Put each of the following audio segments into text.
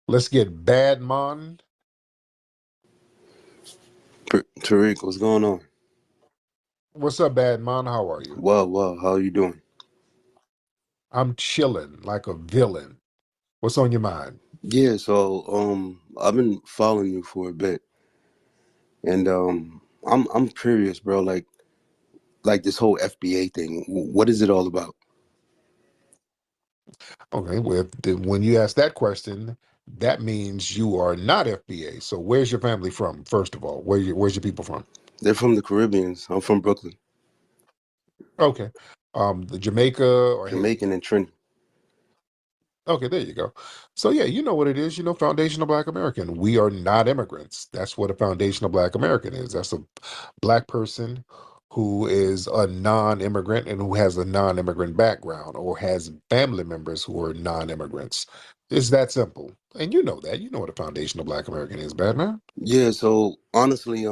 Let's get Badmon. Tariq, what's going on? What's up, Badmon? How are you? Well, how are you doing? I'm chilling like a villain. What's on your mind? Yeah, so I've been following you for a bit, and I'm curious, bro. Like this whole FBA thing. What is it all about? Okay, well, when you ask that question, that means you are not FBA. So where's your family from, first of all? Where's your people from? They're from the Caribbeans. I'm from Brooklyn, Okay. The Jamaica or Haiti? Jamaican and Trinity. Okay, there you go. So yeah, you know what it is. You know, foundational Black American. We are not immigrants. That's what a foundational Black American is. That's a Black person who is a non-immigrant and who has a non-immigrant background or has family members who are non-immigrants. It's that simple. And you know that. You know what a foundational Black American is, Batman. Yeah, so honestly,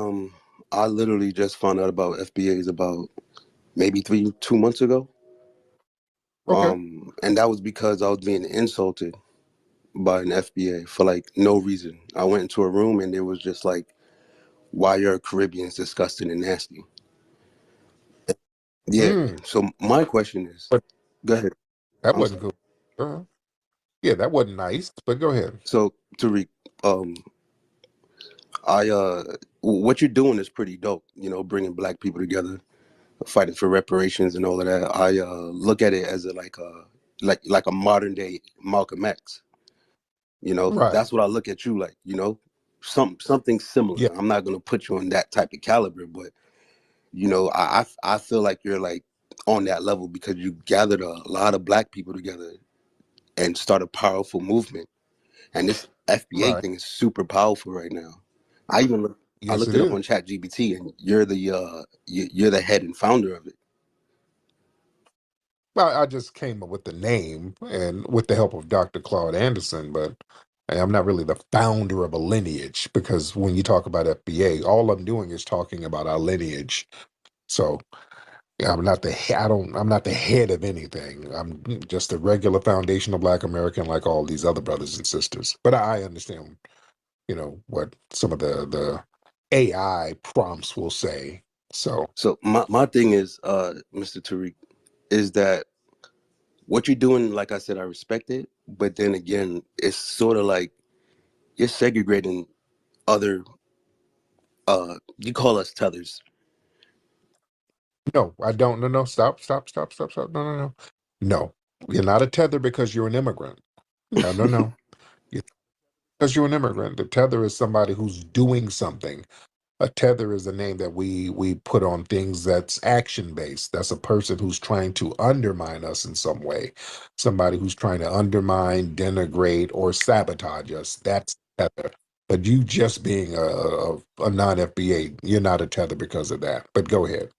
I literally just found out about FBAs about maybe 2 months ago. Okay. And that was because I was being insulted by an FBA for like no reason. I went into a room and it was just like, why are Caribbeans disgusting and nasty? Yeah. Mm, So my question is, but go ahead. that I'm wasn't sorry. good. Yeah, that wasn't nice, but go ahead. So Tariq, um, I what you're doing is pretty dope. You know, bringing Black people together, fighting for reparations and all of that. I look at it as like a modern day Malcolm X. You know, Right. that's what I look at you like. You know, something similar. Yeah, I'm not gonna put you on that type of caliber, but you know, I feel like you're like on that level because you gathered a lot of Black people together and start a powerful movement. And this FBA right. thing is super powerful right now. I Yes, looked it it up is. on ChatGPT, and you're the head and founder of it. Well, I just came up with the name and with the help of Dr. Claude Anderson, but I'm not really the founder of a lineage because when you talk about FBA, all I'm doing is talking about our lineage. So yeah, I'm not the head of anything. I'm just a regular foundational Black American like all these other brothers and sisters. But I understand, what some of the AI prompts will say. So So my thing is, Mr. Tariq, is that what you're doing? Like I said, I respect it, but then again, it's sort of like you're segregating other. You call us tethers. no, I don't. No, no, stop, stop, stop, stop, stop. No, no, no. No, you're not a tether because you're an immigrant. No, no, no. You- Because you're an immigrant. The tether is somebody who's doing something. A tether is a name that we put on things that's action based. That's a person who's trying to undermine us in some way. Somebody who's trying to undermine, denigrate, or sabotage us. That's tether. But you just being a non-FBA, you're not a tether because of that. But go ahead.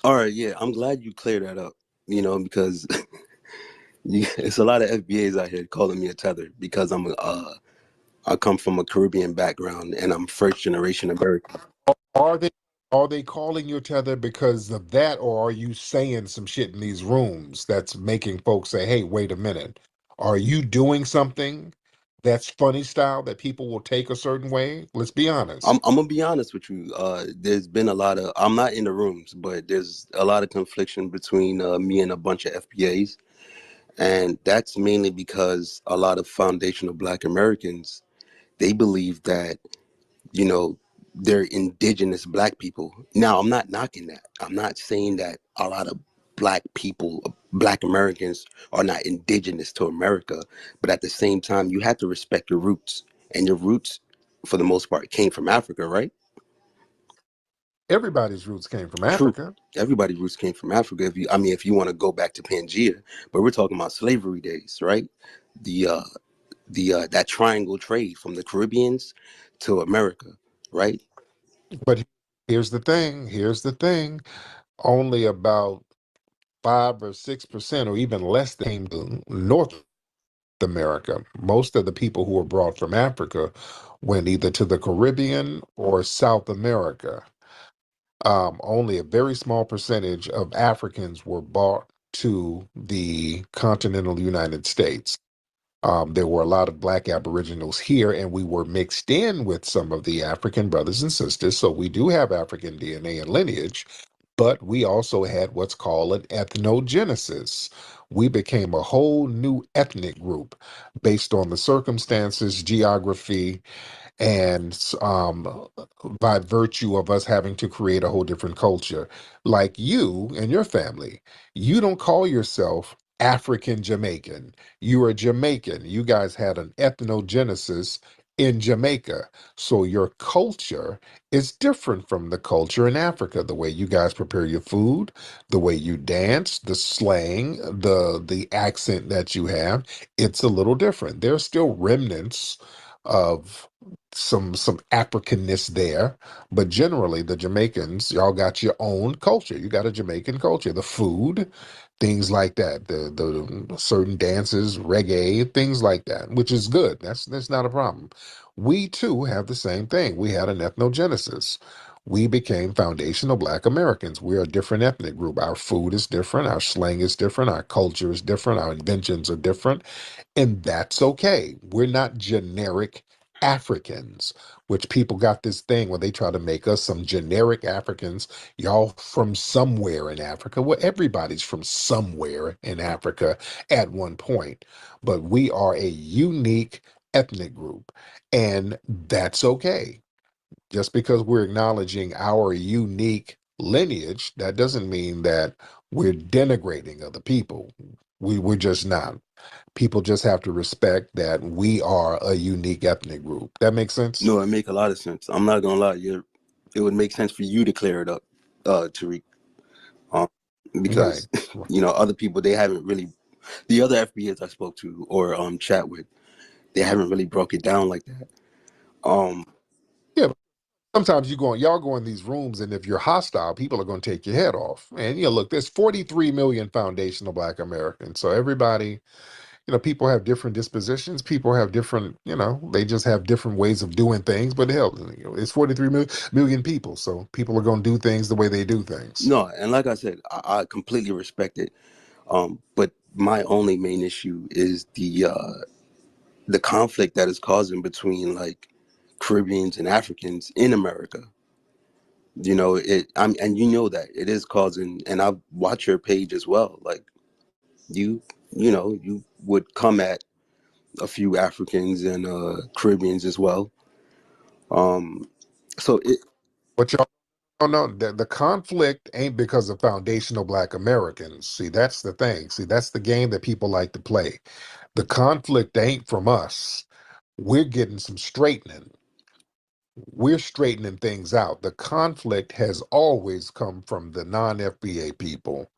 All right, yeah, I'm glad you cleared that up. You know, because it's a lot of FBAs out here calling me a tether because I come from a Caribbean background and I'm first generation American. Are they calling you tether because of that, or are you saying some shit in these rooms that's making folks say, "Hey, wait a minute"? Are you doing something that's funny style that people will take a certain way? Let's be honest. I'm gonna be honest with you. There's been a lot of I'm not in the rooms, but there's a lot of confliction between me and a bunch of FBAs, and that's mainly because a lot of foundational Black Americans they believe that you know they're indigenous Black people. Now I'm not knocking that. I'm not saying that a lot of Black people, Black Americans, are not indigenous to America, but at the same time, you have to respect your roots, and your roots, for the most part, came from Africa, right? Everybody's roots came from True. Africa, Everybody's roots came from Africa. If you want to go back to Pangea, but we're talking about slavery days, right? The that triangle trade from the Caribbeans to America, right? but here's the thing. Here's the thing. Only about 5 or 6%, or even less, came to North America. Most of the people who were brought from Africa went either to the Caribbean or South America. Only a very small percentage of Africans were brought to the continental United States. There were a lot of Black Aboriginals here, and we were mixed in with some of the African brothers and sisters. So we do have African DNA and lineage, but we also had what's called an ethnogenesis. We became a whole new ethnic group based on the circumstances, geography, and by virtue of us having to create a whole different culture. Like you and your family, you don't call yourself African Jamaican. You are Jamaican. You guys had an ethnogenesis in Jamaica. So your culture is different from the culture in Africa. The way you guys prepare your food, the way you dance, the slang, the accent that you have, it's a little different. There's still remnants of some Africanness there, but generally the Jamaicans, y'all got your own culture. You got a Jamaican culture, the food, things like that, the certain dances, reggae, things like that, which is good. That's not a problem. We too have the same thing. We had an ethnogenesis. We became foundational Black Americans. We're a different ethnic group. Our food is different. Our slang is different. Our culture is different. Our inventions are different. And that's okay. We're not generic Africans, which people got this thing where they try to make us some generic Africans. Y'all from somewhere in Africa. Well, everybody's from somewhere in Africa at one point, but we are a unique ethnic group, and that's okay. Just because we're acknowledging our unique lineage, that doesn't mean that we're denigrating other people. We're just not. People just have to respect that we are a unique ethnic group. That makes sense? No, it make a lot of sense. I'm not gonna lie, it would make sense for you to clear it up, Tariq, um, Right. because other people, they haven't really, the other FBAs I spoke to or chat with, they haven't really broke it down like that. Um, Yeah, but sometimes y'all go in these rooms, and if you're hostile, people are going to take your head off. And look, there's 43 million foundational Black Americans. So everybody, people have different dispositions. People have different, they just have different ways of doing things. But hell, it's 43 million people. So people are going to do things the way they do things. no, and like I said, I completely respect it. But my only main issue is the conflict that is causing between like Caribbeans and Africans in America. And that it is causing, and I've watched your page as well. Like you would come at a few Africans and Caribbeans as well. Um, so it What y'all don't know, the conflict ain't because of foundational Black Americans. See, that's the thing. See, that's the game that people like to play. The conflict ain't from us. We're getting some straightening. We're straightening things out. The conflict has always come from the non-FBA people,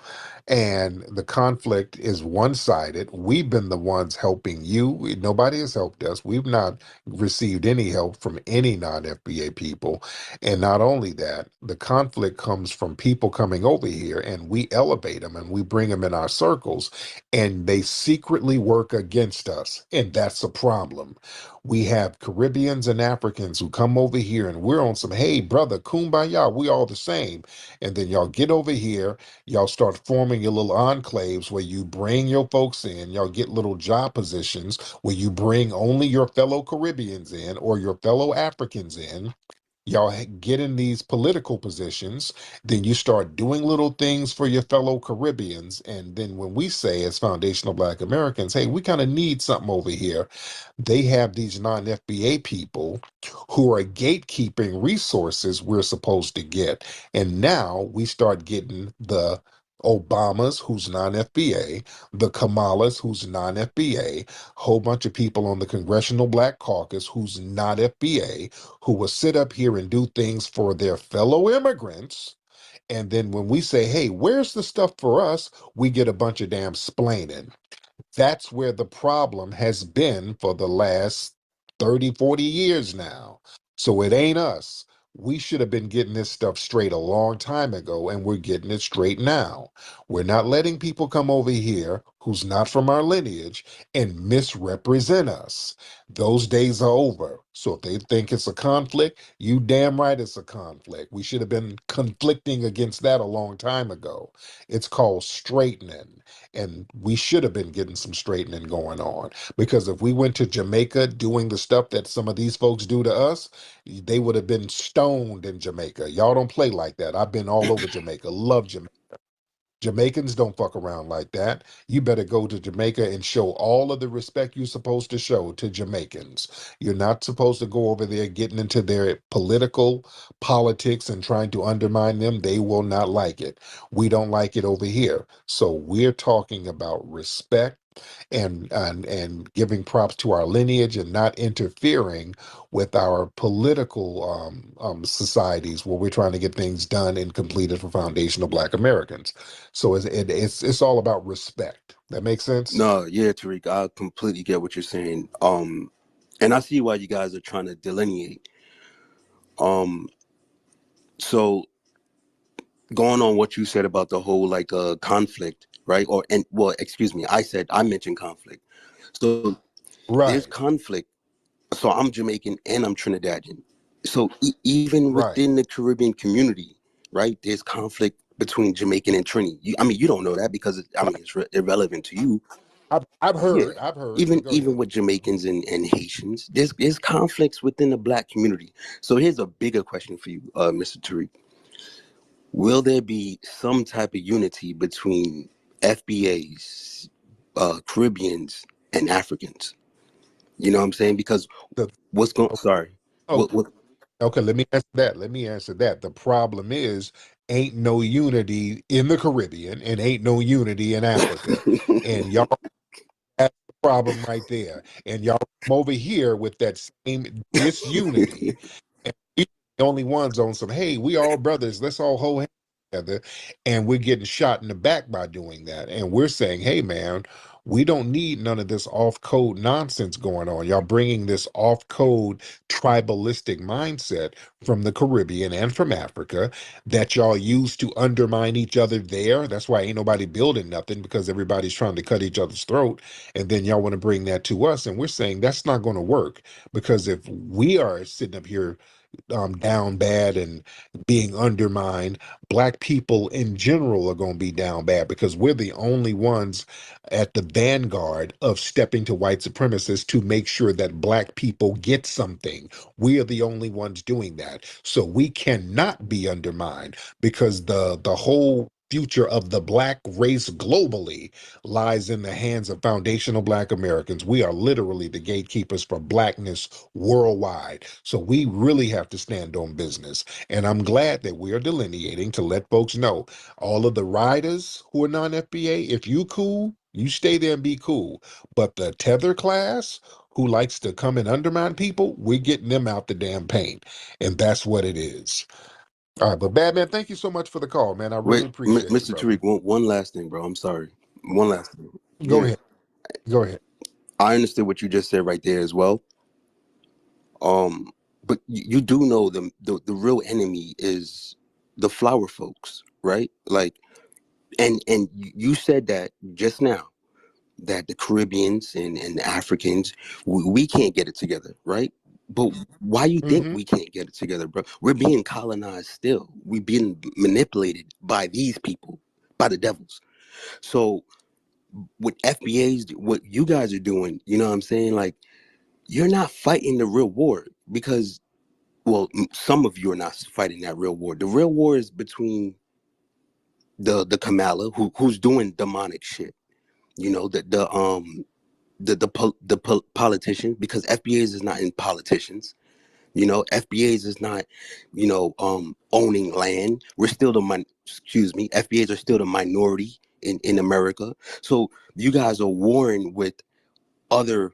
and the conflict is one-sided. We've been the ones helping you. Nobody has helped us. We've not received any help from any non-FBA people. And not only that, the conflict comes from people coming over here, and we elevate them and we bring them in our circles, and they secretly work against us. And that's a problem. We have Caribbeans and Africans who come over here, and we're on some, hey, brother, kumbaya, we all the same. And then y'all get over here, y'all start forming your little enclaves where you bring your folks in. Y'all get little job positions where you bring only your fellow Caribbeans in or your fellow Africans in. Y'all get in these political positions, then you start doing little things for your fellow Caribbeans. And then when we say, as foundational Black Americans, hey, we kind of need something over here, they have these non-FBA people who are gatekeeping resources we're supposed to get. And now we start getting the Obamas, who's non-FBA, the Kamalas, who's non-FBA, whole bunch of people on the Congressional Black Caucus who's not FBA, who will sit up here and do things for their fellow immigrants. And then when we say, hey, where's the stuff for us? We get a bunch of damn splaining. That's where the problem has been for the last 30, 40 years now. So it ain't us. We should have been getting this stuff straight a long time ago, and we're getting it straight now. We're not letting people come over here who's not from our lineage and misrepresent us. Those days are over. So if they think it's a conflict, you damn right it's a conflict. We should have been conflicting against that a long time ago. It's called straightening, and we should have been getting some straightening going on. Because if we went to Jamaica doing the stuff that some of these folks do to us, they would have been stoned in Jamaica. Y'all don't play like that. I've been all over Jamaica. Love Jamaica. Jamaicans don't fuck around like that. You better go to Jamaica and show all of the respect you're supposed to show to Jamaicans. You're not supposed to go over there getting into their political politics and trying to undermine them. They will not like it. We don't like it over here. So we're talking about respect and giving props to our lineage and not interfering with our political societies where we're trying to get things done and completed for foundational Black Americans. So it's all about respect. That makes sense? No, yeah, Tariq, I completely get what you're saying. And I see why you guys are trying to delineate. Um, so going on what you said about the whole like conflict, right? Or and well, excuse me, I mentioned conflict. So there's Right, conflict. So I'm Jamaican and I'm Trinidadian. So even right. within the Caribbean community, right, there's conflict between Jamaican and Trini. I mean, you don't know that because it's irrelevant to you. I've Yeah. heard, Even but go even ahead. with Jamaicans and Haitians, there's conflicts within the Black community. So here's a bigger question for you, Mr. Tariq. Will there be some type of unity between FBAs, Caribbeans, and Africans? You know what I'm saying? Because The, what's going? okay, Sorry, what? okay, let me answer that. Let me answer that. The problem is, ain't no unity in the Caribbean and ain't no unity in Africa. And y'all, that's the problem right there. And y'all come over here with that same disunity. And we the only ones on some, hey, we all brothers, let's all hold hands together. And we're getting shot in the back by doing that. And we're saying, hey, man, we don't need none of this off code nonsense going on. Y'all bringing this off code tribalistic mindset from the Caribbean and from Africa that y'all use to undermine each other there. That's why ain't nobody building nothing because everybody's trying to cut each other's throat. And then y'all want to bring that to us. And we're saying that's not going to work because if we are sitting up here down bad and being undermined, Black people in general are going to be down bad because we're the only ones at the vanguard of stepping to white supremacists to make sure that Black people get something. We are the only ones doing that. So we cannot be undermined because the whole future of the Black race globally lies in the hands of foundational Black Americans. We are literally the gatekeepers for Blackness worldwide. So we really have to stand on business. And I'm glad that we are delineating to let folks know all of the riders who are non FBA, if you cool, you stay there and be cool. But the tether class who likes to come and undermine people, we're getting them out the damn paint. And that's what it is. All right, but Badman, thank you so much for the call, man. I really Wait, appreciate it, Mr. brother. Tariq, one last thing, bro. I'm sorry. One last thing. Go Yeah, ahead. Go ahead. I understood what you just said right there as well. Um, but you do know the real enemy is the flower folks, right? Like, and you said that just now that the Caribbeans and the Africans we can't get it together, right? But why you think Mm-hmm. we can't get it together, bro? We're being colonized still. We're being manipulated by these people, by the devils. So with FBAs, what you guys are doing, you know what I'm saying? Like, you're not fighting the real war because, well, some of you are not fighting that real war. The real war is between the Kamala, who's doing demonic shit. You know, the politicians, because FBAs is not in politicians. You know, FBAs is not, owning land. We're still excuse me, FBAs are still the minority in America. So you guys are warring with other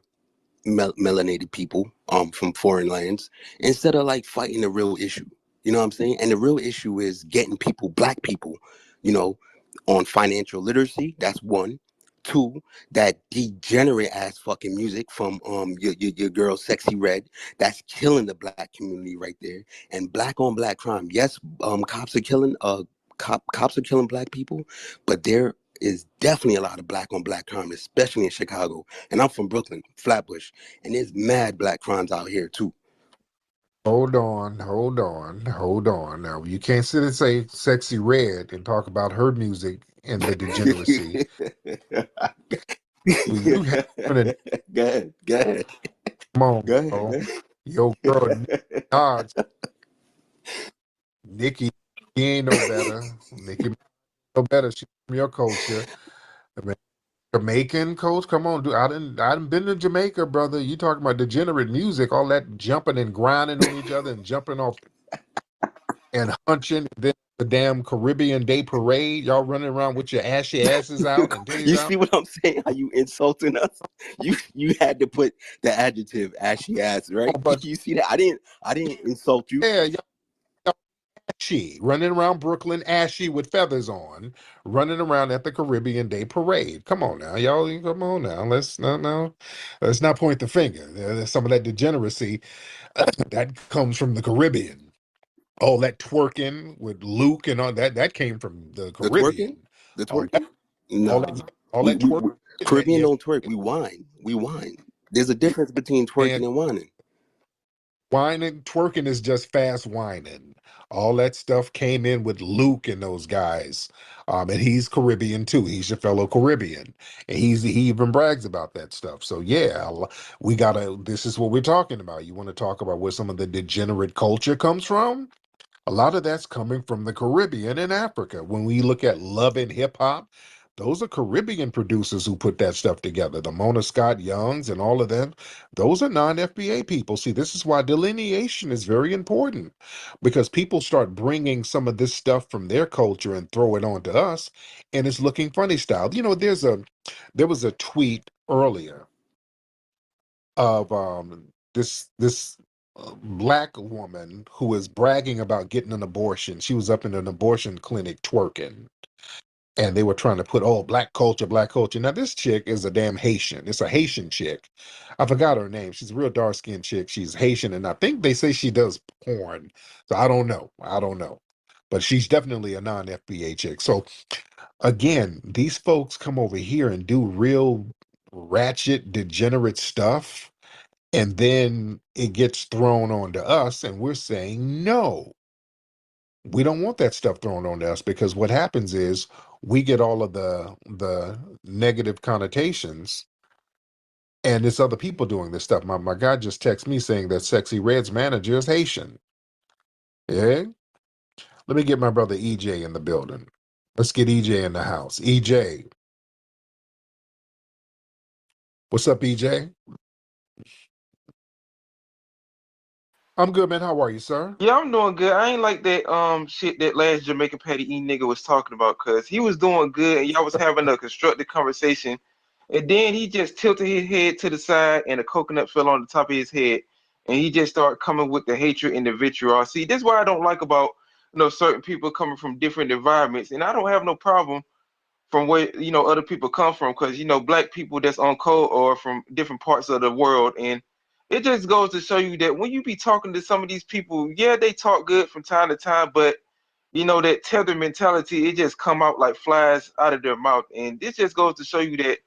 melanated people from foreign lands instead of like fighting the real issue. You know what I'm saying? And the real issue is getting people, Black people, you know, on financial literacy. That's one. Two, that degenerate ass fucking music from your girl Sexy Red. That's killing the Black community right there. And Black on Black crime. Yes, cops are killing cops are killing Black people, but they're is definitely a lot of black on black crime, especially in Chicago. And I'm from Brooklyn, Flatbush, and there's mad black crimes out here too. Hold on. Now, you can't sit and say Sexy Red and talk about her music and the degeneracy. Well, you have an Go ahead. Go ahead. come on, Go ahead. bro. Your girl, Nicki Minaj, Nikki, she ain't no better. Nikki no better. She's from your culture. I mean, Jamaican coach, come on, dude. I done been to Jamaica, brother. You talking about degenerate music, all that jumping and grinding on each other and jumping off and hunching. Then the damn Caribbean Day Parade, y'all running around with your ashy asses out and titties You out. see what I'm saying? How you insulting us? You had to put the adjective ashy ass, right? Oh, but You see that? I didn't insult you. yeah, y'all ashy, running around Brooklyn, ashy with feathers on, running around at the Caribbean Day Parade. Come on now, y'all. Come on now. Let's not point the finger. There's some of that degeneracy that comes from the Caribbean. All that twerking with Luke and all that came from the The twerking? Caribbean. The All that, twerking? all that, Nah. all We, that we, twerking. we That, Caribbean yes, don't twerk. We whine. We whine. There's a difference between man. twerking and whining. Whining, twerking is just fast whining. All that stuff came in with Luke and those guys. And he's Caribbean too. He's your fellow Caribbean. And he even brags about that stuff. So yeah, this is what we're talking about. You want to talk about where some of the degenerate culture comes from? A lot of that's coming from the Caribbean and Africa. When we look at love and hip hop, those are Caribbean producers who put that stuff together. The Mona Scott Youngs and all of them, those are non-FBA people. See, this is why delineation is very important, because people start bringing some of this stuff from their culture and throw it onto us, and it's looking funny style. There was a tweet earlier of this black woman who was bragging about getting an abortion. She was up in an abortion clinic twerking, and they were trying to put, oh, black culture, black culture. Now this chick is a damn Haitian. It's a Haitian chick. I forgot her name. She's a real dark skinned chick. She's Haitian, and I think they say she does porn. So I don't know, but she's definitely a non-FBA chick. So again, these folks come over here and do real ratchet, degenerate stuff, and then it gets thrown onto us, and we're saying, no, we don't want that stuff thrown onto us, because what happens is we get all of the negative connotations, and it's other people doing this stuff. My guy just texted me saying that Sexy Red's manager is Haitian. Yeah? Let me get my brother EJ in the building. Let's get EJ in the house. EJ, what's up, EJ? I'm good, man. How are you, sir? Yeah, I'm doing good. I ain't like that shit that last Jamaican Patty E nigga was talking about, cause he was doing good and y'all was having a constructive conversation, and then he just tilted his head to the side and a coconut fell on the top of his head, and he just started coming with the hatred and the vitriol. See, this is what I don't like about certain people coming from different environments, and I don't have no problem from where other people come from, because black people that's on code or from different parts of the world, and it just goes to show you that when you be talking to some of these people, yeah, they talk good from time to time, but that tether mentality, it just come out like flies out of their mouth. And this just goes to show you that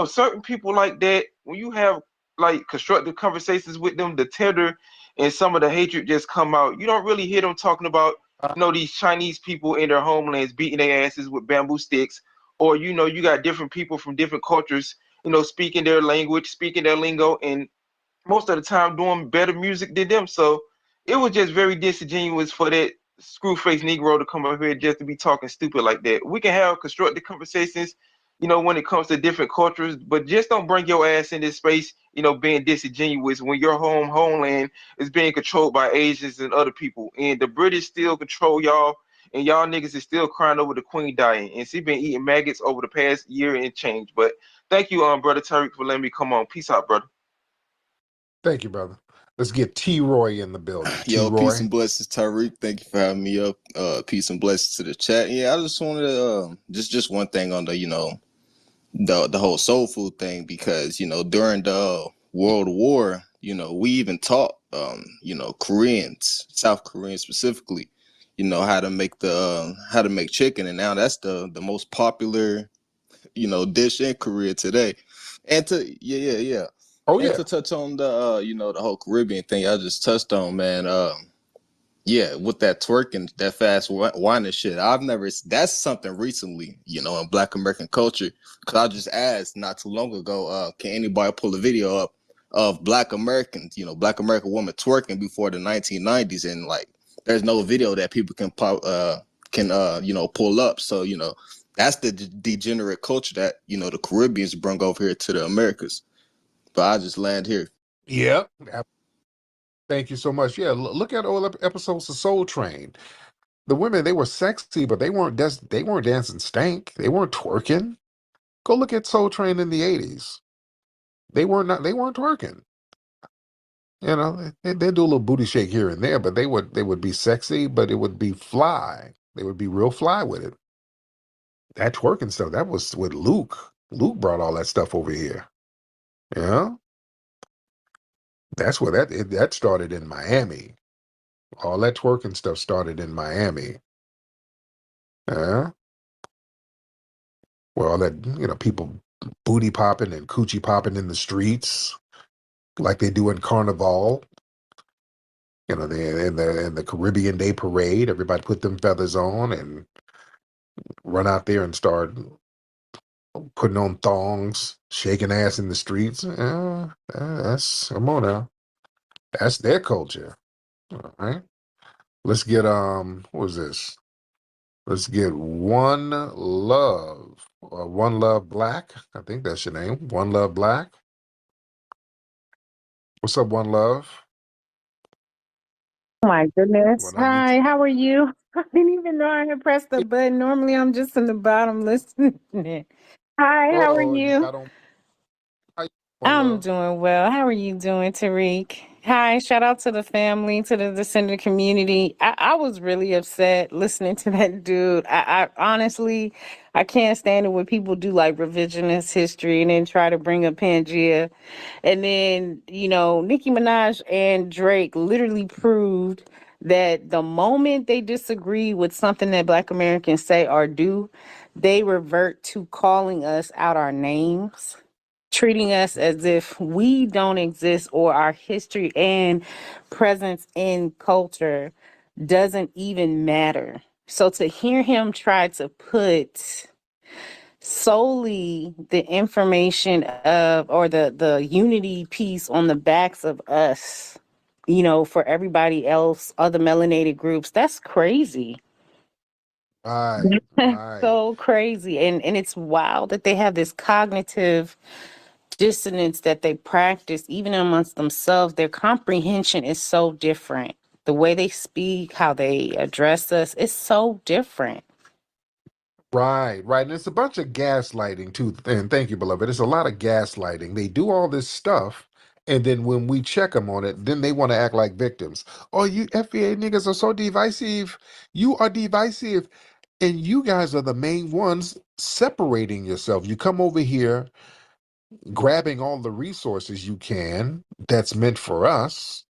certain people like that, when you have like constructive conversations with them, the tether and some of the hatred just come out. You don't really hear them talking about these Chinese people in their homelands beating their asses with bamboo sticks, or you got different people from different cultures speaking their language, speaking their lingo, and most of the time doing better music than them. So it was just very disingenuous for that screw face Negro to come up here just to be talking stupid like that. We can have constructive conversations, when it comes to different cultures, but just don't bring your ass in this space, being disingenuous when your homeland is being controlled by Asians and other people. And the British still control y'all, and y'all niggas is still crying over the queen dying. And she been eating maggots over the past year and change. But thank you, brother Tariq, for letting me come on. Peace out, brother. Thank you, brother. Let's get T-Roy in the building. Yo, peace T-Roy. and blessings, Tariq. Thank you for having me up. Peace and blessings to the chat. Yeah, I just wanted to just one thing on the the whole soul food thing, because during the World War, we even taught Koreans, South Koreans specifically, how to make chicken, and now that's the most popular dish in Korea today. And to yeah. Oh And yeah. to touch on the the whole Caribbean thing I just touched on, man. Yeah, with that twerking, that fast whining shit. That's something recently, in Black American culture. Cause I just asked not too long ago, can anybody pull a video up of Black Americans, Black American women twerking before the 1990s? And like, there's no video that people can pull up. So, that's the degenerate culture that, the Caribbeans bring over here to the Americas. But I just land here. Yeah. Thank you so much. Yeah, look at all episodes of Soul Train. The women, they were sexy, but they weren't dancing stank. They weren't twerking. Go look at Soul Train in the 80s. They weren't twerking. They do a little booty shake here and there, but they would be sexy, but it would be fly. They would be real fly with it. That twerking stuff, that was with Luke. Luke brought all that stuff over here. Yeah. That's where that started in Miami. All that twerking stuff started in Miami. Yeah. Where all that, people booty popping and coochie popping in the streets like they do in Carnival. In the Caribbean Day Parade, everybody put them feathers on and run out there and start putting on thongs, shaking ass in the streets. Come on now. That's their culture. All right. Let's get what was this? Let's get One Love. One Love Black. I think that's your name. One Love Black. What's up, One Love? Oh my goodness. What are you? Hi, how are you? I didn't even know I had pressed the button. Normally I'm just in the bottom listening. Hi, how are You you? got on. How you, One I'm Love? doing well. How are you doing, Tariq? Hi, shout out to the family, to the descendant community. I was really upset listening to that dude. I honestly, I can't stand it when people do like revisionist history and then try to bring up Pangea. And then, Nicki Minaj and Drake literally proved that the moment they disagree with something that Black Americans say or do, they revert to calling us out our names, treating us as if we don't exist or our history and presence in culture doesn't even matter. So to hear him try to put solely the information of or the unity piece on the backs of us, for everybody else, other melanated groups, that's crazy. Right, right. So crazy. And it's wild that they have this cognitive dissonance that they practice even amongst themselves. Their comprehension is so different. The way they speak, how they address us, is so different. Right, right. And it's a bunch of gaslighting too. And thank you, beloved. It's a lot of gaslighting. They do all this stuff, and then when we check them on it, then they want to act like victims. Oh, you FBA niggas are so divisive. You are divisive. And you guys are the main ones separating yourself. You come over here grabbing all the resources you can that's meant for us,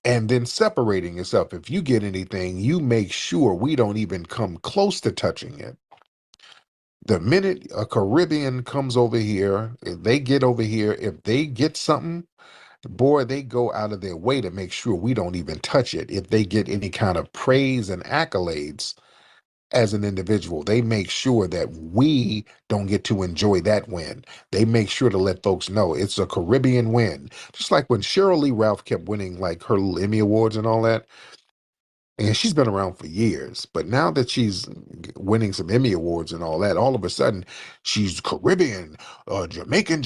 and then separating yourself. If you get anything, you make sure we don't even come close to touching it. The minute a Caribbean comes over here, if they get over here, if they get something, boy, they go out of their way to make sure we don't even touch it. If they get any kind of praise and accolades as an individual, they make sure that we don't get to enjoy that win. They make sure to let folks know it's a Caribbean win. Just like when Cheryl Lee Ralph kept winning like her little Emmy Awards and all that, and she's been around for years, but now that she's winning some Emmy Awards and all that, all of a sudden she's Caribbean, Jamaican.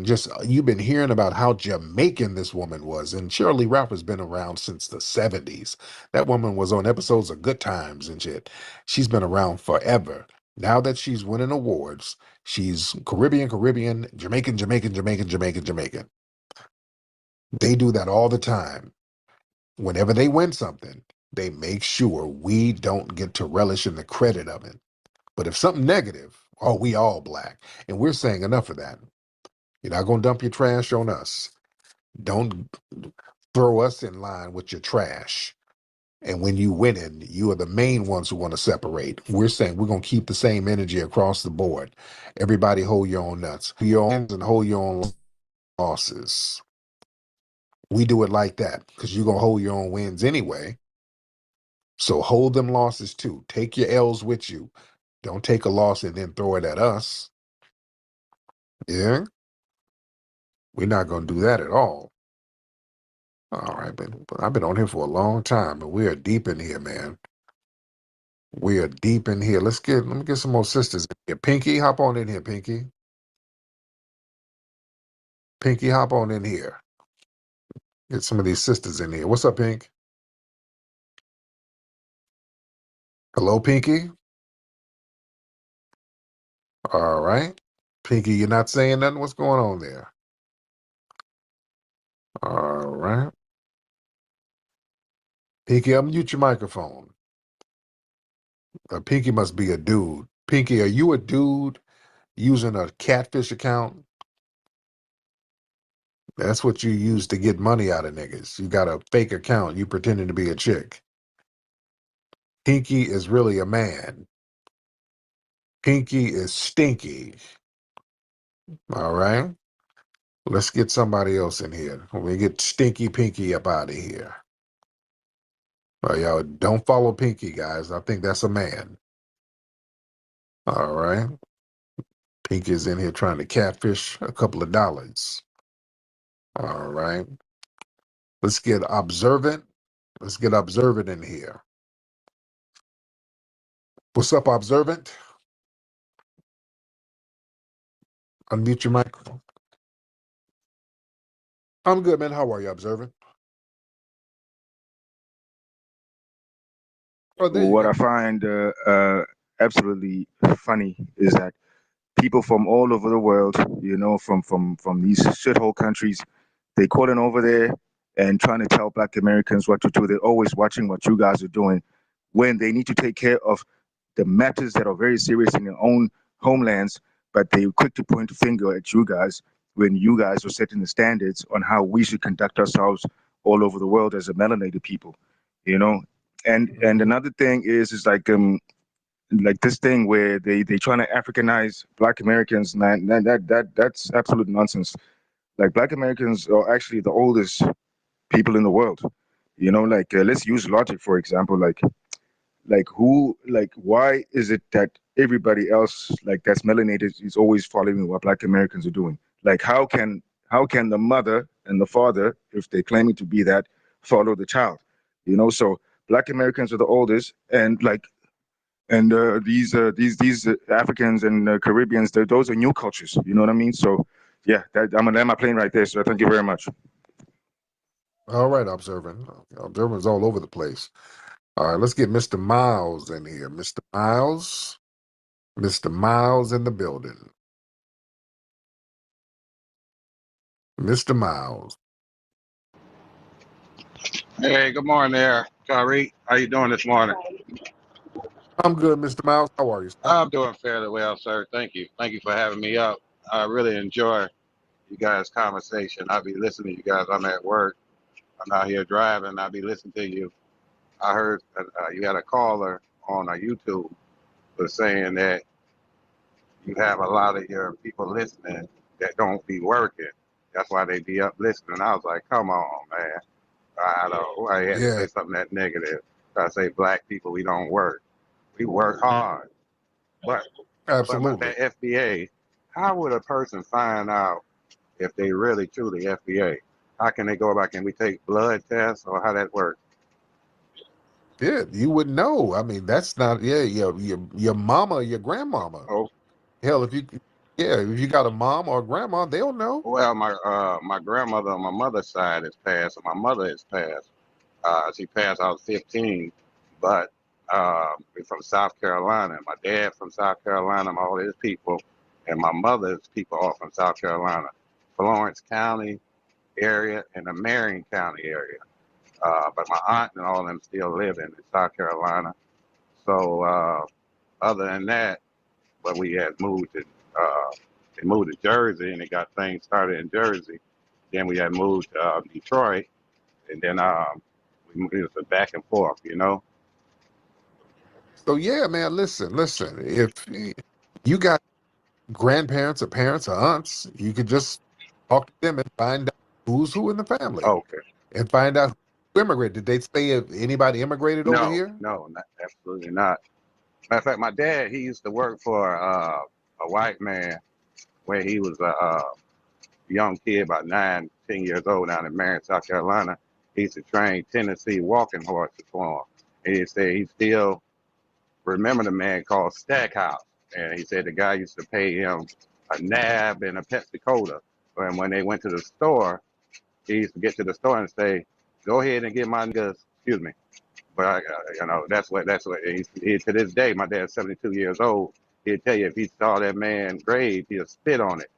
Just you've been hearing about how Jamaican this woman was. And Shirley Ralph has been around since the 70s. That woman was on episodes of Good Times and shit. She's been around forever. Now that she's winning awards, she's Caribbean, Jamaican. They do that all the time. Whenever they win something, they make sure we don't get to relish in the credit of it. But if something negative, oh, we all black. And we're saying enough of that. You're not going to dump your trash on us. Don't throw us in line with your trash. And when you winning, you are the main ones who want to separate. We're saying we're going to keep the same energy across the board. Everybody hold your own nuts. Your own and hold your own losses. We do it like that because you're going to hold your own wins anyway. So hold them losses too. Take your L's with you. Don't take a loss and then throw it at us. Yeah? We're not going to do that at all. All right, but I've been on here for a long time, and we are deep in here, man. We are deep in here. Let me get some more sisters in here. Pinky, hop on in here, Pinky. Pinky, hop on in here. Get some of these sisters in here. What's up, Pink? Hello, Pinky? All right. Pinky, you're not saying nothing? What's going on there? All right. Pinky, unmute your microphone. Pinky must be a dude. Pinky, are you a dude using a catfish account? That's what you use to get money out of niggas. You got a fake account. You pretending to be a chick. Pinky is really a man. Pinky is stinky. All right. Let's get somebody else in here. We get Stinky Pinky up out of here. All right, y'all don't follow Pinky, guys. I think that's a man. All right. Pinky is in here trying to catfish a couple of dollars. All right. Let's get Observant. Let's get Observant in here. What's up, Observant? Unmute your microphone. I'm good, man. How are you, Observant? Oh, there you What I go. find absolutely funny is that people from all over the world, from these shithole countries, they calling over there and trying to tell Black Americans what to do. They're always watching what you guys are doing when they need to take care of the matters that are very serious in their own homelands, but they're quick to point a finger at you guys when you guys are setting the standards on how we should conduct ourselves all over the world as a melanated people, you know. And another thing is like this thing where they trying to Africanize Black Americans, man. That's absolute nonsense. Like Black Americans are actually the oldest people in the world. Let's use logic for example. Why is it that everybody else that's melanated is always following what Black Americans are doing? Like how can the mother and the father, if they're claiming to be that, follow the child? So Black Americans are the oldest, and these Africans and Caribbeans, those are new cultures. You know what I mean? So yeah, I'm gonna land my plane right there. So thank you very much. All right, Observant. Observant's all over the place. All right, let's get Mr. Miles in here. Mr. Miles. Mr. Miles in the building. Mr. Miles. Hey, good morning there, Tariq. How you doing this morning? I'm good, Mr. Miles. How are you, sir? I'm doing fairly well, sir. Thank you. Thank you for having me up. I really enjoy you guys' conversation. I'll be listening to you guys. I'm at work. I'm out here driving. I'll be listening to you. I heard you had a caller on YouTube was saying that you have a lot of your people listening that don't be working. That's why they be up listening. I was like, come on, man. I don't. I had to Yeah, say something that negative. I say black people, we don't work. We work hard. But about absolutely. that FBA, how would a person find out if they really truly FBA? How can they go back and we take blood tests or how that works? Yeah, you would know. I mean, that's not, yeah, your mama, your grandmama. Oh, Hell, if you got a mom or a grandma, they'll know. well, my grandmother on my mother's side is passed, and my mother is passed. She passed out 15, but we're from South Carolina. My dad from South Carolina, all his people, and my mother's people are from South Carolina, Florence County area and the Marion County area. But my aunt and all of them still live in South Carolina. So other than that, but we had moved to they moved to Jersey and they got things started in Jersey. Then we had moved to Detroit, and then It was a back and forth, you know. So yeah, man, listen. If you got grandparents or parents or aunts, you could just talk to them and find out who's who in the family Okay. and find out who immigrated. Did they say if anybody immigrated over No, here? no, absolutely not. Matter of fact, my dad, he used to work for a white man when he was a young kid, about 9, 10 years old, down in Marion, South Carolina. He used to train Tennessee walking horses for him. And he said he still remember the man called Stackhouse. And he said the guy used to pay him a nab and a Pepsi Cola. And when they went to the store, he used to get to the store and say, "Go ahead and get my niggas," excuse me. But you know, that's what he to this day. My dad's 72 years old. He'd tell you if he saw that man's grave, he'll spit on it.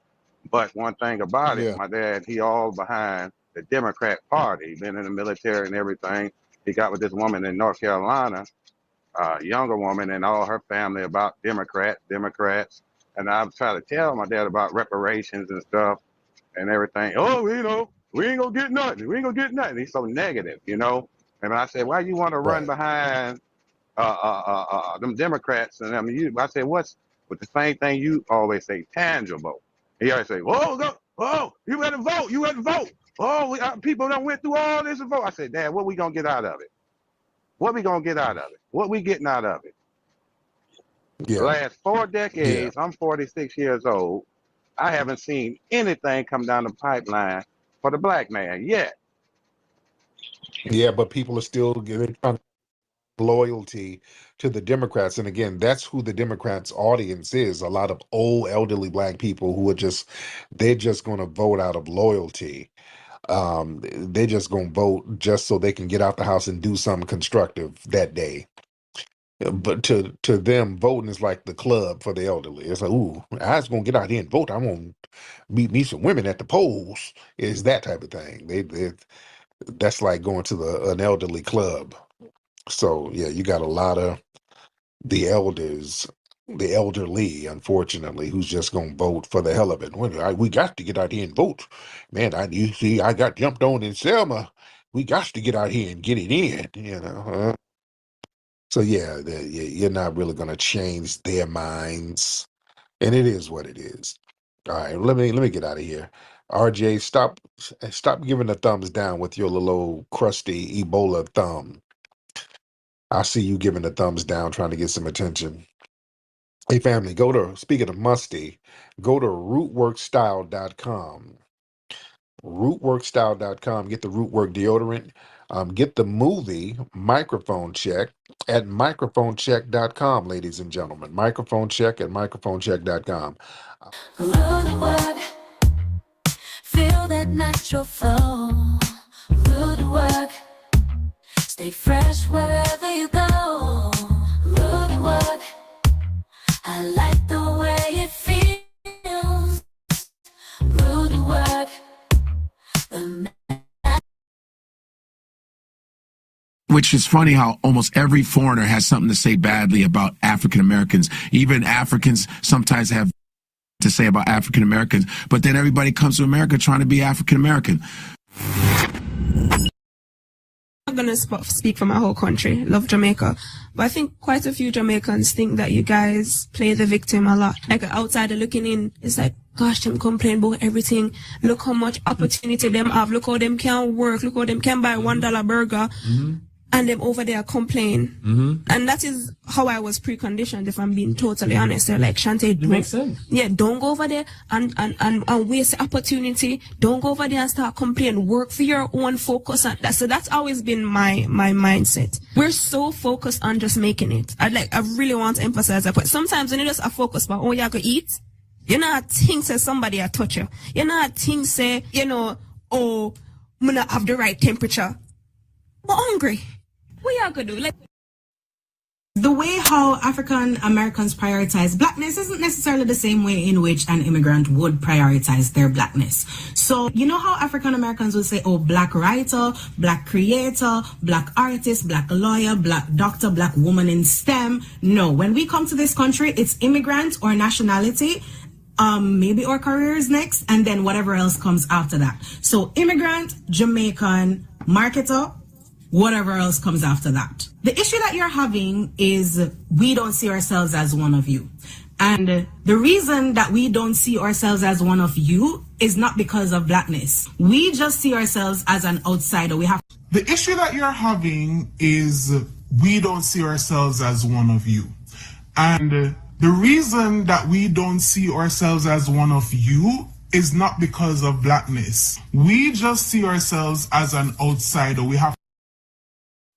But one thing about it, Yeah, my dad, he all behind the Democrat Party. He been in the military and everything. He got with this woman in North Carolina, younger woman, and all her family about Democrats. And I've tried to tell my dad about reparations and stuff and everything. Oh, you know, we ain't gonna get nothing. We ain't gonna get nothing. He's so negative, you know. And I said, why you want to run right. behind them Democrats? And I mean, I said, what's with the same thing you always say, tangible. He always say, oh, go, oh, you better vote. You better vote. Oh, people done went through all this and vote. I said, Dad, what we gonna get out of it? What we gonna get out of it? What we getting out of it? The Yeah, last 4 yeah, decades, I'm 46 years old. I haven't seen anything come down the pipeline for the black man yet. yeah. But people are still giving loyalty to the Democrats, and again, that's who the Democrats' audience is. A lot of old, elderly black people who are they're just going to vote out of loyalty. They're just going to vote just so they can get out the house and do something constructive that day. But to them, voting is like the club for the elderly. It's like, ooh, I was gonna get out here and vote. I'm gonna meet me some women at the polls. Is that type of thing. That's like going to an elderly club. So yeah, you got a lot of the elders, the elderly, unfortunately, who's just gonna vote for the hell of it. Well, we got to get out here and vote, man. You see, I got jumped on in Selma. We got to get out here and get it in. So yeah, you're not really going to change their minds, and it is what it is. All right, let me get out of here. RJ, stop giving the thumbs down with your little old crusty Ebola thumb. I see you giving the thumbs down, trying to get some attention. Hey family, speaking of musty, go to rootworkstyle.com. Rootworkstyle.com. Get the Rootwork deodorant. Get the movie Microphone Check at microphonecheck.com, ladies and gentlemen. Microphone Check at microphonecheck.com. Root work, feel that natural flow. Root work, stay fresh wherever you go. Root work, I like the way it feels. Root work, Which is funny how almost every foreigner has something to say badly about African Americans. Even Africans sometimes have to say about African Americans, but then everybody comes to America trying to be African American. I'm going to speak for my whole country. Love Jamaica. But I think quite a few Jamaicans think that you guys play the victim a lot. Like outsider looking in, it's like, gosh, them complain about everything. Look how much opportunity them have. Look how them can work. Look how them can buy $1 burger. Mm-hmm. And them over there complain. Mm-hmm. And that is how I was preconditioned, if I'm being totally honest. They're like, Shante, makes sense. Yeah, don't go over there and waste the opportunity. Don't go over there and start complaining. Work for your own, focus on that. So that's always been my mindset. We're so focused on just making it. I really want to emphasize that. But sometimes when you just are focused on, oh, you can eat, you know, think say somebody a touch you. You know, think say, you know, oh, I'm gonna have the right temperature. I'm hungry. What y'all gonna do? Like, the way how African Americans prioritize blackness isn't necessarily the same way in which an immigrant would prioritize their blackness. So, you know how African Americans would say, oh, black writer, black creator, black artist, black lawyer, black doctor, black woman in STEM. No, when we come to this country, it's immigrant or nationality. Maybe our careers next, and then whatever else comes after that. So immigrant, Jamaican, marketer, whatever else comes after that. The issue that you're having is we don't see ourselves as one of you. And the reason that we don't see ourselves as one of you is not because of blackness. We just see ourselves as an outsider. The issue that you're having is we don't see ourselves as one of you. And the reason that we don't see ourselves as one of you is not because of blackness. We just see ourselves as an outsider.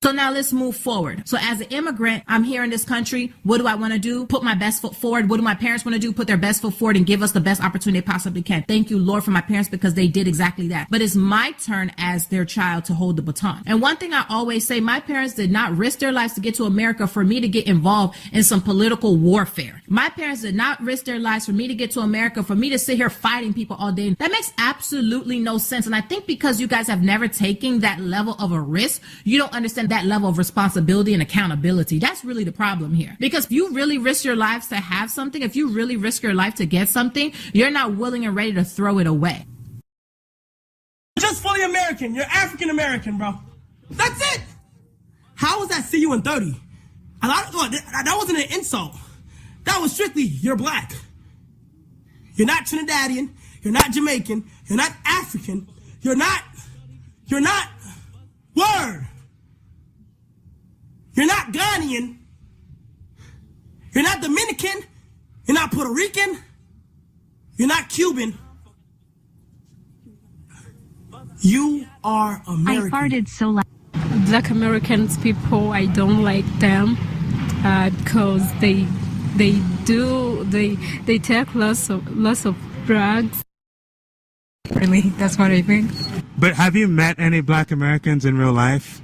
So now let's move forward. So as an immigrant, I'm here in this country. What do I want to do? Put my best foot forward. What do my parents want to do? Put their best foot forward and give us the best opportunity they possibly can. Thank you, Lord, for my parents because they did exactly that. But it's my turn as their child to hold the baton. And one thing I always say, my parents did not risk their lives to get to America for me to get involved in some political warfare. My parents did not risk their lives for me to get to America, for me to sit here fighting people all day. That makes absolutely no sense. And I think because you guys have never taken that level of a risk, you don't understand that level of responsibility and accountability. That's really the problem here. Because if you really risk your lives to have something, if you really risk your life to get something, you're not willing and ready to throw it away. Just fully American. You're African American, bro. That's it. How was that see you in 30? That wasn't an insult. That was strictly you're black. You're not Trinidadian. You're not Jamaican. You're not African. You're not word. You're not Ghanaian. You're not Dominican. You're not Puerto Rican. You're not Cuban. You are American. I farted so loud. Black Americans people, I don't like them because they take lots of drugs. Really, that's what I think. But have you met any Black Americans in real life?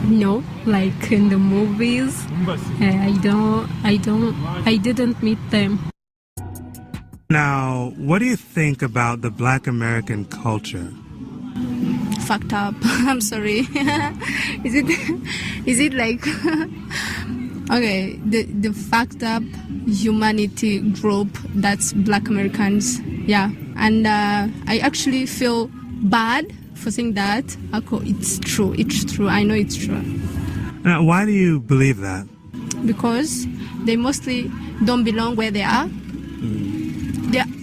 No, like in the movies. I didn't meet them. Now, what do you think about the Black American culture? Fucked up. I'm sorry. Is it like okay, the fucked up humanity group that's Black Americans, yeah. And I actually feel bad for saying that. It's true. I know it's true. Now, why do you believe that? Because they mostly don't belong where they are.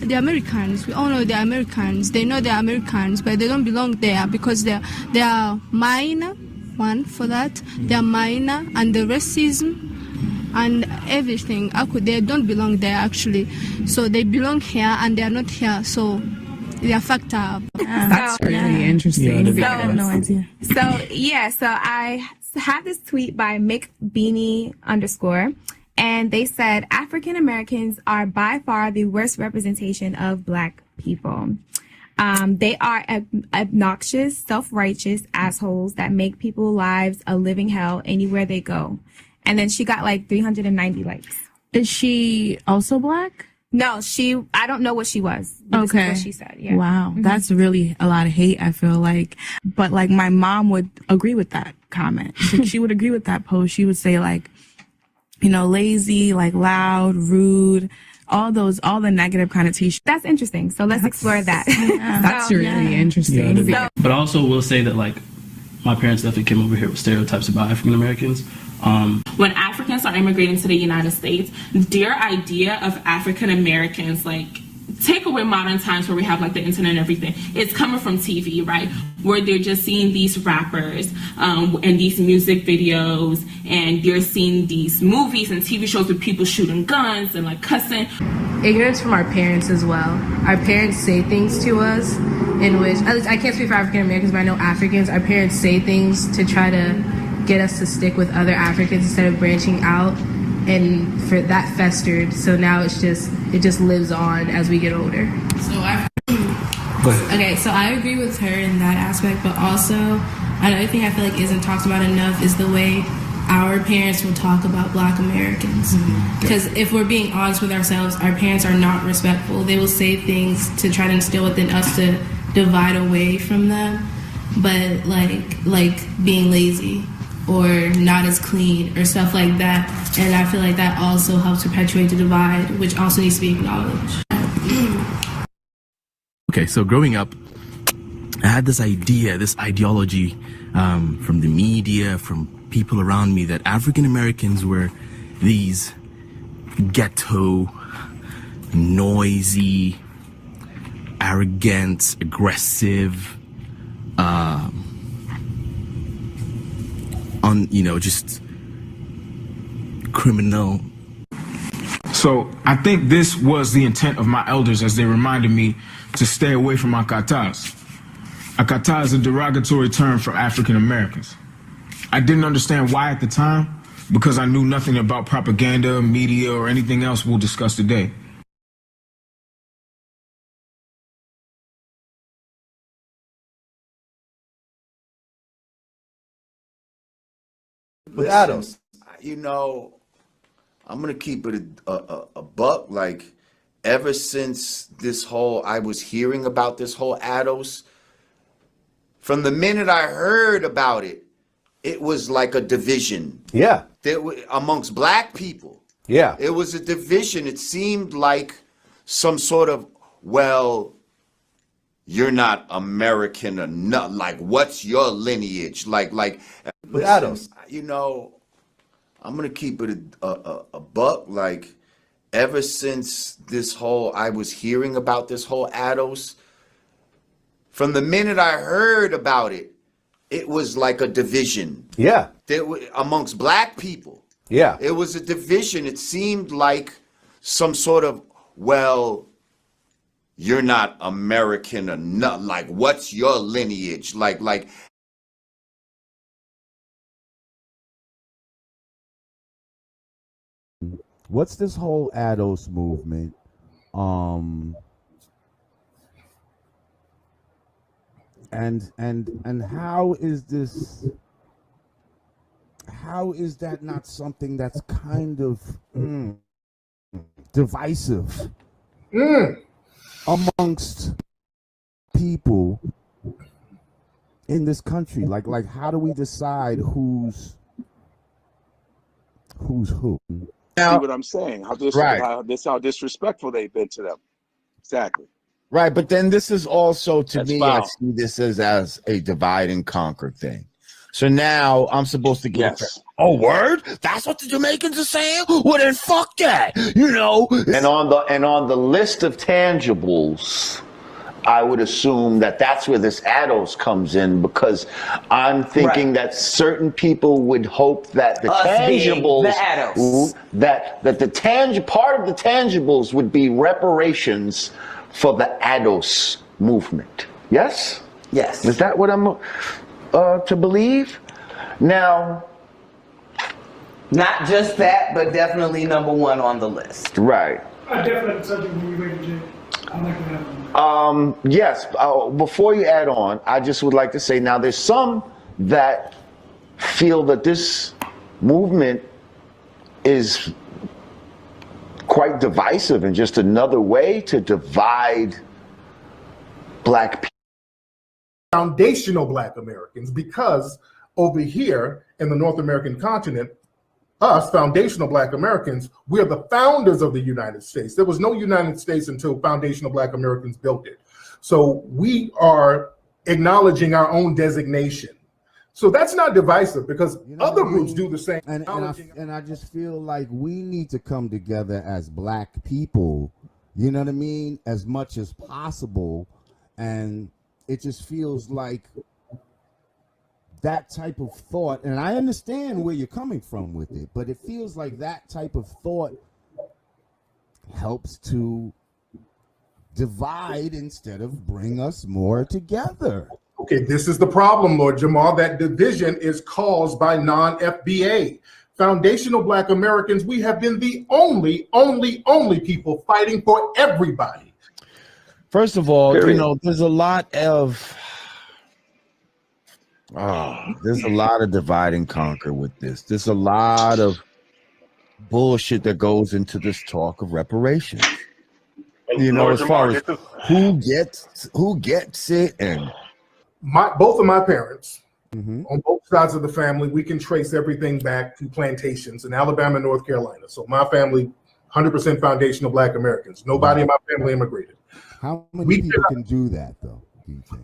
They're Americans. We all know they're Americans. They know they're Americans, but they don't belong there because they are minor. One for that. They are minor, and the racism and everything. They don't belong there actually. So they belong here, and they are not here. So they are fucked up. That's really interesting. So, I have no idea. So I have this tweet by McBeanie _ and they said African Americans are by far the worst representation of Black people. They are obnoxious, self-righteous assholes that make people's lives a living hell anywhere they go. And then she got like 390 likes. Is she also Black? No, I don't know what she was. Okay. This is what she said. Yeah. Wow. Mm-hmm. That's really a lot of hate, I feel like. But like my mom would agree with that comment. She would agree with that post. She would say like, you know, lazy, like loud, rude, all the negative connotations. That's interesting. So let's explore that. That's really interesting. Yeah, but I also will say that like my parents definitely came over here with stereotypes about African Americans. When Africans are immigrating to the United States, their idea of African Americans, like take away modern times where we have like the internet and everything, it's coming from TV, right? Where they're just seeing these rappers and these music videos, and you're seeing these movies and TV shows with people shooting guns and like cussing. Ignorance from our parents as well. Our parents say things to us in which, at least I can't speak for African Americans, but I know Africans, our parents say things to try to get us to stick with other Africans instead of branching out, and for that festered. So now it just lives on as we get older. Okay, so I agree with her in that aspect, but also another thing I feel like isn't talked about enough is the way our parents will talk about Black Americans. Because if we're being honest with ourselves, our parents are not respectful. They will say things to try to instill within us to divide away from them, but like being lazy or not as clean or stuff like that. And I feel like that also helps perpetuate the divide, which also needs to be acknowledged. Okay, so growing up, I had this idea, this ideology from the media, from people around me, that African Americans were these ghetto, noisy, arrogant, aggressive, just criminal. So I think this was the intent of my elders as they reminded me to stay away from akatas. Akata is a derogatory term for African Americans. I didn't understand why at the time, because I knew nothing about propaganda, media, or anything else we'll discuss today. But Adams, I'm gonna keep it a buck. Like, ever since this whole, I was hearing about this whole ADOS, from the minute I heard about it, it was like a division. Yeah. Amongst black people. Yeah. It was a division. It seemed like some sort of, well, you're not American enough. Like, what's your lineage? But Adams, I'm gonna keep it a buck. Like, ever since this whole, I was hearing about this whole ADOS, from the minute I heard about it, it was like a division. Yeah. Amongst black people. Yeah. It was a division. It seemed like some sort of, well, you're not American enough. Like, what's your lineage? What's this whole ADOS movement? And how is that not something that's kind of divisive amongst people in this country? Like how do we decide who's who? See what I'm saying? How disrespectful they've been to them. Exactly. Right, but then this is also, to That's me, foul. I see this as a divide and conquer thing. So now I'm supposed to get oh, word? That's what the Jamaicans are saying? Well, then fuck that, And on the list of tangibles, I would assume that that's where this ADOS comes in, because I'm thinking that certain people would hope that the tangibles, that the part of the tangibles would be reparations for the ADOS movement. Yes? Yes. Is that what I'm to believe? Now, not just that, but definitely number one on the list. Right. I definitely subject when you're ready, Jay. I'll make it happen. Yes, before you add on, I just would like to say, now there's some that feel that this movement is quite divisive and just another way to divide black people. Foundational black Americans, because over here in the North American continent, us foundational black Americans, we're the founders of the United States. There was no United States until foundational black Americans built it. So we are acknowledging our own designation. So that's not divisive, because other groups do the same. And I just feel like we need to come together as black people, you know what I mean, as much as possible. And it just feels like that type of thought, and I understand where you're coming from with it, but it feels like that type of thought helps to divide instead of bring us more together. Okay, this is the problem, Lord Jamar. That division is caused by non-FBA. Foundational black Americans, we have been the only people fighting for everybody. First of all, there's a lot of divide and conquer with this. There's a lot of bullshit that goes into this talk of reparations. As far as who gets it, and both of my parents, on both sides of the family, we can trace everything back to plantations in Alabama and North Carolina. So my family, 100% foundational black Americans. Nobody in my family immigrated. How many people can do that, though? do you think?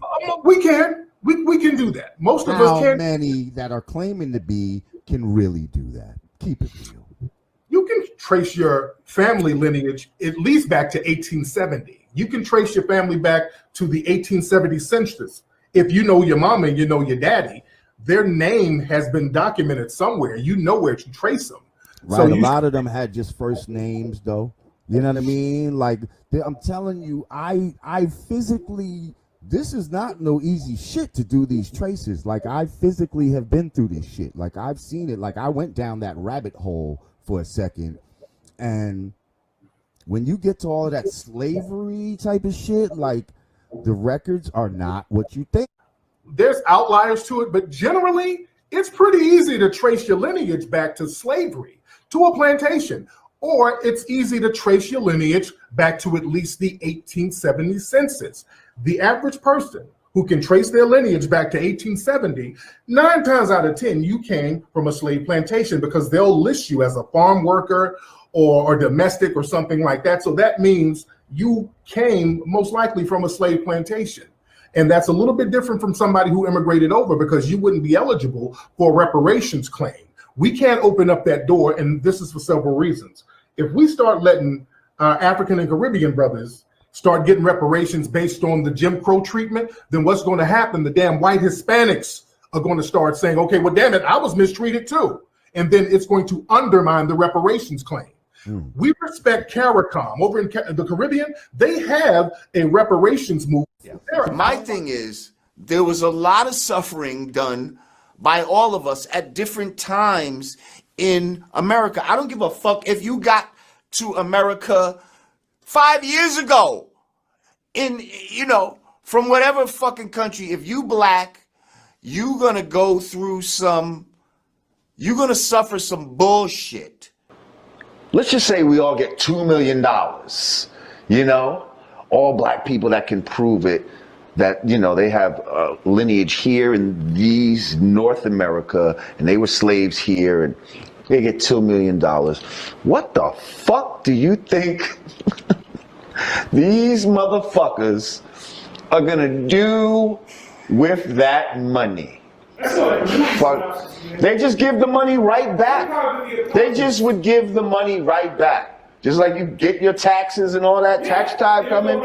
We can do that. Most of us How can. many that are claiming to be can really do that? Keep it real. You can trace your family lineage at least back to 1870. You can trace your family back to the 1870 census. If you know your mama and you know your daddy, their name has been documented somewhere. You know where to trace them. Right. So a lot of them had just first names, though. You know what I mean? Like, I'm telling you, I physically, this is not no easy shit to do these traces. Like, I physically have been through this shit. Like, I've seen it. Like, I went down that rabbit hole for a second. And when you get to all of that slavery type of shit, like, the records are not what you think. There's outliers to it, but generally, it's pretty easy to trace your lineage back to slavery, to a plantation. Or it's easy to trace your lineage back to at least the 1870 census. The average person who can trace their lineage back to 1870, 9 times out of 10, you came from a slave plantation because they'll list you as a farm worker or domestic or something like that. So that means you came most likely from a slave plantation. And that's a little bit different from somebody who immigrated over because you wouldn't be eligible for a reparations claim. We can't open up that door, and this is for several reasons. If we start letting African and Caribbean brothers start getting reparations based on the Jim Crow treatment, then what's going to happen? The damn white Hispanics are going to start saying, okay, well, damn it, I was mistreated too. And then it's going to undermine the reparations claim. We respect CARICOM. Over in the Caribbean, they have a reparations movement. My thing is, there was a lot of suffering done by all of us at different times in America. I don't give a fuck if you got to America 5 years ago from whatever fucking country. If you black, you're going to go through you're going to suffer some bullshit. Let's just say we all get $2 million, all black people that can prove it, that, they have a lineage here in these North America, and they were slaves here, and they get $2 million. What the fuck do you think these motherfuckers are gonna do with that money? Fuck. They just give the money right back. They just would give the money right back. Just like you get your taxes and all that tax time coming,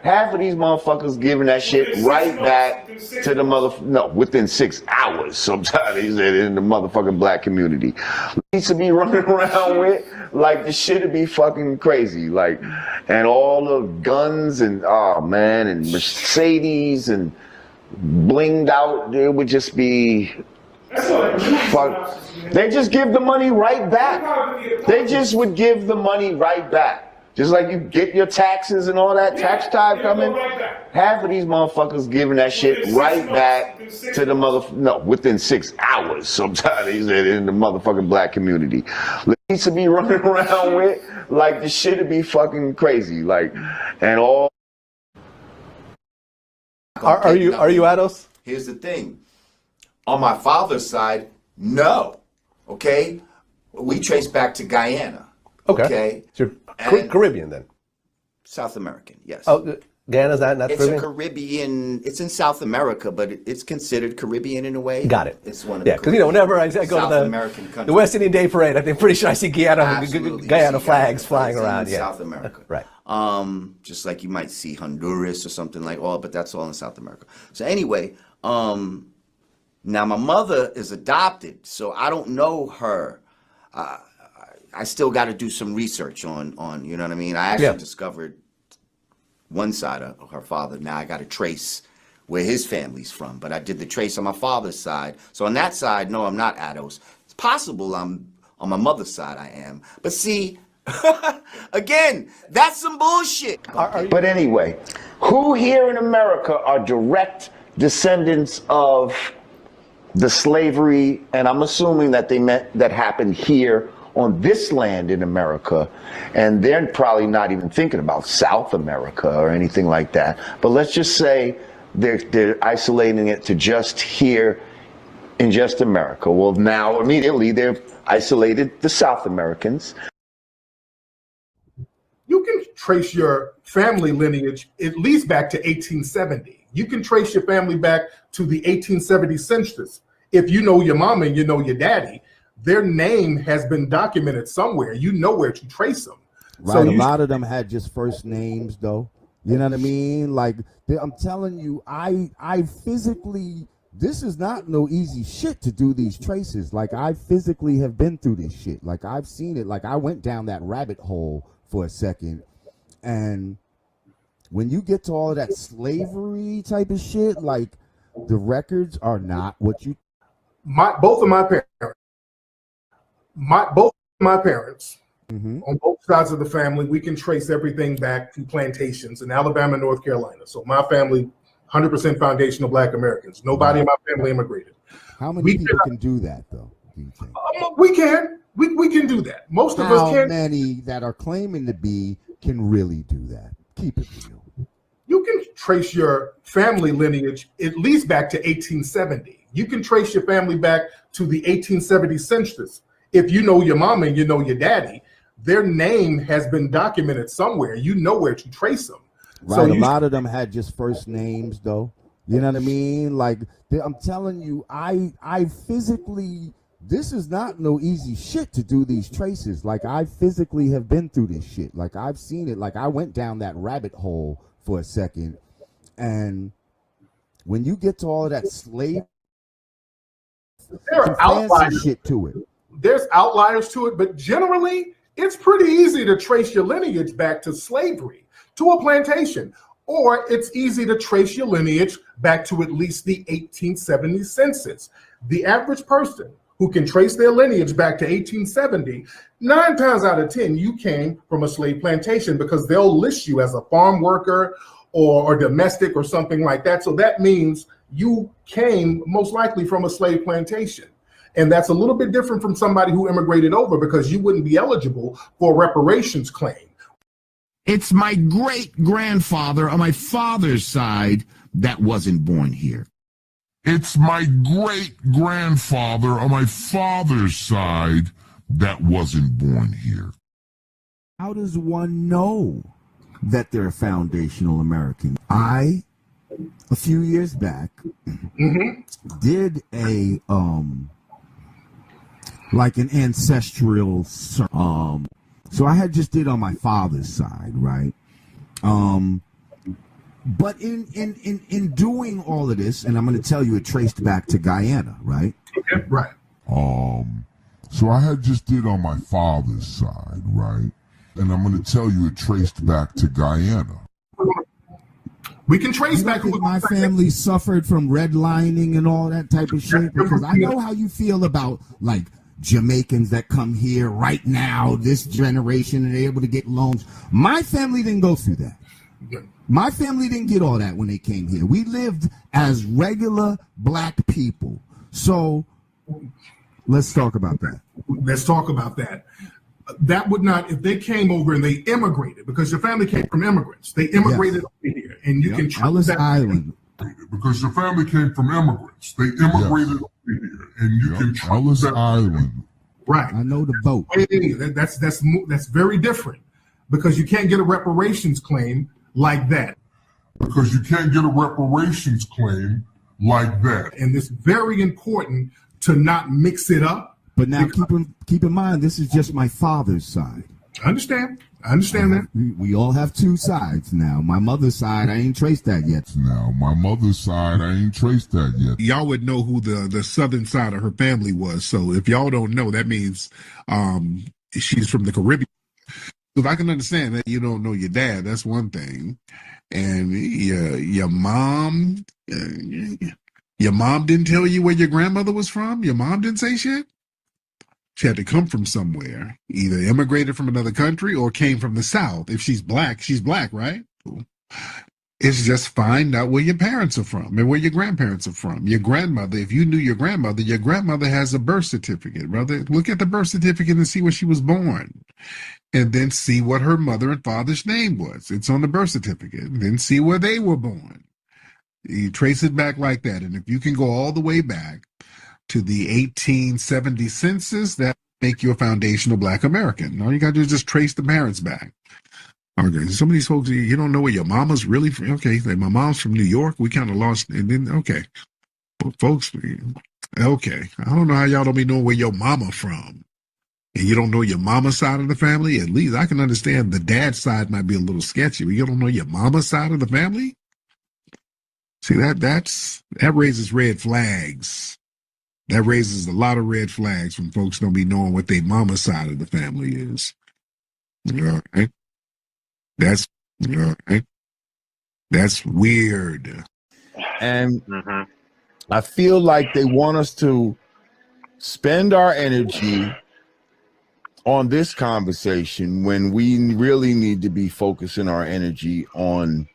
half of these motherfuckers giving that shit right back to the within 6 hours sometimes in the motherfucking black community. Needs to be running around with like the shit would be fucking crazy. Like, and all the guns and and Mercedes and blinged out, it would just be fuck. They just give the money right back. They just would give the money right back. Just like you get your taxes and all that tax time coming, half of these motherfuckers giving that shit right back to the within 6 hours sometimes in the motherfucking black community. Needs to be running around with like the shit would be fucking crazy. Like, and all. Are you Ados? Here's the thing. On my father's side, no. Okay? We trace back to Guyana. Okay? So you're Caribbean then? South American, yes. Oh, Guyana's not It's Caribbean? a Caribbean, it's in South America, but it's considered Caribbean in a way. Got it. It's one of because whenever I go South to American countries. the West Indian Day Parade, I'm pretty sure I see Guyana flags flying around. In South America. Right. Just like you might see Honduras or something like but that's all in South America. So anyway, now my mother is adopted, so I don't know her. I still got to do some research on you know what I mean? I actually discovered one side of her father. Now I got to trace where his family's from, but I did the trace on my father's side. So on that side, no, I'm not Ados. It's possible I'm on my mother's side I am. But see, again, that's some bullshit. But anyway, who here in America are direct descendants of the slavery, and I'm assuming that that happened here on this land in America, and they're probably not even thinking about South America or anything like that. But let's just say they're isolating it to just here in just America. Well, now immediately they've isolated the South Americans. You can trace your family lineage at least back to 1870. You can trace your family back to the 1870 census. If you know your mama and you know your daddy, their name has been documented somewhere. You know where to trace them. Right. So a lot of them had just first names, though. You know what I mean? Like, I'm telling you, I physically, this is not no easy shit to do these traces. Like, I physically have been through this shit. Like, I've seen it. Like, I went down that rabbit hole for a second. And when you get to all of that slavery type of shit, like, the records are not what you. Both of my parents, on both sides of the family, we can trace everything back to plantations in Alabama and North Carolina. So my family, 100% foundational Black Americans. Nobody in my family immigrated. How many people can do that, though? Do you think? We can. We can do that. Most of us can. How many that are claiming to be can really do that? Keep it real. You can trace your family lineage at least back to 1870. You can trace your family back to the 1870 census. If you know your mama and you know your daddy, their name has been documented somewhere. You know where to trace them. Right. So a lot of them had just first names, though. You know what I mean? Like, I'm telling you, I physically, this is not no easy shit to do these traces. Like, I physically have been through this shit. Like, I've seen it. Like, I went down that rabbit hole for a second. And when you get to all of that slave, there are outliers shit to it. There's outliers to it, but generally, it's pretty easy to trace your lineage back to slavery, to a plantation, or it's easy to trace your lineage back to at least the 1870 census. The average person who can trace their lineage back to 1870, 9 times out of 10, you came from a slave plantation because they'll list you as a farm worker or domestic or something like that. So that means you came most likely from a slave plantation. And that's a little bit different from somebody who immigrated over because you wouldn't be eligible for a reparations claim. It's my great-grandfather on my father's side that wasn't born here. It's my great-grandfather on my father's side that wasn't born here. How does one know that they're foundational American? I, a few years back, did a like an ancestral so I had just did on my father's side, right? But in doing all of this, and I'm going to tell you, it traced back to Guyana, right? Okay, right. So I had just did on my father's side, right? And I'm going to tell you, it traced back to Guyana. We can trace back. My family suffered from redlining and all that type of shit, because I know how you feel about, like, Jamaicans that come here right now, this generation, and they're able to get loans. My family didn't go through that. My family didn't get all that when they came here. We lived as regular Black people. So let's talk about that. Let's talk about that. That would not, if they came over and they immigrated, because your family came from immigrants. They immigrated over here, and you can Ellis Island. Because your family came from immigrants. They immigrated over here, and you can Ellis Island. Right. I know the boat. That's very different, because you can't get a reparations claim like that. Because you can't get a reparations claim like that. And it's very important to not mix it up. But now keep in mind, this is just my father's side. I understand that. We all have two sides now. My mother's side, I ain't traced that yet. Y'all would know who the southern side of her family was. So if y'all don't know, that means she's from the Caribbean. So if I can understand that you don't know your dad, that's one thing. And your mom didn't tell you where your grandmother was from? Your mom didn't say shit? She had to come from somewhere, either immigrated from another country or came from the South. If she's black, right? It's just find out where your parents are from and where your grandparents are from. Your grandmother, if you knew your grandmother has a birth certificate, brother. Look at the birth certificate and see where she was born. And then see what her mother and father's name was. It's on the birth certificate. And then see where they were born. You trace it back like that. And if you can go all the way back to the 1870 census, that make you a foundational Black American. All you got to do is just trace the parents back. Okay, some of these folks, you don't know where your mama's really from. Okay, like my mom's from New York. We kind of lost, and then okay, but folks, okay, I don't know how y'all don't be knowing where your mama from, and you don't know your mama's side of the family. At least I can understand the dad's side might be a little sketchy, but you don't know your mama's side of the family. See that raises red flags. That raises a lot of red flags when folks don't be knowing what their mama's side of the family is. All right. That's right. That's weird. And I feel like they want us to spend our energy on this conversation when we really need to be focusing our energy on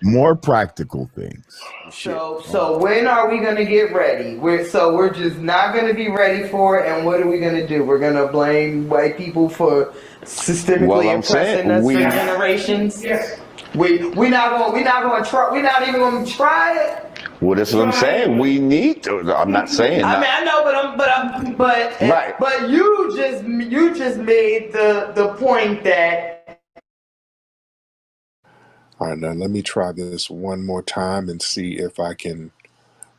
more practical things. So when are we gonna get ready? We're just not gonna be ready for it. And what are we gonna do? We're gonna blame white people for systemically oppressing us for generations. Yes. We're not even gonna try it. Well, that's what I'm saying. We need to. I'm not saying. I mean, I know, but you just made the point that. All right, now let me try this one more time and see if I can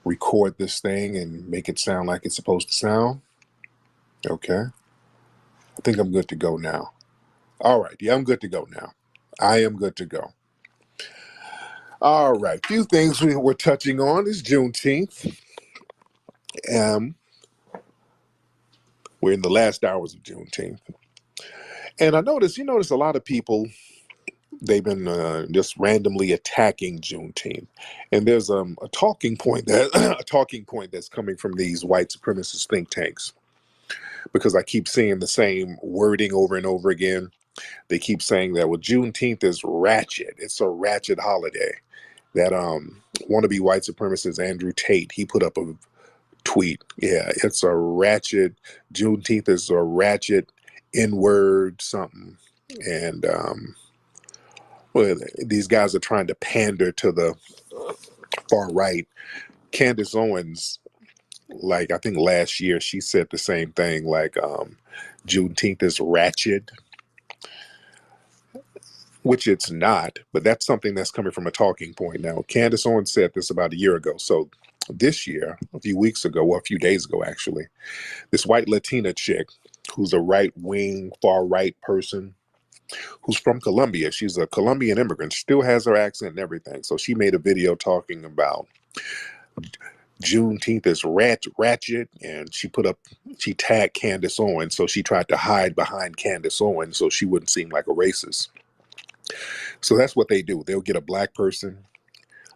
record this thing and make it sound like it's supposed to sound. Okay. I think I'm good to go now. All right. Yeah, I'm good to go now. I am good to go. All right. Few things we're touching on is Juneteenth. We're in the last hours of Juneteenth. And I noticed, you notice a lot of people, they've been just randomly attacking Juneteenth, and there's a talking point that's coming from these white supremacist think tanks, because I keep seeing the same wording over and over again. They keep saying that, well, Juneteenth is ratchet. It's a ratchet holiday. That wannabe white supremacist Andrew Tate, he put up a tweet. Yeah, it's a ratchet. Juneteenth is a ratchet N-word something, and well, these guys are trying to pander to the far right. Candace Owens, like I think last year, she said the same thing, like Juneteenth is ratchet, which it's not, but that's something that's coming from a talking point now. Candace Owens said this about a year ago. So this year, a few weeks ago, well, a few days ago, actually, this white Latina chick who's a right-wing, far-right person, who's from Colombia. She's a Colombian immigrant, still has her accent and everything. So she made a video talking about Juneteenth is ratchet, and she tagged Candace Owens. So she tried to hide behind Candace Owens so she wouldn't seem like a racist. So that's what they do. They'll get a black person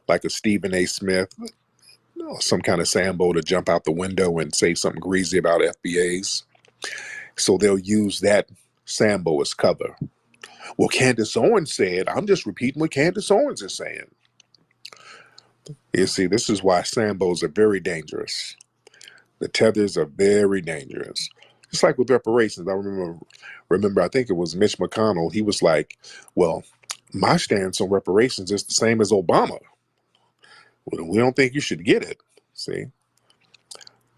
like a Stephen A. Smith, some kind of Sambo, to jump out the window and say something greasy about FBAs. So they'll use that Sambo as cover. Well, Candace Owens said, I'm just repeating what Candace Owens is saying. You see, this is why Sambos are very dangerous. The tethers are very dangerous. Just like with reparations. I remember, I think it was Mitch McConnell. He was like, well, my stance on reparations is the same as Obama. We don't think you should get it. See,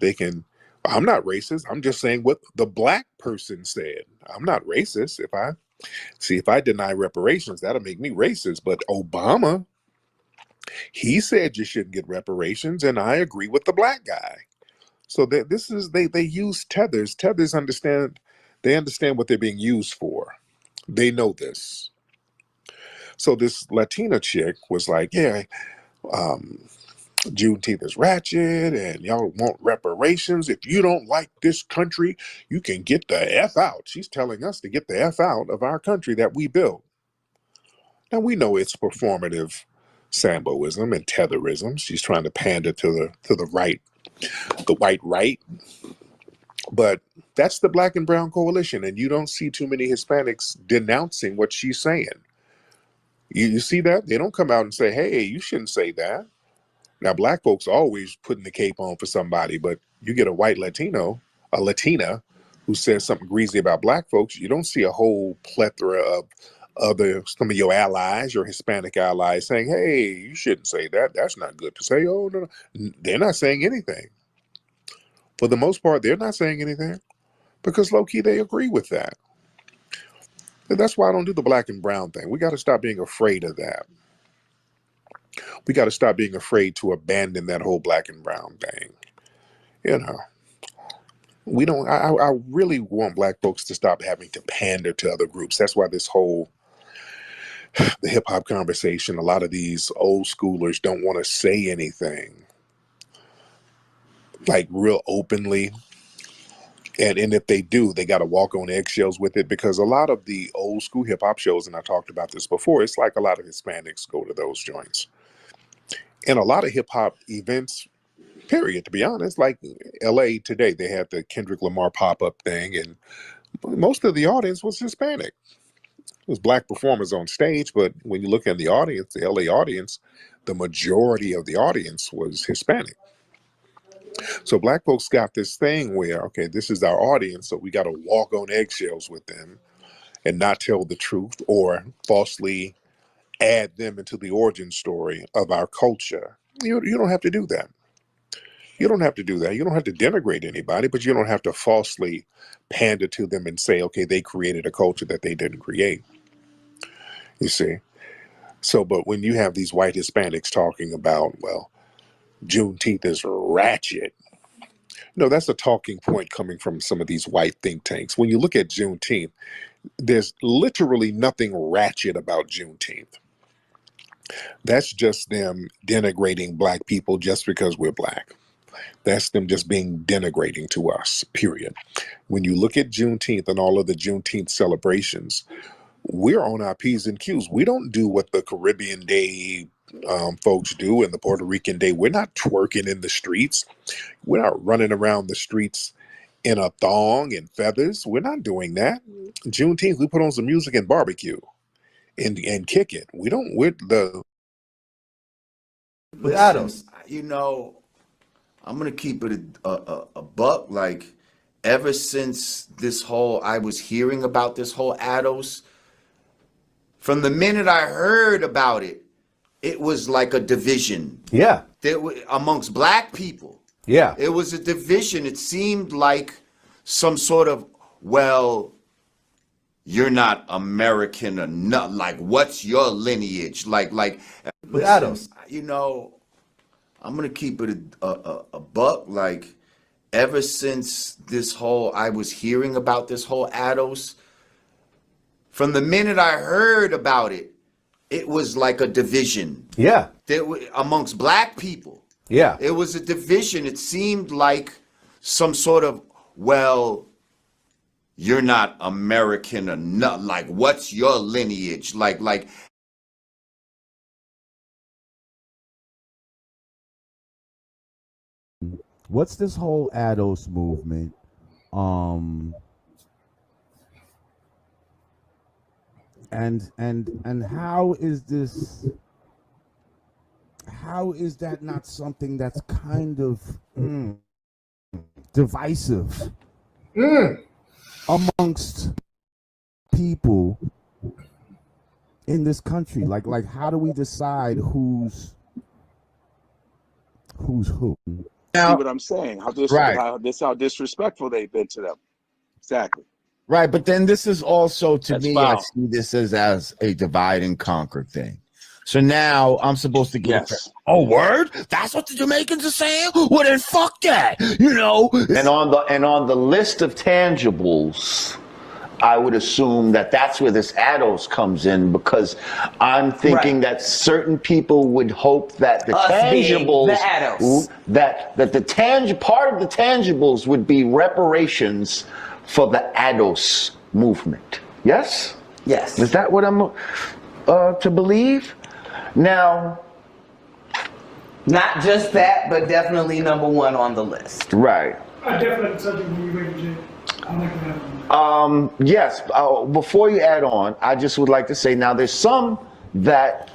I'm not racist. I'm just saying what the black person said. I'm not racist. If I deny reparations, that'll make me racist. But Obama, he said you shouldn't get reparations, and I agree with the black guy. So they use tethers. Tethers understand what they're being used for. They know this. So this Latina chick was like, yeah, Juneteenth is ratchet, and y'all want reparations. If you don't like this country, you can get the F out. She's telling us to get the F out of our country that we built. Now we know it's performative Samboism and tetherism. She's trying to pander to the right, the white right. But that's the black and brown coalition, and you don't see too many Hispanics denouncing what she's saying. You see that? They don't come out and say, hey, you shouldn't say that. Now, black folks are always putting the cape on for somebody, but you get a white Latino, a Latina, who says something greasy about black folks, you don't see a whole plethora of some of your allies, your Hispanic allies, saying, hey, you shouldn't say that. That's not good to say. Oh, no. They're not saying anything. For the most part, they're not saying anything because low-key, they agree with that. That's why I don't do the black and brown thing. We got to stop being afraid of that. We got to stop being afraid to abandon that whole black and brown thing. You know, we don't. I really want black folks to stop having to pander to other groups. That's why this whole the hip hop conversation. A lot of these old schoolers don't want to say anything like real openly. And if they do, they got to walk on eggshells with it, because a lot of the old school hip hop shows, and I talked about this before, it's like a lot of Hispanics go to those joints. And a lot of hip hop events, period, to be honest, like LA today, they had the Kendrick Lamar pop-up thing, and most of the audience was Hispanic. It was black performers on stage, but when you look at the audience, the LA audience, the majority of the audience was Hispanic. So black folks got this thing where, okay, this is our audience, so we got to walk on eggshells with them and not tell the truth or falsely add them into the origin story of our culture. You don't have to do that. You don't have to do that. You don't have to denigrate anybody, but you don't have to falsely pander to them and say, okay, they created a culture that they didn't create. You see? So, but when you have these white Hispanics talking about, well, Juneteenth is ratchet. No, that's a talking point coming from some of these white think tanks. When you look at Juneteenth, there's literally nothing ratchet about Juneteenth. That's just them denigrating black people just because we're black. That's them just being denigrating to us, period. When you look at Juneteenth and all of the Juneteenth celebrations, we're on our P's and Q's. We don't do what the Caribbean Day folks do and the Puerto Rican Day. We're not twerking in the streets. We're not running around the streets in a thong and feathers. We're not doing that. Juneteenth, we put on some music and barbecue and kick it. We don't, we're the... With Adams. You know, I'm going to keep it a buck. Like, ever since this whole, I was hearing about this whole ADOS, from the minute I heard about it, it was like a division. Yeah. Amongst black people. Yeah. It was a division. It seemed like some sort of, well, you're not American enough. Like, what's your lineage? Like, with Adams. You know, I'm going to keep it a buck. Like, ever since this whole, I was hearing about this whole ADOS, from the minute I heard about it, it was like a division. Yeah. Amongst black people. Yeah. It was a division. It seemed like some sort of, well, you're not American enough. Like, what's your lineage? Like. What's this whole ADOS movement? And how is this? How is that not something that's kind of divisive amongst people in this country? Like, how do we decide who's who? See what I'm saying? How disrespectful they've been to them. Exactly. Right, but then this is also, to me, foul. I see this as a divide and conquer thing. So now I'm supposed to get oh, word? That's what the Jamaicans are saying? Well, then fuck that, you know? And on the list of tangibles, I would assume that that's where this ADOS comes in, because I'm thinking that certain people would hope that the tangibles, that the part of the tangibles would be reparations for the ADOS movement. Yes? Yes. Is that what I'm to believe? Now, not just that, but definitely number one on the list. Right. I definitely subject when you're ready, Jay. I'd like to have yes. Before you add on, I just would like to say, now there's some that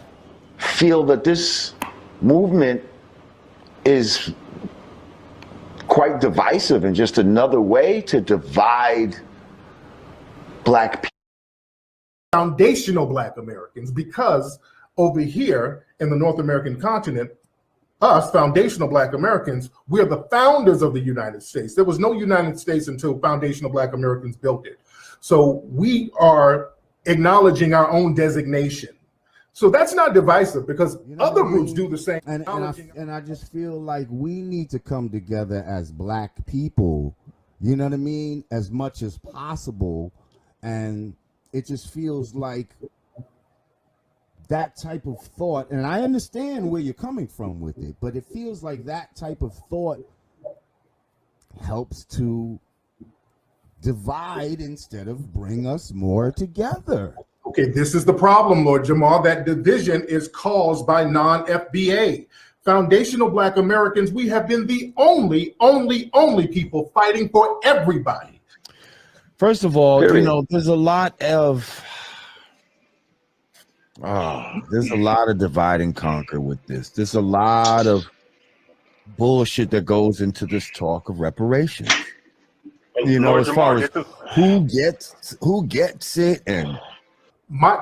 feel that this movement is quite divisive and just another way to divide black people. Foundational black Americans, because over here in the North American continent, us foundational black Americans, we're the founders of the United States. There was no United States until foundational black Americans built it. So we are acknowledging our own designation. So that's not divisive because other groups do the same. And I just feel like we need to come together as black people, you know what I mean, as much as possible. And it just feels like that type of thought, and I understand where you're coming from with it, but it feels like that type of thought helps to divide instead of bring us more together. Okay, this is the problem, Lord Jamar. That division is caused by non-FBA. Foundational Black Americans, we have been the only people fighting for everybody. First of all, you know, there's a lot of divide and conquer with this. There's a lot of bullshit that goes into this talk of reparations. You know, as far as who gets it, and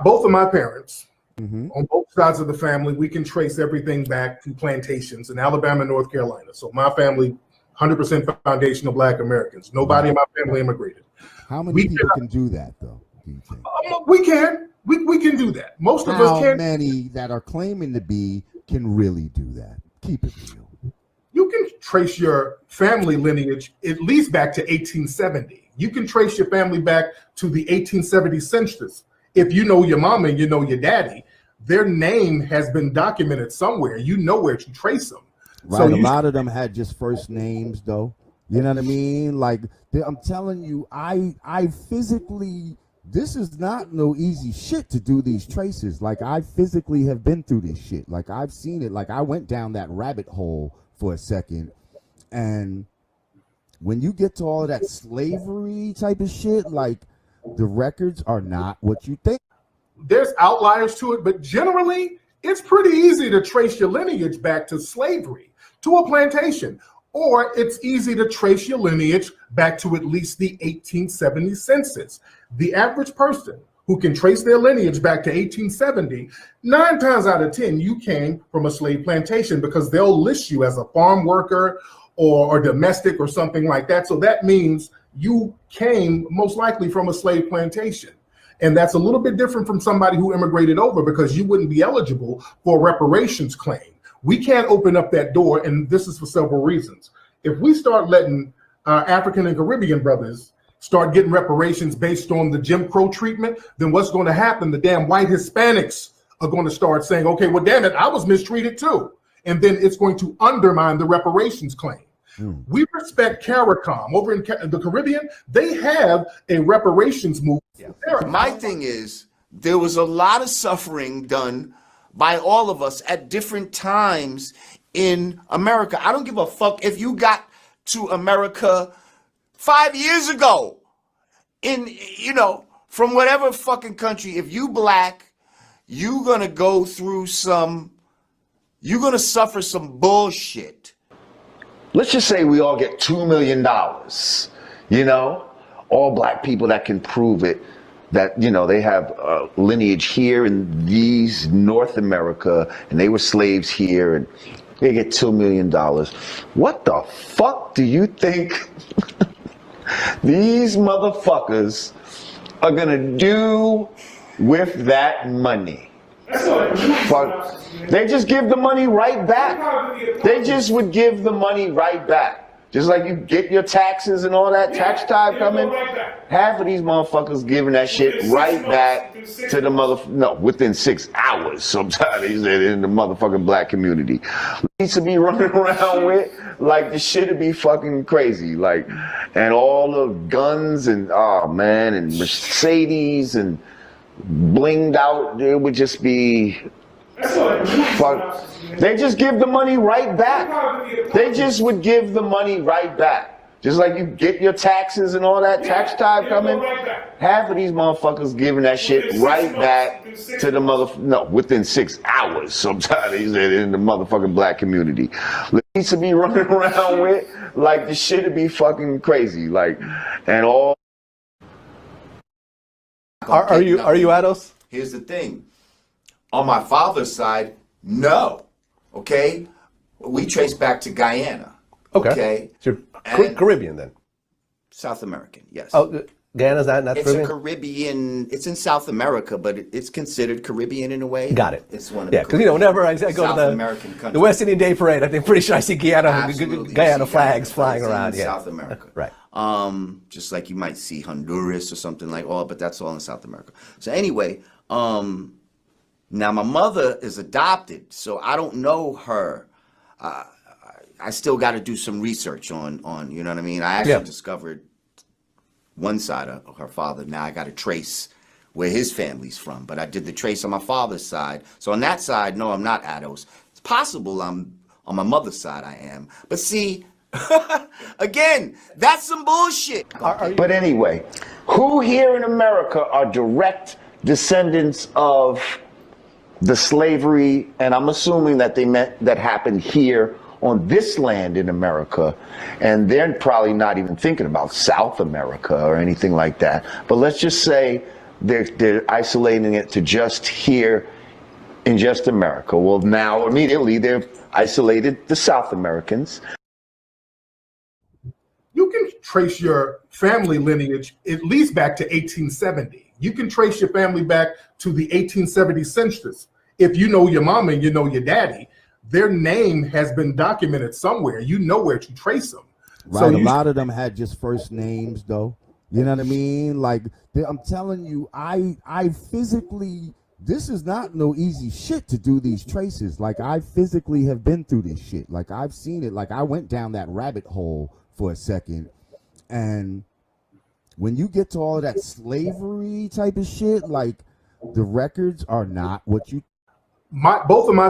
both of my parents, on both sides of the family, we can trace everything back to plantations in Alabama and North Carolina. So my family, 100% foundational Black Americans. Nobody in my family immigrated. How many people can do that, though? Do you think? We can. We can do that. Most of us can. How many that are claiming to be can really do that? Keep it real. You can trace your family lineage at least back to 1870. You can trace your family back to the 1870 census. If you know your mama and you know your daddy, their name has been documented somewhere. You know where to trace them. Right. So a lot of them had just first names, though. You know what I mean? Like, I'm telling you, I physically, this is not no easy shit to do these traces. Like, I physically have been through this shit. Like, I've seen it. Like, I went down that rabbit hole for a second. And when you get to all of that slavery type of shit, like, the records are not what you think. There's outliers to it, but generally, it's pretty easy to trace your lineage back to slavery, to a plantation. Or it's easy to trace your lineage back to at least the 1870 census. The average person who can trace their lineage back to 1870, 9 times out of 10, you came from a slave plantation because they'll list you as a farm worker or domestic or something like that. So that means you came most likely from a slave plantation. And that's a little bit different from somebody who immigrated over because you wouldn't be eligible for a reparations claim. We can't open up that door, and this is for several reasons. If we start letting African and Caribbean brothers start getting reparations based on the Jim Crow treatment, then what's going to happen? The damn white Hispanics are going to start saying, okay, well, damn it, I was mistreated too. And then it's going to undermine the reparations claim. We respect CARICOM. Over in the Caribbean, they have a reparations movement. Yeah. My thing is, there was a lot of suffering done by all of us at different times in America. I don't give a fuck if you got to America 5 years ago from whatever fucking country. If you Black, you're going to go through you're going to suffer some bullshit. Let's just say we all get $2 million, all Black people that can prove it, that, they have a lineage here in these North America, and they were slaves here, and they get $2 million. What the fuck do you think these motherfuckers are gonna do with that money? They just give the money right back. They just would give the money right back. Just like you get your taxes and all that tax time coming, half of these motherfuckers giving that shit right back to the within 6 hours sometimes in the motherfucking Black community. Needs to be running around with, like, the shit would be fucking crazy. Like, and all the guns and, and Mercedes and blinged out, it would just be fuck. They just give the money right back. They just would give the money right back. Just like you get your taxes and all that tax time coming, half of these motherfuckers giving that shit right back to the within 6 hours sometimes in the motherfucking Black community. Needs to be running around with, like, the shit would be fucking crazy. Like, and all. Are you Ados? Here's the thing. On my father's side, no. Okay? We trace back to Guyana. Okay? So you're Caribbean then? South American, yes. Oh, Guyana's not It's Caribbean? a Caribbean. It's in South America, but it's considered Caribbean in a way. Got it. It's one of Yeah, because whenever I go South to the American countries. the West Indian Day Parade, I'm pretty sure I see Guyana Absolutely. Guyana You see flags Guyana flying flags around. in Yeah, South America. right. Just like you might see Honduras or something like. Oh, but that's all in South America. So anyway, now my mother is adopted, so I don't know her. I still got to do some research on you know what I mean. I actually discovered one side of her father. Now I got to trace where his family's from, but I did the trace on my father's side. So on that side, no, I'm not Ados. It's possible I'm on my mother's side. I am, but see, again, that's some bullshit. But anyway, who here in America are direct descendants of the slavery, and I'm assuming that they meant that happened here on this land in America, and they're probably not even thinking about South America or anything like that. But let's just say they're isolating it to just here in just America. Well, now immediately they've isolated the South Americans. You can trace your family lineage at least back to 1870. You can trace your family back to the 1870 census. If you know your mama and you know your daddy, their name has been documented somewhere. You know where to trace them. Right. So a lot of them had just first names, though. You know what I mean? Like, I'm telling you, I physically, this is not no easy shit to do these traces. Like, I physically have been through this shit. Like, I've seen it. Like, I went down that rabbit hole for a second. And when you get to all of that slavery type of shit, like, the records are not what you. Both of my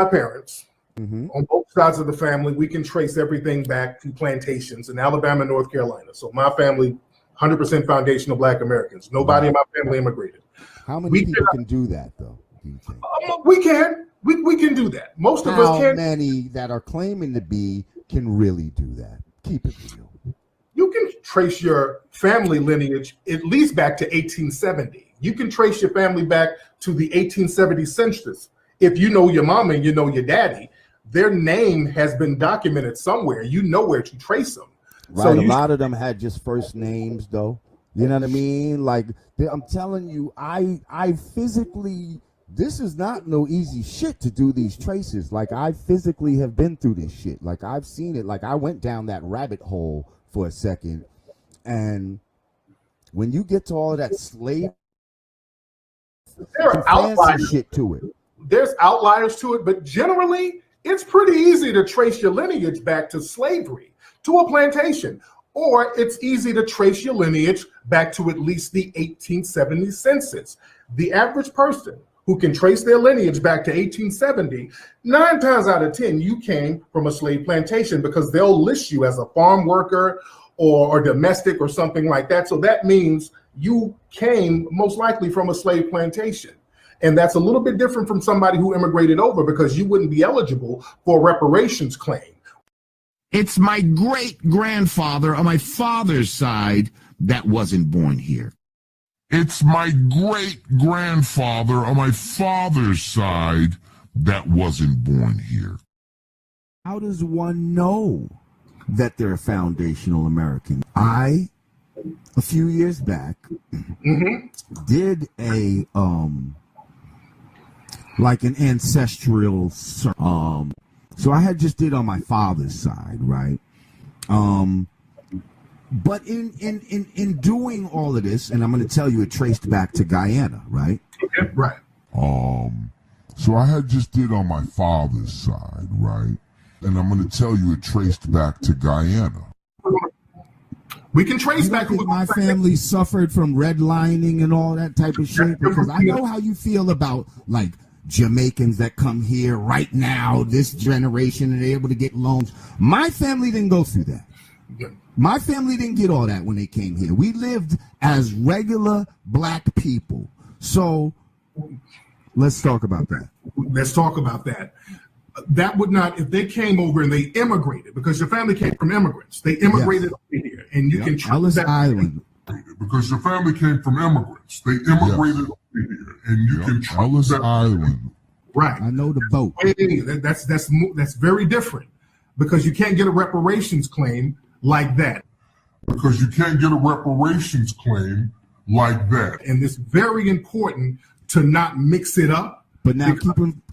parents, on both sides of the family, we can trace everything back to plantations in Alabama and North Carolina. So my family, 100% foundational Black Americans. Nobody in my family immigrated. How many people can do that, though? Do you think? We can. We can do that. Most of us can. How many that are claiming to be can really do that? Keep it real. You can trace your family lineage at least back to 1870. You can trace your family back to the 1870 census. If you know your mama and you know your daddy, their name has been documented somewhere. You know where to trace them. Right. So a lot of them had just first names, though. You know what I mean? Like, I'm telling you, I physically, this is not no easy shit to do these traces. Like, I physically have been through this shit. Like, I've seen it. Like, I went down that rabbit hole for a second. And when you get to all of that slave, there are outliers shit to it. There's outliers to it, but generally, it's pretty easy to trace your lineage back to slavery, to a plantation, or it's easy to trace your lineage back to at least the 1870 census. The average person who can trace their lineage back to 1870, 9 times out of 10, you came from a slave plantation because they'll list you as a farm worker or domestic or something like that. So that means you came most likely from a slave plantation. And that's a little bit different from somebody who immigrated over because you wouldn't be eligible for a reparations claim. It's my great-grandfather on my father's side that wasn't born here. It's my great-grandfather on my father's side that wasn't born here. How does one know that they're a foundational American? A few years back, did a like an ancestral so I had just did on my father's side, right? But in doing all of this, and I'm going to tell you, it traced back to Guyana, right? Okay, right. So I had just did on my father's side, right? And I'm going to tell you, it traced back to Guyana. We can trace back. My family suffered from redlining and all that type of shit, because I know how you feel about, like, Jamaicans that come here right now, this generation, and they're able to get loans. My family didn't go through that. My family didn't get all that when they came here. We lived as regular Black people. So let's talk about that. Let's talk about that. That would not, if they came over and they immigrated, because your family came from immigrants. They immigrated over here, and you can Ellis Island. Because your family came from immigrants. They immigrated over here, and you can Ellis Island. Right. I know the boat. That's very different, because you can't get a reparations claim like that. Because you can't get a reparations claim like that. And it's very important to not mix it up. But now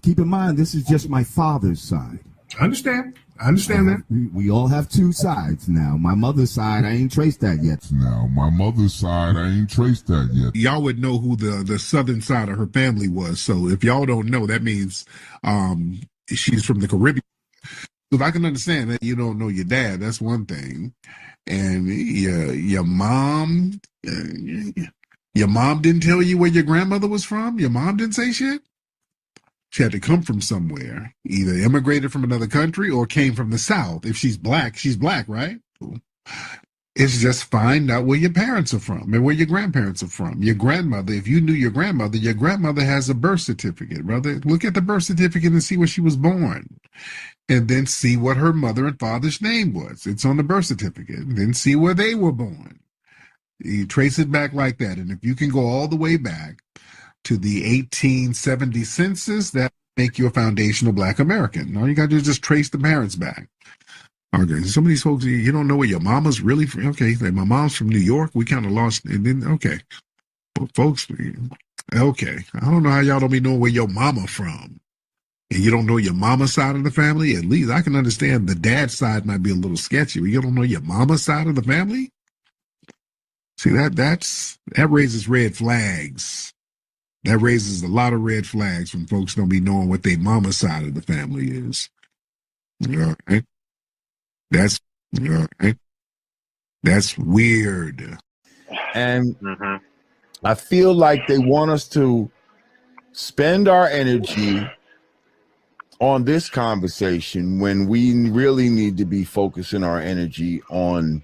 keep in mind, this is just my father's side. I understand that. We all have two sides now. My mother's side, I ain't traced that yet. Y'all would know who the southern side of her family was. So if y'all don't know, that means she's from the Caribbean. So if I can understand that you don't know your dad, that's one thing. And your mom didn't tell you where your grandmother was from? Your mom didn't say shit? She had to come from somewhere, either immigrated from another country or came from the South. If she's black, right? It's just find out where your parents are from and where your grandparents are from. Your grandmother, if you knew your grandmother has a birth certificate, brother. Look at the birth certificate and see where she was born. And then see what her mother and father's name was. It's on the birth certificate. And then see where they were born. You trace it back like that. And if you can go all the way back to the 1870 census, that make you a foundational Black American. All you got to do is just trace the parents back. Okay, some of these folks, you don't know where your mama's really from. Okay, like my mom's from New York. We kind of lost, and then, okay. But folks, okay. I don't know how y'all don't be knowing where your mama from. And you don't know your mama's side of the family? At least I can understand the dad's side might be a little sketchy, but you don't know your mama's side of the family? See, that raises red flags. That raises a lot of red flags when folks don't be knowing what their mama's side of the family is. Okay. That's weird. And I feel like they want us to spend our energy on this conversation when we really need to be focusing our energy on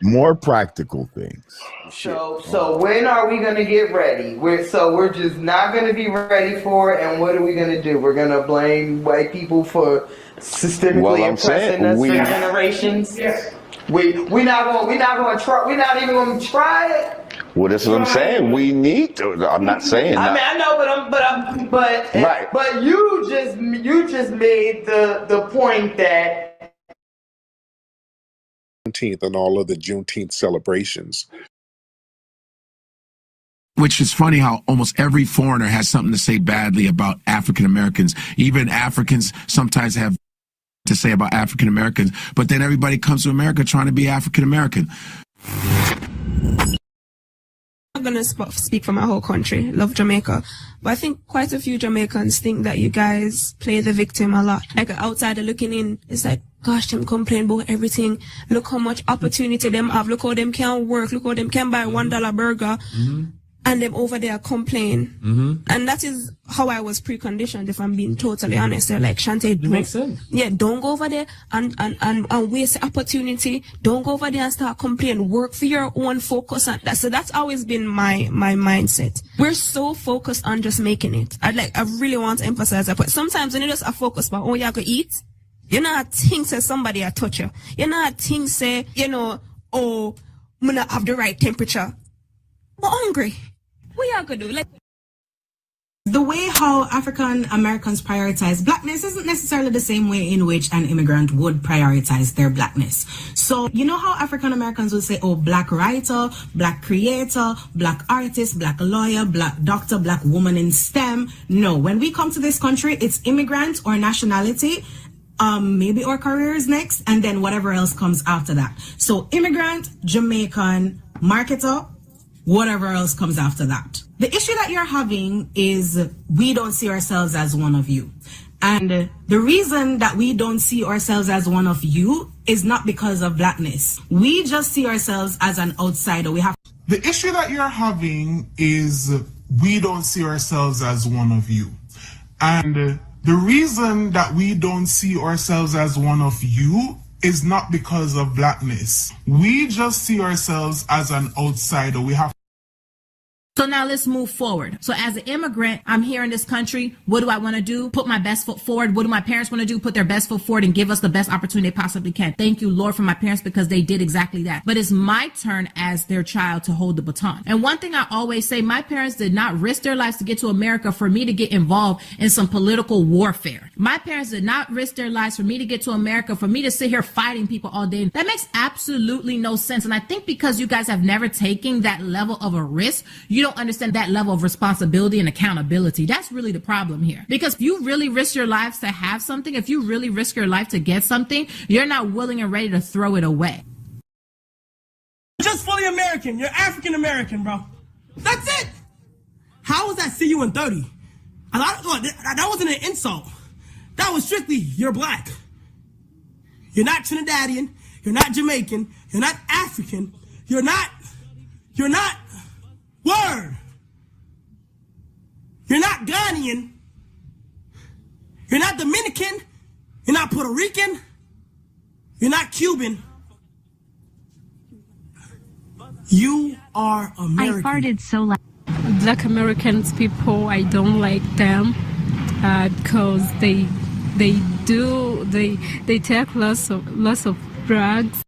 more practical things. So when are we gonna get ready? We're just not gonna be ready for it. And what are we gonna do? We're gonna blame white people for systemically oppressing us for generations. Yes. We're not even gonna try it. Well, that's what I'm saying. We need to. I'm not saying. I mean, I know, but you just made the point that Juneteenth and all of the Juneteenth celebrations. Which is funny how almost every foreigner has something to say badly about African Americans. Even Africans sometimes have to say about African Americans, but then everybody comes to America trying to be African American. I'm going to speak for my whole country. Love Jamaica. But I think quite a few Jamaicans think that you guys play the victim a lot. Like outsider looking in, it's like, gosh, them complain about everything. Look how much opportunity them have. Look how them can work. Look how them can buy $1 burger. And them over there complain. And that is how I was preconditioned, if I'm being totally honest. They're like, Shante, makes sense. Yeah, don't go over there and waste the opportunity. Don't go over there and start complaining. Work for your own, focus on that. So that's always been my mindset. We're so focused on just making it. I really want to emphasize that. But sometimes when you just are focused on, oh, you have to eat, you know, things say somebody a touch you. You know, things say, you know, oh, I'm not have the right temperature. We're hungry. What y'all gonna do? Like, the way how African Americans prioritize blackness isn't necessarily the same way in which an immigrant would prioritize their blackness. So, you know how African Americans would say, oh, black writer, black creator, black artist, black lawyer, black doctor, black woman in STEM. No, when we come to this country, it's immigrant or nationality. Maybe our careers next, and then whatever else comes after that. So immigrant, Jamaican, marketer, whatever else comes after that. The issue that you're having is we don't see ourselves as one of you. And the reason that we don't see ourselves as one of you is not because of blackness. We just see ourselves as an outsider. The issue that you're having is we don't see ourselves as one of you. And the reason that we don't see ourselves as one of you is not because of blackness. We just see ourselves as an outsider. So now let's move forward. So as an immigrant, I'm here in this country. What do I want to do? Put my best foot forward. What do my parents want to do? Put their best foot forward and give us the best opportunity they possibly can. Thank you, Lord, for my parents, because they did exactly that. But it's my turn as their child to hold the baton. And one thing I always say, my parents did not risk their lives to get to America for me to get involved in some political warfare. My parents did not risk their lives for me to get to America, for me to sit here fighting people all day. That makes absolutely no sense. And I think because you guys have never taken that level of a risk, you don't understand that level of responsibility and accountability. That's really the problem here. Because if you really risk your lives to have something, if you really risk your life to get something, you're not willing and ready to throw it away. Just fully American. You're African American, bro. That's it. How was that see you in 30? That wasn't an insult. That was strictly, you're black. You're not Trinidadian. You're not Jamaican. You're not African. You're not, word. You're not Ghanaian. You're not Dominican. You're not Puerto Rican. You're not Cuban. You are American. I farted so loud. Black Americans people, I don't like them because they take lots of drugs.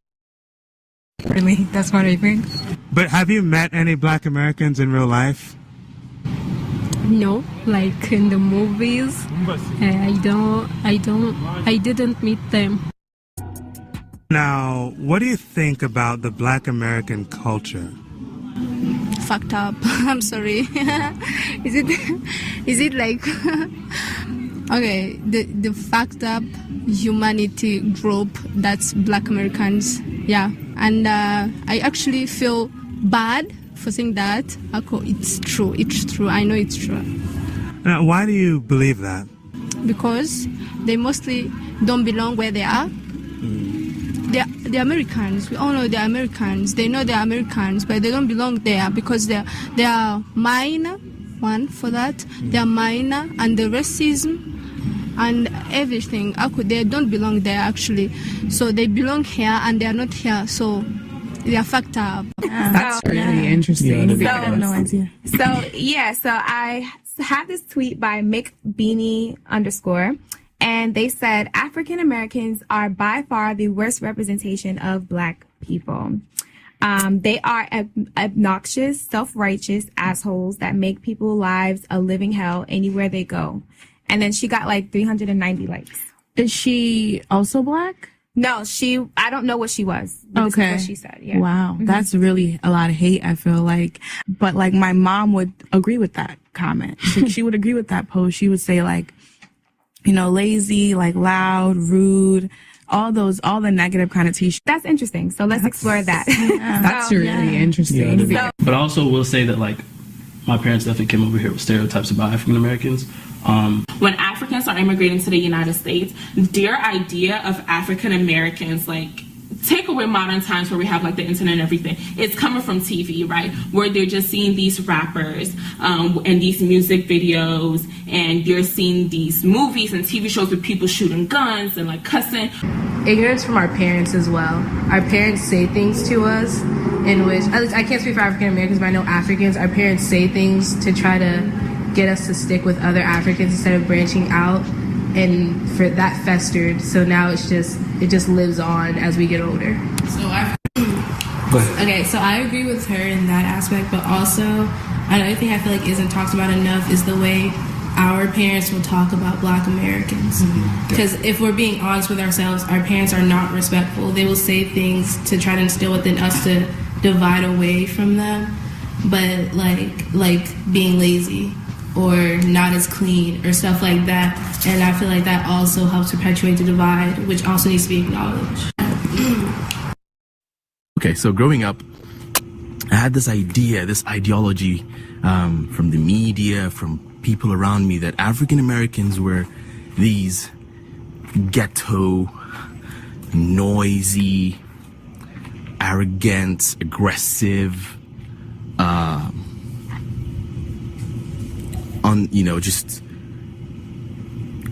Really, that's what I think. But have you met any Black Americans in real life? No, like in the movies. I didn't meet them. Now, what do you think about the Black American culture? Fucked up. I'm sorry. Is it like okay, the fucked up humanity group that's Black Americans, yeah. And I actually feel bad for saying that. It's true. I know it's true. Now, why do you believe that? Because they mostly don't belong where they are. They're Americans. We all know they're Americans. They know they're Americans, but they don't belong there because they are minor. One for that. They are minor, and the racism and everything. They don't belong there actually. So they belong here, and they are not here. So they are fucked up. That's really interesting. So I had this tweet by McBeanie _, and they said African Americans are by far the worst representation of Black people. They are obnoxious, self-righteous assholes that make people's lives a living hell anywhere they go. And then she got like 390 likes. Is she also Black? No, I don't know what she was. But Okay. This is what she said. Yeah. Wow. Mhm. That's really a lot of hate, I feel like. But like my mom would agree with that comment. She would agree with that post. She would say like, you know, lazy, like loud, rude, all the negative connotations. That's interesting. So let's explore that. That's really interesting. But I also will say that like my parents definitely came over here with stereotypes about African Americans. When Africans are immigrating to the United States, their idea of African Americans, like, take away modern times where we have like the internet and everything, it's coming from TV, right? Where they're just seeing these rappers and these music videos, and you're seeing these movies and TV shows with people shooting guns and like cussing. Ignorance from our parents as well. Our parents say things to us in which, at least I can't speak for African Americans, but I know Africans, our parents say things to try to get us to stick with other Africans instead of branching out, and for that festered. So now it just lives on as we get older. Okay, so I agree with her in that aspect, but also another thing I feel like isn't talked about enough is the way our parents will talk about Black Americans. Because if we're being honest with ourselves, our parents are not respectful. They will say things to try to instill within us to divide away from them, but like being lazy or not as clean or stuff like that. And I feel like that also helps perpetuate the divide, which also needs to be acknowledged. Okay, so growing up, I had this ideology from the media, from people around me, that African Americans were these ghetto, noisy, arrogant, aggressive, just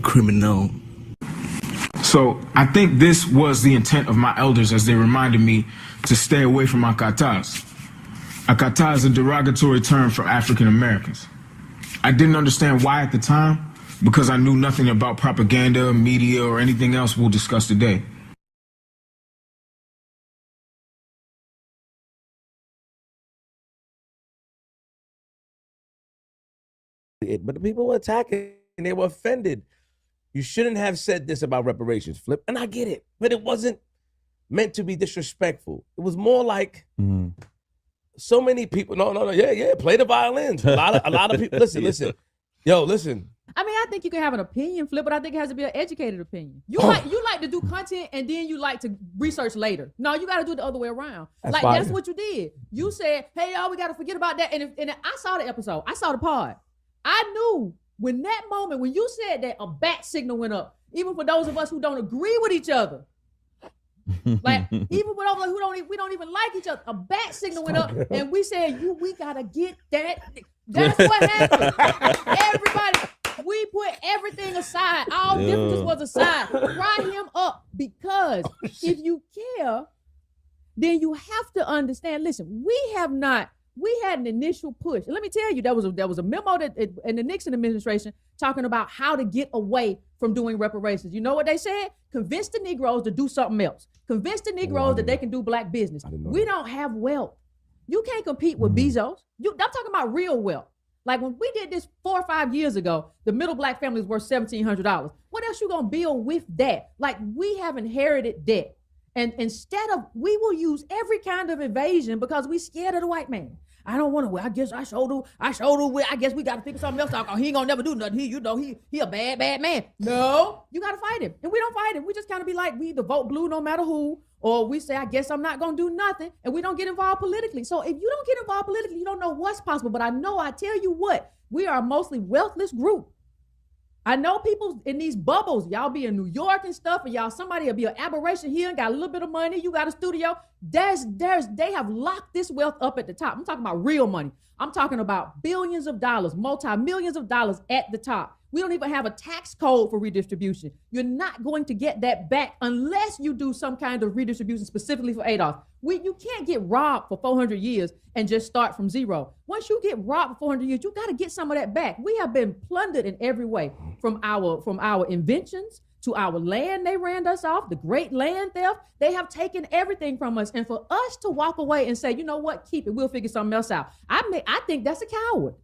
criminal. So I think this was the intent of my elders as they reminded me to stay away from my katas. Akata is a derogatory term for African Americans. I didn't understand why at the time, because I knew nothing about propaganda, media, or anything else we'll discuss today. But the people were attacking and they were offended. You shouldn't have said this about reparations, Flip. And I get it, but it wasn't meant to be disrespectful. It was more like so many people. No, yeah. Play the violins. A lot of people. Listen. Yo, listen. I mean, I think you can have an opinion, Flip, but I think it has to be an educated opinion. You like to do content and then you like to research later. No, you got to do it the other way around. That's what you did. You said, "Hey, y'all, we got to forget about that." And I saw the episode. I saw the pod. I knew when that moment when you said that, a bat signal went up. Even for those of us who don't agree with each other, like even for those of us who we don't even like each other, a bat signal went up, and we said, we gotta get that. That's what happened. Everybody, we put everything aside. All differences was aside. Fry him up because if you care, then you have to understand. Listen, we had an initial push. And let me tell you, there was a memo that in the Nixon administration talking about how to get away from doing reparations. You know what they said? Convince the Negroes to do something else. Convince the Negroes that they can do black business. We don't have wealth. You can't compete with Bezos. I'm talking about real wealth. Like when we did this 4 or 5 years ago, the middle black family was worth $1,700. What else you gonna build with that? Like we have inherited debt. And instead of, we will use every kind of evasion because we scared of the white man. I don't want to. I guess I showed him. I guess we got to figure something else out. He ain't gonna never do nothing. He a bad man. No, you got to fight him, and we don't fight him. We just kind of be like, we either vote blue no matter who, or we say, I guess I'm not gonna do nothing, and we don't get involved politically. So if you don't get involved politically, you don't know what's possible. But I tell you what, we are a mostly wealthless group. I know people in these bubbles, y'all be in New York and stuff, and y'all, somebody will be an aberration here and got a little bit of money, you got a studio. They have locked this wealth up at the top. I'm talking about real money. I'm talking about billions of dollars, multi-millions of dollars at the top. We don't even have a tax code for redistribution. You're not going to get that back unless you do some kind of redistribution specifically for Adolf. You can't get robbed for 400 years and just start from zero. Once you get robbed for 400 years, you got to get some of that back. We have been plundered in every way, from our inventions to our land. They ran us off, the great land theft. They have taken everything from us. And for us to walk away and say, you know what, keep it, we'll figure something else out. I think that's a coward.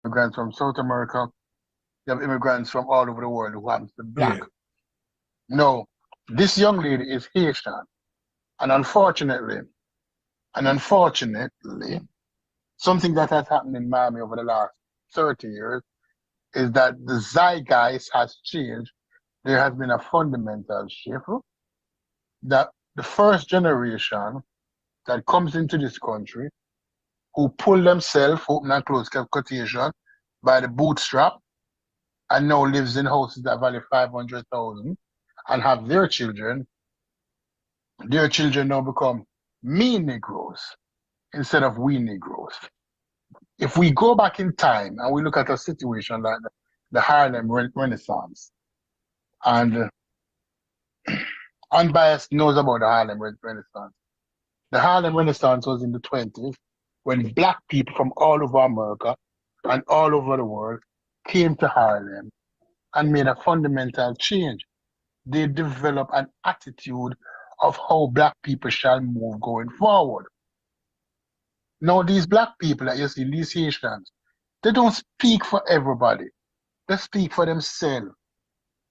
Immigrants from South America. You have immigrants from all over the world who happen to be black. Yeah. No, this young lady is Haitian. And unfortunately, something that has happened in Miami over the last 30 years is that the zeitgeist has changed. There has been a fundamental shift that the first generation that comes into this country who pull themselves, open and close quotation, by the bootstrap, and now lives in houses that value 500,000 and have their children now become me Negroes instead of we Negroes. If we go back in time and we look at a situation like the Harlem Renaissance, and unbiased knows about the Harlem Renaissance. The Harlem Renaissance was in the 20s when black people from all over America and all over the world came to Harlem and made a fundamental change. They developed an attitude of how black people shall move going forward. Now, these black people that you see, these Haitians, they don't speak for everybody. They speak for themselves.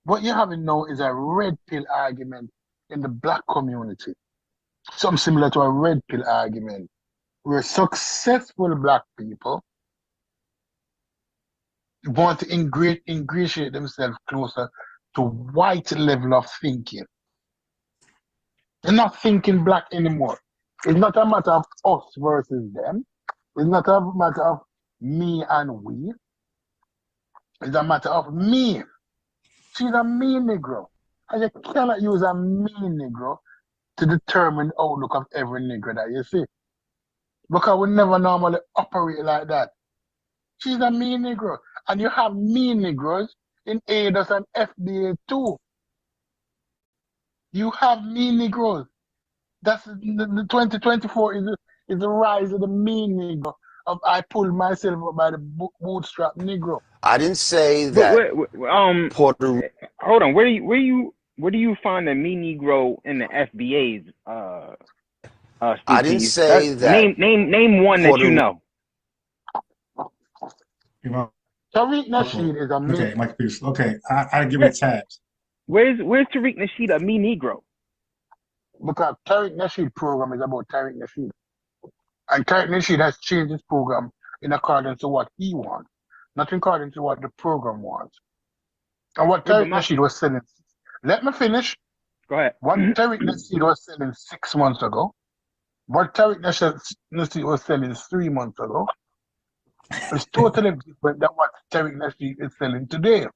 What you're having now is a red pill argument in the black community. Something similar to a red pill argument, where successful black people want to ingratiate themselves closer to white level of thinking. They're not thinking black anymore. It's not a matter of us versus them. It's not a matter of me and we. It's a matter of me. She's a me Negro. And you cannot use a me Negro to determine the outlook of every Negro that you see. Because we never normally operate like that. She's a me Negro. And you have me Negroes in ADOS and FBA too. You have me Negroes. That's the 2024 is the rise of the me Negro. Of I pulled myself up by the bootstrap Negro. I didn't say that. Hold on. Where do you find the me Negro in the FBA's? I didn't say that. Name one that you know. Tariq Nasheed is a me. Okay, Mike Pierce. Okay, I give it a tag. Where's Tariq Nasheed a me Negro? Because Tariq Nasheed program is about Tariq Nasheed. And Tariq Nasheed has changed his program in accordance to what he wants, not in accordance to what the program wants. And what Tariq Nasheed was selling, let me finish. Go ahead. What Tariq Nasheed was selling 6 months ago, what Tariq Nasheed was selling 3 months ago, is totally different than what Tariq Nasheed is selling today.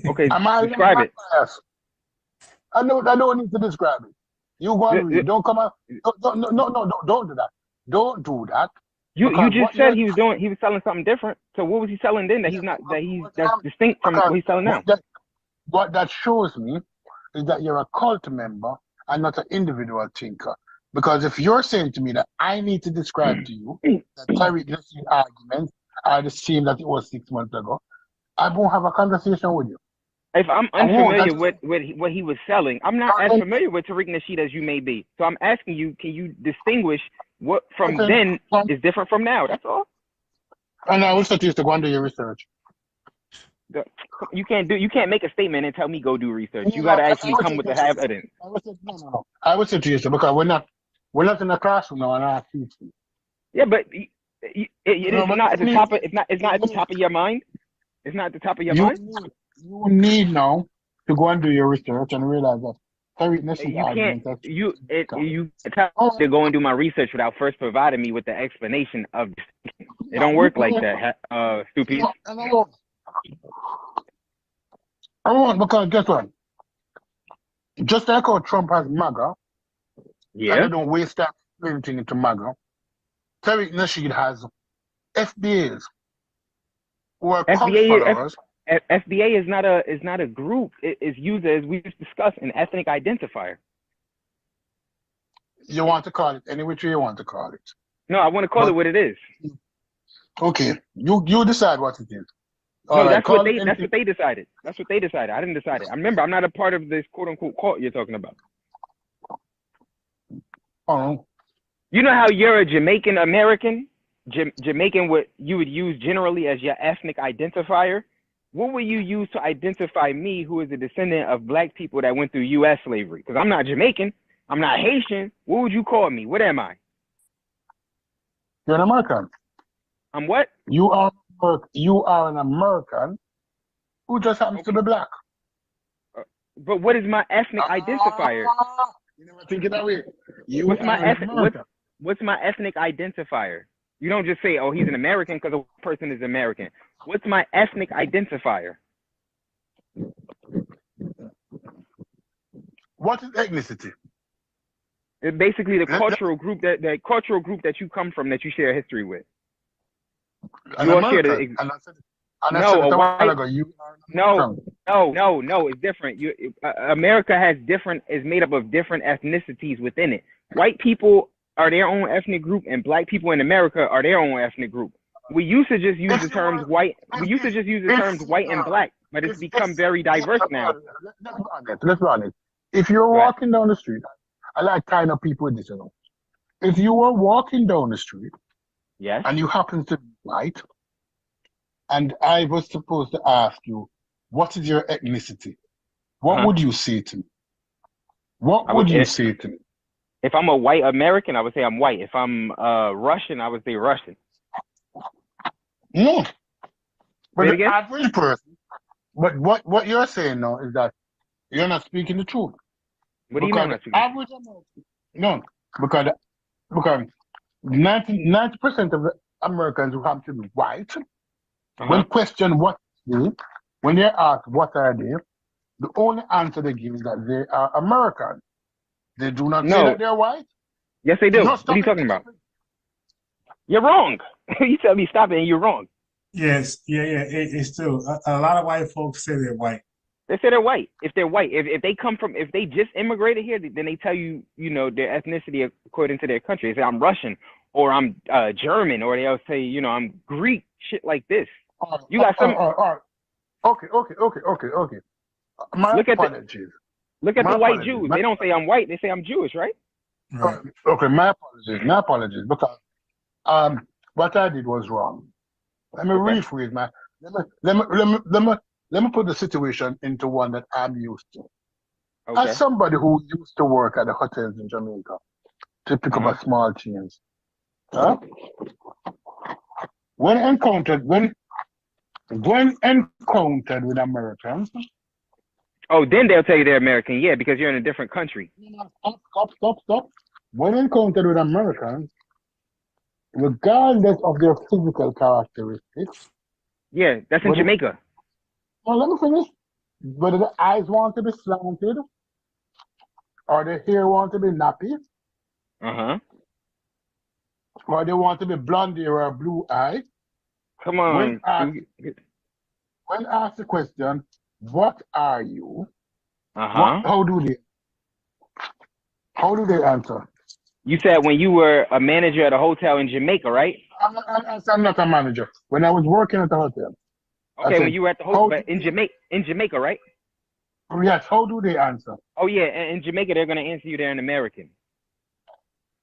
Okay, describe it. I don't need to describe it. You go and read. Don't come out. Don't do that. Don't do that. You just said he was selling something different. So what was he selling then that's distinct from what he's selling now? What that shows me is that you're a cult member and not an individual thinker. Because if you're saying to me that I need to describe to you that Tariq Nasheed arguments are the same that it was 6 months ago, I won't have a conversation with you. If I'm unfamiliar with what he was selling, I'm not as familiar with Tariq Nasheed as you may be. So I'm asking you, can you distinguish what from then is different from now? That's all. And I will suggest to go and do your research. You can't make a statement and tell me go do research. You got to actually come with the evidence. I would say to you, because we're not in a classroom now and I teach you. Yeah, but it's not at the top of it's not at the top of your mind. It's not at the top of your mind. You need now to go and do your research and realize that Tariq Nasheed argument. You tell me to go and do my research without first providing me with the explanation of this. It don't work like that, stupid. I won't, because guess what? Just like how Trump has MAGA, and they don't waste that anything into MAGA, Tariq Nasheed has FBAs who are cult followers. FBA is not a group. It is used, as we just discussed, an ethnic identifier. You want to call it any which way you want to call it. No, I want to call it what it is. Okay, you decide what it is. No, that's what they decided. That's what they decided. I didn't decide it. I remember I'm not a part of this quote unquote cult you're talking about. Oh. You know how you're a Jamaican American? Jamaican, what you would use generally as your ethnic identifier? What will you use to identify me, who is a descendant of black people that went through U.S. slavery? Because I'm not Jamaican. I'm not Haitian. What would you call me? What am I? You're an American. I'm what? You are an American who just happens to be black. But what is my ethnic identifier? You never think it that way. What's my ethnic identifier? You don't just say, oh, he's an American because a person is American. What's my ethnic identifier? What is ethnicity? It's basically the cultural group that you come from, that you share history with. You all share the. No, a white. No. It's different. America is made up of different ethnicities within it. White people are their own ethnic group, and black people in America are their own ethnic group. We used to just use the terms white. We used to just use the terms white and black, but it's become very diverse now. Let's be honest. If you're walking down the street, I like kind of people with this, you know. If you were walking down the street, yes, and you happen to be white, and I was supposed to ask you, what is your ethnicity? What would you say to me? What would you say to me? If I'm a white American, I would say I'm white. If I'm Russian, I would say Russian. No. But the average person, but what you're saying now is that you're not speaking the truth. What do you mean? Average American, no, because 90% of the Americans who happen to be white, when questioned what they do, when they're asked what are they, the only answer they give is that they are American. They do not say that they're white. Yes, they do. What are you talking about? You're wrong. You tell me stop it, and you're wrong. Yes, it's true. A lot of white folks say they're white. They say they're white. If they're white, if they come from, if they just immigrated here, then they tell you, you know, their ethnicity according to their country. They say I'm Russian, or I'm German, or they'll say, you know, I'm Greek, shit like this. You got some. Okay. Look at the white Jews. They don't say I'm white. They say I'm Jewish, right? Okay, my apologies. Because what I did was wrong. Let me rephrase my. Let me put the situation into one that I'm used to. Okay. As somebody who used to work at the hotels in Jamaica to pick up a small chains, when encountered with Americans. Oh, then they'll tell you they're American, yeah, because you're in a different country. Stop. When encountered with Americans, regardless of their physical characteristics. Yeah, that's in Jamaica. Well, let me finish. Whether the eyes want to be slanted or the hair want to be nappy. Or they want to be blonde hair or blue eye. Come on. When asked the question, what are you? How do they answer? You said when you were a manager at a hotel in Jamaica, right? I'm not a manager. When I was working at the hotel. Okay, when you were at the hotel, but in Jamaica, right? Yes. How do they answer? Oh yeah, in Jamaica they're going to answer you they're an American.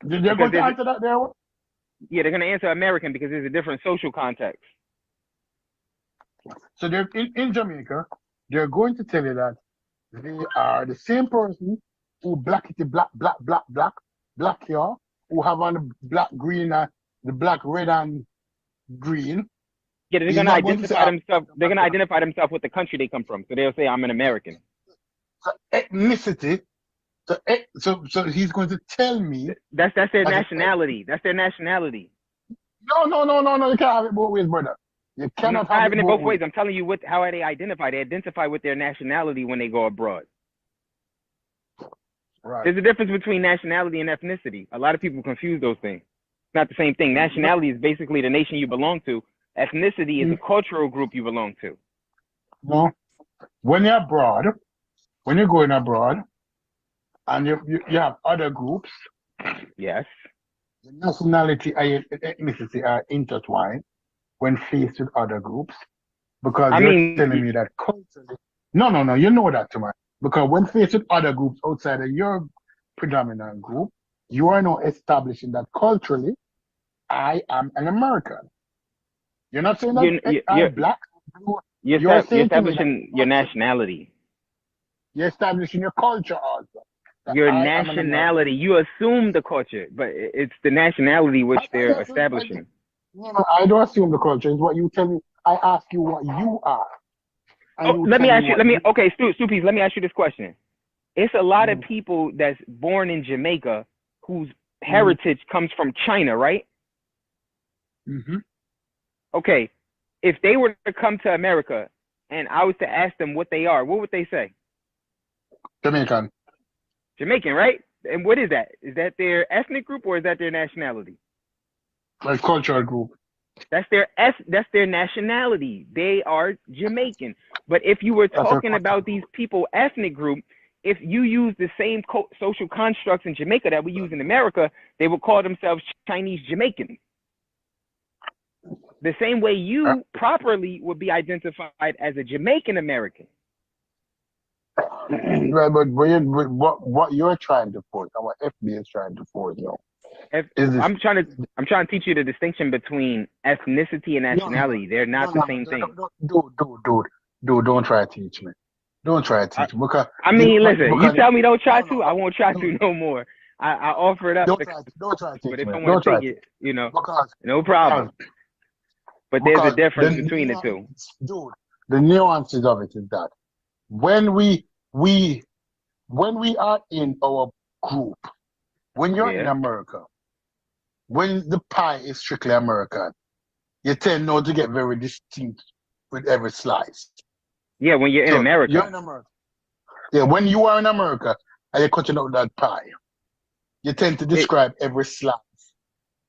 They're going to answer that there? Yeah, they're going to answer American because there's a different social context. So they're in Jamaica, they're going to tell you that they are the same person who black here, who have on the black, green, the black, red, and green. Yeah, they're going to identify themselves. They're going to identify themselves with the country they come from. So they'll say, "I'm an American." So ethnicity. So he's going to tell me that's their nationality. That's their nationality. No. You can't have it both ways, brother. You cannot have it both ways. I'm telling you how they identify. They identify with their nationality when they go abroad. Right. There's a difference between nationality and ethnicity. A lot of people confuse those things. It's not the same thing. Nationality is basically the nation you belong to. Ethnicity is the cultural group you belong to. No. When you're abroad, when you're going abroad, and you have other groups. Yes. The nationality and ethnicity are intertwined when faced with other groups. Because you're telling me that culturally. No, you know that, Jamar. Because when faced with other groups outside of your predominant group, you are now establishing that culturally, I am an American. You're not saying that I'm black. You're establishing your nationality. You're establishing your culture also. Your nationality. You assume the culture, but it's the nationality which they're establishing. No, I don't assume the culture. It's what you tell me. I ask you what you are. Let me ask you. Okay, Stu, please, let me ask you this question. It's a lot of people that's born in Jamaica whose heritage comes from China, right? Mm-hmm. Okay, if they were to come to America and I was to ask them what they are, what would they say? Jamaican. Jamaican, right? And what is that? Is that their ethnic group or is that their nationality? Like cultural group. That's their nationality. They are Jamaican. But if you were talking about these people ethnic group, if you use the same social constructs in Jamaica that we use in America, they would call themselves Chinese Jamaican. The same way you properly would be identified as a Jamaican American. Right, but what you're trying to force, and what FBA is trying to force, I'm trying to teach you the distinction between ethnicity and nationality. They're not the same thing. Dude, don't try to teach me. Don't try to teach me. Because listen, you tell me don't try to, I won't try to no more. I offer it up. Don't try to teach me. But if I want to take it, no problem. But there's a difference between the two. Dude, the nuances of it is that when we are in our group, when you're in America, when the pie is strictly American, you tend not to get very distinct with every slice. Yeah, when you're in America. You're in America. Yeah, when you are in America and you're cutting out that pie, you tend to describe every slice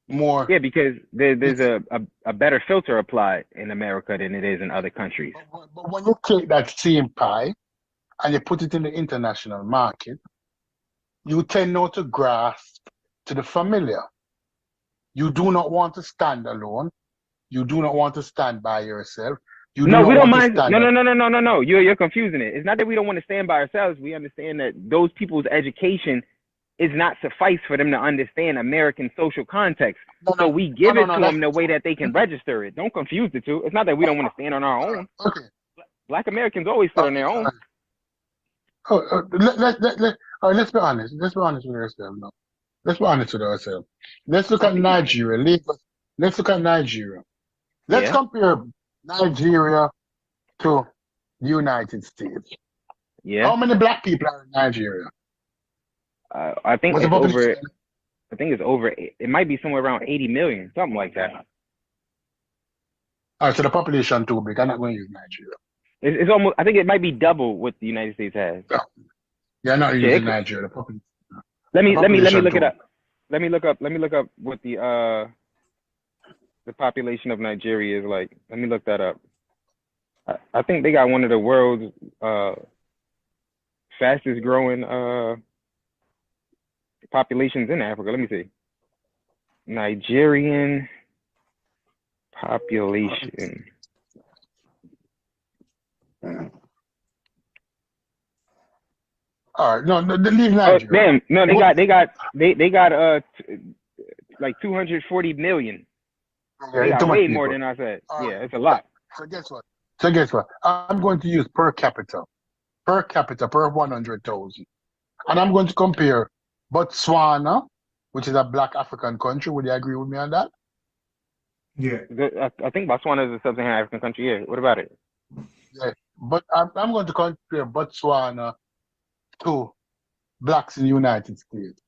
more. Yeah, because there's a better filter applied in America than it is in other countries. But when you take that same pie and you put it in the international market, you tend not to grasp to the familiar. You do not want to stand alone. You do not want to stand by yourself. We don't mind. No. You're confusing it. It's not that we don't want to stand by ourselves. We understand that those people's education is not suffice for them to understand American social context. So we give it to them the way that they can register it. Don't confuse the two. It's not that we don't want to stand on our own. Okay. Black Americans always stood on their own. Let's be honest. Let's be honest with ourselves now. Let's be honest with ourselves. Let's look at Nigeria. Let's look at Nigeria. Let's compare Nigeria to the United States. Yeah. How many black people are in Nigeria? I think it's over. I think it's over. It might be somewhere around 80 million, something like that. All right, so the population too big. I'm not going to use Nigeria. It's almost. I think it might be double what the United States has. Yeah, I'm not using Nigeria. Let me look it up. Let me look up what the population of Nigeria is like. Let me look that up. I think they got one of the world's fastest growing populations in Africa. Let me see. Nigerian population. All right, no, leave Nigeria. No, they got like 240 million. They got way more than I said. Yeah, it's a lot. So guess what? I'm going to use per capita per 100,000, and I'm going to compare Botswana, which is a black African country. Would you agree with me on that? Yeah. I think Botswana is a sub-Saharan African country. Yeah. What about it? Yeah, but I'm going to compare Botswana to blacks in the United States.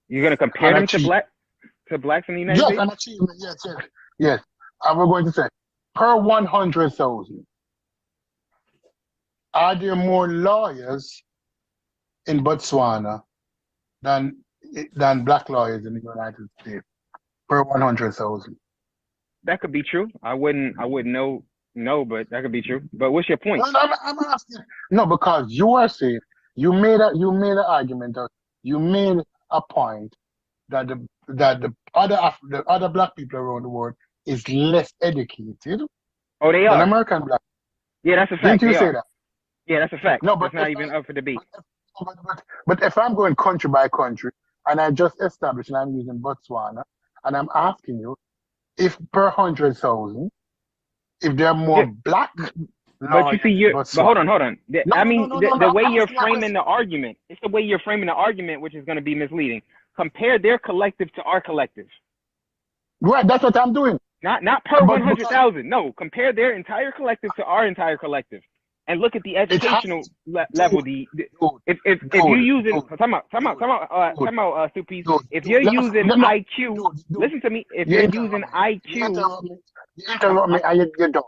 You're going to compare them to blacks in the United States? Yes, an achievement. Yes. And we're going to say per 100,000. Are there more lawyers in Botswana than black lawyers in the United States per 100,000? That could be true. I wouldn't know, but that could be true. But what's your point? I'm asking. No, because you are saying you made an argument, or you made a point that the other black people around the world is less educated. Oh, they than are. American black. Yeah, that's a fact. Didn't you say that? Yeah, that's a fact. No, but it's not even up for debate. But if I'm going country by country, and I just established, and I'm using Botswana, and I'm asking you, if per 100,000, if there are more black. But you see, but hold on. The way you're framing the argument, it's the way you're framing the argument, which is going to be misleading. Compare their collective to our collective. Right, that's what I'm doing. Not per 100,000. No, compare their entire collective to our entire collective, and look at the educational level. If you're using time out, Suppies. If you're using IQ, listen to me. If you're using IQ, you interrupt me, and you're dumb.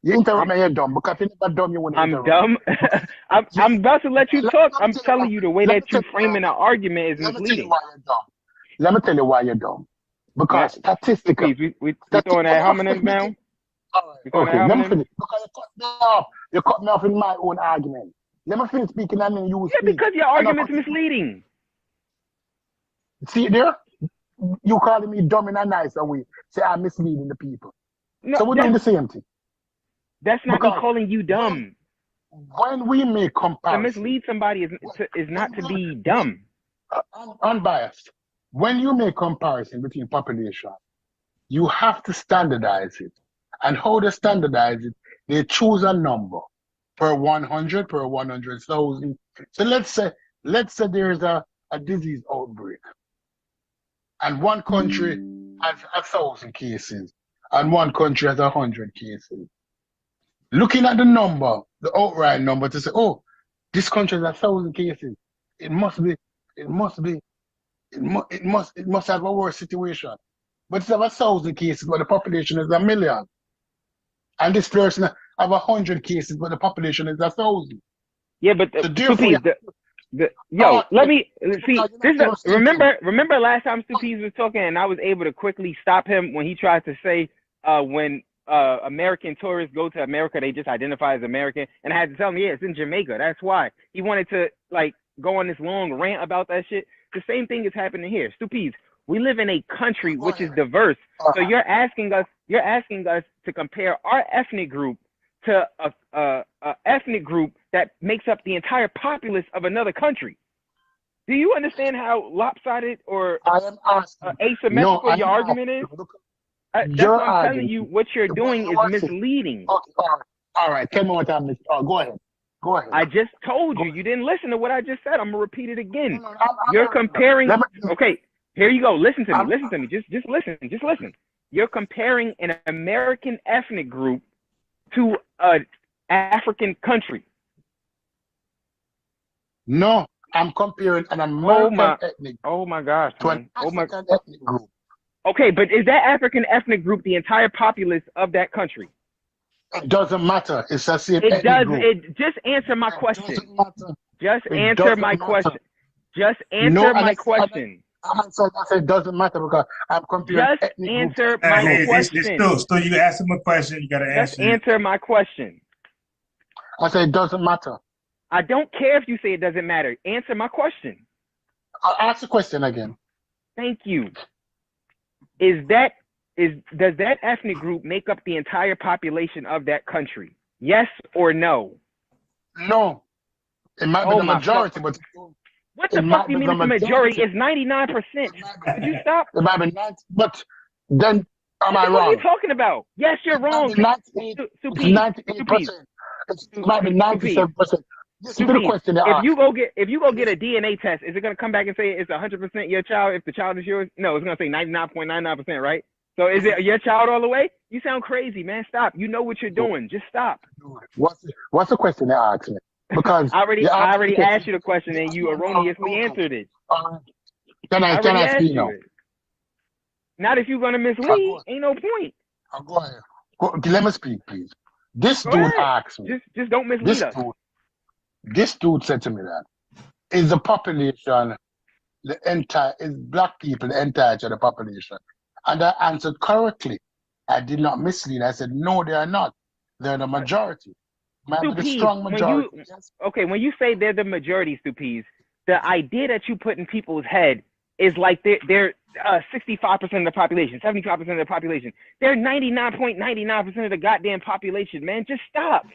You interrupt me, you're dumb. Because if you're dumb, you won't interrupt. I'm dumb. I'm about to let you talk. I'm telling you the way that you're framing the argument is misleading. Let me tell you why you're dumb. Because statistically, we throwing that homonyms now. Okay, let me finish. Because you cut me off in my own argument. Let me finish speaking and then you speak. Because your argument's misleading. See there? You calling me dumb in a nicer way. Say I'm misleading the people. No, so we're doing the same thing. That's not me calling you dumb. When we make comparisons, to mislead somebody is not to be dumb. Unbiased. When you make comparison between population, you have to standardize it. And how they standardize it, they choose a number per 100, per 100,000. So let's say there's a disease outbreak. And one country has 1,000 cases, and one country has 100 cases. Looking at the number, the outright number, to say, oh, this country has 1,000 cases. It must have a worse situation. But it's have 1,000 cases, but the population is 1 million. And this person have 100 cases, but the population is 1,000. Yeah, but so therefore, let me see. Remember last time Stupies was talking, and I was able to quickly stop him when he tried to say when American tourists go to America, they just identify as American, and I had to tell him, yeah, it's in Jamaica. That's why he wanted to go on this long rant about that shit. The same thing is happening here. Stupies, we live in a country which is diverse. So you're asking us to compare our ethnic group to a ethnic group that makes up the entire populace of another country. Do you understand how lopsided or asymmetrical your argument is? That's what I'm telling you. What you're doing is misleading. Okay, all right. Tell me what I missed. Go ahead. I just told you. You didn't listen to what I just said. I'm gonna repeat it again. You're comparing. Okay, here you go. Listen to me. Just listen. You're comparing an American ethnic group to an African country. No, I'm comparing an American ethnic. Oh my gosh. To an African ethnic group. Okay, but is that African ethnic group the entire populace of that country? It doesn't matter. It's the same ethnic group. Just answer my question. Just answer my question. Just answer my question. I said it doesn't matter because I'm comparing just answer my question. Still, you ask him a question. You got to answer. Just answer my question. I said it doesn't matter. I don't care if you say it doesn't matter. Answer my question. I'll ask the question again. Thank you. Does that ethnic group make up the entire population of that country? Yes or no? No. It might be the majority, but what the fuck do you mean it's the majority? It's 99%. Could you stop? It might be 90, but then am I wrong? What are you talking about? Yes, you're wrong. 98%. It might be 97%. This is the question. If you go get a DNA test, is it gonna come back and say it's 100% your child if the child is yours? No, it's gonna say 99.99%, right? So is it your child all the way? You sound crazy, man. Stop. You know what you're doing. Just stop. What's the question they asked me? Because I already asked you the question and you erroneously answered it. Can I speak now? Not if you're gonna mislead. Ain't no point. Go ahead. Let me speak, please. This dude asked me. Just don't mislead us. This dude said to me that is the population is black people the entirety of the population? And I answered correctly. I did not mislead. I said, no, they are not. They're the majority. The strong majority. When you say they're the majority, Stupies, the idea that you put in people's head is like they're 65% of the population, 75% of the population. They're 99.99% of the goddamn population, man. Just stop.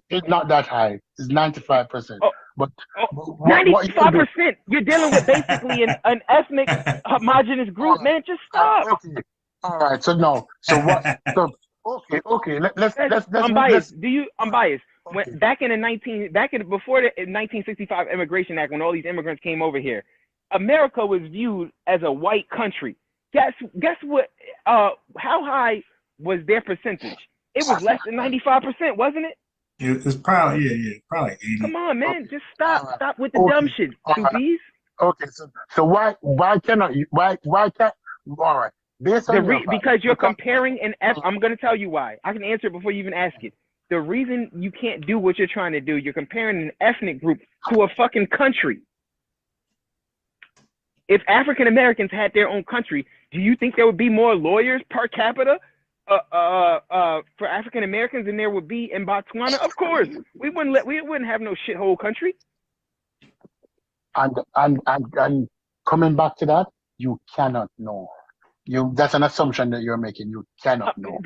It's not that high. It's 95%. But 95%. You're dealing with basically an ethnic homogenous group, man. Just stop. Okay. All right. So no. So what? Okay. Let's. I'm biased. I'm biased. Back in before the 1965 Immigration Act, when all these immigrants came over here, America was viewed as a white country. Guess what? How high was their percentage? It was less than 95%, wasn't it? It's probably probably 80. Come on, man, just stop. All right. Stop with the Okay. dumb shit, All right. stoopies. Okay. So why cannot you why can't all right based on your fact, Because you're comparing I'm going to tell you why. I can answer it before you even ask it. The reason you can't do what you're trying to do, you're comparing an ethnic group to a fucking country. If African Americans had their own country, do you think there would be more lawyers per capita for African Americans than there would be in Botswana? Of course, we wouldn't have no shithole country. and coming back to that, you cannot know. That's an assumption that you're making. You cannot know.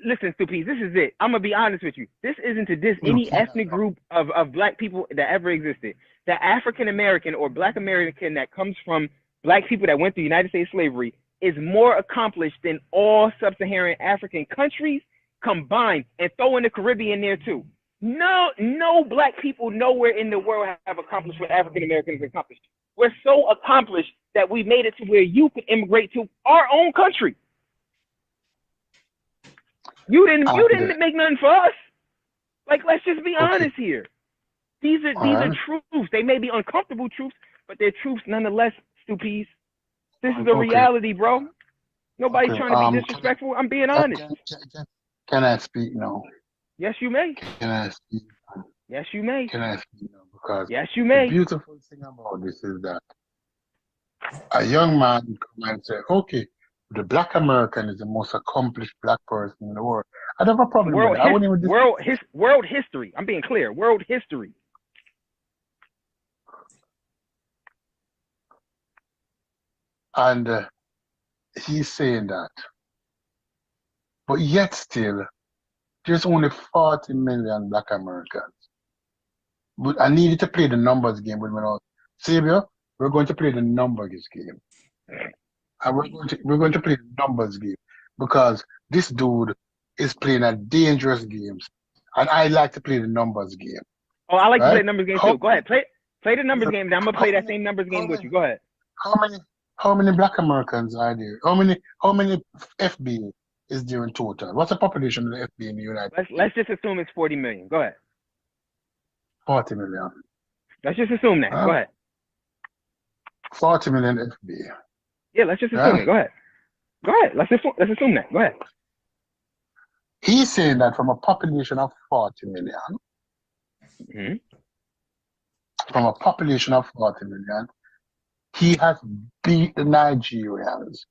Listen, stupid. This is it. I'm gonna be honest with you. This isn't to diss any ethnic group of black people that ever existed. The African American or Black American that comes from black people that went through United States slavery is more accomplished than all sub-Saharan African countries combined, and throw in the Caribbean there too. No black people nowhere in the world have accomplished what African Americans accomplished. We're so accomplished that we made it to where you could immigrate to our own country. You didn't make nothing for us. Like, let's just be honest here. These are truths. They may be uncomfortable truths, but they're truths nonetheless, stupies. This is a reality, bro. Nobody's trying to be disrespectful. I'm being honest. Can I speak now? Yes, you may. Can I speak? Yes, you may. Can I speak now? Because yes, you may. The beautiful thing about this is that a young man come and say, okay, the Black American is the most accomplished black person in the world. I don't have a problem with that. World history. I'm being clear. World history. And he's saying that. But yet still, there's only 40 million Black Americans. But I needed to play the numbers game with me now. Savior, we're going to play the numbers game. And we're going to play the numbers game because this dude is playing a dangerous game. And I like to play the numbers game. Oh, I like to play the numbers game too. Go ahead. Play the numbers game. I'm gonna play that same numbers game with you. Go ahead. How many Black Americans are there? How many FBA is there in total? What's the population of the FBA in the United States? Let's just assume it's 40 million. Go ahead. 40 million. Let's just assume that. Go ahead. 40 million FBA. Yeah, let's just assume it. Go ahead. Go ahead. Let's assume that. Go ahead. He's saying that from a population of 40 million, from a population of 40 million, he has beat the Nigerians.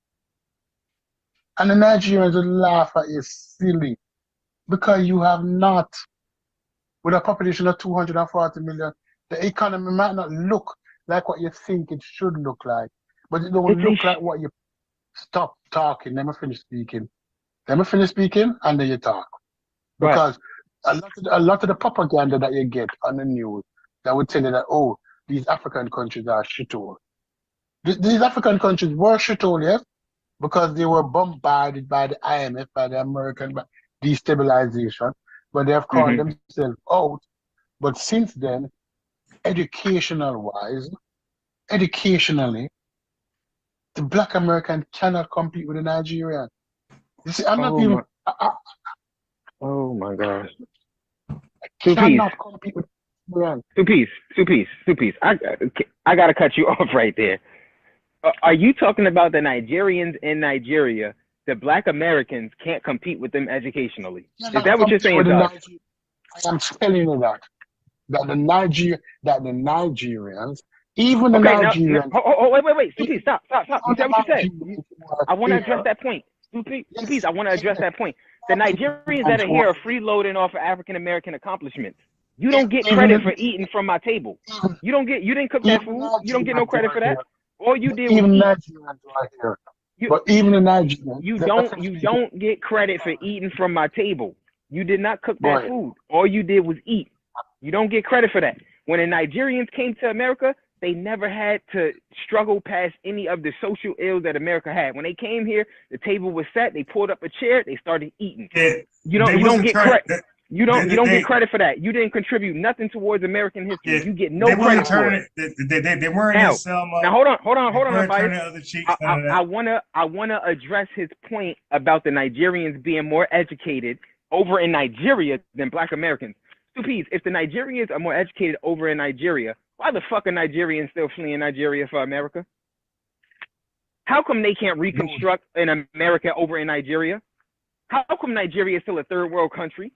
And the Nigerians would laugh at you silly because you have not, with a population of 240 million, the economy might not look like what you think it should look like, but it don't look like what you stop talking. Let me finish speaking. And then you talk. Because a lot of the propaganda that you get on the news that would tell you that, oh, these African countries are shithole. These African countries were shithole, yes, because they were bombarded by the IMF, by the American destabilization, but they have called themselves out. But since then, educationally, the Black American cannot compete with the Nigerian. You see, I'm not even. Oh my gosh. Cannot compete with the Nigerian. Two piece. I gotta cut you off right there. Are you talking about the Nigerians in Nigeria? The Black Americans can't compete with them educationally. Is that what you're saying, Doug? I'm telling you that the Nigerians, even the Nigerians. Wait. Stupid, stop. You said what you said. I want to address that point. Stupid, I want to address that point. The Nigerians that are here are freeloading off of African American accomplishments. You don't get credit for eating from my table. You didn't cook that food. You don't get no credit for that. All you did was even Nigerians right here. But even the Nigerians, you don't get credit for eating from my table. You did not cook that food. All you did was eat. You don't get credit for that. When the Nigerians came to America, they never had to struggle past any of the social ills that America had. When they came here, the table was set. They pulled up a chair. They started eating. You don't get credit. You don't get credit for that. You didn't contribute nothing towards American history. You get no credit for it. They weren't in Selma. Now hold on. I wanna address his point about the Nigerians being more educated over in Nigeria than Black Americans. Stupides, if the Nigerians are more educated over in Nigeria, why the fuck are Nigerians still fleeing Nigeria for America? How come they can't reconstruct in America over in Nigeria? How come Nigeria is still a third world country?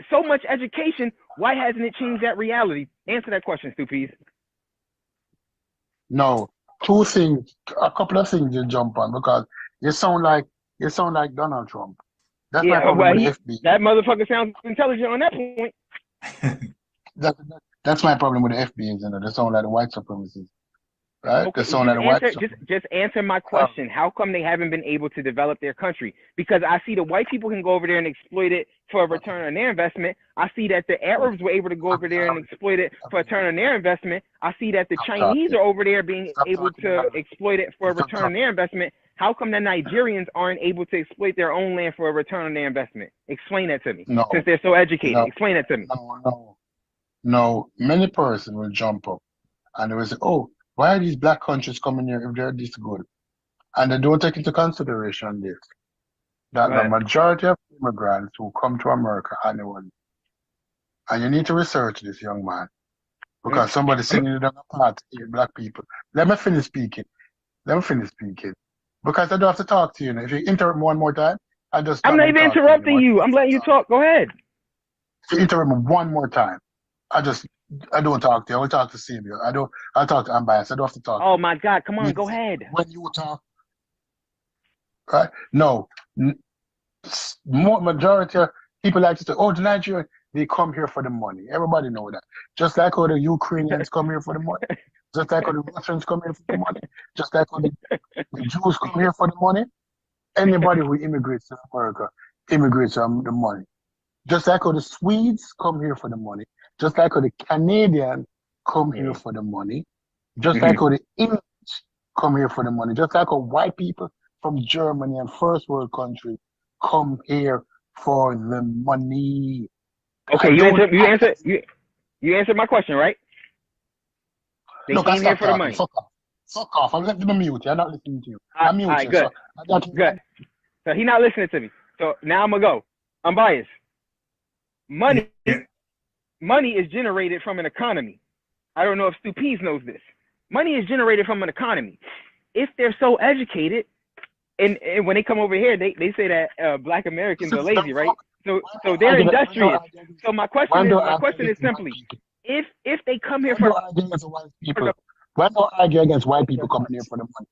So much education, why hasn't it changed that reality? Answer that question, Stupides. No, two things, a couple of things you jump on because you sound like Donald Trump. That's my problem with the FBA. That motherfucker sounds intelligent on that point. That's my problem with the FBA, you know. They sound like the white supremacists. Right? Okay, just answer my question. How come they haven't been able to develop their country? Because I see the white people can go over there and exploit it for a return on their investment. I see that the Arabs were able to go over there and exploit it for a return on their investment. I see that the Chinese are over there being able to exploit it for a return on their investment. How come the Nigerians aren't able to exploit their own land for a return on their investment? Explain that to me. No. Since they're so educated. No. Explain that to me. No. Many persons will jump up and they will say, oh, why are these black countries coming here if they're this good? And they don't take into consideration this, that the majority of immigrants who come to America annually, and you need to research this, young man, because somebody saying you don't have to eat black people. Let me finish speaking. Because I don't have to talk to you. If you interrupt me one more time, I'm not even interrupting you. I'm letting you talk. Go ahead. If you interrupt me one more time, I don't talk to you. I will talk to Samuel. I'll talk to Unbiased. I don't have to talk. Oh my God. Come on, go ahead. When you talk, right? No. Majority of people like to say, oh, the Nigerians, they come here for the money. Everybody know that. Just like how the Ukrainians come here for the money. Just like how the Russians come here for the money. Just like how the Jews come here for the money. Anybody who immigrates to America immigrates for the money. Just like how the Swedes come here for the money. Just like how the Canadians come here for the money. Just like how the English come here for the money. Just like how white people from Germany and first world countries come here for the money. Okay, you answered my question, right? They came here for the money. Fuck off. I'm letting them mute you. I'm not listening to you. I'm mute you. Good. Good. So he's not listening to me. So now I'm going to go. I'm biased. Money is generated from an economy. I don't know if Stu Pease knows this. Money is generated from an economy. If they're so educated, and when they come over here, they say that black Americans are lazy, right? So they're industrious. So my question is simply, if they come here for why don't argue against white people coming here for the money?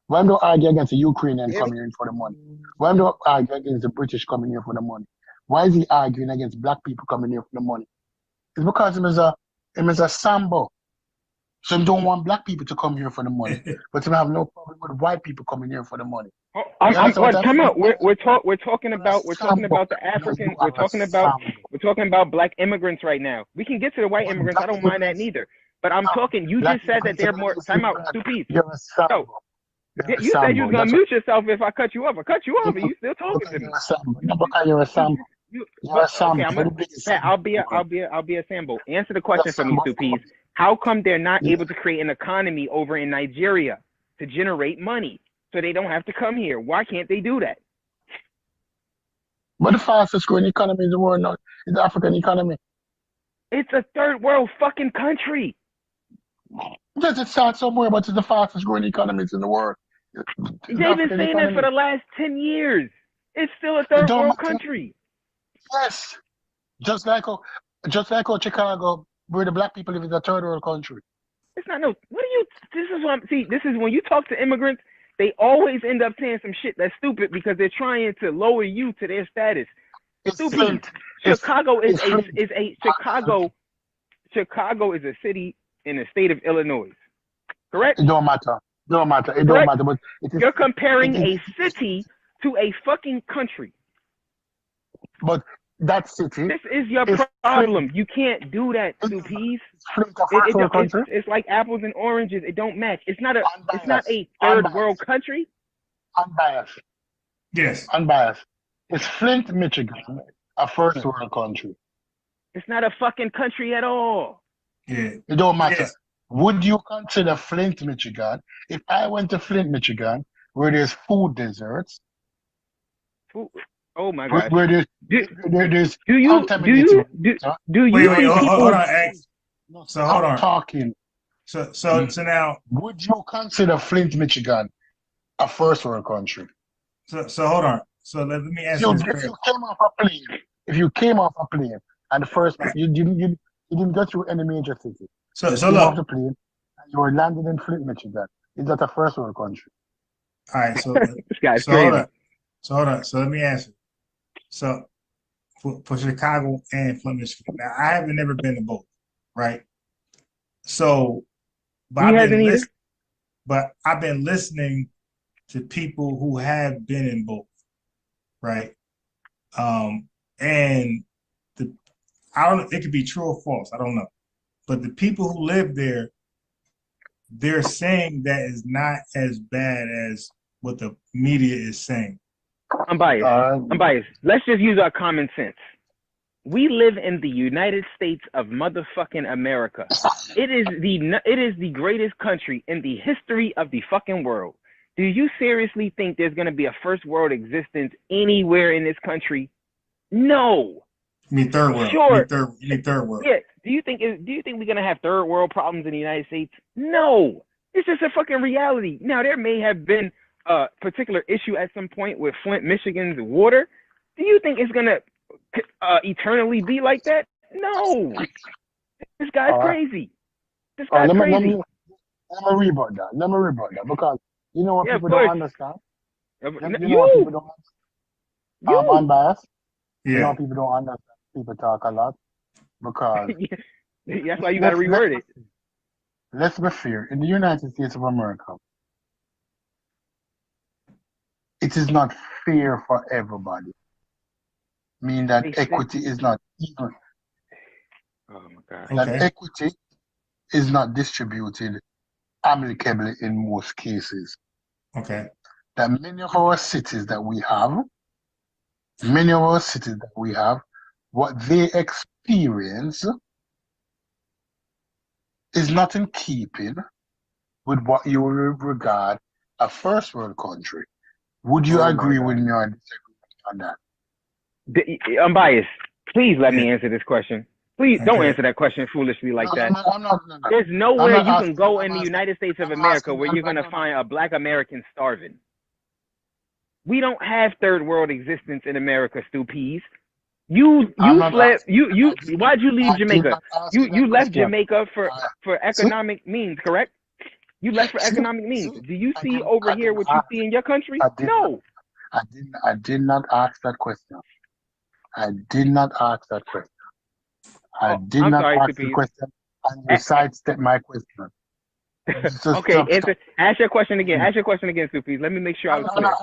Why don't argue against the Ukrainians coming here for the money? Why don't argue against the British coming here for the money? Why is he arguing against black people coming here for the money? It's because him is a Sambo. So he don't want black people to come here for the money, but he have no problem with white people coming here for the money. Come out. We're talking about the African. We're talking about black immigrants right now. We can get to the white immigrants. I don't mind that neither. But I'm talking. You just said that they're more. Time out. Stupid. So, you said you was gonna mute yourself if I cut you off. I cut you off, and you still talking to me. You're a Sambo. I'll be a Sambo. Answer the question for me, Stupid. How come they're not able to create an economy over in Nigeria to generate money so they don't have to come here? Why can't they do that? But the fastest growing economy in the world now is the African economy. It's a third world fucking country. Does it start somewhere, but it's the fastest growing economies in the world. They've been saying that for the last 10 years. It's still a third world country. Yes. Just like how Chicago, where the black people live, is a third world country. It's not this is when you talk to immigrants, they always end up saying some shit that's stupid because they're trying to lower you to their status. Stupid. Chicago is a city in the state of Illinois. Correct? It don't matter. But you're comparing a city to a fucking country. But that city. This is your problem. You can't do that, Stupid. It's like apples and oranges. It don't match. It's not a third world country. Unbiased. Yes. Unbiased. It's Flint, Michigan, a first world country. It's not a fucking country at all. Yeah. It don't matter. Yes. Would you consider Flint, Michigan? If I went to Flint, Michigan, where there's food deserts. Oh my gosh. Where there's Do you contaminated. do you Wait, think hold people? on, X. So hold on. Talking. So now, would you consider Flint, Michigan, a first world country? So hold on. So let me answer this If question. you came off a plane, and the first you didn't go through any major city. So you came off the look. plane, and you were landed in Flint, Michigan. Is that a first world country? All right. So This guy's hold crazy. on. So let me answer. So for Chicago and Flint, Michigan. Now I haven't never been to both, right? So, but I've been listening to people who have been in both, right? And I don't know, it could be true or false, I don't know. But the people who live there, they're saying that is not as bad as what the media is saying. I'm biased. Let's just use our common sense. We live in the United States of motherfucking America. It is the greatest country in the history of the fucking world. Do you seriously think there's gonna be a first world existence anywhere in this country? No. You mean third world? Sure. You mean third world? Yeah. Do you think we're gonna have third world problems in the United States? No. It's just a fucking reality. Now there may have been a particular issue at some point with Flint, Michigan's water. Do you think it's gonna eternally be like that? No. This guy's crazy. This guy's crazy. Let me rebut that because you know what people don't understand. You know what people don't understand. I'm biased. Yeah. You know people don't understand. People talk a lot because that's why you gotta reword it. Let's be fair. In the United States of America, it is not fair for everybody. Meaning that equity is not even. Oh my God. That equity is not distributed amicably in most cases. Okay. That many of our cities that we have, what they experience is not in keeping with what you would regard a first world country. Would you agree with me or disagree on that? I'm biased. Please let me answer this question. Please don't answer that question foolishly like that. There's nowhere you can go in the United States of America where you're gonna find a Black American starving. We don't have third world existence in America, Stupies. Why'd you leave Jamaica? You left Jamaica for economic means, correct? You left for economic means. Do you see over here what you see in your country? No. I did not ask that question. I did not ask the question and you sidestep my question. Okay, ask your question again. Ask your question again, Suppies. Let me make sure I was clear.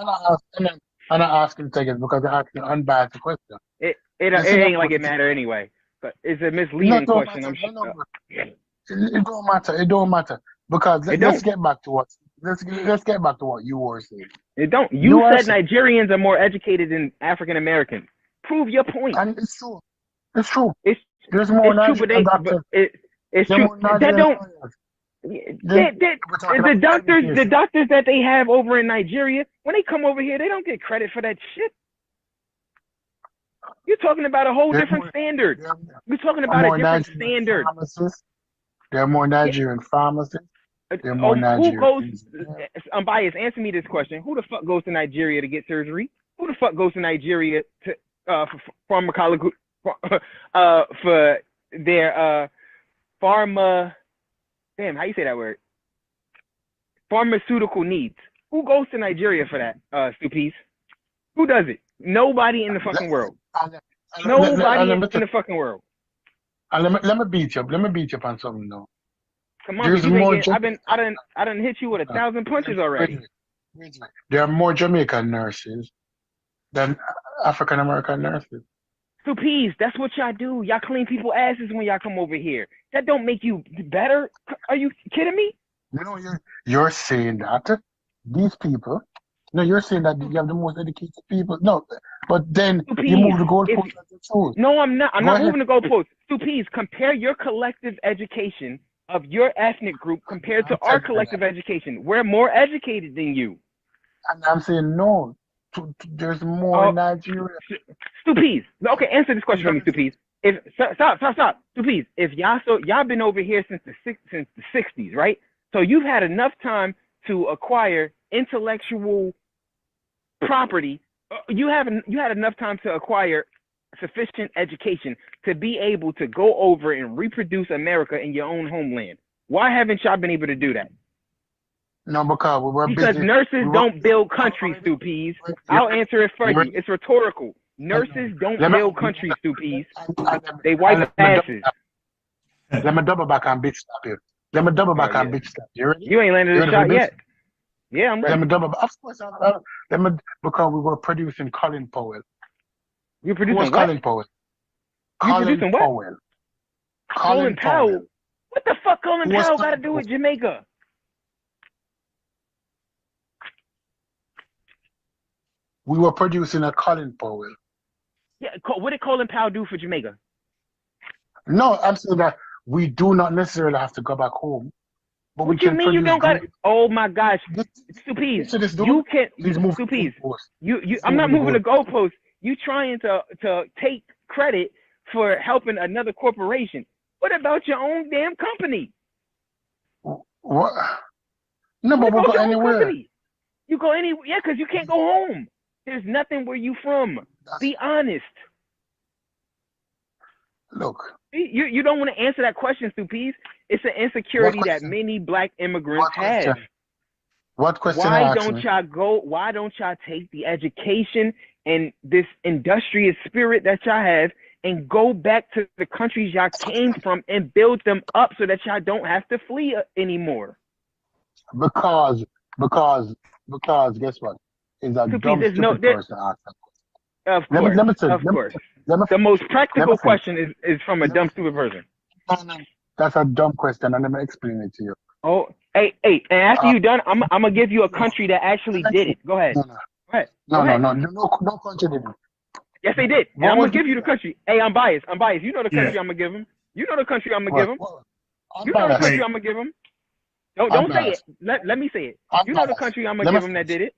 I'm not asking seconds because I asked an unbiased question. It ain't like it matter anyway. But it's a misleading question. Matter. I'm sure. It don't matter because let's get back to what you were saying. It don't. You said Nigerians are more educated than African Americans. Prove your point. And it's true. It's true. There's more Nigerian doctors. It's true. That don't. The doctors that they have over in Nigeria, when they come over here, they don't get credit for that shit. You're talking about a whole different standard. We're talking about a different standard. There are more Nigerian pharmacists. There are more Nigerian. Who goes? I'm biased. Answer me this question: who the fuck goes to Nigeria to get surgery? Who the fuck goes to Nigeria to for pharmacology for their pharma? Damn, how you say that word? Pharmaceutical needs. Who goes to Nigeria for that, Stupies? Who does it? Nobody in the fucking world. Nobody in the fucking world. Let me beat you up. Let me beat you up on something though. Come on, I done hit you with 1,000 punches already. There are more Jamaican nurses than African American nurses. Stupies, that's what y'all do. Y'all clean people's asses when y'all come over here. That don't make you better. Are you kidding me? No, you're saying that these people. No, you're saying that you have the most educated people. No, but then you move the goalposts. No, I'm not. I'm not moving the goalposts. Stupies, compare your collective education of your ethnic group compared to our collective education. We're more educated than you. And I'm saying no. there's more in Nigeria. Stupies. Okay, answer this question for me, Stupies. If stop, Stupies. If y'all been over here since the 60s, right? So you've had enough time to acquire intellectual property. You had enough time to acquire sufficient education to be able to go over and reproduce America in your own homeland. Why haven't y'all been able to do that? No, because we were because busy. nurses don't build countries, Stupies. I'll answer it for you. It's rhetorical. Nurses don't build countries, Stupies. They wipe asses. Let me double back and bitch slap you. Let me double back and bitch slap you. You ain't landed a shot yet. Yeah, I'm ready. Let me double back. Of course, because we were producing Colin Powell. You're producing what? Colin Powell. You producing what? Powell. Colin Powell. What the fuck Colin Powell got to do with Jamaica? We were producing a Colin Powell. Yeah, what did Colin Powell do for Jamaica? No, I'm saying that we do not necessarily have to go back home. But What we you can mean you don't got? Oh my gosh, Stupies! You can Stupies. I'm not moving the goalpost. You trying to take credit for helping another corporation. What about your own damn company? What? No, but we'll go anywhere. You go anywhere, yeah, because you can't go home. There's nothing where you from. Be honest. Look. You don't want to answer that question, Stupies. It's an insecurity that many black immigrants have. What question? Why don't y'all take the education and this industrious spirit that y'all have and go back to the countries y'all came from and build them up so that y'all don't have to flee anymore? Because guess what? Is a dumb stupid person ask that question. Of course. The most practical question is from a dumb stupid person. That's a dumb question, and let me explain it to you. Oh, hey, and after you're done, I'm gonna give you a country that actually did it. Go ahead. No country did it. Yes, they did. And I'm gonna give you the country. Hey, I'm biased. You know the country I'm gonna give him. You know the country I'm gonna give him. You know the country I'm gonna give him. Don't say it. Let me say it. You know the country I'm gonna give him that did it.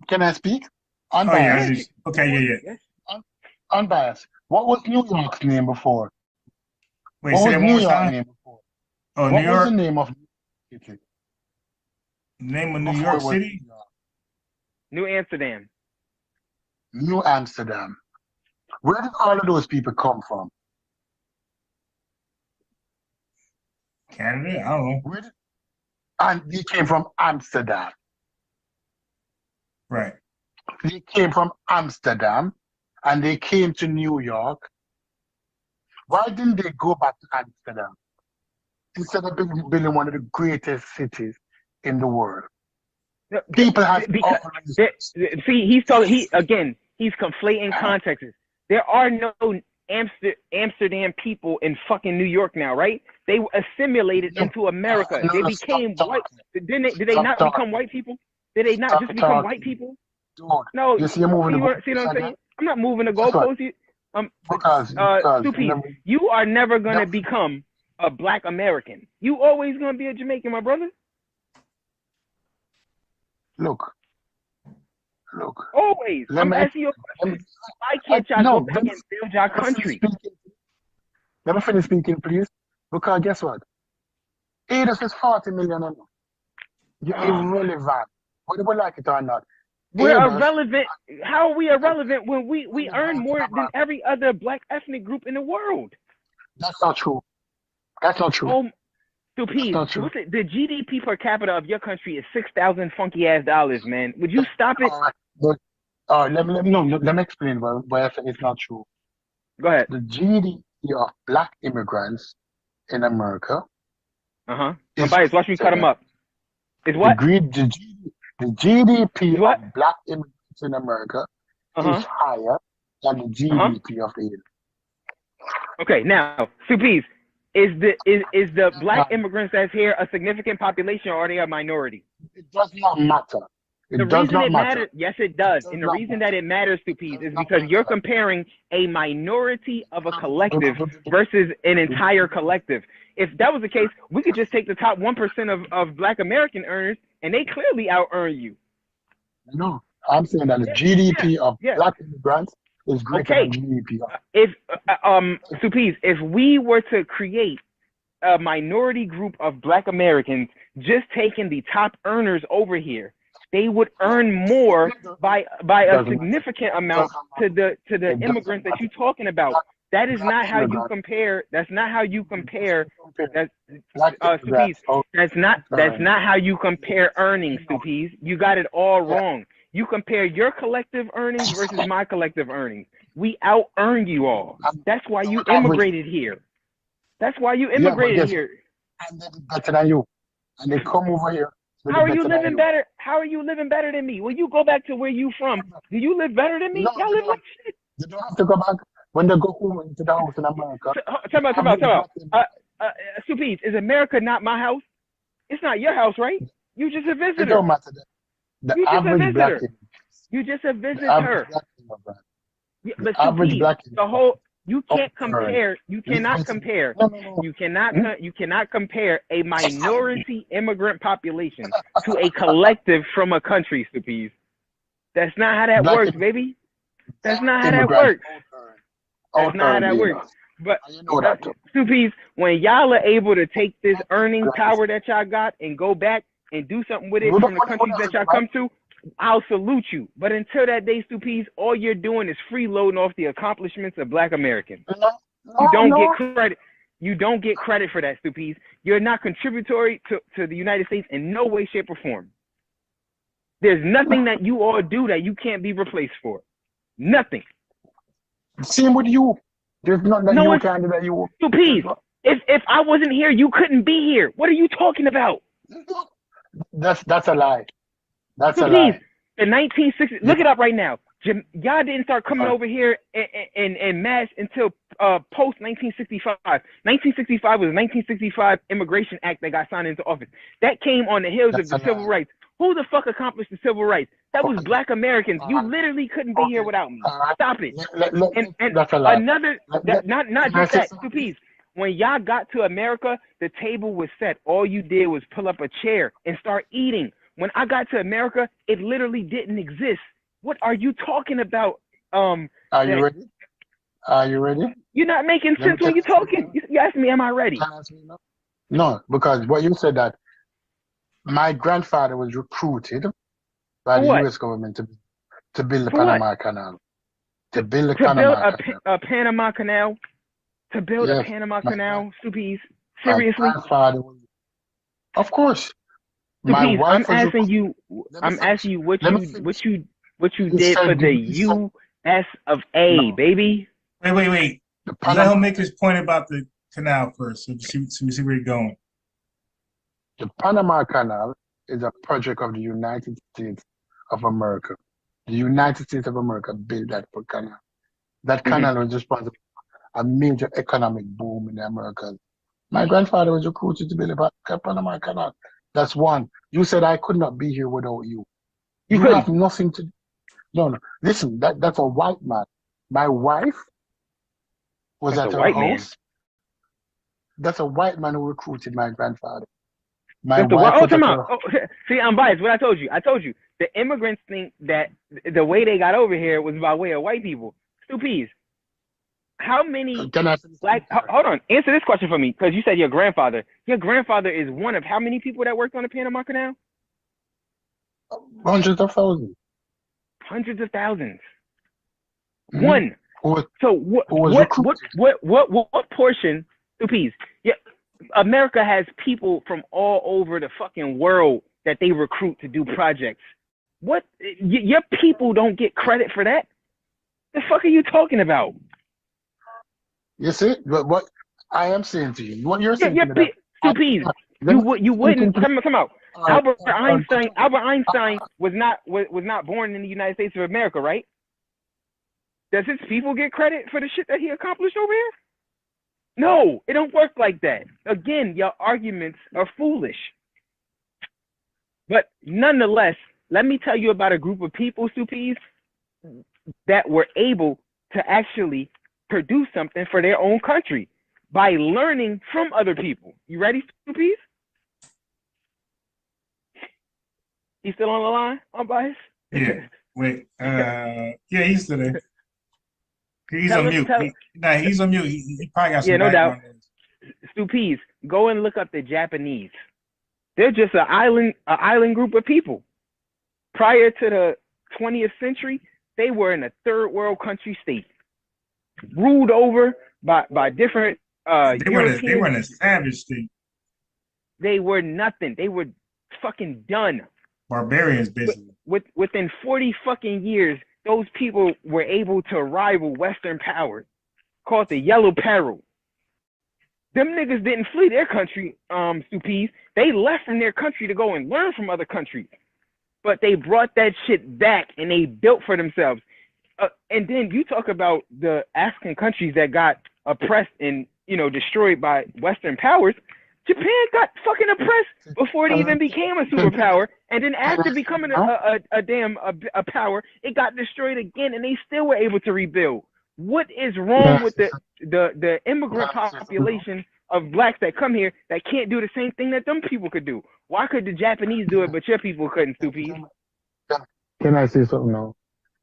Can I speak? Unbiased. Yeah. Unbiased. What was New York's name before? Wait, say that one more time. Oh, New York. What was the name of New York City? Name of New York City? New Amsterdam. New Amsterdam. Where did all of those people come from? Canada? I don't know. And they came from Amsterdam. Right. They came from Amsterdam and they came to New York. Why didn't they go back to Amsterdam instead of building one of the greatest cities in the world? People have he's conflating contexts. There are no Amsterdam people in fucking New York now, right? They were assimilated into America. They became white. Did they not become white people? Did they not just become white people? No. You see, you're moving see what I'm saying? I'm not moving the goalposts. Stupid. You are never gonna become a black American. You always gonna be a Jamaican, my brother. Look. Always. I'm asking you a question. Why can't y'all go back and build your country? Let me finish speaking, please. Because guess what? ADOS is 40 million. You're irrelevant, whether we like it or not. We're irrelevant. How are we irrelevant when we earn more than every other black ethnic group in the world? That's not true. Stupid. The GDP per capita of your country is $6,000 funky ass dollars, man. Would you stop it? Let me explain why I think it's not true. Go ahead. The GDP of black immigrants in America. Bias, watch me cut them up. Is what? The GDP of black immigrants in America is higher than the GDP of the Indian. Okay, now, Supees, is the black immigrants that's here a significant population or are they a minority? It does not matter. The reason it matters, yes, it does. And the reason that it matters, Supees, is because you're comparing a minority of a collective versus an entire collective. If that was the case, we could just take the top 1% of black American earners and they clearly out earn you. No. I'm saying that the GDP of yeah. black immigrants is greater Okay. than GDP of. If Suppies, if we were to create a minority group of black Americans just taking the top earners over here, they would earn more by a significant amount to the immigrants that you're talking about. That is not how you compare. That's not how you compare. Suppies. That's not how you compare earnings, Suppies. You got it all wrong. You compare your collective earnings versus my collective earnings. We out earn you all. That's why you immigrated here. That's why you immigrated here. And they did better than you. And they come over here. How are you living better? How are you living better than me? When you go back to where you from, do you live better than me? Y'all live like shit. They don't have to go back. When they go home into the house in America. Talk about. Suppies, is America not my house? It's not your house, right? You just a visitor. It don't matter. You just a visitor. You just a visitor. But Suppies, the whole. You can't compare. You cannot compare. You cannot compare a minority immigrant population to a collective from a country, Suppies. That's not how that works, baby. That's not how that works. That's not how that works. But Suppies, when y'all are able to take this earning power that y'all got and go back and do something with it from the countries that y'all come to, I'll salute you. But until that day, Suppies, all you're doing is freeloading off the accomplishments of black Americans. You don't get credit. You don't get credit for that, Suppies. You're not contributory to the United States in no way, shape, or form. There's nothing that you all do that you can't be replaced for. Nothing. Same with you. There's nothing that you can do that you. Suppies, if I wasn't here, you couldn't be here. What are you talking about? That's a lie. That's a lie. The 1960s. Look it up right now. Y'all didn't start coming over here in mass until post 1965. 1965 was the 1965 Immigration Act that got signed into office. That came on the heels of the civil rights. Who the fuck accomplished the civil rights? That was black Americans. You literally couldn't be here without me. Stop it. And that's a lie. Another, not just that, Suppies. When y'all got to America, the table was set. All you did was pull up a chair and start eating. When I got to America, it literally didn't exist. What are you talking about? Are you ready? Are you ready? You're not making sense when you're talking. You asked me, am I ready? No, because what you said that my grandfather was recruited by the U.S. government to build the Panama Canal. To build a Panama Canal? To build a Panama Canal, Suppies? Seriously? Of course. I'm asking you what you did for the U.S. of A, baby. Wait. Let him make his point about the canal first, so we see where you're going. The Panama Canal is a project of the United States of America. The United States of America built that canal. That canal was responsible for a major economic boom in the Americas. My grandfather was recruited to build a Panama Canal. That's one. You said I could not be here without you. You have nothing to. No. Listen, that's a white man. My wife was at her house. That's a white man who recruited my grandfather. My wife was at her house. See, I'm biased. What I told you. The immigrants think that the way they got over here was by way of white people. Suppies. How many hold on, answer this question for me, because you said your grandfather. Your grandfather is one of how many people that worked on the Panama Canal? Hundreds of thousands. Hundreds of thousands. One. So what portion, Suppies? Yeah, America has people from all over the fucking world that they recruit to do projects. What your people don't get credit for that? The fuck are you talking about? You see, but what I am saying to you, what you're saying to me, Suppies, you wouldn't come out. Albert Einstein was not born in the United States of America, right? Does his people get credit for the shit that he accomplished over here? No, it don't work like that. Again, your arguments are foolish. But nonetheless, let me tell you about a group of people, Suppies, that were able to actually produce something for their own country by learning from other people. You ready, Suppies? You still on the line? I'm biased. Yeah. Wait, yeah, he's still there. He's Tell on us, mute. He's on mute. He probably got some yeah, no doubt. background noise. Stupees, go and look up the Japanese. They're just an island group of people. Prior to the 20th century, they were in a third world country state, ruled over by different Europeans. They were in a savage state. They were nothing. They were fucking done. Barbarians, basically. Within 40 fucking years, those people were able to rival Western powers, called the Yellow Peril. Them niggas didn't flee their country, Stupees. They left from their country to go and learn from other countries. But they brought that shit back and they built for themselves. And then you talk about the African countries that got oppressed and, destroyed by Western powers. Japan got fucking oppressed before it even became a superpower, and then after becoming a power, it got destroyed again, and they still were able to rebuild. What is wrong with the immigrant population of blacks that come here that can't do the same thing that them people could do? Why could the Japanese do it, but your people couldn't, Stupees? Can I say something now?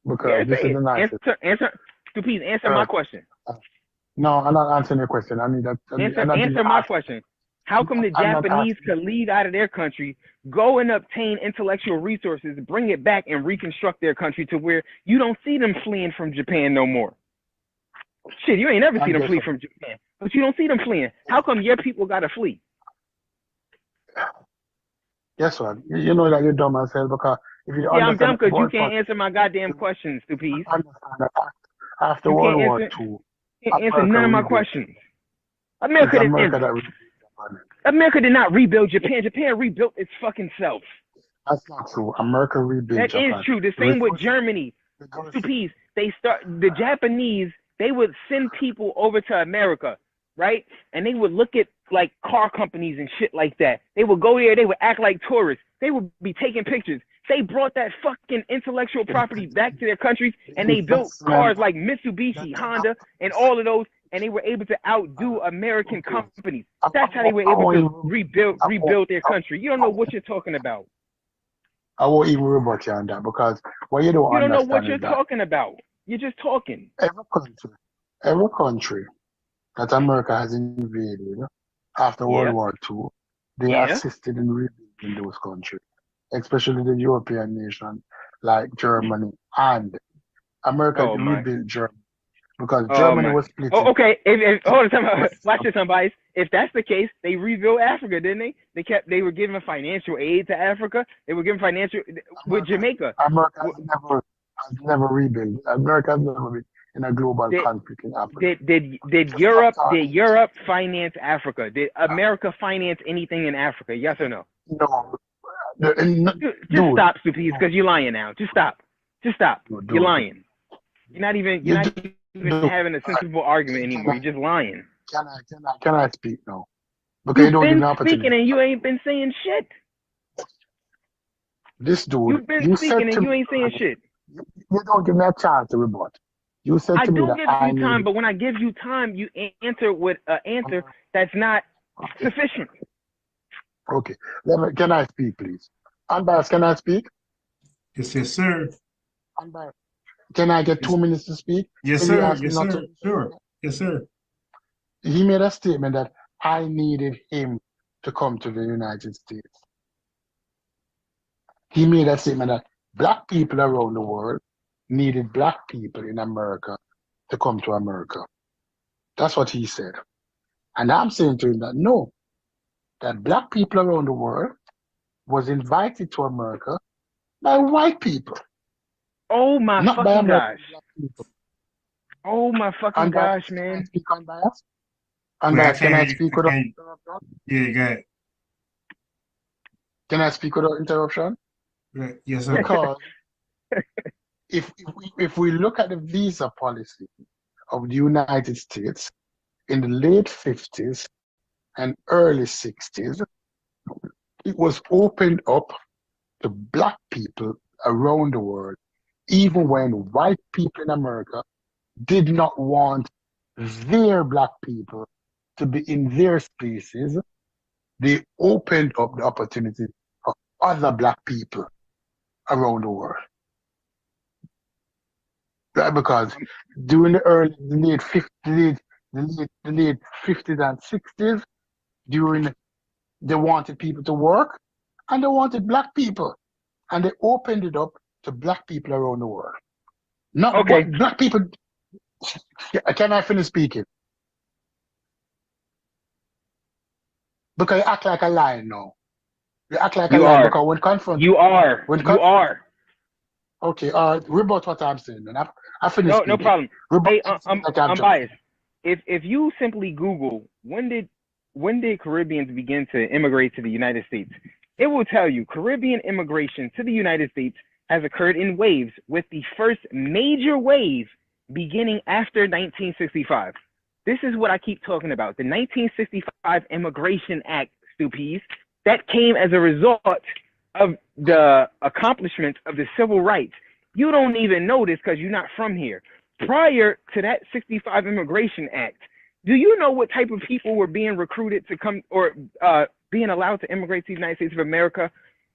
Because this is the nicest. Stupees, answer my question. No, I'm not answering your question. I need that. Answer my question. How come the Japanese could leave out of their country, go and obtain intellectual resources, bring it back and reconstruct their country to where you don't see them fleeing from Japan no more? Shit, you ain't never see them flee from Japan, but you don't see them fleeing. How come your people gotta flee? Guess what? You know that you're dumb as hell because if you I'm dumb because you can't answer my goddamn questions, Stupees. After World War II, you can't answer none of my questions. America did not rebuild Japan. Japan rebuilt its fucking self. That's not true. America rebuilt Japan. That is true. The same with Germany. Stupees. The Japanese, they would send people over to America, right? And they would look at like car companies and shit like that. They would go there, they would act like tourists. They would be taking pictures. They brought that fucking intellectual property back to their countries and they built cars like Mitsubishi, Honda, and all of those, and they were able to outdo American companies. That's how they were able to rebuild their country. You don't know what you're talking about. I won't even rebut you on that because what you don't understand. You don't know what you're talking about. You're just talking. Every country that America has invaded after World War II, they assisted in rebuilding those countries, especially the European nation like Germany, and America rebuilt Germany because Germany was split. Oh, okay. Hold on, watch this, somebody. If that's the case, they rebuilt Africa, didn't they? They were giving financial aid to Africa. They were giving financial with Jamaica. America has never rebuilt. America has never been in a global conflict in Africa. Did Europe finance Africa? Did America finance anything in Africa? Yes or no? No. Just stop, Stupees, because you're lying now. Just stop. You're lying. You're not even having a sensible argument anymore. You're just lying. Can I speak now? Because you've been speaking and you ain't been saying shit. This dude, you've been speaking and you ain't saying shit. You don't give me a chance to rebut. You said to me that I do give you time, but when I give you time, you answer with an answer that's not sufficient. Okay. Can I speak, please? Unbiased, can I speak? Yes, sir. Unbiased. Can I get 2 minutes to speak? Yes, sir. Yes, sir. Sure. Yes, sir. He made a statement that I needed him to come to the United States. He made a statement that black people around the world needed black people in America to come to America. That's what he said. And I'm saying to him that no, that black people around the world was invited to America by white people. Oh my fucking gosh. Oh my fucking gosh, man. Unbiased, can I speak without interruption? Yeah, go ahead. Can I speak without interruption? Yes, sir. Because if we look at the visa policy of the United States in the late 50s and early 60s, it was opened up to black people around the world, even when white people in America did not want their black people to be in their spaces. They opened up the opportunity for other black people around the world. Because during the late 50s, the late 50s and 60s, they wanted people to work, and they wanted black people, and they opened it up to black people around the world. Not okay. what black people. Can I finish speaking? Because you act like a lion now. You act like a lion because when confronted, you are. Okay, rebut what I'm saying, man. I finished speaking. No problem. Hey, I'm like biased. If you simply Google when did Caribbeans begin to immigrate to the United States, it will tell you Caribbean immigration to the United States has occurred in waves, with the first major wave beginning after 1965. This is what I keep talking about. The 1965 Immigration Act, stupies, that came as a result of the accomplishments of the civil rights. You don't even know this because you're not from here. Prior to that 65 Immigration Act, do you know what type of people were being recruited to come or being allowed to immigrate to the United States of America?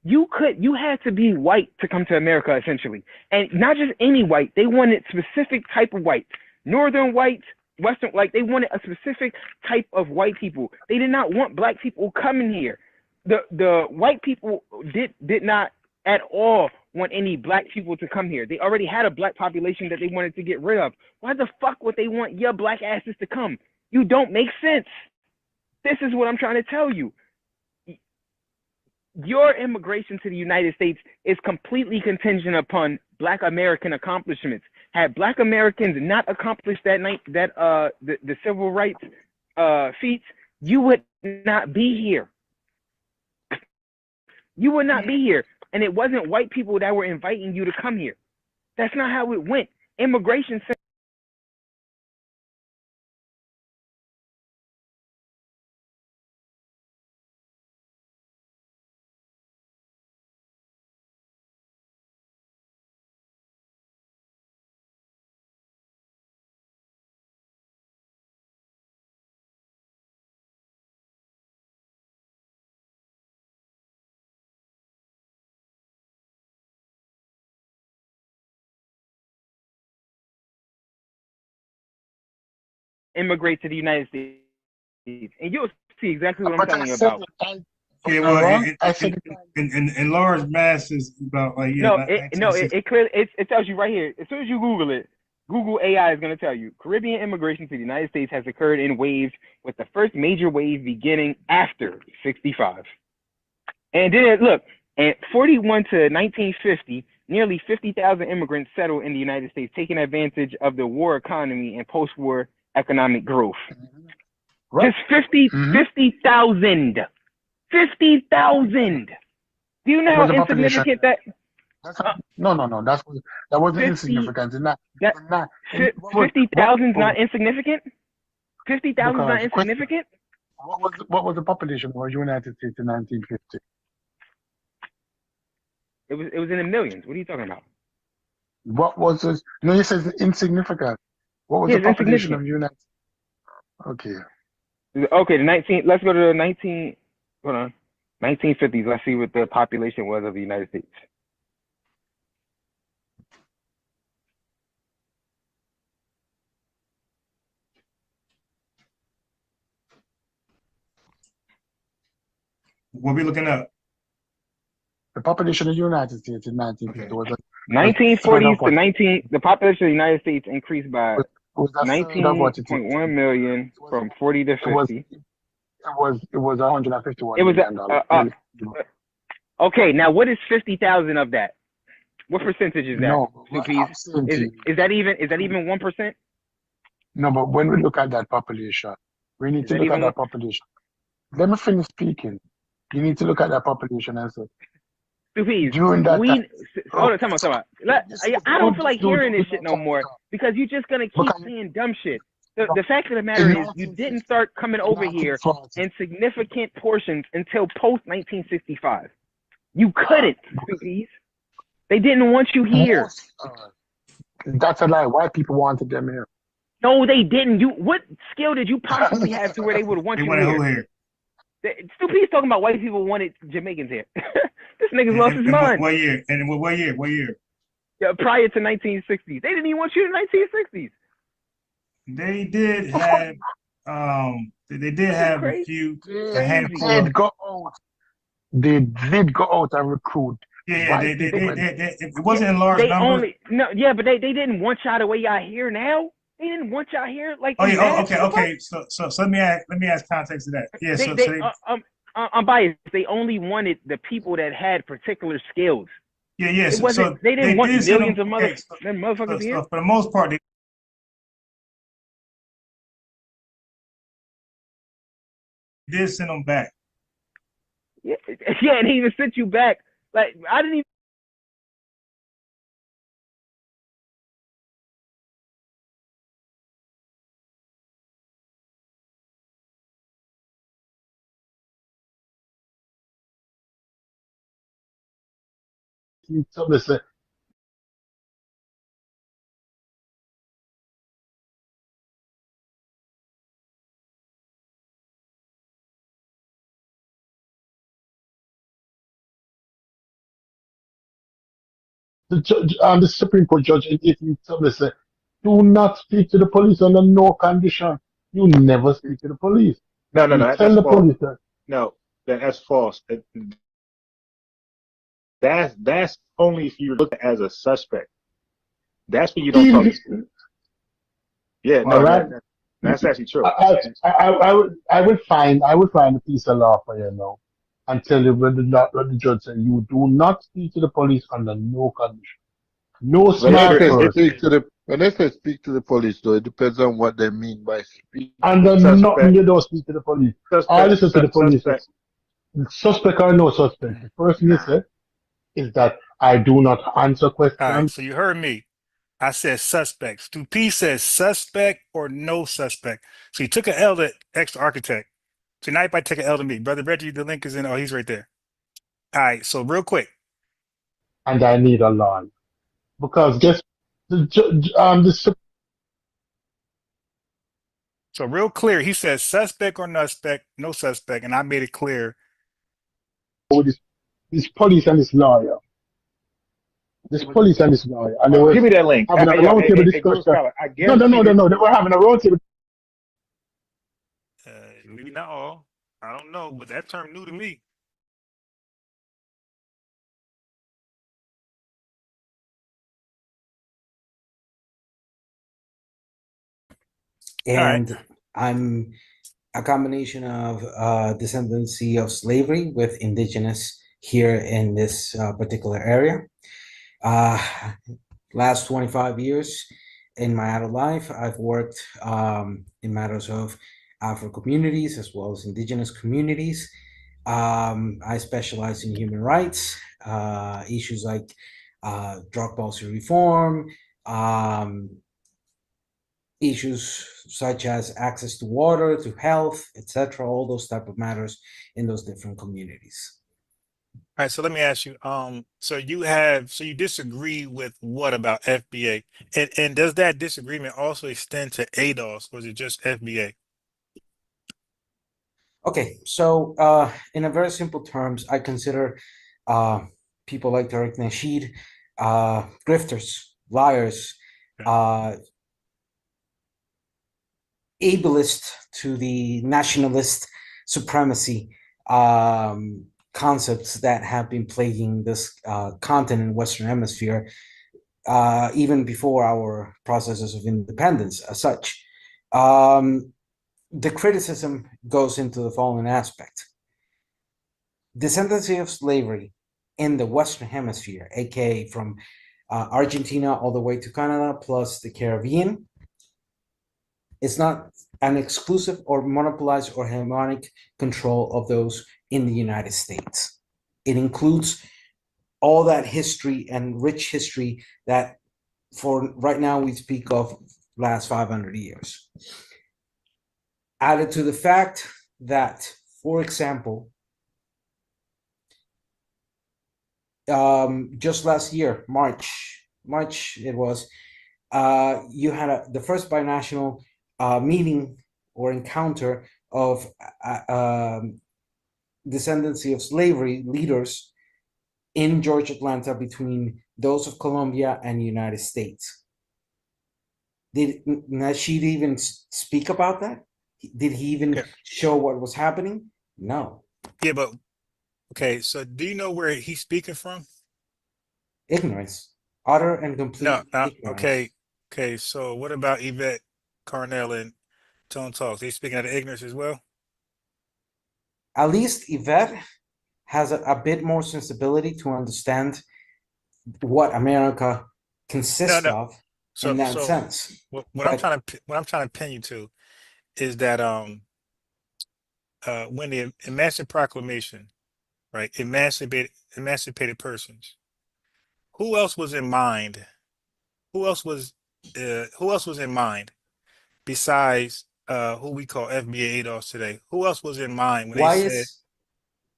You had to be white to come to America, essentially. And not just any white, they wanted specific type of white. Northern whites, Western, like they wanted a specific type of white people. They did not want black people coming here. The white people did not at all want any black people to come here. They already had a black population that they wanted to get rid of. Why the fuck would they want your black asses to come? You don't make sense. This is what I'm trying to tell you. Your immigration to the United States is completely contingent upon Black American accomplishments. Had Black Americans not accomplished the civil rights feats, you would not be here. You would not be here. And it wasn't white people that were inviting you to come here. That's not how it went. Immigration immigrate to the United States, and you'll see exactly what I'm telling you about. Yeah, well, in large masses, about like it clearly it tells you right here. As soon as you Google it, Google AI is going to tell you Caribbean immigration to the United States has occurred in waves, with the first major wave beginning after 65. And then look, at 41 to 1950, nearly 50,000 immigrants settled in the United States, taking advantage of the war economy and post-war economic growth. Right. Just 50,000. 50,000. Do you know how insignificant that? No. That wasn't insignificant. 50,000 is not insignificant. 50,000 is not insignificant. What was the population of the United States in 1950? It was in the millions. What are you talking about? What was this? No, you said insignificant. What was the population of the United States? Okay. Let's go to the 1950s. Let's see what the population was of the United States. What are we looking up? The population of the United States in 1950 was 1940s to the population of the United States increased by 19.1 million from 40 to 50. It was 151 million dollars. Okay, now what is 50,000 of that? What percentage is that? No, is that even 1%? No, but when we look at that population, we need to look at that population. Let me finish speaking. You need to look at that population and say, during that time. Hold on, time out. I don't feel like hearing this shit no more, because you're just gonna keep saying dumb shit. The fact of the matter is, you didn't start coming over here in significant portions until post 1965. You couldn't, stupid. They didn't want you here. That's a lie. White people wanted them here. No, they didn't. What skill did you possibly have to where they would want you here? Stupid's talking about white people wanted Jamaicans here. This nigga's lost his mind. What year? And what year? prior to 1960s. They didn't even want you in the 1960s. They did have they did have crazy. a handful of. They did go out and recruit. Yeah, it wasn't in large numbers. But they didn't want y'all the way y'all here now. They didn't want y'all here like. Okay. So let me ask context to that. Yeah, I'm biased. They only wanted the people that had particular skills. Yeah. So they didn't want millions of motherfuckers here. For the most part, they did send them back. Yeah, and he even sent you back. Like I didn't even. Listen. The Supreme Court judge in 1870 said, "Do not speak to the police under no condition. You never speak to the police." No, Tell that's the false. police that. No, that's false. That's only if you look as a suspect. That's when you don't talk. Yeah, no, right. that's actually true. I would find a piece of law for you now and tell you when the judge said you do not speak to the police under no condition. No smart person. When they say speak to the police, though, it depends on what they mean by speak. Under nothing, you don't speak to the police. I listen to the police. Suspect or no suspect. The first thing you say is that I do not answer questions. All right, so you heard me. I said suspect. Stu P says suspect or no suspect. So you took an L to extra architect. So now you might take an L to me. Brother Reggie, the link is in. Oh, he's right there. All right, so real quick. And I need a lawyer. Because guess So real clear, he says suspect or no suspect, and I made it clear. This police and this lawyer. And they were give me that link. Having a roundtable discussion. No. They were having a roundtable. Maybe not all. I don't know, but that term new to me. And I'm a combination of descendancy of slavery with indigenous here in this particular area. Last 25 years in my adult life, I've worked in matters of Afro communities as well as indigenous communities. I specialize in human rights, issues like drug policy reform, issues such as access to water, to health, etc., all those type of matters in those different communities. All right, so let me ask you, so you disagree with what about FBA? And does that disagreement also extend to ADOS, or is it just FBA? Okay, so in a very simple terms, I consider people like Tariq Nasheed grifters, liars, ableist to the nationalist supremacy concepts that have been plaguing this continent, Western Hemisphere, even before our processes of independence as such. The criticism goes into the following aspect. Descendancy of slavery in the Western Hemisphere, aka from Argentina all the way to Canada, plus the Caribbean, it's not an exclusive or monopolized or hegemonic control of those in the United States. It includes all that history and rich history that for right now we speak of last 500 years. Added to the fact that, for example, just last year, March it was, you had the first binational meeting or encounter of descendancy of slavery leaders in Georgia, Atlanta between those of Colombia and United States. Did Nasheed even speak about that? Did he even show what was happening? No. Yeah, but okay. So do you know where he's speaking from? Ignorance, utter and complete ignorance. Okay. So what about Yvette Carnell and Tone Talks? They speaking out of ignorance as well. At least Yvette has a bit more sensibility to understand what America consists of in that sense. What I'm trying to pin you to is that when the Emancipation Proclamation, right, emancipated persons, who else was in mind? Who else was in mind besides who we call FBA ADOS today? Who else was in mind when they said?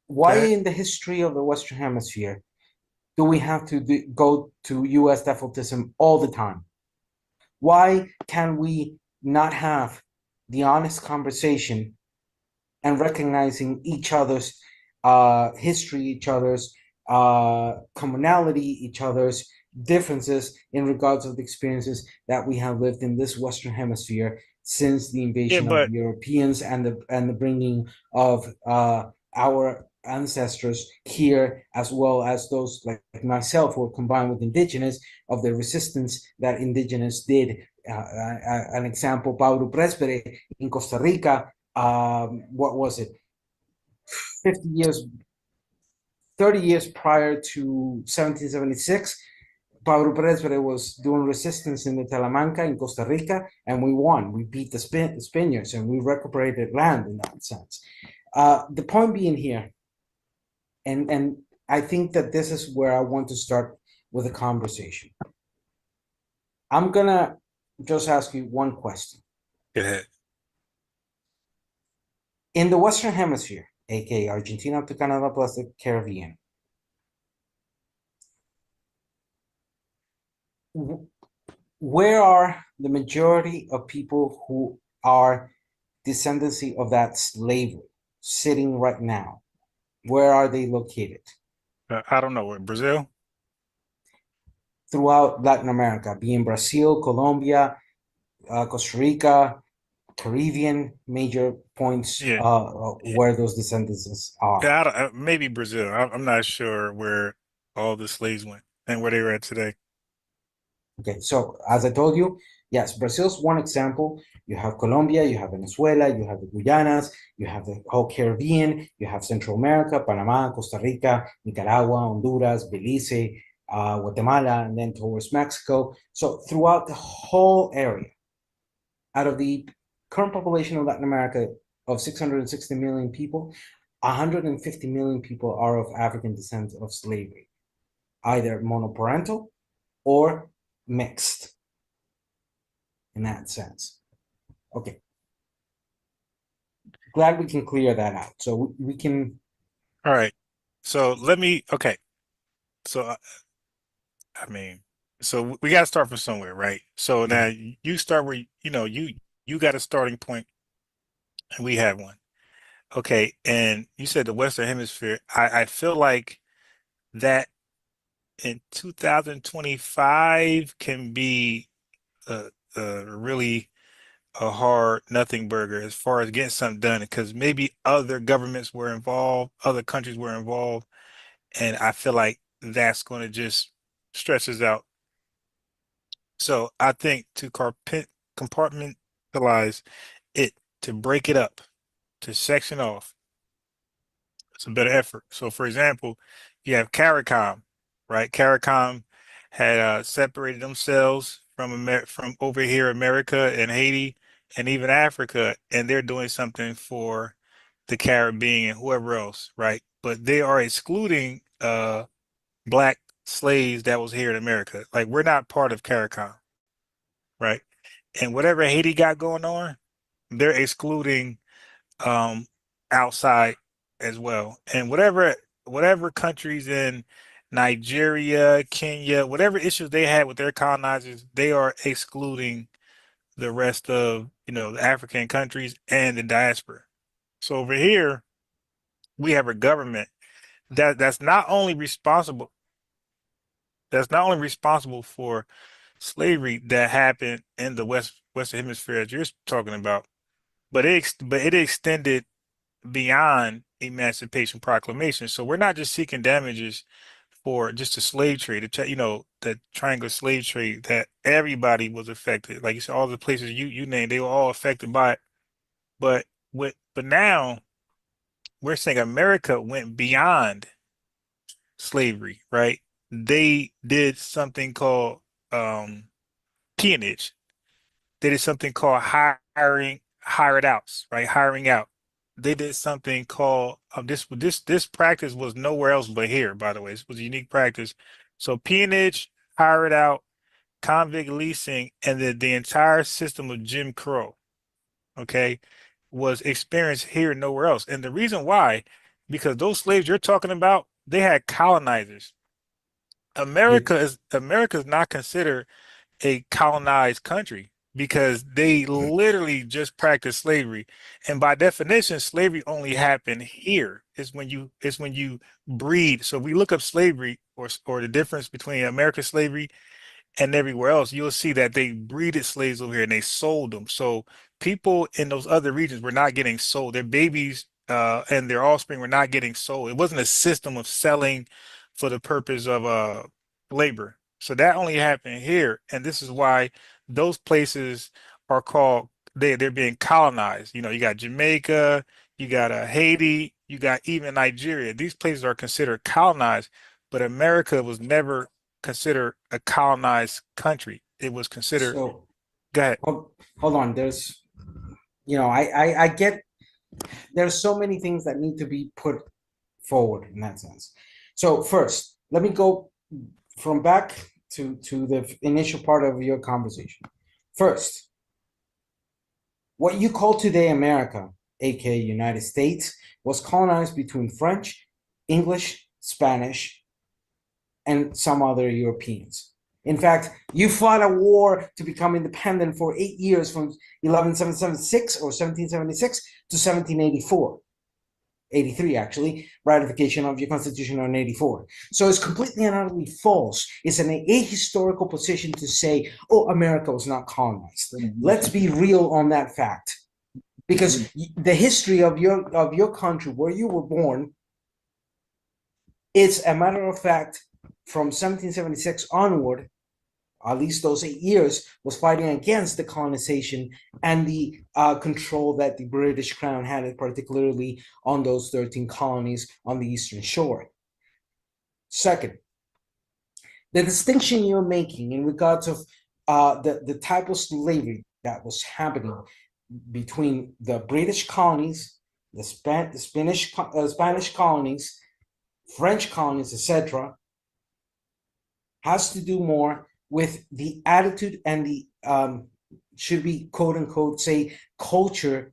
Why in the history of the Western Hemisphere do we have to go to U.S. defaultism all the time? Why can we not have the honest conversation and recognizing each other's history, each other's commonality, each other's differences in regards of the experiences that we have lived in this Western Hemisphere since the invasion of Europeans and the bringing of our ancestors here, as well as those like myself who are combined with indigenous, of the resistance that indigenous did. An example, Paulo Prespere in Costa Rica, what was it, 50 years, 30 years prior to 1776, Paulo Prespere was doing resistance in the Talamanca in Costa Rica, and we won. We beat the Spaniards, and we recuperated land in that sense. The point being here, and I think that this is where I want to start with a conversation. I'm gonna just ask you one question. Go ahead. In the Western Hemisphere, aka Argentina to Canada plus the Caribbean, where are the majority of people who are descendancy of that slavery sitting right now? Where are they located? I don't know. Brazil? Throughout Latin America, being Brazil, Colombia, Costa Rica, Caribbean, major points where those descendants are. Yeah, maybe Brazil. I'm not sure where all the slaves went and where they were at today. Okay, so as I told you, yes, Brazil's one example. You have Colombia, you have Venezuela, you have the Guyanas, you have the whole Caribbean, you have Central America, Panama, Costa Rica, Nicaragua, Honduras, Belize, Guatemala, and then towards Mexico. So throughout the whole area, out of the current population of Latin America of 660 million people, 150 million people are of African descent of slavery, either monoparental or mixed in that sense. Okay. Glad we can clear that out. So we can. All right. So let me, okay. So, I mean, so we got to start from somewhere, right? So now you start where, you got a starting point and we have one. Okay. And you said the Western Hemisphere. I feel like that in 2025 can be really a hard nothing burger as far as getting something done, because maybe other governments were involved, other countries were involved, and I feel like that's going to just stress us out. So I think to compartmentalize it, to break it up, to section off, it's a better effort. So for example, you have CARICOM, right? CARICOM had separated themselves from over here, America and Haiti and even Africa, and they're doing something for the Caribbean and whoever else, right? But they are excluding black slaves that was here in America. Like, we're not part of CARICOM, right? And whatever Haiti got going on, they're excluding outside as well. And whatever countries in Nigeria, Kenya, whatever issues they had with their colonizers, they are excluding the rest of, the African countries and the diaspora. So over here, we have a government that's not only responsible. that's not only responsible for slavery that happened in the Western Hemisphere as you're talking about, but it extended beyond Emancipation Proclamation. So we're not just seeking damages for just the slave trade, the triangle slave trade that everybody was affected. Like you said, all the places you named, they were all affected by it. But now we're saying America went beyond slavery, right? They did something called peonage. They did something called hired outs, right? Hiring out. They did something called this practice was nowhere else but here, by the way. This was a unique practice. So peonage, hired out, convict leasing, and the entire system of Jim Crow, okay, was experienced here and nowhere else. And the reason why, because those slaves you're talking about, they had colonizers. America is not considered a colonized country because they literally just practice slavery. And by definition, slavery only happened here. It's when you breed. So we look up slavery or the difference between American slavery and everywhere else, you'll see that they breeded slaves over here and they sold them. So people in those other regions were not getting sold. Their babies and their offspring were not getting sold. It wasn't a system of selling for the purpose of labor. So that only happened here, and this is why those places are called they're being colonized. You got Jamaica, you got Haiti, you got even Nigeria. These places are considered colonized, but America was never considered a colonized country. It was considered. So, go ahead. Hold on. There's, I get there's so many things that need to be put forward in that sense. So first, let me go from back to the initial part of your conversation. First, what you call today America, aka United States, was colonized between French, English, Spanish, and some other Europeans. In fact, you fought a war to become independent for 8 years from 1176 or 1776 to 1784. 83, actually, ratification of your constitution on 84. So it's completely and utterly false. It's an ahistorical position to say, oh, America was not colonized. Let's be real on that fact. Because the history of your country, where you were born, it's a matter of fact, from 1776 onward, at least those 8 years, was fighting against the colonization and the control that the British Crown had, particularly on those 13 colonies on the Eastern Shore. Second, the distinction you're making in regards of the type of slavery that was happening between the British colonies, the Spanish colonies, French colonies, etc., has to do more with the attitude and the should be quote unquote say culture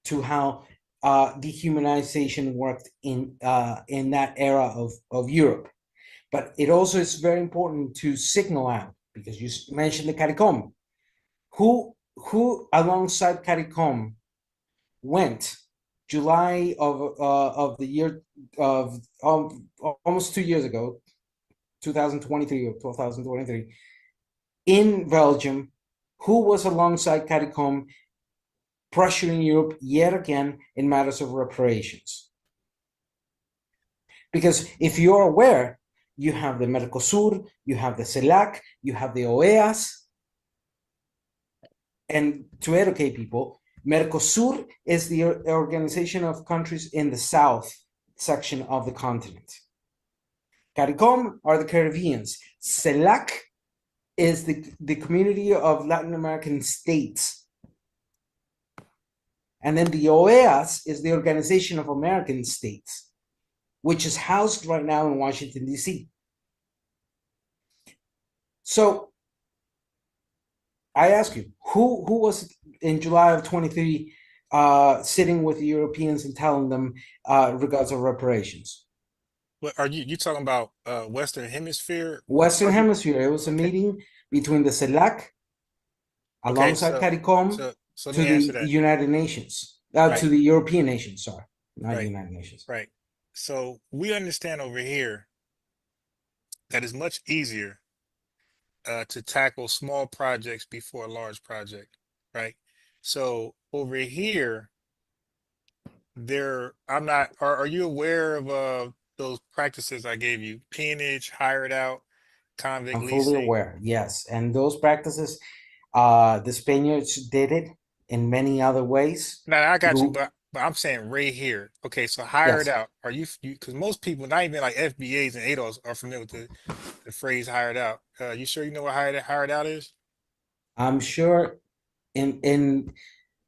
to how dehumanization worked in that era of Europe. But it also is very important to signal out, because you mentioned the CARICOM. Who alongside CARICOM went July of the year of almost 2 years ago, 2023 or 2023, in Belgium, who was alongside CARICOM pressuring Europe yet again in matters of reparations? Because if you're aware, you have the Mercosur, you have the CELAC, you have the OEAS. And to educate people, Mercosur is the organization of countries in the south section of the continent. CARICOM are the Caribbeans. CELAC is the community of Latin American states. And then the OEAS is the Organization of American States, which is housed right now in Washington, D.C. So I ask you, who was in July of 23 sitting with the Europeans and telling them regards of reparations? What are you talking about? Western Hemisphere? Western Hemisphere. It was a meeting between the CELAC alongside CARICOM to the United Nations, to the European nations. Sorry, not United Nations. Right. So we understand over here that it's much easier to tackle small projects before a large project, right? So over here, are you aware of those practices I gave you? Peonage, hired out, convict I'm fully leasing. aware, yes. And those practices, the Spaniards did it in many other ways. Now I got you, through- but I'm saying right here. Okay, so hired Yes, out. Are you because most people, not even like FBAs and ADOS, are familiar with the phrase hired out. You sure you know what hired out is? I'm sure in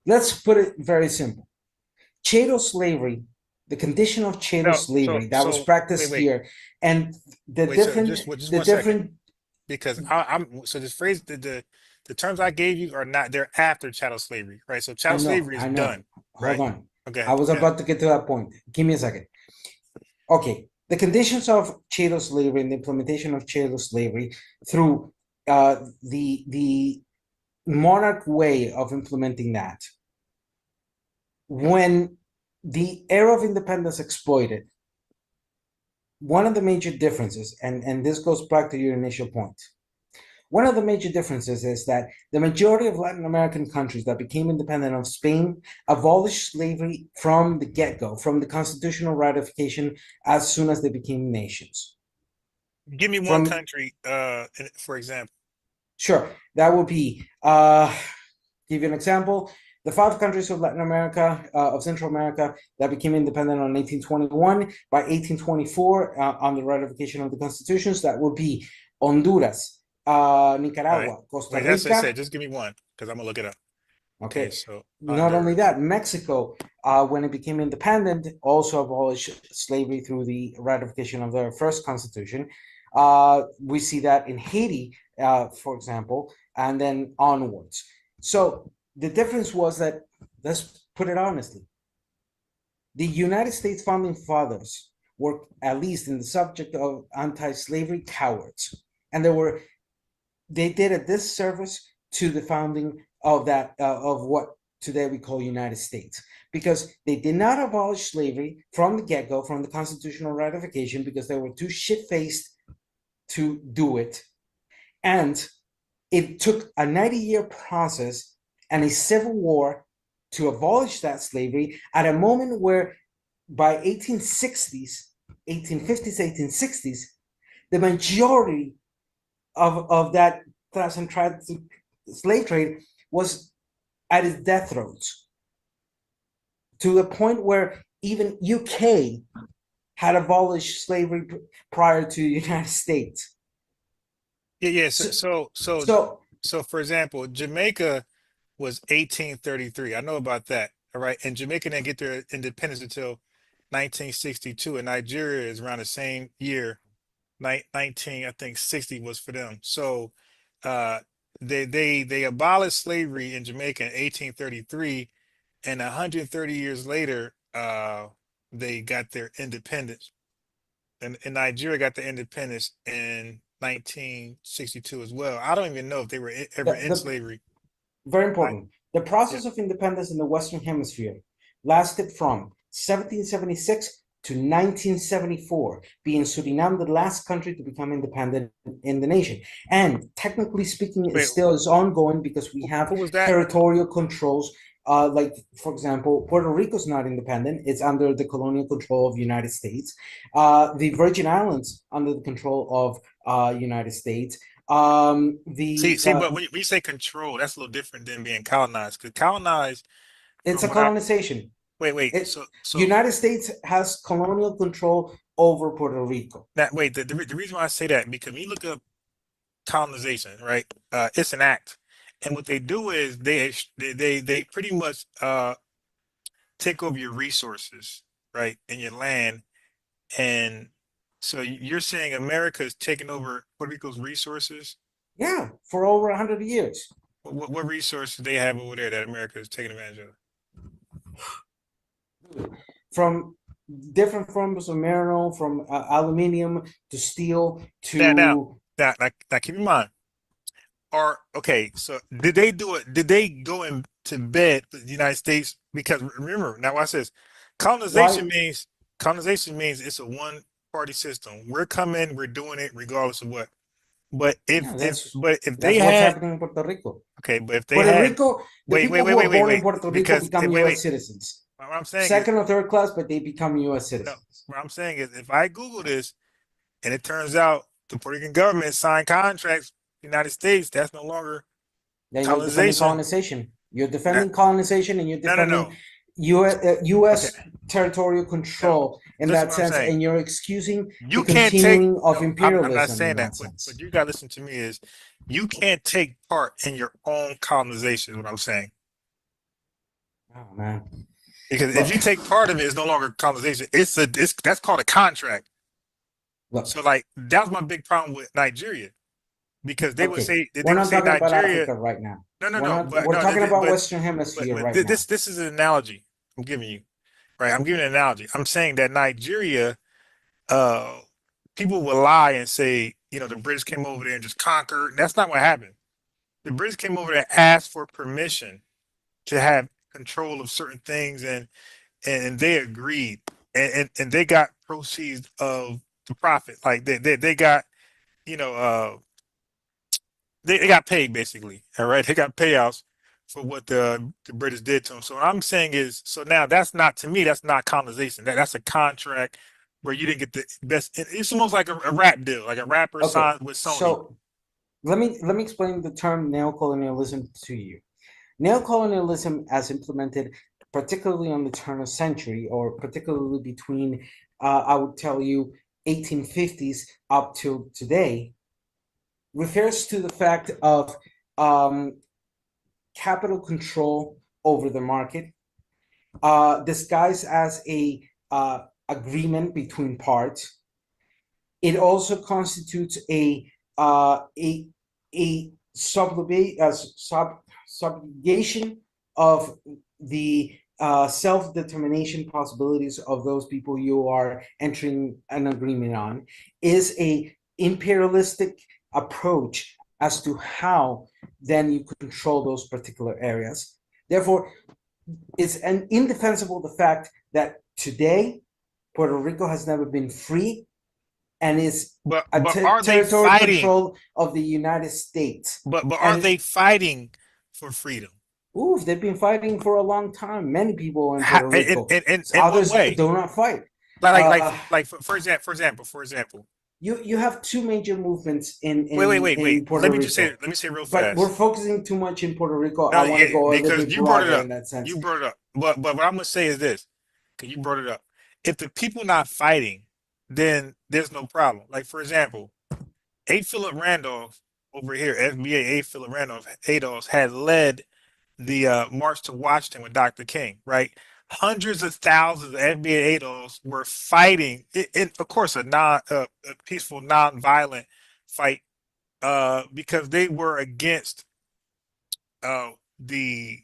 let's put it very simple. Chattel slavery, the condition of chattel No, so slavery that was so wait, practiced wait, here, and wait. So just the one second, different. because I'm so this phrase the terms I gave you are not they're after chattel slavery, right? So chattel slavery is I know. done, Hold right? on. Okay, I was yeah. about to get to that point. Give me a second. Okay, the conditions of chattel slavery and the implementation of chattel slavery through the monarch way of implementing that. When the era of independence exploited, one of the major differences, and this goes back to your initial point, one of the major differences is that the majority of Latin American countries that became independent of Spain abolished slavery from the get-go, from the constitutional ratification as soon as they became nations. Give me one country, for example. Sure, that would be, give you an example, the 5 countries of Latin America, of Central America, that became independent on 1821. By 1824, on the ratification of the constitutions, that would be Honduras, Nicaragua, Right. Costa Wait, that's what I Rica. said. Just give me one, because I'm gonna look it up. Okay, so not only Honduras. that, Mexico, when it became independent, also abolished slavery through the ratification of their first constitution. We see that in Haiti, for example, and then onwards. So the difference was that, let's put it honestly, the United States founding fathers were, at least in the subject of anti-slavery, cowards, and they did a disservice to the founding of that of what today we call United States, because they did not abolish slavery from the get-go, from the constitutional ratification, because they were too shit-faced to do it, and it took a 90-year process and a civil war to abolish that slavery at a moment where by 1850s, 1860s, the majority of that class and slave trade was at its death throes, to the point where even UK had abolished slavery prior to the United States. Yeah. So for example, Jamaica was 1833. I know about that. All right. And Jamaica didn't get their independence until 1962. And Nigeria is around the same year, 19, I think 60 was for them. So they abolished slavery in Jamaica in 1833, and 130 years later, they got their independence. And Nigeria got their independence in 1962 as well. I don't even know if they were ever in slavery. Very important. The process of independence in the Western Hemisphere lasted from 1776 to 1974, being Suriname the last country to become independent in the nation. And technically speaking, it still is ongoing because we have territorial controls. Like, for example, Puerto Rico is not independent. It's under the colonial control of the United States. The Virgin Islands under the control of United States. But when you say control, that's a little different than being colonized. Because colonized, it's a colonization. Wait. So United States has colonial control over Puerto Rico. That wait, the reason why I say that, because when you look up colonization, right? It's an act, and what they do is they pretty much take over your resources, right, and your land, and so you're saying America is taking over Puerto Rico's resources? Yeah, for over 100 years. What resources do they have over there that America is taking advantage of? From different forms of mineral, from aluminium to steel to now, keep in mind. So did they do it? Did they go into bed with the United States? Because remember, now watch this. Colonization means it's a one party system. We're coming, we're doing it regardless of what. But if that's they what's had happening in Puerto Rico. okay, but if they Puerto had Rico, the people who are born in Puerto Rico because become wait, U.S. citizens. what I'm saying Second is or third class, but they become U.S. no. citizens. What I'm saying is if I Google this and it turns out the Puerto Rican government signed contracts with the United States, that's no longer Then you're defending colonization. colonization. You're defending colonization, and you're defending U.S. territorial control in that sense, and you're excusing You the can't continuing take. of No, imperialism I'm not saying in that, sense. but you gotta listen to me. Is you can't take part in your own colonization. Is what I'm saying. Oh man. Because if you take part of it, it's no longer colonization. It's that's called a contract. So like that was my big problem with Nigeria, because they would say we're not talking about Nigeria. Africa right now. We're talking about Western Hemisphere right now. This is an analogy I'm giving you, right? I'm giving an analogy. I'm saying that Nigeria, people will lie and say, you know, the British came over there and just conquered. That's not what happened. The British came over there and asked for permission to have control of certain things, and they agreed, and they got proceeds of the profit. Like they got, you know, they got paid basically. All right, they got payouts for what the British did to them. So what I'm saying is, so now that's not, to me, that's not colonization. That's a contract where you didn't get the best. It's almost like a rap deal, like a rapper signed with Sony. So let me explain the term neocolonialism to you. Neocolonialism, as implemented particularly on the turn of century, or particularly between, I would tell you, 1850s up till today, refers to the fact of capital control over the market, disguised as a agreement between parts. It also constitutes a subjugation of the self-determination possibilities of those people you are entering an agreement on, is a imperialistic approach as to how then you control those particular areas. Therefore, it's an indefensible the fact that today Puerto Rico has never been free and is territorial control of the United States. But are they fighting for freedom? Ooh, they've been fighting for a long time. Many people in Puerto Rico. In others what way? do not fight. Like for example. You have two major movements in wait. Puerto Let me Rico. let me say real fast. But we're focusing too much in Puerto Rico. I want to go a little bit broader in that sense. You brought it up. But what I'm gonna say is this, because you brought it up. If the people not fighting, then there's no problem. Like for example, A. Philip Randolph over here, FBA A. Philip Randolph ADOS had led the March to Washington with Dr. King, right? Hundreds of thousands of FBA ADOS were fighting in of course, a peaceful, non-violent fight, because they were against the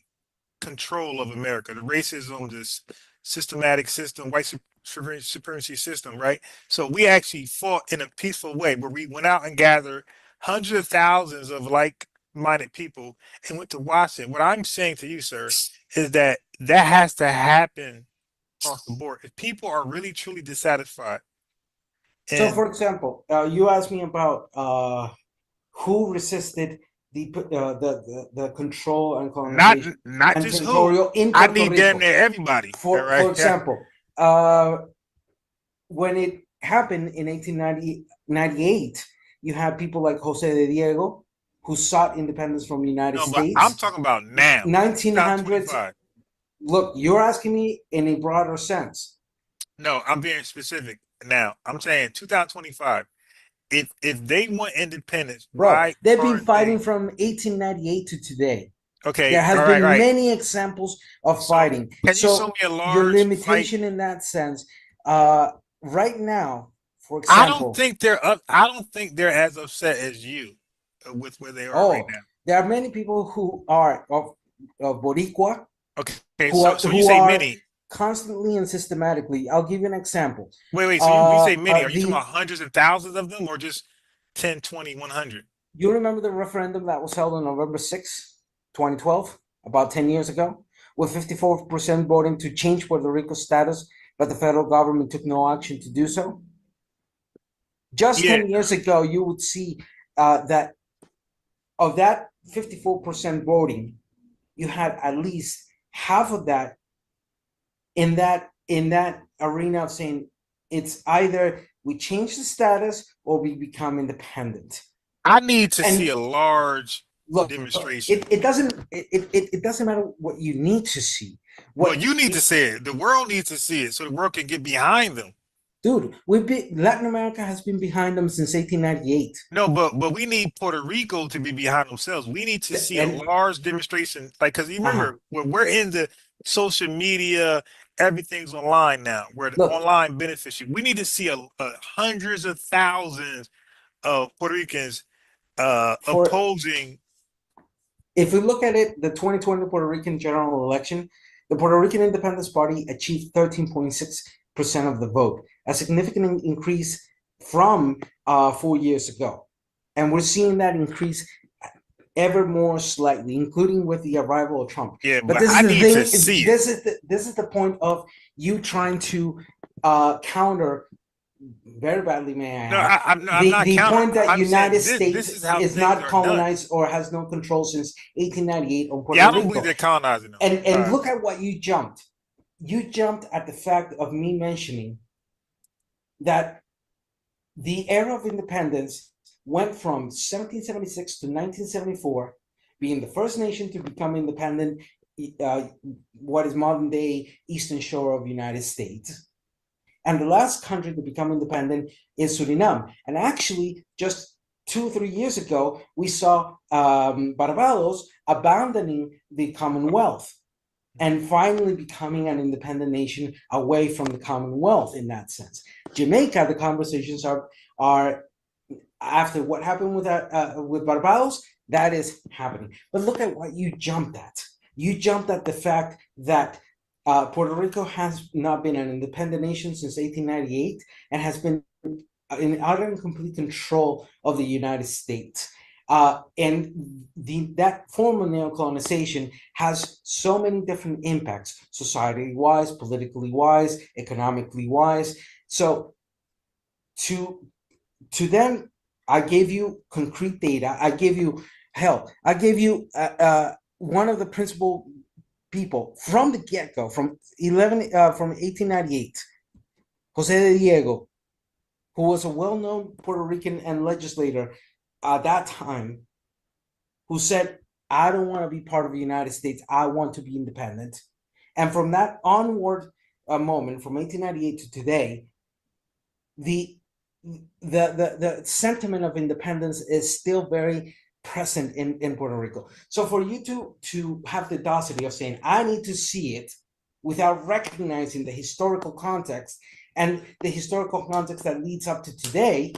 control of America, the racism, this systematic system, white supremacy system, right? So we actually fought in a peaceful way where we went out and gathered hundreds of thousands of like-minded people and went to Washington. What I'm saying to you, sir, is that has to happen across the board. If people are really truly dissatisfied. So, for example, you asked me about who resisted the control and colonization. Not just who. I need damn near everybody. For example, when it happened in 1898, you had people like Jose de Diego, who sought independence from the United States. I'm talking about now. 1900s. Look, you're asking me in a broader sense. No, I'm being specific now. I'm saying 2025. If they want independence, right? They've been fighting from 1898 to today. Okay, there has been many examples of fighting. Can you show me a large your limitation in that sense? Right now, for example, I don't think they're as upset as you with where they are right now. There are many people who are of Boricua. Okay, so you say many. Constantly and systematically. I'll give you an example. Wait. So you say many. Are you talking about hundreds of thousands of them, or just 10, 20, 100? You remember the referendum that was held on November 6, 2012, about 10 years ago, with 54% voting to change Puerto Rico's status, but the federal government took no action to do so? Just 10 years ago, you would see that of that 54% voting, you had at least half of that in that arena of saying it's either we change the status or we become independent. I need to see a large demonstration. It doesn't matter what you need to see. Well, you need to see it. The world needs to see it so the world can get behind them. Dude, Latin America has been behind them since 1898. No, but we need Puerto Rico to be behind themselves. We need to see a large demonstration, like, because you remember when we're in the social media, everything's online now. Where the online benefits you. We need to see a hundreds of thousands of Puerto Ricans opposing. If we look at it, the 2020 Puerto Rican general election, the Puerto Rican Independence Party achieved 13.6% of the vote, a significant increase from 4 years ago. And we're seeing that increase ever more slightly, including with the arrival of Trump. Yeah, but this is the point of you trying to counter very badly, may I add. I'm not the point that I'm United saying States is not colonized or has no control since 1898 on Puerto Rico. Yeah, I don't believe they're colonizing them. And look at what you jumped. You jumped at the fact of me mentioning that the era of independence went from 1776 to 1974, being the first nation to become independent, what is modern day Eastern Shore of the United States. And the last country to become independent is Suriname. And actually, just 2 or 3 years ago, we saw Barbados abandoning the Commonwealth and finally becoming an independent nation away from the Commonwealth in that sense. Jamaica, the conversations are after what happened with Barbados, that is happening. But look at what you jumped at. You jumped at the fact that Puerto Rico has not been an independent nation since 1898 and has been in utter and complete control of the United States. And that form of neocolonization has so many different impacts, society-wise, politically-wise, economically-wise. So to them, I gave you concrete data. I gave you one of the principal people from the get-go, from 1898, Jose de Diego, who was a well-known Puerto Rican and legislator at that time, who said, I don't want to be part of the United States. I want to be independent. And from that onward moment, from 1898 to today, the sentiment of independence is still very present in Puerto Rico. So for you to have the audacity of saying, I need to see it without recognizing the historical context and the historical context that leads up to today,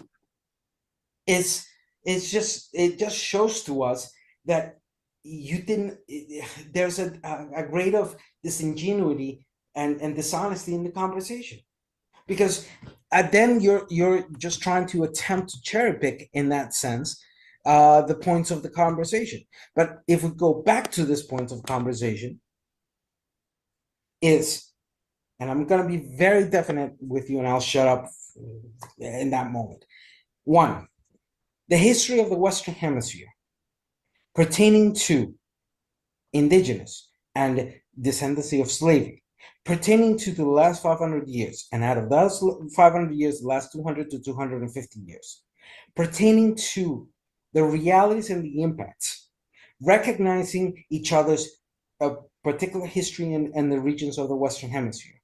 it just shows to us that you didn't, there's a grade of disingenuity and dishonesty in the conversation. Because then you're just trying to attempt to cherry pick in that sense the points of the conversation. But if we go back to this point of conversation, and I'm going to be very definite with you and I'll shut up in that moment. One, the history of the Western Hemisphere pertaining to indigenous and descendancy of slavery, pertaining to the last 500 years, and out of those 500 years, the last 200 to 250 years, pertaining to the realities and the impacts, recognizing each other's particular history and the regions of the Western Hemisphere,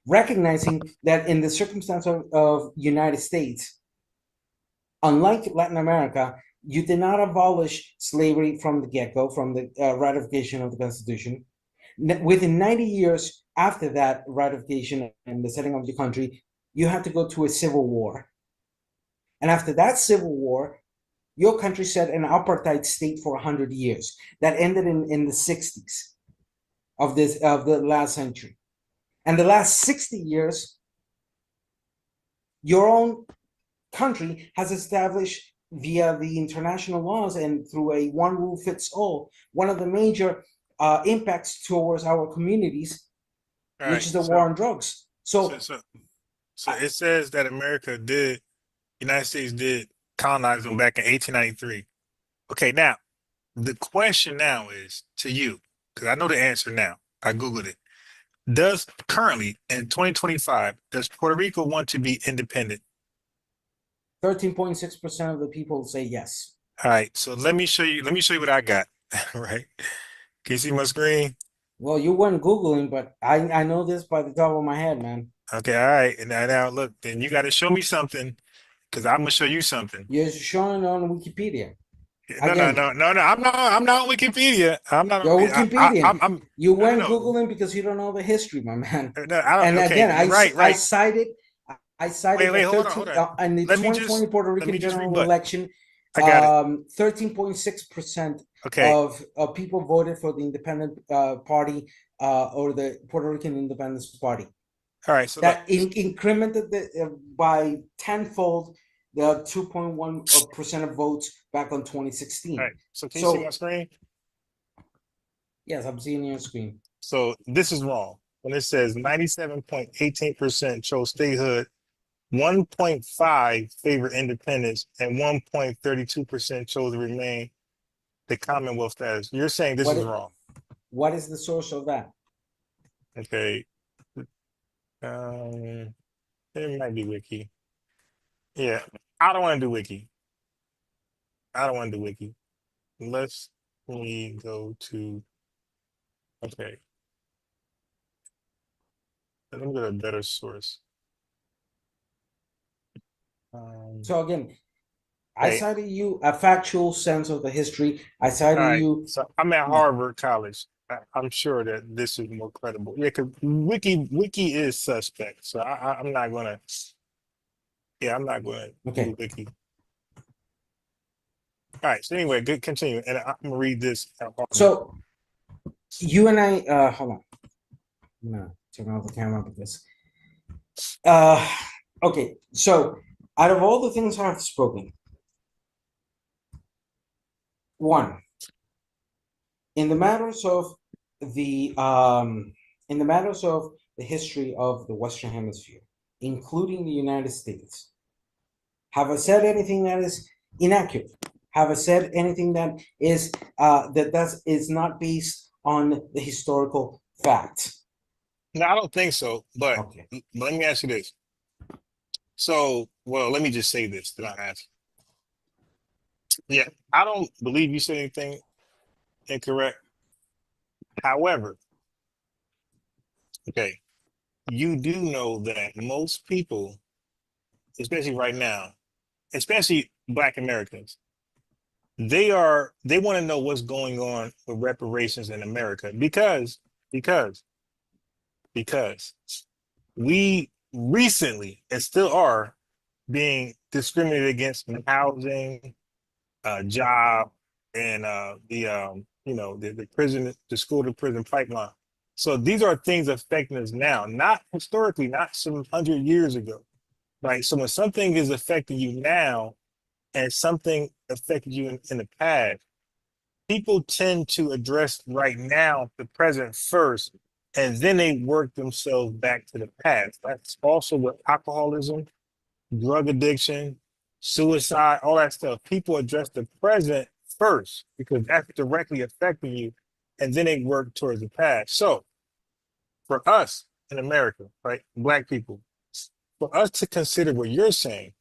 recognizing that in the circumstance of United States, unlike Latin America, you did not abolish slavery from the get-go, from the ratification of the Constitution. Within 90 years after that ratification and the setting of the country, you had to go to a civil war. And after that civil war, your country set an apartheid state for 100 years that ended in the 60s of the last century. And the last 60 years, your own country has established via the international laws and through a one rule fits all, one of the major impacts towards our communities, which is the war on drugs. So it says that America did United States did colonize them back in 1893. Okay, now the question now is to you, because I know the answer now. I Googled it. Does currently in 2025, does Puerto Rico want to be independent? 13.6% of the people say yes. All right, so let me show you what I got. Right? Can you see my screen? Well, you weren't Googling, but I know this by the top of my head, man. Okay, all right. And now look, then you got to show me something because I'm gonna show you something. You're showing it on Wikipedia. No, no, no, no, no. I'm not on Wikipedia. I'm not. You're Wikipedia. You went no. Googling because you don't know the history, my man. No, I don't. And okay, again, right. I cited Wait, hold on. in the 2020 Puerto Rican general election. I got it. 13.6% Okay. of people voted for the independent party or the Puerto Rican Independence Party. All right, so that incremented by tenfold the 2.1% of votes back on 2016. All right, so can you see my screen? Yes, I'm seeing your screen. So this is wrong. When it says 97.18% chose statehood, 1.5 favor independence, and 1.32% chose to remain the Commonwealth status. You're saying this is wrong. What is the source of that? Okay. It might be Wiki. Yeah, I don't want to do Wiki. Let me go to, okay. Let me get a better source. So again, I cited you a factual sense of the history. I cited you. So I'm at Harvard College. I'm sure that this is more credible. Yeah, because Wiki is suspect. So I'm not gonna. Yeah, I'm not gonna do Wiki. All right. So anyway, good. Continue, and I'm gonna read this. So you and I. Hold on. I'm gonna turn off the camera because. Okay. So out of all the things I've spoken, one, in the matters of the history of the Western Hemisphere, including the United States, have I said anything that is inaccurate? Have I said anything that is is not based on the historical facts? No, I don't think so. But let me ask you this. So, well, let me just say this. Then I ask. Yeah, I don't believe you said anything incorrect. However, okay, you do know that most people, especially right now, especially Black Americans, they want to know what's going on with reparations in America because we recently and still are being discriminated against in housing, job, and the prison, the school to prison pipeline. So these are things affecting us now, not historically, not some 100 years ago, right? So when something is affecting you now and something affected you in the past, people tend to address right now, the present first, and then they work themselves back to the past. That's also with alcoholism, drug addiction, suicide, all that stuff. People address the present first because that's directly affecting you, and then they work towards the past. So for us in America, right, Black people, for us to consider what you're saying,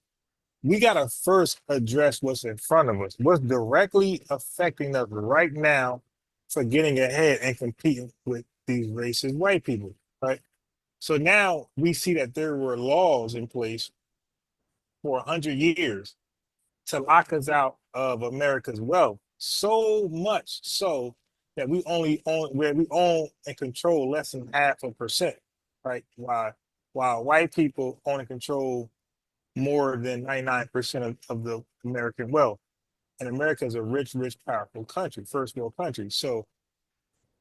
we got to first address what's in front of us, what's directly affecting us right now for getting ahead and competing with these racist white people, right? So now we see that there were laws in place for 100 years to lock us out of America's wealth, so much so that we own and control less than 0.5%, right? While white people own and control more than 99% of the American wealth. And America is a rich, powerful country, first world country. So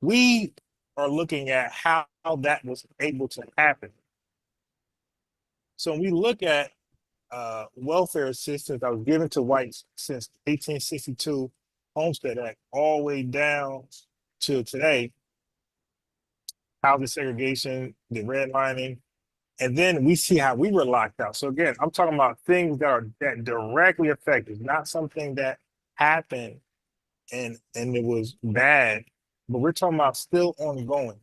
we are looking at how that was able to happen. So when we look at welfare assistance that was given to whites since 1862 Homestead Act, all the way down to today, housing segregation, the redlining, And then we see how we were locked out. So again, I'm talking about things that directly affected, not something that happened and it was bad, but we're talking about still ongoing,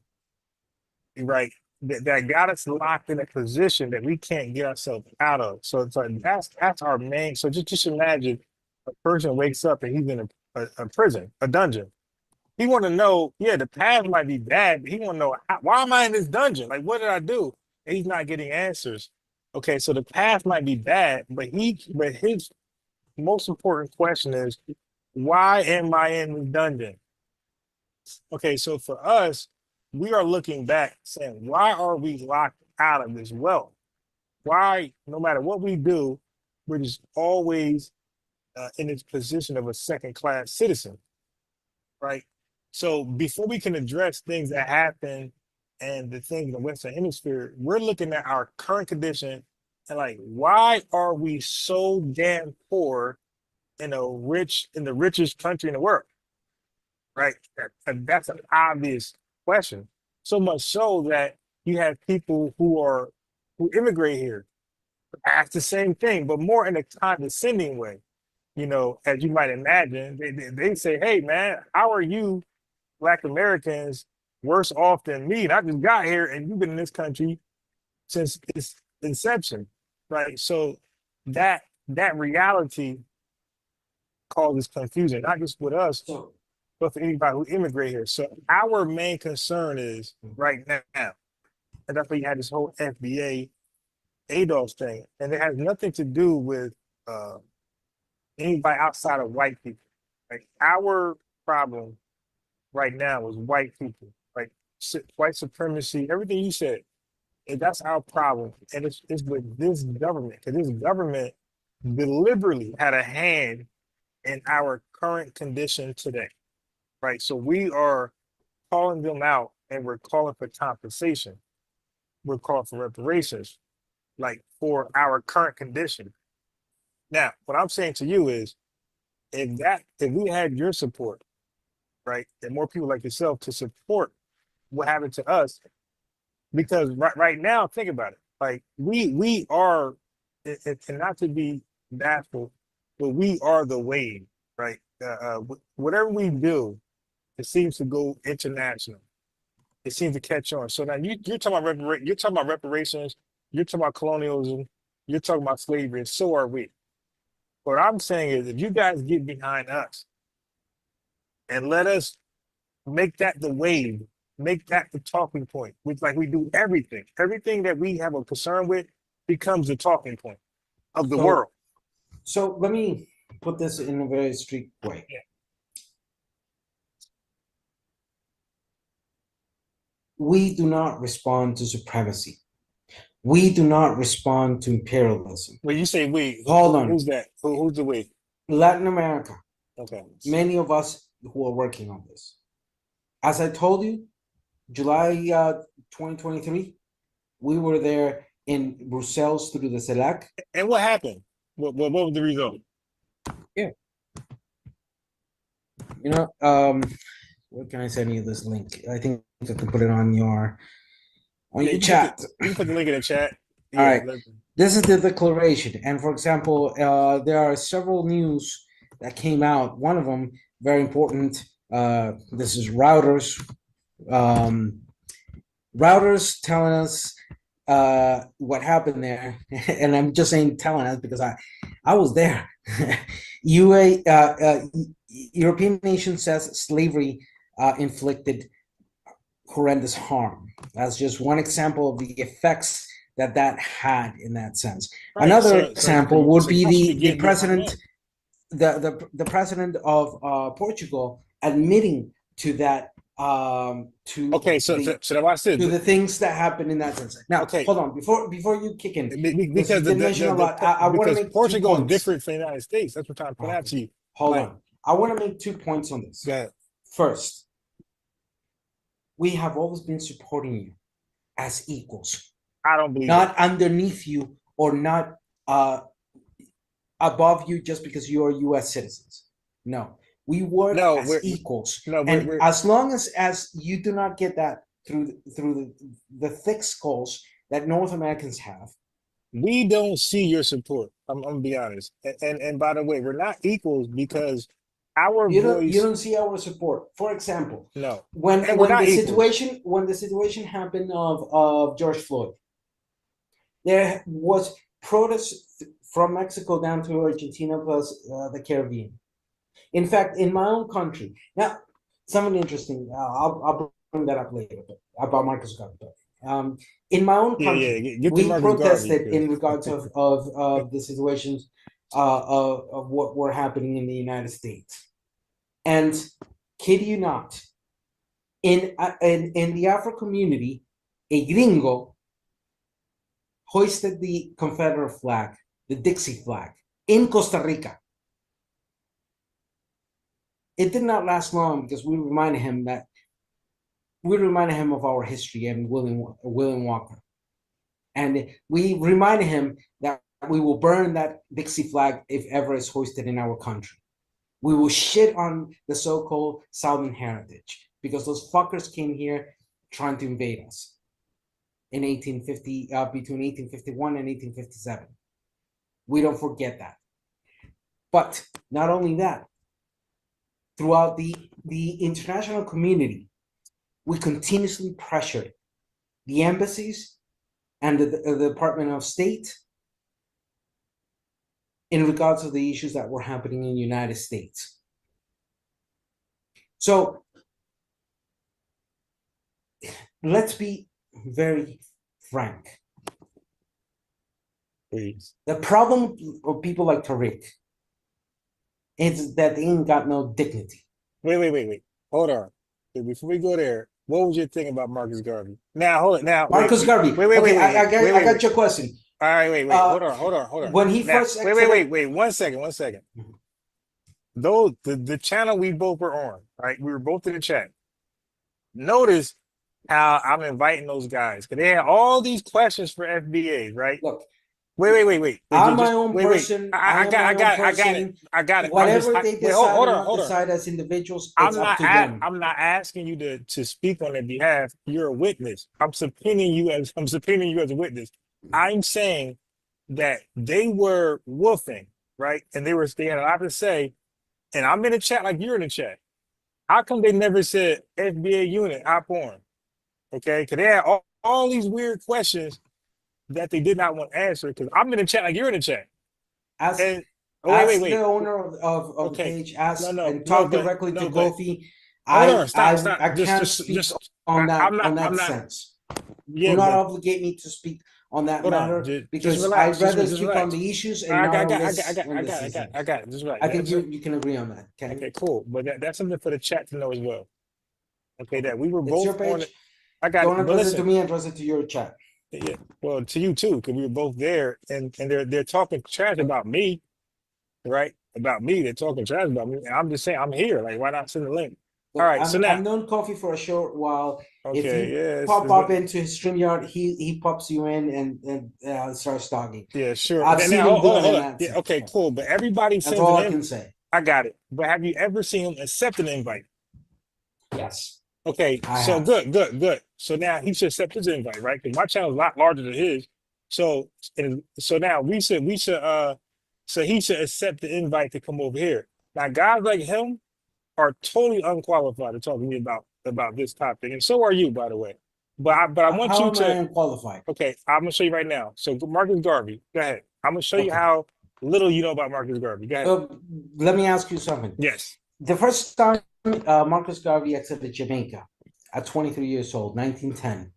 right? That got us locked in a position that we can't get ourselves out of. So it's like that's our main. So just imagine a person wakes up and he's in a prison, a dungeon. He want to know, yeah, the path might be bad, but he want to know why am I in this dungeon? Like, what did I do? And he's not getting answers. Okay, so the path might be bad, but his most important question is, why am I in the dungeon? Okay, so for us, we are looking back saying, why are we locked out of this wealth? Why, no matter what we do, we're just always in this position of a second-class citizen, right? So before we can address things that happen and the things in the Western Hemisphere, we're looking at our current condition and like, why are we so damn poor in the richest country in the world, right? That's an obvious question. So much so that you have people who immigrate here, ask the same thing, but more in a condescending way. You know, as you might imagine, they say, "Hey, man, how are you, Black Americans, worse off than me? And I just got here, and you've been in this country since its inception, right?" So that reality causes confusion, not just with us, but for anybody who immigrate here. So our main concern is right now, and that's why you had this whole FBA ADOS thing, and it has nothing to do with anybody outside of white people. Like our problem right now is white people, like white supremacy, everything you said. And that's our problem. And it's with this government, because this government deliberately had a hand in our current condition today, right? So we are calling them out and we're calling for compensation. We're calling for reparations, like for our current condition. Now, what I'm saying to you is, if we had your support, right, and more people like yourself to support what happened to us, because right now, think about it, like we are, and not to be bashful, but we are the wave, right? Whatever we do, it seems to go international. It seems to catch on. So now you're talking about reparations, you're talking about colonialism, you're talking about slavery, and so are we. What I'm saying is, if you guys get behind us and let us make that the wave, make that the talking point, which like we do everything that we have a concern with becomes the talking point of the world. So let me put this in a very strict way. Yeah. We do not respond to supremacy. We do not respond to imperialism. When you say we, hold on. Who's that? Who's the we? Latin America. Okay. Many of us who are working on this. As I told you, July 2023, we were there in Brussels through the CELAC. And what happened? What was the result? Yeah. You know, where can I send you this link? I think I can put it on your chat. You can put the link in the chat. Yeah, all right. This is the declaration. And for example, there are several news that came out. One of them, very important. This is Reuters. Reuters telling us what happened there. And I'm just saying telling us because I was there. European nation says slavery inflicted horrendous harm. That's just one example of the effects that had in that sense. Right. Another example would be the president, the president of Portugal admitting to that. To the things that happened in that sense. Now, hold on before you kick in, because I want to make Portugal is different from the United States. That's what I'm trying to point out to you. Hold on, I want to make 2 points on this. First, we have always been supporting you as equals. I don't believe not underneath you or not above you just because you are U.S. citizens. No, we work as equals. And as long as you do not get that through the thick skulls that North Americans have. We don't see your support. I'm gonna be honest. And by the way, we're not equals because our You voice. don't see our support. For example, No. when we're not the equals. situation happened of George Floyd, there was protests from Mexico down to Argentina plus the Caribbean. In fact, in my own country, now something interesting. I'll bring that up later about Marcus Garvey. In my own country, we protested in regards of the situations of what were happening in the United States. And kid you not, in the Afro community, a gringo hoisted the Confederate flag, the Dixie flag, in Costa Rica. It did not last long because we reminded him of our history and William Walker. And we reminded him that we will burn that Dixie flag if ever it's hoisted in our country. We will shit on the so-called Southern heritage because those fuckers came here trying to invade us in 1850, between 1851 and 1857. We don't forget that. But not only that, throughout the international community, we continuously pressured the embassies and the Department of State in regards to the issues that were happening in the United States. So let's be very frank. Please. The problem of people like Tariq is that they ain't got no dignity. Wait. Hold on. Before we go there, what was your thing about Marcus Garvey? Now, hold it. Now, Marcus Garvey. Wait. I got your question. All right, wait. Hold on. When he now, first wait. 1 second. Though the channel we both were on, right? We were both in the chat. Notice how I'm inviting those guys because they had all these questions for FBA, right? Look. Wait. I'm my own person. I got it. Whatever they decide or not hold on. decide as individuals, it's up to them. I'm not asking you to speak on their behalf. You're a witness. I'm subpoenaing you as a witness. I'm saying that they were woofing, right? And they had a lot to say. And I'm in the chat like you're in the chat. How come they never said FBA unit, hop on? Okay, because they had all these weird questions that they did not want to answer because I'm in the chat like you're in the chat. Ask wait. the owner of the page, talk directly to Kofi. Stop. I can't speak on that sense. Do not obligate me to speak on that matter because I'd rather speak on the issues and not on this. I got it. Just relax. I think you can agree on that. Okay, cool. But that's something for the chat to know as well. Okay, that we were both your page. on it. I got Don't it. address it to me, address it to your chat. Yeah, well, to you too, because we were both there, and they're talking trash about me, right? About me, they're talking trash about me, and I'm just saying I'm here. Like, why not send the link? Look, all right, so now I've known Kofi for a short while. Okay, if you pop up into his StreamYard, he pops you in and starts talking. Yeah, sure. I've seen him doing that. Yeah, okay, cool. But everybody That's all I can say. I got it. But have you ever seen him accept an invite? Yes. Okay, so good. So now he should accept his invite, right? Because my channel is a lot larger than his. So now so he should accept the invite to come over here. Now guys like him are totally unqualified to talk to me about this topic, and so are you, by the way. But I want you to. How am I unqualified? Okay, I'm gonna show you right now. So Marcus Garvey, go ahead. I'm gonna show you how little you know about Marcus Garvey. Go ahead. Let me ask you something. Yes. The first time Marcus Garvey exited Jamaica at 23 years old, 1910.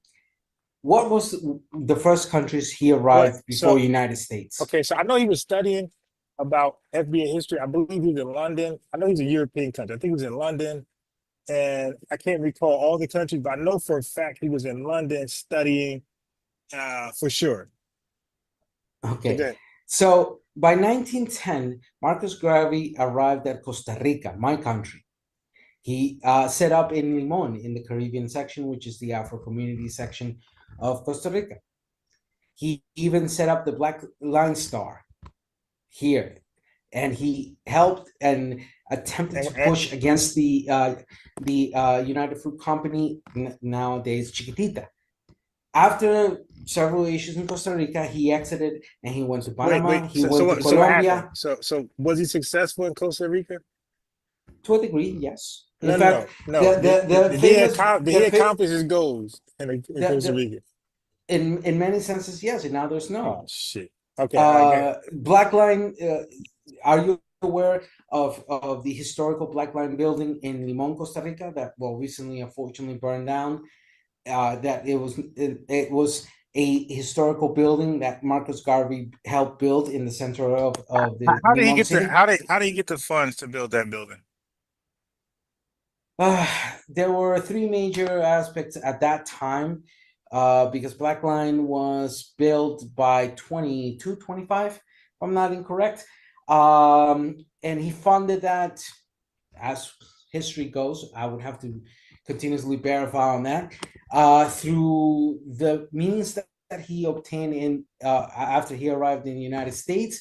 What was the first countries he arrived before the United States? Okay, so I know he was studying about FBA history. I believe he was in London. I know he's a European country. I think he was in London, and I can't recall all the countries, but I know for a fact he was in London studying for sure. Okay, so by 1910, Marcus Garvey arrived at Costa Rica, my country. He set up in Limon in the Caribbean section, which is the Afro community section of Costa Rica. He even set up the Black Line Star here, and he helped and attempted to push against the United Fruit Company, nowadays Chiquitita. After several issues in Costa Rica, he exited and he went to Panama. Wait. He went to So what Colombia. happened? So was he successful in Costa Rica? To a degree, yes. In No, fact, no. the Did famous he accomplish his goals in Costa Rica? in many senses, yes. In others, no. Oh shit. Okay. All right, Black Line. Are you aware of the historical Black Line building in Limon, Costa Rica, that recently unfortunately burned down? That it was a historical building that Marcus Garvey helped build in the center of the How did he Limon get city. how did he get the funds to build that building? There were three major aspects at that time, because Black Line was built by 25, if I'm not incorrect. And he funded that, as history goes. I would have to continuously verify on that, through the means that he obtained after he arrived in the United States.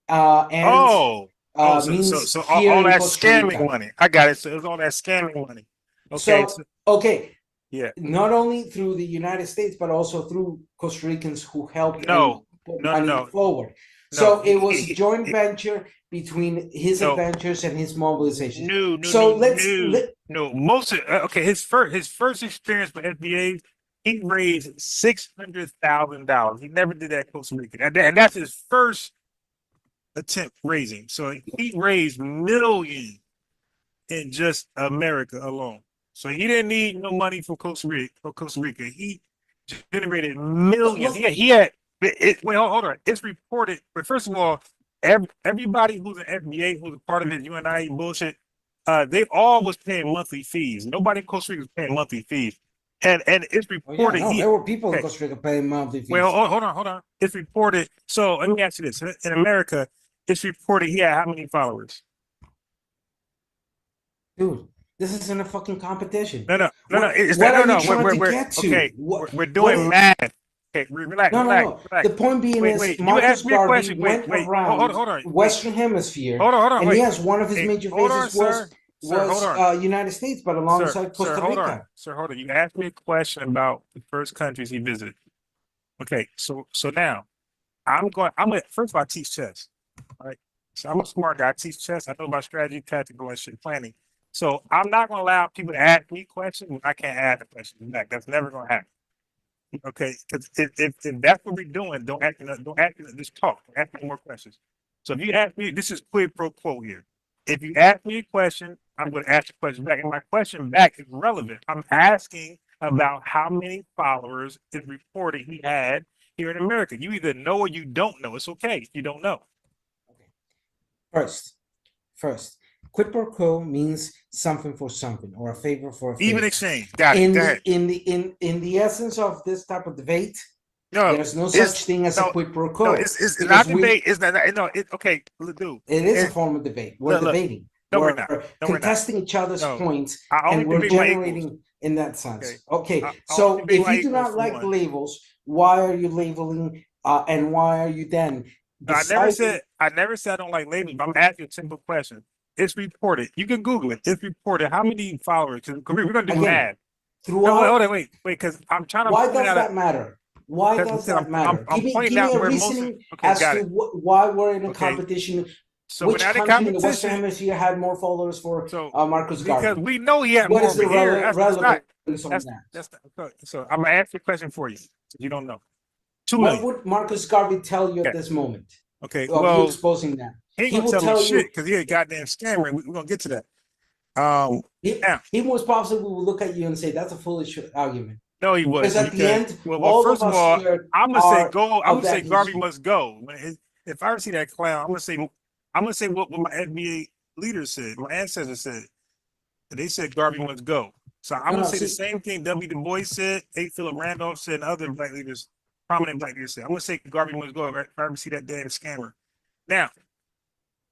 So all that scamming money. I got it. So it was all that scamming money. Okay. Okay. Yeah. Not only through the United States, but also through Costa Ricans who helped put money forward. So it was a joint venture between his adventures and his mobilization. Most of his first experience with FBA, he raised $600,000. He never did that in Costa Rica, and that's his first attempt raising. So he raised millions in just America alone. So he didn't need no money from Costa Rica. He generated millions. He had. Hold on. It's reported. But first of all, everybody who's an FBA, who's a part of it, UNI bullshit, they all was paying monthly fees. Nobody in Costa Rica was paying monthly fees. And it's reported. There were people in Costa Rica paying monthly fees. Well, hold on. It's reported. So let me ask you this: in America, it's reported he had how many followers? Dude, this isn't a fucking competition. No. We're doing math. Okay, relax. The point being is, Marcus Garvey went around Western Hemisphere, and yes, one of his major phases was United States, but alongside Costa Rica. Sir, hold on. You asked me a question about the first countries he visited. Okay, so now first of all, I teach chess. All right, so I'm a smart guy. I teach chess. I know about strategy, tactical, and shit planning. So I'm not going to allow people to ask me questions when I can't ask the questions back. That's never going to happen. Okay, because if that's what we're doing, don't ask me, just talk. Don't ask me more questions. So if you ask me, this is quid pro quo here. If you ask me a question, I'm going to ask the question back, and my question back is relevant. I'm asking about how many followers is reported he had here in America. You either know or you don't know. It's okay if you don't know. First, quid pro quo means something for something, or a favor for a favor. Even exchange. Got it. In the essence of this type of debate, there's no such thing as a quid pro quo. No, it's not debate. It's not. No. Okay, dude. It is a form of debate. We're debating. We're not. Contesting each other's points, and we're generating in that sense. Okay. So if you do not like labels, why are you labeling? And why are you then? I never said I don't like labels. But I'm asking a simple question. It's reported. You can Google it. It's reported. How many followers? Because we're going to do math. Hold on, wait. Because I'm trying to. Why does that matter? Why does that matter? Give me a reasoning as to why we're in a competition. So which country in the Western Hemisphere had more followers for Marcus Garvey? Because we know he had more over here. So I'm going to ask you a question for you. You don't know. What would Marcus Garvey tell you at this moment? Okay, you exposing that. He ain't gonna tell you shit because he a goddamn scammer. We're gonna get to that. He most possibly will look at you and say that's a foolish argument. No, he wasn't. Because at the end, well, first of all, I'm gonna say go. I'm gonna say Garvey must go. If I ever see that clown, I'm gonna say what my FBA leader said. My ancestors said. They said Garvey must go. So I'm gonna say the same thing W. Du Bois said, A. Philip Randolph said, and other black leaders, prominent black leaders said. I'm gonna say Garvey must go if I ever see that damn scammer. Now,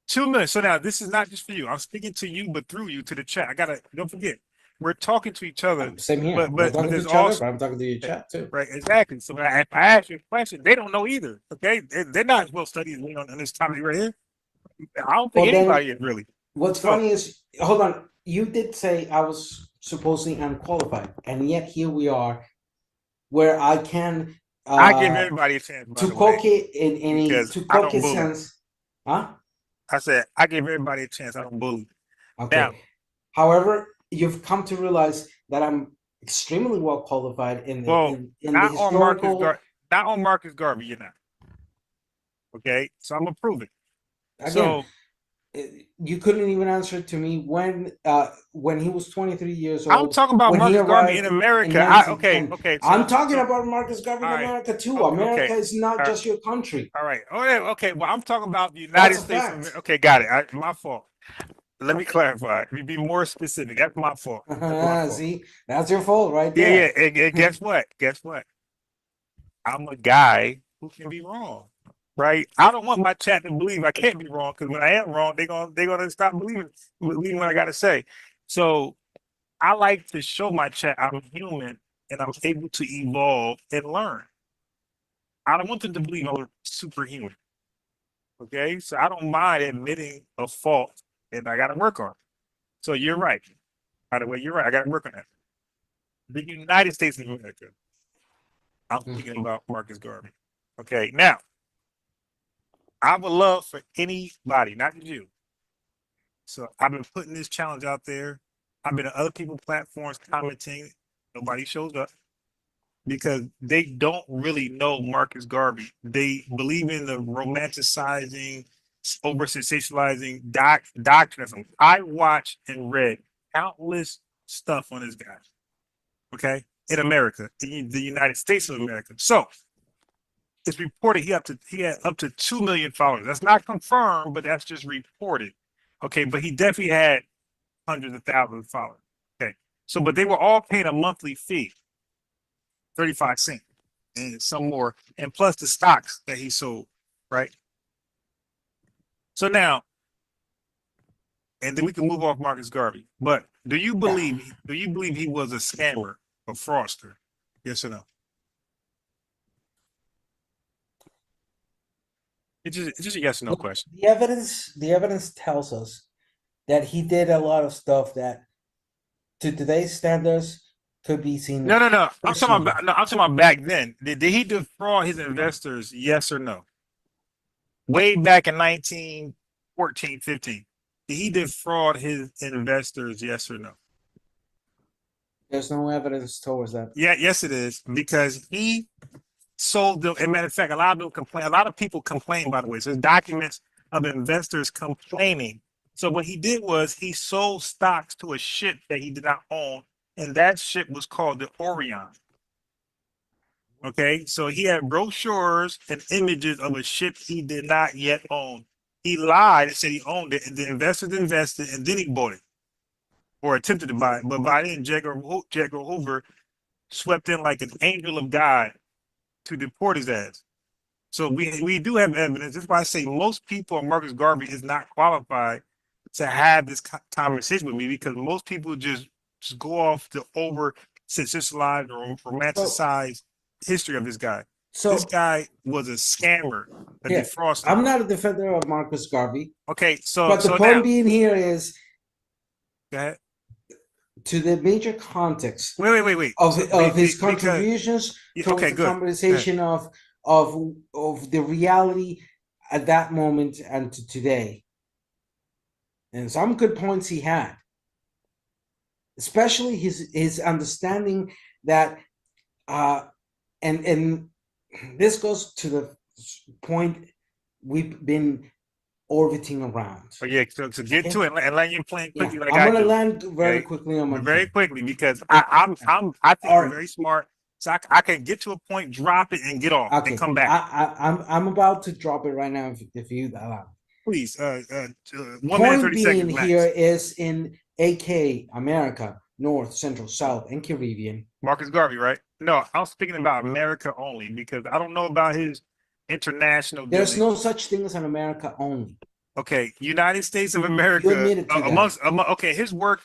2 minutes. So now this is not just for you. I'm speaking to you, but through you to the chat. Don't forget, we're talking to each other. Same here. But there's also, I'm talking to your chat too. Right, exactly. So if I ask you a question, they don't know either. Okay, they're not as well studied as me on this topic right here. I don't think anybody is really. What's funny is, hold on, you did say I was supposedly unqualified, and yet here we are where I can I give everybody a chance, by to the cook way, it in a because to I cook don't it bully. sense. Huh? I said I give everybody a chance. I don't bully. Okay. Now, However, you've come to realize that I'm extremely well qualified in the well, in the not on Marcus historical. not on Marcus Garvey, you're not. Okay, so I'm gonna prove it. Again, So you couldn't even answer to me when he was 23 years I'm old, talking about when he Marcus Garvey in arrived in America. 1910. Okay. I'm talking So about Marcus Garvey in all right, America too. America is not all right, just your country. all right. Okay. Well, I'm talking about the United That's a States of fact. America. Okay, got it. My fault. Let me clarify. Let me be more specific. That's my fault. That's my fault. See, that's your fault right Yeah, there. And guess what? Guess what? I'm a guy who can be wrong, right? I don't want my chat to believe I can't be wrong, because when I am wrong, they're gonna stop believing what I gotta say. So I like to show my chat I'm human and I'm able to evolve and learn. I don't want them to believe I'm superhuman. Okay, so I don't mind admitting a fault, and I gotta work on it. So you're right. By the way, you're right. I gotta work on that. The United States of America. I'm thinking about Marcus Garvey. Okay, now I would love for anybody, not you. So I've been putting this challenge out there. I've been on other people's platforms commenting. Nobody shows up because they don't really know Marcus Garvey. They believe in the romanticizing, over sensationalizing doctrine. I watched and read countless stuff on this guy. Okay, in America, in the United States of America. So it's reported he had up to 2 million followers. That's not confirmed, but that's just reported. Okay, but he definitely had hundreds of thousands of followers. Okay, so but they were all paying a monthly fee, 35 cents, and some more, and plus the stocks that he sold, right? So now, and then we can move off Marcus Garvey. But do you believe he was a scammer, a fraudster? Yes or no? It's just a yes or no question. The evidence tells us that he did a lot of stuff that to today's standards could be seen. No. I'm talking about back then. Did he defraud his investors? Yes or no? Way back in 1914, 15. Did he defraud his investors? Yes or no? There's no evidence towards that. Yeah, yes, it is, because he sold them. As a matter of fact, a lot of people complain, by the way. So there's documents of investors complaining. So what he did was he sold stocks to a ship that he did not own, and that ship was called the Orion. Okay, so he had brochures and images of a ship he did not yet own. He lied and said he owned it, and the investors invested, and then he bought it or attempted to buy it. But by then, J. Edgar Hoover swept in like an angel of God to deport his ass. So we do have evidence. That's why I say most people on Marcus Garvey is not qualified to have this conversation with me, because most people just go off the over sensationalized or romanticized history of this guy. So this guy was a scammer, a defrauster. I'm not a defender of Marcus Garvey. Okay, but the point now, being here is, go ahead. To the major context. Wait. Of his contributions towards the conversation of the reality at that moment and to today. And some good points he had, especially his understanding that and this goes to the point we've been orbiting around. Oh yeah, so get to it and land your plane quickly. Yeah, I'm gonna land very quickly on my very quickly, because I think you're very smart. So I can get to a point, drop it, and get off, and come back. I'm about to drop it right now if you allow. Please, 1 minute, Point 30 being seconds. Here is in AK, America, North, Central, South, and Caribbean. Marcus Garvey, right? No, I'm speaking about America only, because I don't know about his international. There's no such thing as an America only. Okay, United States of America. You admitted to that. His work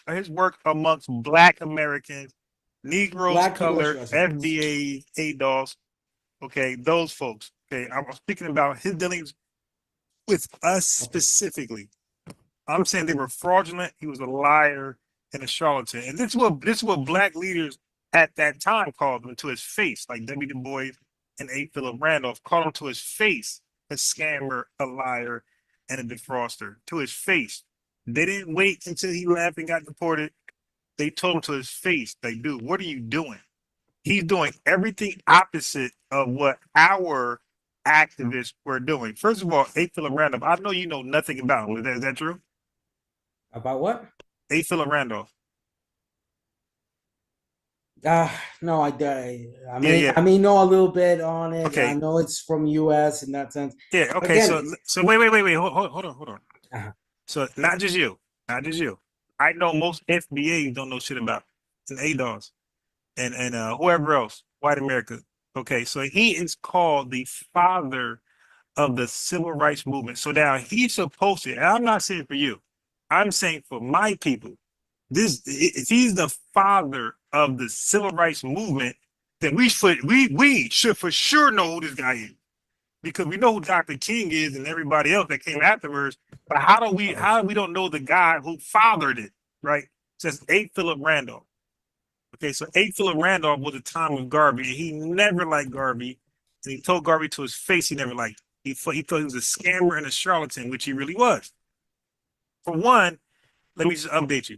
amongst Black Americans, Negroes, Black color, US FBA, ADOS. Okay, those folks. Okay, I'm speaking about his dealings with us specifically. I'm saying they were fraudulent. He was a liar and a charlatan. And this is what Black leaders at that time called him to his face, like W. Du Bois and A. Philip Randolph called him to his face, a scammer, a liar, and a defroster, to his face. They didn't wait until he left and got deported. They told him to his face, like, dude, what are you doing? He's doing everything opposite of what our activists were doing. First of all, A. Philip Randolph, I know you know nothing about him. Is that true? About what? A. Philip Randolph. No, I may know a little bit on it. Okay. I know it's from U.S. in that sense. Yeah. Okay. So wait. Hold on. So not just you. I know most FBAs don't know shit about and ADOS and whoever else, white America. Okay. So he is called the father of the civil rights movement. So now he's supposed to, and I'm not saying for you, I'm saying for my people. If he's the father of the civil rights movement, then we should for sure know who this guy is, because we know who Dr. King is and everybody else that came afterwards. But how do we don't know the guy who fathered it, right? It says A. Philip Randolph. Okay, so A. Philip Randolph was a time of Garvey, and he never liked Garvey, and he told Garvey to his face he never liked. He thought he was a scammer and a charlatan, which he really was. For one, let me just update you.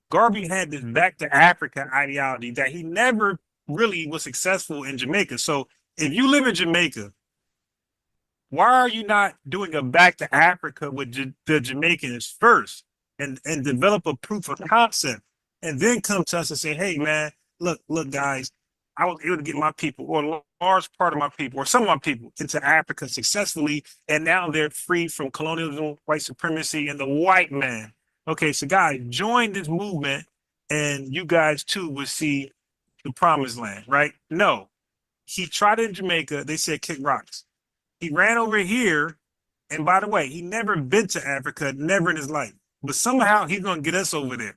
Garvey had this back to Africa ideology that he never really was successful in Jamaica. So if you live in Jamaica, why are you not doing a back to Africa with the Jamaicans first and develop a proof of concept, and then come to us and say, hey man, look guys, I was able to get my people, or a large part of my people, or some of my people, into Africa successfully, and now they're free from colonialism, white supremacy, and the white man. Okay, so guys, join this movement, and you guys too will see the promised land, right? No, he tried it in Jamaica. They said kick rocks. He ran over here, and by the way, he never been to Africa, never in his life. But somehow he's gonna get us over there.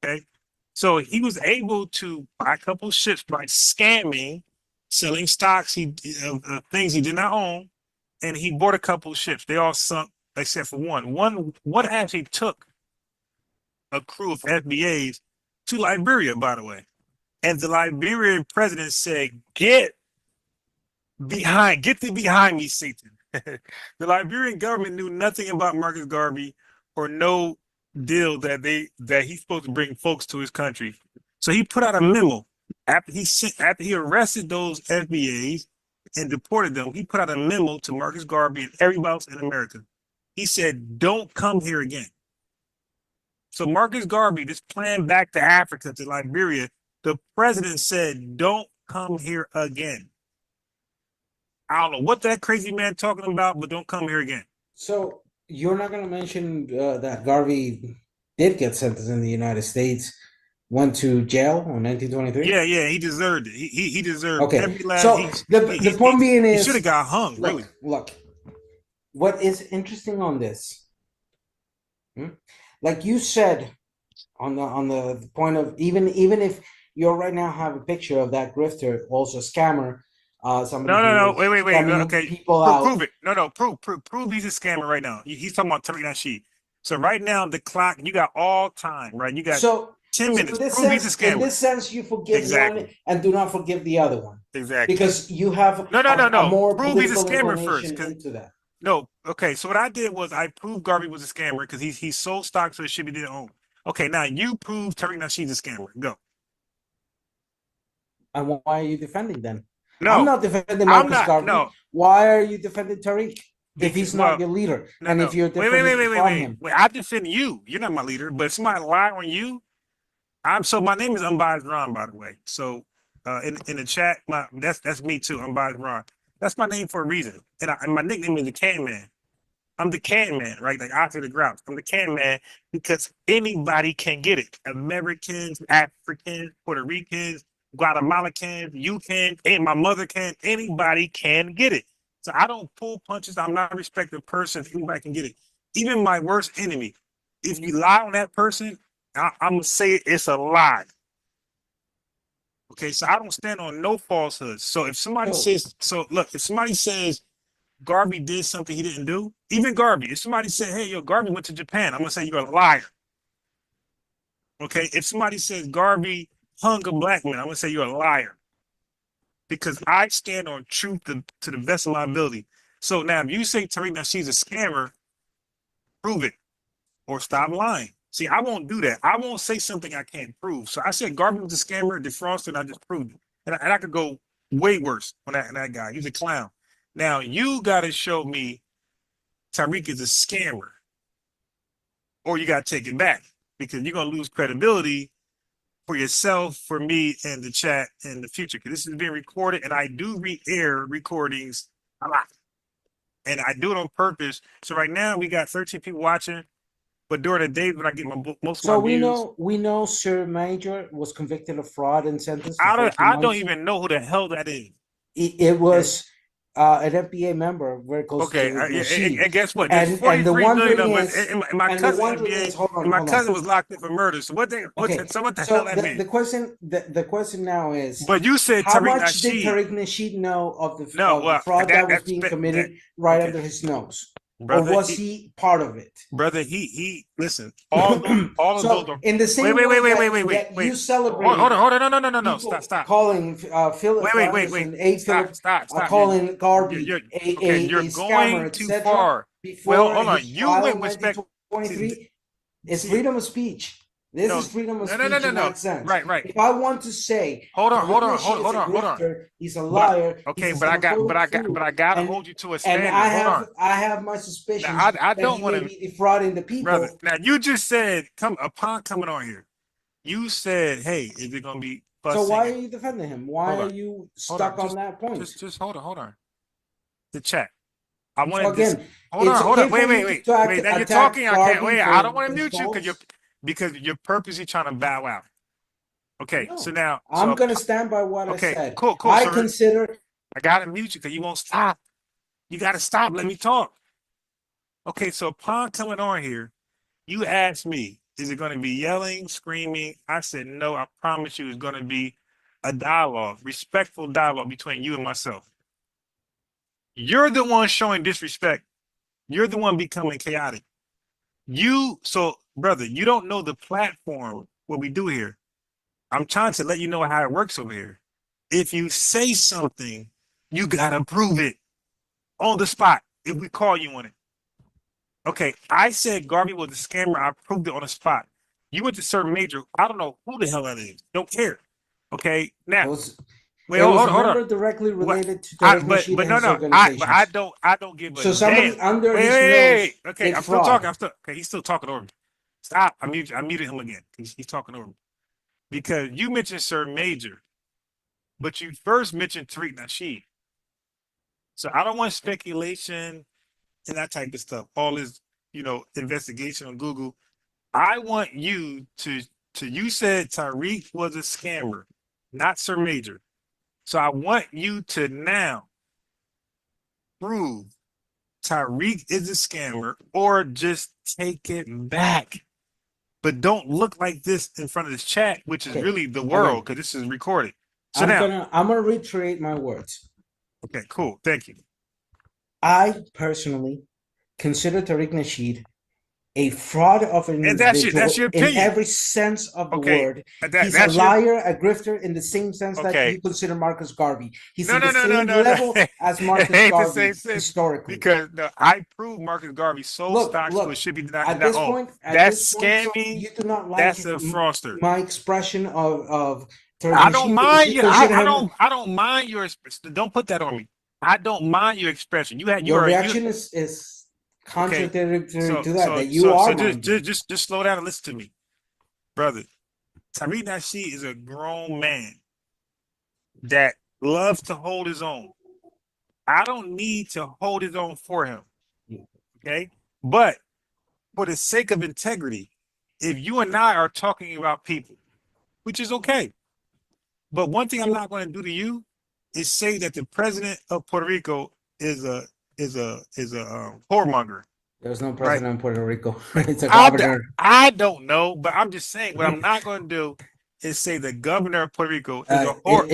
Okay, so he was able to buy a couple of ships by scamming, selling stocks, things he did not own, and he bought a couple of ships. They all sunk except for one. One actually took a crew of FBAs to Liberia, by the way. And the Liberian president said, get thee behind me, Satan. The Liberian government knew nothing about Marcus Garvey or no deal that he's supposed to bring folks to his country. So he put out a memo after he arrested those FBAs and deported them. He put out a memo to Marcus Garvey and everybody else in America. He said, don't come here again. So Marcus Garvey, this plan back to Africa, to Liberia, the president said, don't come here again. I don't know what that crazy man talking about, but don't come here again. So you're not going to mention that Garvey did get sentenced in the United States, went to jail in 1923? Yeah, he deserved it. He deserved every last. So the point being is, he should have got hung. Really. Look, what is interesting on this, like you said, on the point of even if you right now have a picture of that grifter, also scammer. No. Wait. Okay, prove it. No. Prove he's a scammer right now. He's talking about Tariq Nasheed. So right now the clock, you got all time, right? You got 10 minutes. Prove he's a scammer. In this sense, you forgive one and do not forgive the other one. Exactly. Because you have no. More prove he's a scammer first. Into that. No. Okay. So what I did was I proved Garvey was a scammer because he sold stocks so the shit he didn't own. Okay. Now you prove Tariq Nasheed's a scammer. Go. And why are you defending them? No, I'm not defending Marcus Garvey. No. Why are you defending Tariq if he's not your leader? If you're wait. I defend you. You're not my leader, but somebody lie on you. My name is Unbiased Ron, by the way. So in the chat, that's me too, Unbiased Ron. That's my name for a reason. And my nickname is the Can Man. I'm the Can Man, right? Like Oscar the Grouch. I'm the Can Man because anybody can get it. Americans, Africans, Puerto Ricans, Guatemala can, you can, and my mother can, anybody can get it. So I don't pull punches. I'm not a respected person. Anybody can get it. Even my worst enemy. If you lie on that person, I'm going to say it's a lie. Okay, so I don't stand on no falsehoods. So if somebody if somebody says Garvey did something he didn't do, even Garvey, if somebody said, hey, Garvey went to Japan, I'm going to say you're a liar. Okay, if somebody says Garvey, hung a black man, I'm gonna say you're a liar. Because I stand on truth to the best of my ability. So now if you say Tariq Nasheed's a scammer, prove it. Or stop lying. See, I won't do that. I won't say something I can't prove. So I said Garvey was a scammer, defrosted, and I just proved it. And I could go way worse on that guy. He's a clown. Now you gotta show me Tariq is a scammer. Or you gotta take it back. Because you're gonna lose credibility for yourself, for me, and the chat in the future. Because this is being recorded, and I do re-air recordings a lot. And I do it on purpose. So right now we got 13 people watching. But during the days when I get most of my views, we know Sir Major was convicted of fraud and sentenced to 14 I don't months. even know who the hell that is. It was an FBA member very close to and guess what? And, There's 43 million of us. is, And my cousin FBA, my cousin was locked in for murder. So what the hell that mean? The question now is, but you said how Tariq much did Nasheed. Tariq Nasheed know of the fraud that was being committed under his nose? Brother, or was he part of it? Brother, he listen. All of those are in the same wait. You celebrate. Hold on, no. Stop. Calling Philip. Stop. Calling Garvey you're a going scammer, too far. Well, hold on. You went with respect. It's freedom of speech. This is freedom of speech in that sense. Right. If I want to say, hold on. He's a liar. Okay, but I gotta hold you to a standard. And I have my suspicions. I don't want to be defrauding the people. Brother, now you just said upon coming on here, you said, "Hey, is it gonna be?" So why are you defending him? Why are you stuck on that point? Just hold on. The chat. I want to again. Hold on. Wait. Now you're talking. I can't wait. I don't want to mute you because you're purposely trying to bow out. Okay, so now I'm gonna stand by what I said. Cool. I gotta mute you because you won't stop. You gotta stop. Let me talk. Okay, so upon coming on here, you asked me, is it going to be yelling, screaming? I said no. I promise you, it's going to be a dialogue, respectful dialogue between you and myself. You're the one showing disrespect. You're the one becoming chaotic. So brother, you don't know the platform, what we do here. I'm trying to let you know how it works over here. If you say something, you gotta prove it on the spot if we call you on it. Okay, I said Garvey was a scammer. I proved it on the spot. You went to Sir Major. I don't know who the hell that is. Don't care. Okay, now. Hold on. Directly related to Tariq Nasheed but no. I don't give a so somebody damn. Under his nose. Okay, I'm still talking. Okay, he's still talking over me. Stop. I muted him again. He's talking over me. Because you mentioned Sir Major, but you first mentioned Tariq Nasheed. So I don't want speculation and that type of stuff. All this, investigation on Google. I want you to you said Tariq was a scammer, not Sir Major. So I want you to now prove Tariq is a scammer or just take it back. But don't look like this in front of this chat, which is really the world, because this is recorded. So I'm gonna reiterate my words. Okay, cool. Thank you. I personally consider Tariq Nasheed a fraud of an individual that's your opinion. In every sense of the word. He's a liar, a grifter in the same sense that you consider Marcus Garvey. He's in the same level as Marcus Garvey historically. Because I proved Marcus Garvey sold stocks, so it should be not owned. That's scamming. You do not like that's a fraudster. My expression of I don't mind you. I don't mind your expression. Don't put that on me. I don't mind your expression. Your reaction is contradictory to that. Just slow down and listen to me, brother. Tariq Nasheed is a grown man that loves to hold his own. I don't need to hold his own for him. Okay, but for the sake of integrity, if you and I are talking about people, which is okay, but one thing I'm not going to do to you is say that the president of Puerto Rico is a whoremonger. There's no president in Puerto Rico. It's a governor. I don't know, but I'm just saying what I'm not going to do is say the governor of Puerto Rico is a whore.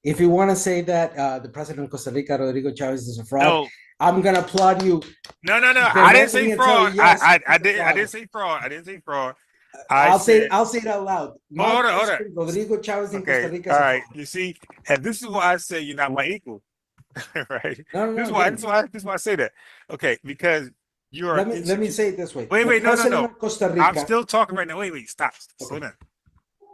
If you want to say that the president of Costa Rica, Rodrigo Chavez, is a fraud, I'm gonna applaud you. No. I didn't say fraud. I didn't say fraud. I'll say it out loud. Hold on. Rodrigo Chavez in Okay, Costa Rica. all right. You see, and this is why I say you're not my equal, right? This is why I say that. Okay, because you're. Let me say it this way. Wait, no. Costa Rica. I'm still talking right now. Wait, stop. Slow down.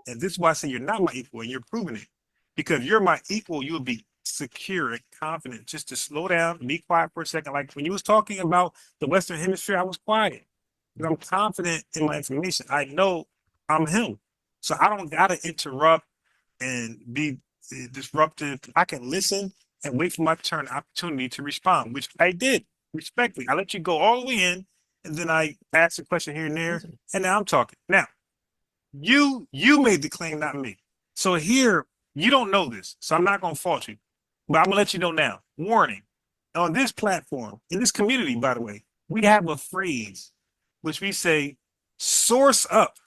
And this is why I say you're not my equal, and you're proving it. Because if you're my equal, you'll be secure and confident. Just to slow down, be quiet for a second. Like when you was talking about the Western Hemisphere, I was quiet. Because I'm confident in my information. I know I'm him. So I don't gotta interrupt and be disruptive. I can listen and wait for my opportunity to respond, which I did respectfully. I let you go all the way in, and then I asked a question here and there, and now I'm talking. Now, you made the claim, not me. So here, you don't know this, so I'm not gonna fault you, but I'm gonna let you know now. Warning: on this platform, in this community, by the way, we have a phrase which we say, "Source up."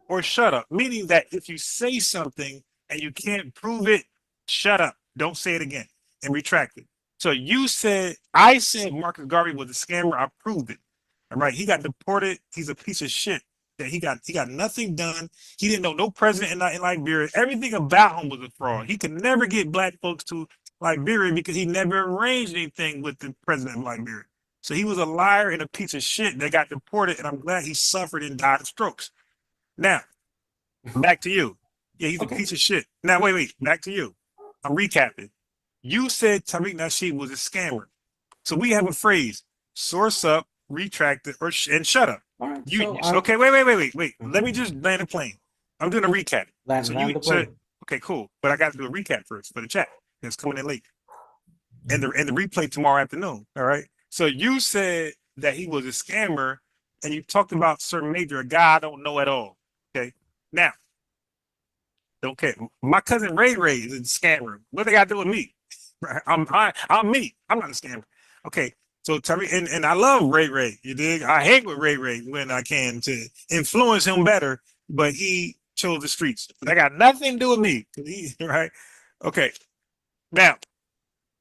Or shut up, meaning that if you say something and you can't prove it, shut up. Don't say it again and retract it. So I said Marcus Garvey was a scammer. I proved it. All right. He got deported. He's a piece of shit. That he got nothing done. He didn't know no president in Liberia. Everything about him was a fraud. He could never get black folks to Liberia because he never arranged anything with the president of Liberia. So he was a liar and a piece of shit that got deported. And I'm glad he suffered and died of strokes. Now, back to you. Yeah, he's a piece of shit. Now, wait. Back to you. I'm recapping. You said Tariq Nasheed was a scammer. So we have a phrase: source up, retract it, and shut up. All right, okay, wait. Let me just land a plane. I'm doing a recap. Okay, cool. But I got to do a recap first for the chat. It's coming in late. And the replay tomorrow afternoon. All right. So you said that he was a scammer, and you talked about Sir Major, a guy I don't know at all. Okay. Now, don't care. My cousin Ray is a scammer. What they got to do with me? I'm me. I'm not a scammer. Okay. So Tariq, and I love Ray. You dig? I hang with Ray when I can to influence him better, but he chose the streets. That got nothing to do with me. Right? Okay. Now,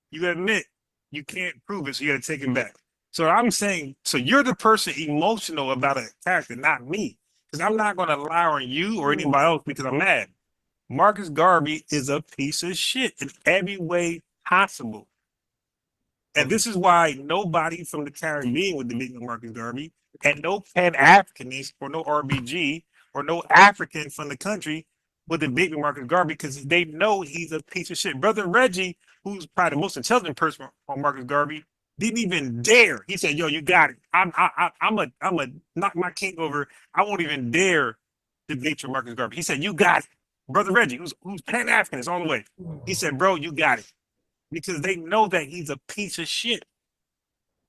you admit you can't prove it, so you got to take it back. So I'm saying, so you're the person emotional about a character, not me. Because I'm not going to lie on you or anybody else because I'm mad. Marcus Garvey is a piece of shit in every way possible. And this is why nobody from the Caribbean would debate with Marcus Garvey, and no Pan-Africanist or no RBG or no African from the country would debate with Marcus Garvey because they know he's a piece of shit. Brother Reggie, who's probably the most intelligent person on Marcus Garvey, didn't even dare. He said, "Yo, you got it. I'm a knock my king over. I won't even dare debate with Marcus Garvey." He said, "You got it." Brother Reggie, who's Pan-Africanist all the way. He said, "Bro, you got it." Because they know that he's a piece of shit.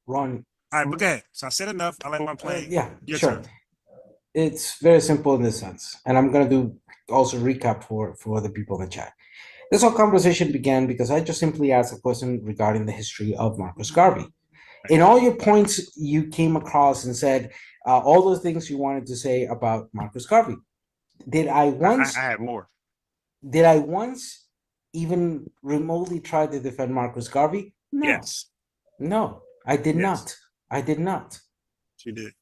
Ron. All right, but go ahead. So I said enough. I like my play. Yeah, Your sure. turn. It's very simple in this sense. And I'm going to do also recap for the people in the chat. This whole conversation began because I just simply asked a question regarding the history of Marcus Garvey. In all your points, you came across and said all those things you wanted to say about Marcus Garvey. Did I once... I had more. Did I once even remotely try to defend Marcus Garvey? No. Yes. No, I did not. I did not. You did.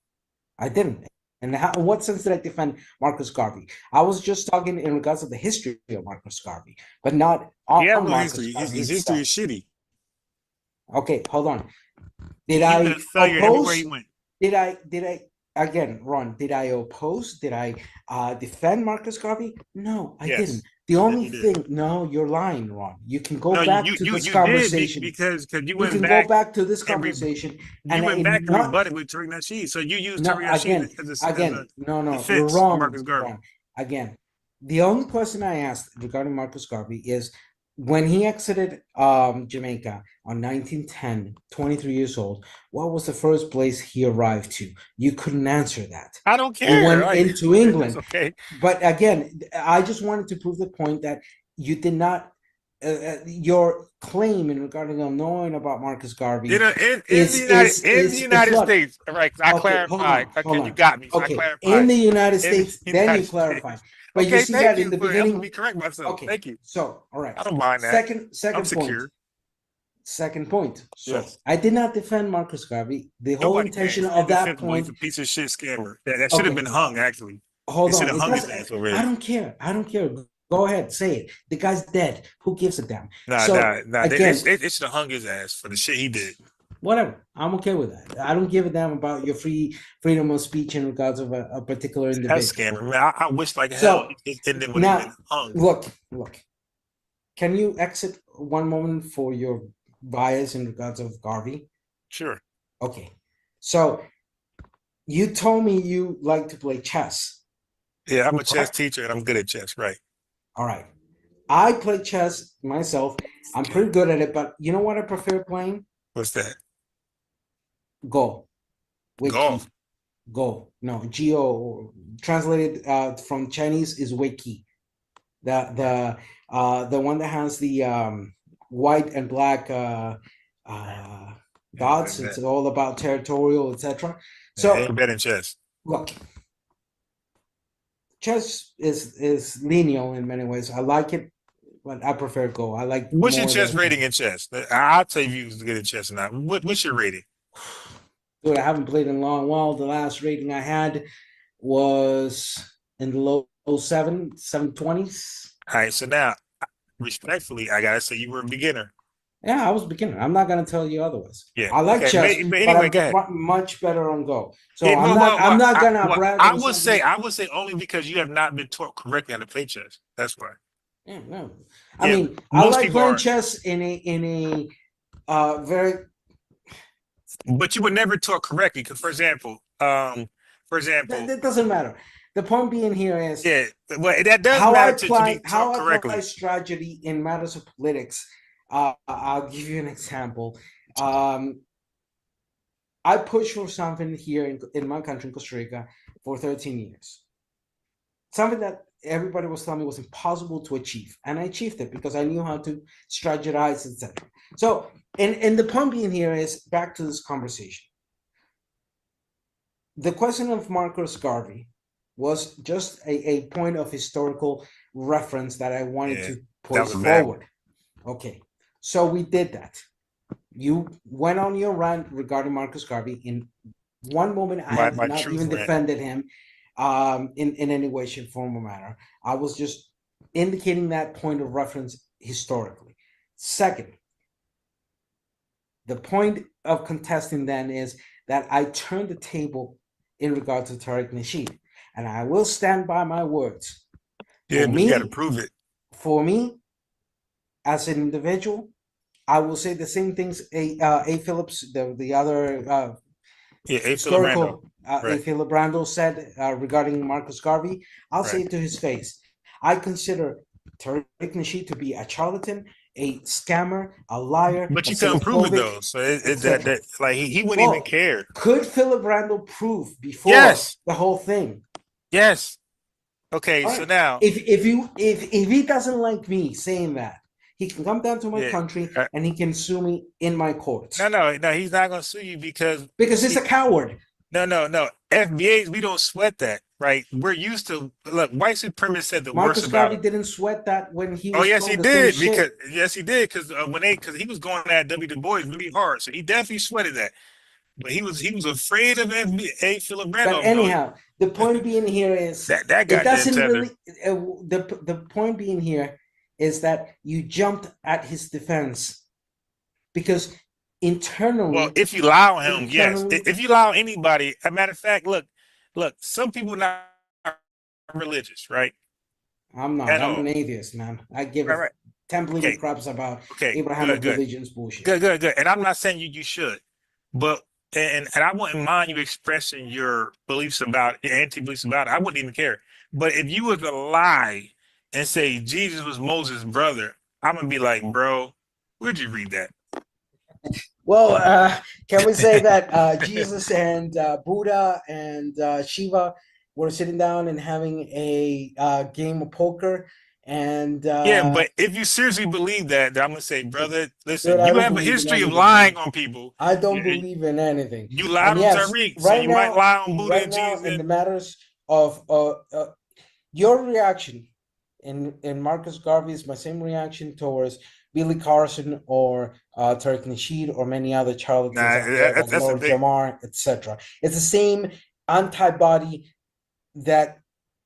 I didn't. And in what sense did I defend Marcus Garvey? I was just talking in regards to the history of Marcus Garvey, but not on Marcus history. Garvey His history is shitty. Okay, hold on. Did I oppose? Did I again, Ron? Did I oppose? Did I defend Marcus Garvey? No, I didn't. The only thing, no, you're lying, Ron. You can go back to this conversation because you went back. You can go back to this conversation. You went back and rebutted with Tariq Nasheed. So you used Tariq Nasheed as a you're wrong. Marcus Garvey. Again, the only question I asked regarding Marcus Garvey is when he exited Jamaica on 1910, 23 years old, what was the first place he arrived to? You couldn't answer that. I don't care. He went into England. Okay. But again, I just wanted to prove the point that you did not, your claim in regarding knowing about Marcus Garvey in the United States. Right. I clarified. Okay, you got me. So okay. I clarified. In the United States, then you clarified. But okay, you see that in the beginning. Let me correct myself. Okay. Thank you. So, all right. I don't mind that. Second point. Second point. So Yes. I did not defend Marcus Garvey. The whole Nobody intention cares. of that He's point. a piece of shit scammer. That should have been hung, actually. Hold They should on. have hung his ass already. I don't care. I don't care. Go ahead, say it. The guy's dead. Who gives a damn? Nah. Again, They should have hung his ass for the shit he did. Whatever. I'm okay with that. I don't give a damn about your freedom of speech in regards of a particular individual. That's scammer, man. I wish like hell it then would have been hung. Look. Can you exit one moment for your bias in regards of Garvey? Sure. Okay. So you told me you like to play chess. Yeah, I'm a chess teacher and I'm good at chess, right? All right. I play chess myself. I'm pretty good at it, but you know what I prefer playing? What's that? Go. Golf. Go. No, Go. Translated from Chinese is Wiki. The one that has the white and black dots. It's all about territorial, etc. So I ain't betting chess. Look, chess is lineal in many ways. I like it, but I prefer Go. I like. What's your chess rating in chess? I'll tell you if you're good at chess or not. What's your rating? Dude, I haven't played in a long while. The last rating I had was in the low 720s. All right, so now, respectfully, I gotta say you were a beginner. Yeah, I was a beginner. I'm not gonna tell you otherwise. Yeah, I like chess, but anyway, go ahead. I'm much better on Go. So Yeah, I'm not gonna brag. I would say only because you have not been taught correctly how to play chess. That's why. Yeah, no. I mean, I like playing chess in a very. But you were never taught correctly. Because, for example, that doesn't matter. The point being here is well, that does matter to be taught correctly. How I apply strategy in matters of politics. I'll give you an example. I pushed for something here in my country, in Costa Rica, for 13 years. Something that everybody was telling me was impossible to achieve, and I achieved it because I knew how to strategize, etc. So, and the point being here is back to this conversation. The question of Marcus Garvey was just a point of historical reference that I wanted to put forward. Okay, so we did that. You went on your rant regarding Marcus Garvey. In one moment, I had not even defended him in any way, shape, form, or manner. I was just indicating that point of reference historically. Second, the point of contesting then is that I turned the table in regard to Tariq Nasheed, and I will stand by my words. Yeah, but you got to prove it. For me, as an individual, I will say the same things A. Phillips, the other A. historical A. Philip Randall said regarding Marcus Garvey. I'll say it to his face. I consider Tariq Nasheed to be a charlatan, a scammer, a liar. But you couldn't prove it though, so that like he wouldn't even care. Could Philip Randall prove before the whole thing? Yes. Okay, so now if he doesn't like me saying that, he can come down to my country and he can sue me in my courts. No, he's not gonna sue you because he's a coward. No. FBAs, we don't sweat that, right? We're used to white supremacists said the Marcus worst about Garvey didn't sweat that when he was. Oh yes, he did because he was going at W. Du Bois really hard, so he definitely sweated that. But he was afraid of FBA Philip Randolph. But anyhow, the point being here is that guy doesn't really. The point being here is that you jumped at his defense because internally. Well, if you allow him, yes. If you allow anybody, a matter of fact, look, some people not religious, right? I'm not. I'm an atheist, man. I give 10 bleeding craps about Abrahamic religion's bullshit. Good. And I'm not saying you should, but and I wouldn't mind you expressing your beliefs about it, anti-beliefs about it. I wouldn't even care. But if you was to lie and say Jesus was Moses' brother, I'm gonna be like, bro, where'd you read that? Well, can we say that Jesus and Buddha and Shiva were sitting down and having a game of poker? And yeah, but if you seriously believe that, I'm gonna say, brother, listen, you have a history of lying on people. I don't believe in anything. You lied on Tariq, so you might lie on Buddha and Jesus. In the matters of your reaction in Marcus Garvey is my same reaction towards Billy Carson or Tariq Nasheed or many other charlatans out there, like that's a Lord big. Jamar, etc. It's the same antibody that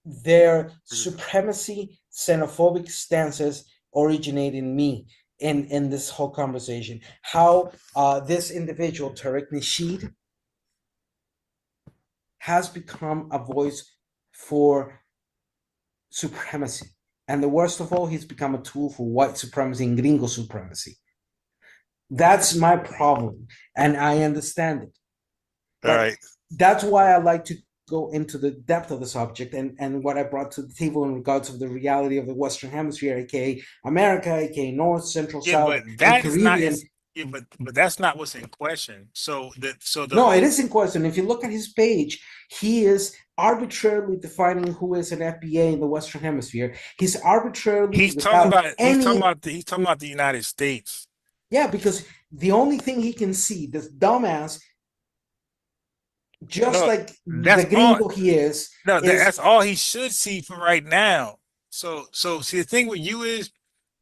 their supremacy, xenophobic stances originate in me in this whole conversation. How this individual, Tariq Nasheed, has become a voice for supremacy. And the worst of all, he's become a tool for white supremacy and gringo supremacy. That's my problem, and I understand it. But all right. That's why I like to go into the depth of the subject and what I brought to the table in regards of the reality of the Western Hemisphere, aka America, aka North, Central, South, But that and is not. Caribbean. But that's not what's in question. No, it is in question. If you look at his page, he is arbitrarily defining who is an FBA in the Western Hemisphere. He's arbitrarily He's talking about the United States. Yeah, because the only thing he can see, this dumbass, like the gringo he is. That's all he should see for right now. So see, the thing with you is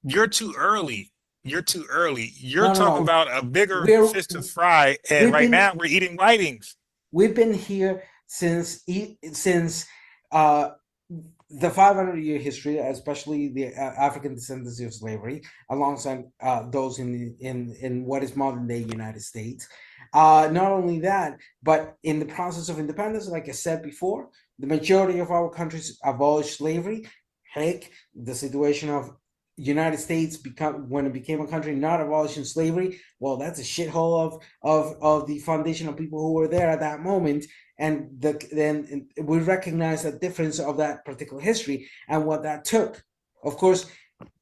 you're too early. You're too early. You're talking about a bigger fish to fry, and right now we're eating whitings. We've been here since the 500-year history, especially the African descendants of slavery, alongside those in what is modern day United States. Not only that, but in the process of independence, like I said before, the majority of our countries abolished slavery. Heck, the situation of United States when it became a country not abolishing slavery, well, that's a shithole of the foundational people who were there at that moment. And then we recognize the difference of that particular history and what that took. Of course,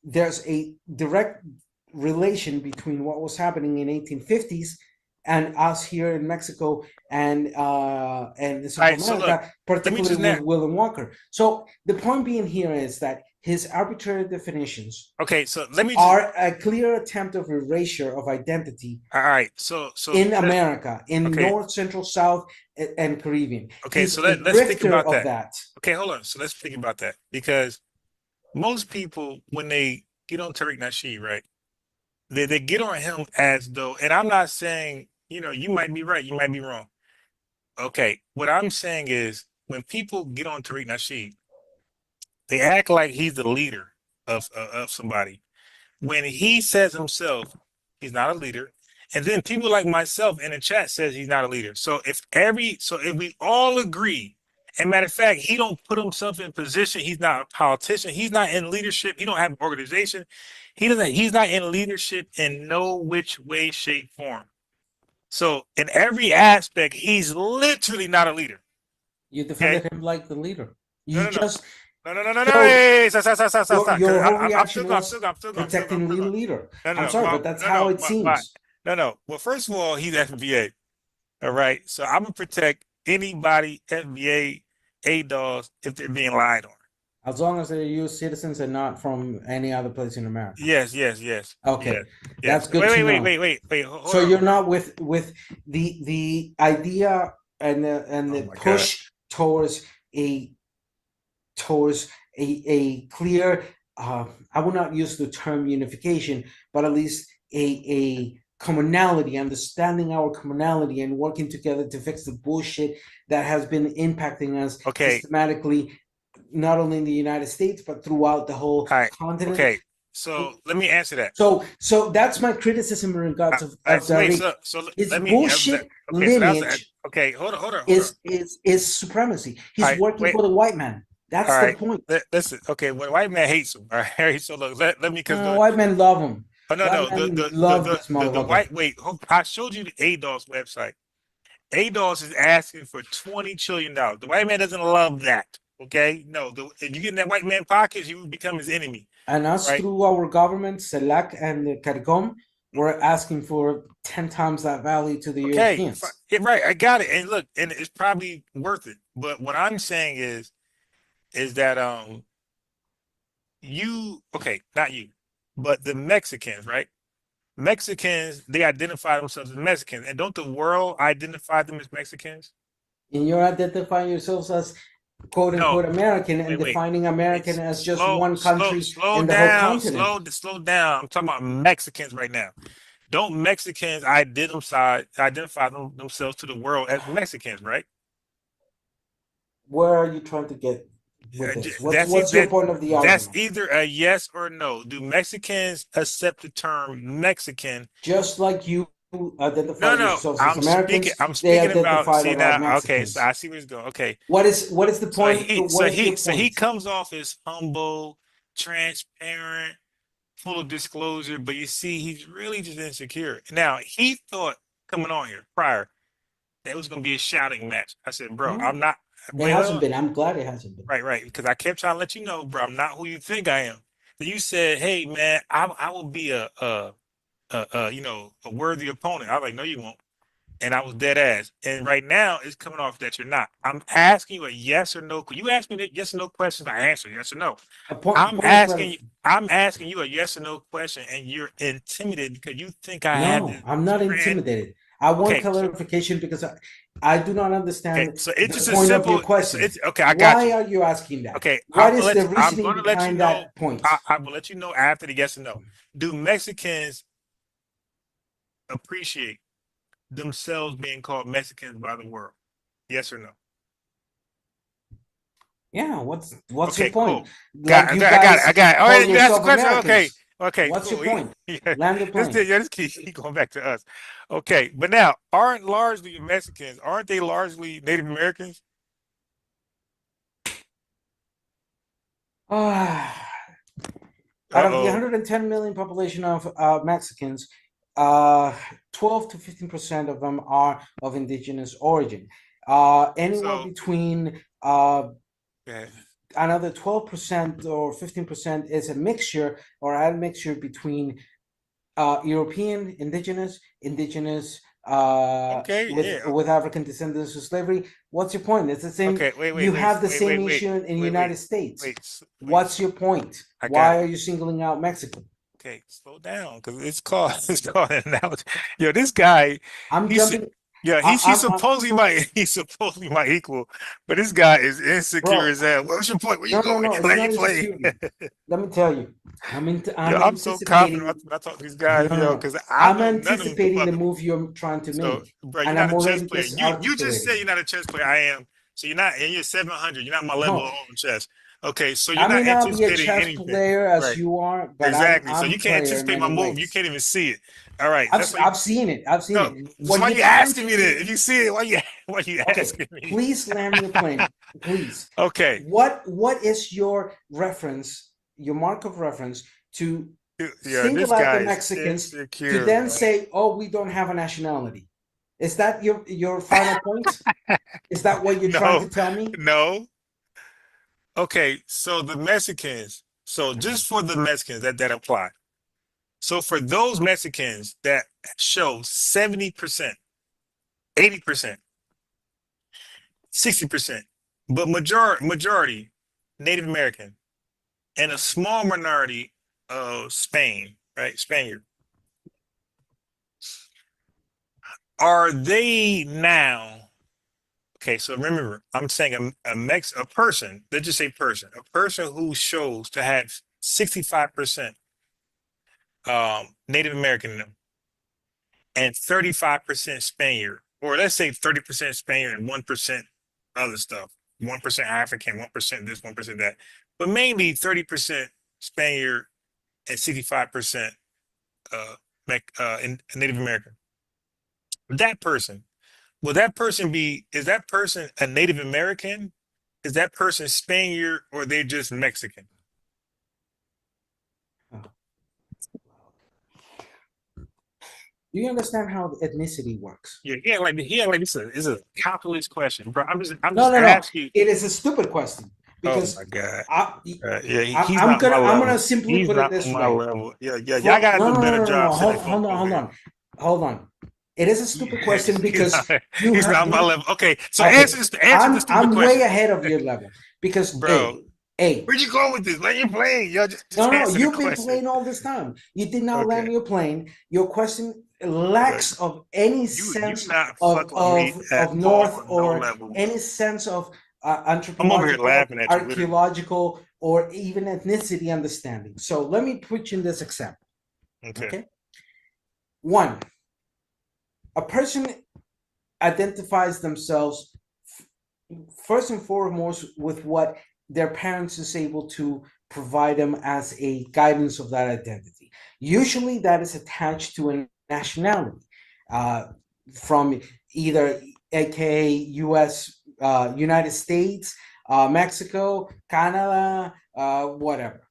there's a direct relation between what was happening in 1850s and us here in Mexico and South America, particularly with William Walker. So the point being here is that his arbitrary definitions are a clear attempt of erasure of identity. All right, so in America, in North, Central, South, and Caribbean. Okay, He's so let's think about that. Okay, hold on. So let's think about that, because most people, when they get on Tariq Nasheed, right, they get on him as though, and I'm not saying, you might be right, you might be wrong. Okay, what I'm saying is when people get on Tariq Nasheed, they act like he's the leader of somebody. When he says himself, he's not a leader. And then people like myself in the chat says he's not a leader. So if we all agree, and matter of fact, he don't put himself in position, he's not a politician, he's not in leadership, he don't have an organization, he's not in leadership in no which way, shape, form. So in every aspect, he's literally not a leader. You defended him like the leader. No. Hey, stop. Your whole reaction was protecting the leader. I'm sorry, but that's how it seems. No. Well, first of all, he's FBA. All right. So I'm gonna protect anybody FBA ADOS if they're being lied on. As long as they're U.S. citizens and not from any other place in America. Yes. Okay, yes. That's good. Wait. So you're not with the idea and the push towards a clear. I will not use the term unification, but at least a commonality, understanding our commonality and working together to fix the bullshit that has been impacting us systematically, not only in the United States, but throughout the whole continent. Okay, so let me answer that. So that's my criticism in regards of Tariq. It's bullshit lineage. Hold on. Is supremacy. He's working for the white man. That's the point. Listen, okay, when white man hates him, all right. So look, let me white men love him. Oh no, the white. Wait, I showed you the ADOS website. ADOS is asking for $20 trillion. The white man doesn't love that. Okay, no. If you get in that white man pockets, you become his enemy. And us through our government, CELAC and the CARICOM, we're asking for 10 times that value to the Europeans. Right, I got it. And look, and it's probably worth it. But what I'm saying is that not you, but the Mexicans, right? Mexicans, they identify themselves as Mexicans, and don't the world identify them as Mexicans? And you're identifying yourselves as quote unquote American and defining American as just one country in the whole continent. Slow down. I'm talking about Mexicans right now. Don't Mexicans identify themselves to the world as Mexicans, right? Where are you trying to get with this? What's your point of the argument? That's either a yes or no. Do Mexicans accept the term Mexican? Just like you identify yourselves as I'm Americans, I'm speaking about. See now, Mexicans. okay, so I see where it's going. Okay, what is the point? So he comes off as humble, transparent, full of disclosure, but you see, he's really just insecure. Now he thought coming on here prior that it was going to be a shouting match. I said, bro, I'm not. It hasn't been. I'm glad it hasn't been. Right. Because I kept trying to let you know, bro, I'm not who you think I am. So you said, hey, man, I will be a worthy opponent. I was like, no, you won't. And I was dead ass. And right now, it's coming off that you're not. I'm asking you a yes or no. Could you ask me that yes or no question? I answer yes or no. I'm asking you a yes or no question, and you're intimidated because you think I have. No, I'm not intimidated. I want clarification because I do not understand so it's just the point a simple, of your question. I got Why you. are you asking that? Okay, what is the reasoning behind that point? I will let you know after the yes or no. Do Mexicans appreciate themselves being called Mexicans by the world? Yes or no? Yeah, what's your point? Cool. I got it. All right, you asked the question. Okay. What's cool. your point? Land the plane. Just keep going back to us. Okay, but now aren't they largely Native Americans? Out of the 110 million population of Mexicans, 12 to 15% of them are of indigenous origin. Anywhere between another 12% or 15% is a mixture or admixture between European indigenous with African descendants of slavery. What's your point? It's the same. You have the same issue in the United States. What's your point? Why are you singling out Mexico? Okay, slow down because it's called an analogy. Yo, this guy. He's supposedly my equal, but this guy is insecure as hell. What's your point? Where you going? Let me tell you. I'm so confident when I talk to these guys, because I'm anticipating the move you're trying to make. Bro, you're not a chess player. You just said you're not a chess player. I am. So you're not, and you're 700. You're not my level on chess. Okay, so you're not anticipating anything. I may not be a chess player as you are, but exactly. I'm so you can't anticipate my move. You can't even see it. All right. I've seen it. I've seen it. Why you asking me that? If you see it, why you asking me? Please land your plane. Please. Okay. What is your reference, your mark of reference to single out the Mexicans to then say, oh, we don't have a nationality? Is that your final point? Is that what you're trying to tell me? No. Okay, so the Mexicans, just for the Mexicans that apply. So for those Mexicans that show 70%, 80%, 60%, but majority Native American, and a small minority of Spain, right? Spaniard. Are they now? Okay, so remember, I'm saying a person. Let's just say person, a person who shows to have 65% Native American in them, and 35% Spaniard, or let's say 30% Spaniard and 1% other stuff. 1% African, 1% this, 1% that, but mainly 30% Spaniard and 65% Native American. That person, will that person is that person a Native American? Is that person Spaniard, or they're just Mexican? Do you understand how ethnicity works? Yeah, like this is a calculus question, bro. I'm just asking you. It is a stupid question because oh my God. I'm gonna simply put it this way. Level. Yeah. Y'all gotta do a better job. Hold on. It is a stupid question because he's not my level. Okay, so answer the stupid question. I'm way ahead of your level because, bro. Hey, where'd you go with this? Let you playing. No, you've been playing all this time. You did not land your plane. Your question lacks of any sense of north or any sense of I'm over here anthropological, laughing at you, literally. archaeological, or even ethnicity understanding. So let me put you in this example. Okay. One, a person identifies themselves first and foremost with what their parents is able to provide them as a guidance of that identity. Usually that is attached to a nationality from either aka US, United States, Mexico, Canada, whatever.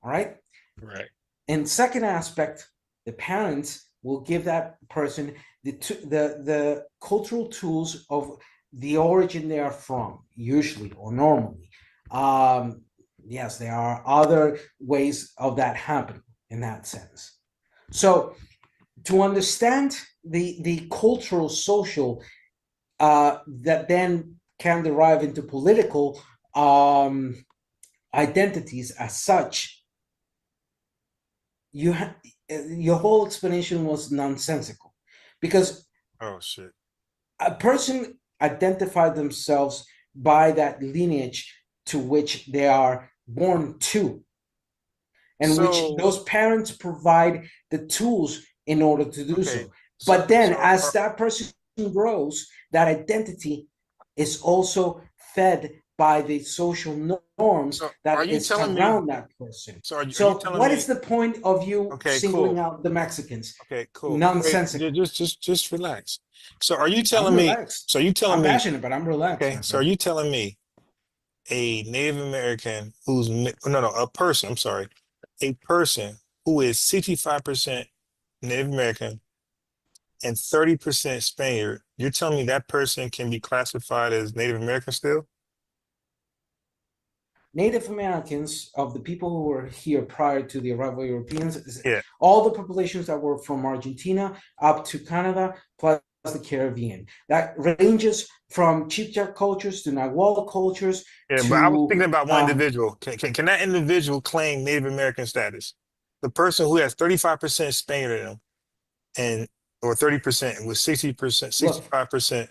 All right. Right. And second aspect, the parents will give that person the cultural tools of the origin they are from, usually or normally. Yes, there are other ways of that happening in that sense. So to understand the cultural, social, that then can derive into political identities as such, your whole explanation was nonsensical, because a person identified themselves by that lineage to which they are born to, and which those parents provide the tools in order to do so. But then as that person grows, that identity is also fed by the social norms that is around that person. So what is the point of you singling out the Mexicans? Okay, cool. Nonsensical. Just relax. So are you telling me? So you telling I'm me? passionate, but I'm relaxed. Okay. So are you telling me a Native American who's a person? I'm sorry, a person who is 65% Native American and 30% Spaniard. You're telling me that person can be classified as Native American still? Native Americans, of the people who were here prior to the arrival of Europeans, all the populations that were from Argentina up to Canada, plus the Caribbean. That ranges from Chibcha cultures to Nahuatl cultures. Yeah, but I was thinking about one individual. Can that individual claim Native American status? The person who has 35% Spaniard in them, or 30% with 60%, 65%.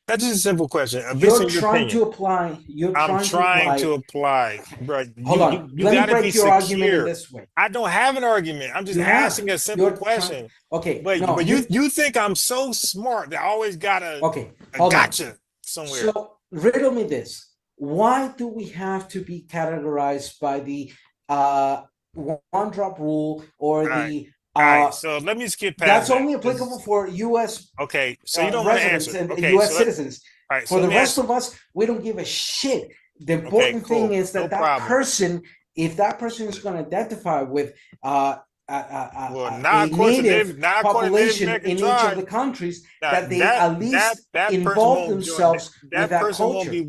That's just a simple question. You're trying to apply. I'm trying to apply. Bro, Hold on. You Let me gotta break be your argument in secure. this way. I don't have an argument. I'm just asking a simple question. Okay. But no, you think I'm so smart that I always got a gotcha somewhere. So riddle me this. Why do we have to be categorized by the one drop rule or the all right, so let me skip past that's that. only applicable for U.S. Okay, so you don't want to answer. and Okay, U.S. so citizens. All right, for so the rest of us, we don't give a shit. The important thing is that person, if that person is going to identify with a native population in each of the countries, that they at least involve themselves with that culture.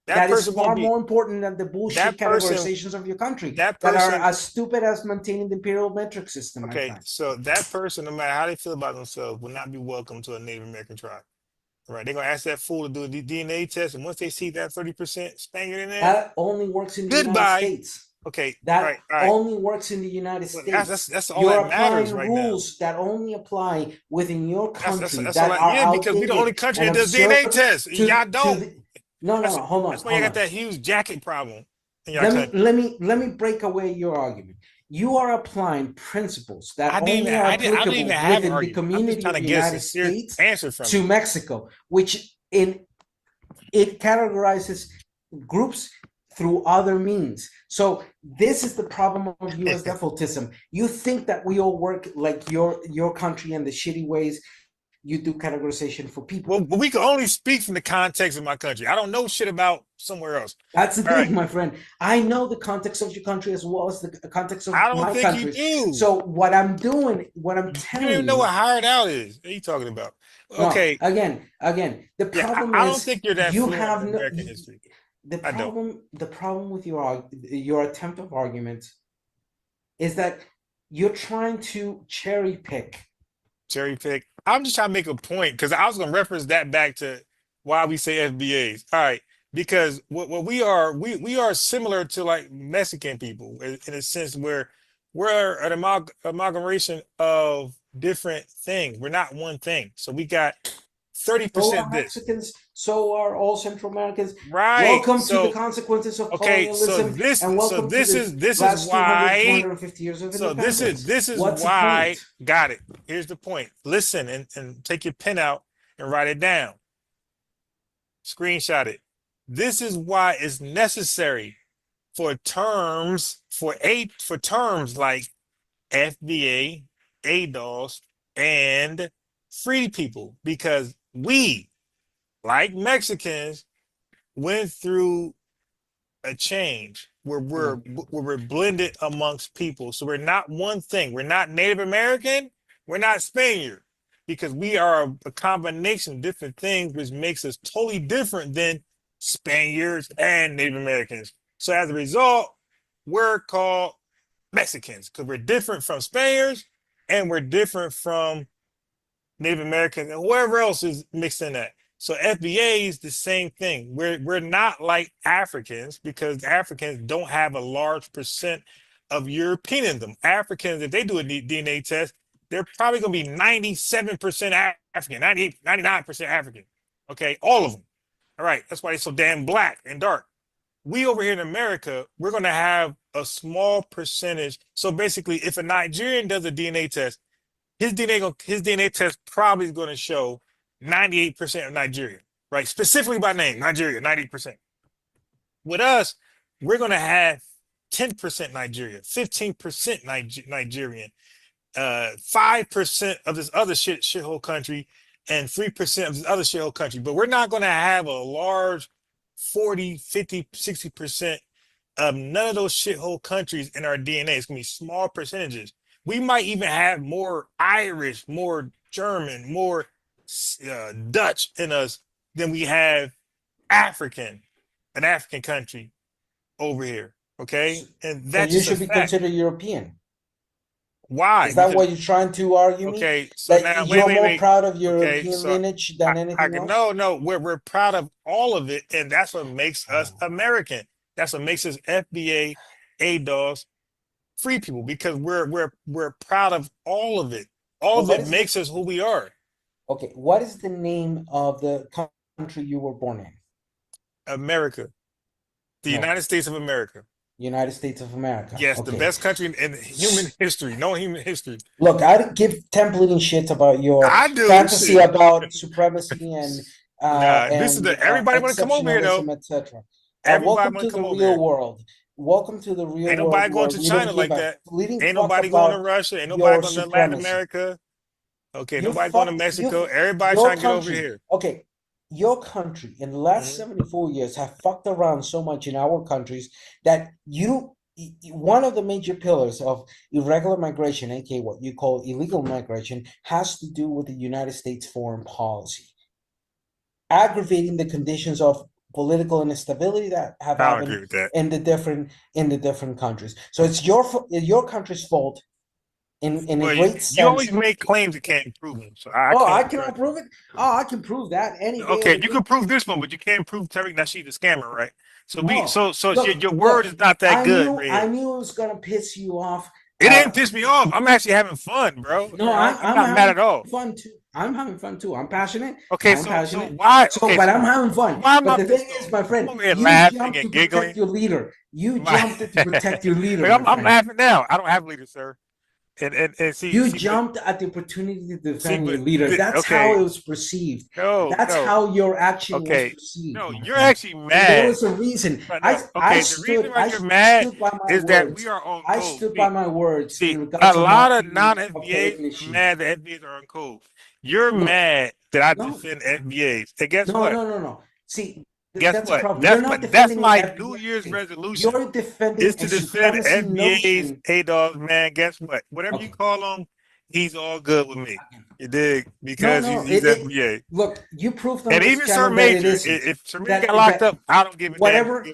That is far more important than the bullshit categorizations of your country that are as stupid as maintaining the imperial metric system. Okay, so that person, no matter how they feel about themselves, will not be welcome to a Native American tribe. Right, they're gonna ask that fool to do a DNA test, and once they see that 30% Spaniard in there, that only works in the United States. Okay, that only works in the United States. That's all You're that matters applying right rules that only apply within your country. That's that are outdated because we're the only country that does DNA tests. Y'all don't. No, hold on. That's why you got that huge jacket problem. Let me break away your argument. You are applying principles that only are applicable within the community of the United States to Mexico, which it categorizes groups through other means. So this is the problem of U.S. defaultism. You think that we all work like your country and the shitty ways you do categorization for people. Well, we can only speak from the context of my country. I don't know shit about somewhere else. That's the thing, my friend. I know the context of your country as well as the context of my country. You do. So what I'm doing, what I'm telling you. You don't even know what hired out is. What are you talking about? Okay. No, again. The problem I is don't think you're that you fluent have in American history. The problem with your attempt of argument is that you're trying to cherry pick. I'm just trying to make a point because I was going to reference that back to why we say FBAs. All right, because what we are similar to like Mexican people in a sense where we're an amalgamation of different things. We're not one thing. So we got So 30% are this. Mexicans. So are all Central Americans. Right. Welcome So, to the consequences of okay, so colonialism, this and welcome to the this is last 200, why 250 years of so independence. this is What's the why point? got it. Here's the point. Listen and take your pen out and write it down. Screenshot it. This is why it's necessary for terms like FBA, ADOS, and free people, because we, like Mexicans, went through a change where we're blended amongst people. So we're not one thing. We're not Native American. We're not Spaniard, because we are a combination of different things, which makes us totally different than Spaniards and Native Americans. So as a result, we're called Mexicans, because we're different from Spaniards and we're different from Native Americans and whoever else is mixed in that. So FBA is the same thing. We're not like Africans, because Africans don't have a large percent of European in them. Africans, if they do a DNA test, they're probably going to be 97% African, 98, 99% African. Okay, all of them. All right, that's why they're so damn black and dark. We over here in America, we're going to have a small percentage. So basically, if a Nigerian does a DNA test, his DNA test probably is going to show 98% of Nigeria, right? Specifically by name, Nigeria, 90%. With us, we're going to have 10% Nigeria, 15% Nigerian, 5% of this other shithole country, and 3% of this other shithole country. But we're not going to have a large 40, 50, 60% of none of those shithole countries in our DNA. It's going to be small percentages. We might even have more Irish, more German, more Dutch in us than we have an African country over here. Okay, and that's so you should be considered European. Why? Is that what you're trying to argue? Okay, so that now you're more proud of European okay, so lineage than anything else? No, we're proud of all of it, and that's what makes us American. That's what makes us FBA, ADOS, free people, because we're proud of all of it. All of it makes us who we are. Okay, what is the name of the country you were born in? America. The United States of America. United States of America. Yes, okay. The best country in human history, known human history. Look, I don't give templating shit about your fantasy about supremacy and this is everybody want to come over here though, etc. Everybody welcome to the real world. Welcome to the real world. Ain't nobody going to China like that. Ain't nobody going to Russia. Ain't nobody going to Latin America. Okay, nobody going to Mexico. Everybody trying to get over here. Okay, your country in the last 74 years have fucked around so much in our countries that one of the major pillars of irregular migration, aka what you call illegal migration, has to do with the United States foreign policy, aggravating the conditions of political instability that have happened in the different countries. So it's your country's fault. In a great sense. You always make claims you can't prove them. So I cannot prove it. Oh, I can prove that any day. Okay, you can prove this one, but you can't prove Tariq Nasheed the scammer, right? So your word is not that good. I knew it was gonna piss you off. It didn't piss me off. I'm actually having fun, bro. No, I'm not mad at all. Fun too. I'm having fun too. I'm passionate. Okay, I'm passionate. So why? But I'm having fun. Why but the thing is, my friend, you jumped to protect your leader. You jumped to protect your leader. I'm laughing now. I don't have a leader, sir. And see, you jumped at the opportunity to defend your leader. That's how it was perceived. That's how your action was perceived. No, you're actually mad. There was a reason. The reason why you're mad is that we are on code. I stood by my words. See, a lot of non-FBAs are mad that FBAs are on code. You're mad that I defend FBAs. And guess what? No. See, guess what? That's my New Year's resolution. You're defending is to defend FBA's ADOS, man. Guess what? Whatever you call him, he's all good with me. You dig? Because he's FBA. Look, you proved on and even Sir Major. If Sir Major got locked up, I don't give a damn.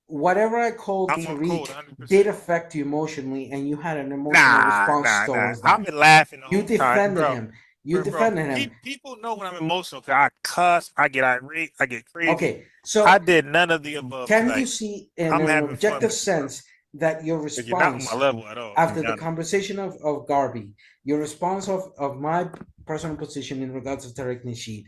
Whatever I called Tariq did affect you emotionally, and you had an emotional response towards that. I've been laughing the whole You defended him. You defended him. People know when I'm emotional. I cuss, I get irate, I get crazy. Okay, so I did none of the above. Can you see in an objective sense that your response you're not on my level at all. After the conversation of Garvey, your response of my personal position in regards to Tariq Nasheed,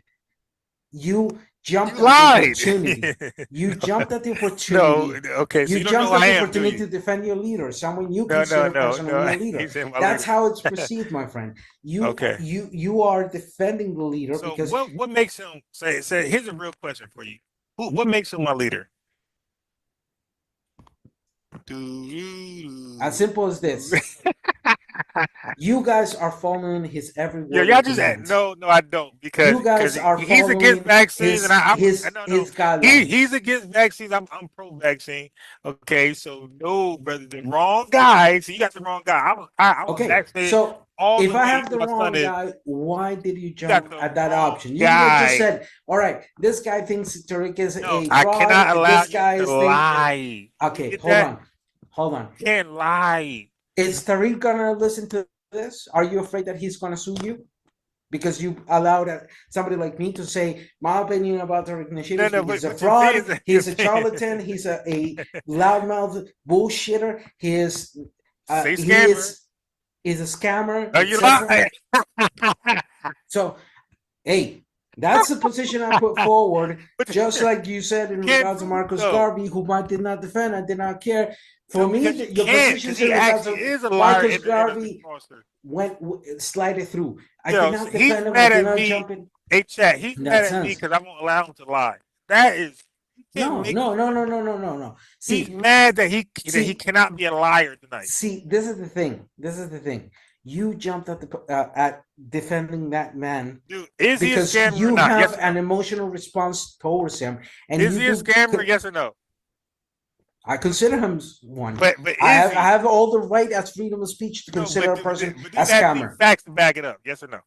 You jumped You at the lied. opportunity. You jumped at the opportunity. No, okay, so You you don't know jumped who at I the am, do opportunity you? to defend your leader, someone you No, consider no, personally no. a leader. He said my That's leader. how it's perceived, my friend. Okay. You are defending the leader So because what makes him say? Here's a real question for you. What makes him my leader? as simple as this. You guys are following his every Yeah, word y'all and just command. no, I don't because You guys are he's against following vaccines and I'm his no, guidelines. he's against vaccines. I'm pro-vaccine. Okay, so no, brother, the wrong guy. So you got the wrong guy. I was Okay, vaccinated so all if the I way. have the My son wrong is. guy, why did you You got jump the at that wrong option? You just guy. said, all right, this guy thinks Tariq is No, a I fraud. cannot allow This you guy to is thinking. lie. Okay, Get hold that? on. Hold on. You can't lie. Is Tariq gonna listen to this? Are you afraid that he's gonna sue you? Because you allowed somebody like me to say my opinion about Tariq Nasheed No, is no, he's a but the thing fraud, is, he's a charlatan, he's a loudmouth bullshitter, he is say he scammer. is a scammer, Are you etc. lying? So, hey, that's the position I put forward. But Just like you said in can't regards to prove it, Marcus though. Garvey, who I did not defend, I did not care. For No, me, because you your can't, positions because he in regards actually to is a liar Marcus and a Garvey imposter. went slided through. I Yo, did not he's defend him. I mad did at not me. jump in. Hey, chat, he's In mad that at me sense. because I won't allow him to lie. That is, you can't No. make. No. He's See, mad that he cannot be a liar tonight. See, this is the thing. You jumped at defending that man, dude. Is he a because scammer you or not? have Yes or an no? emotional response towards him, and Is you he a do. scammer? Yes or no? I consider him one. But I is he? have all the right as freedom of speech to No, consider a but person do a you actually need scammer. facts to back it up? Yes or no?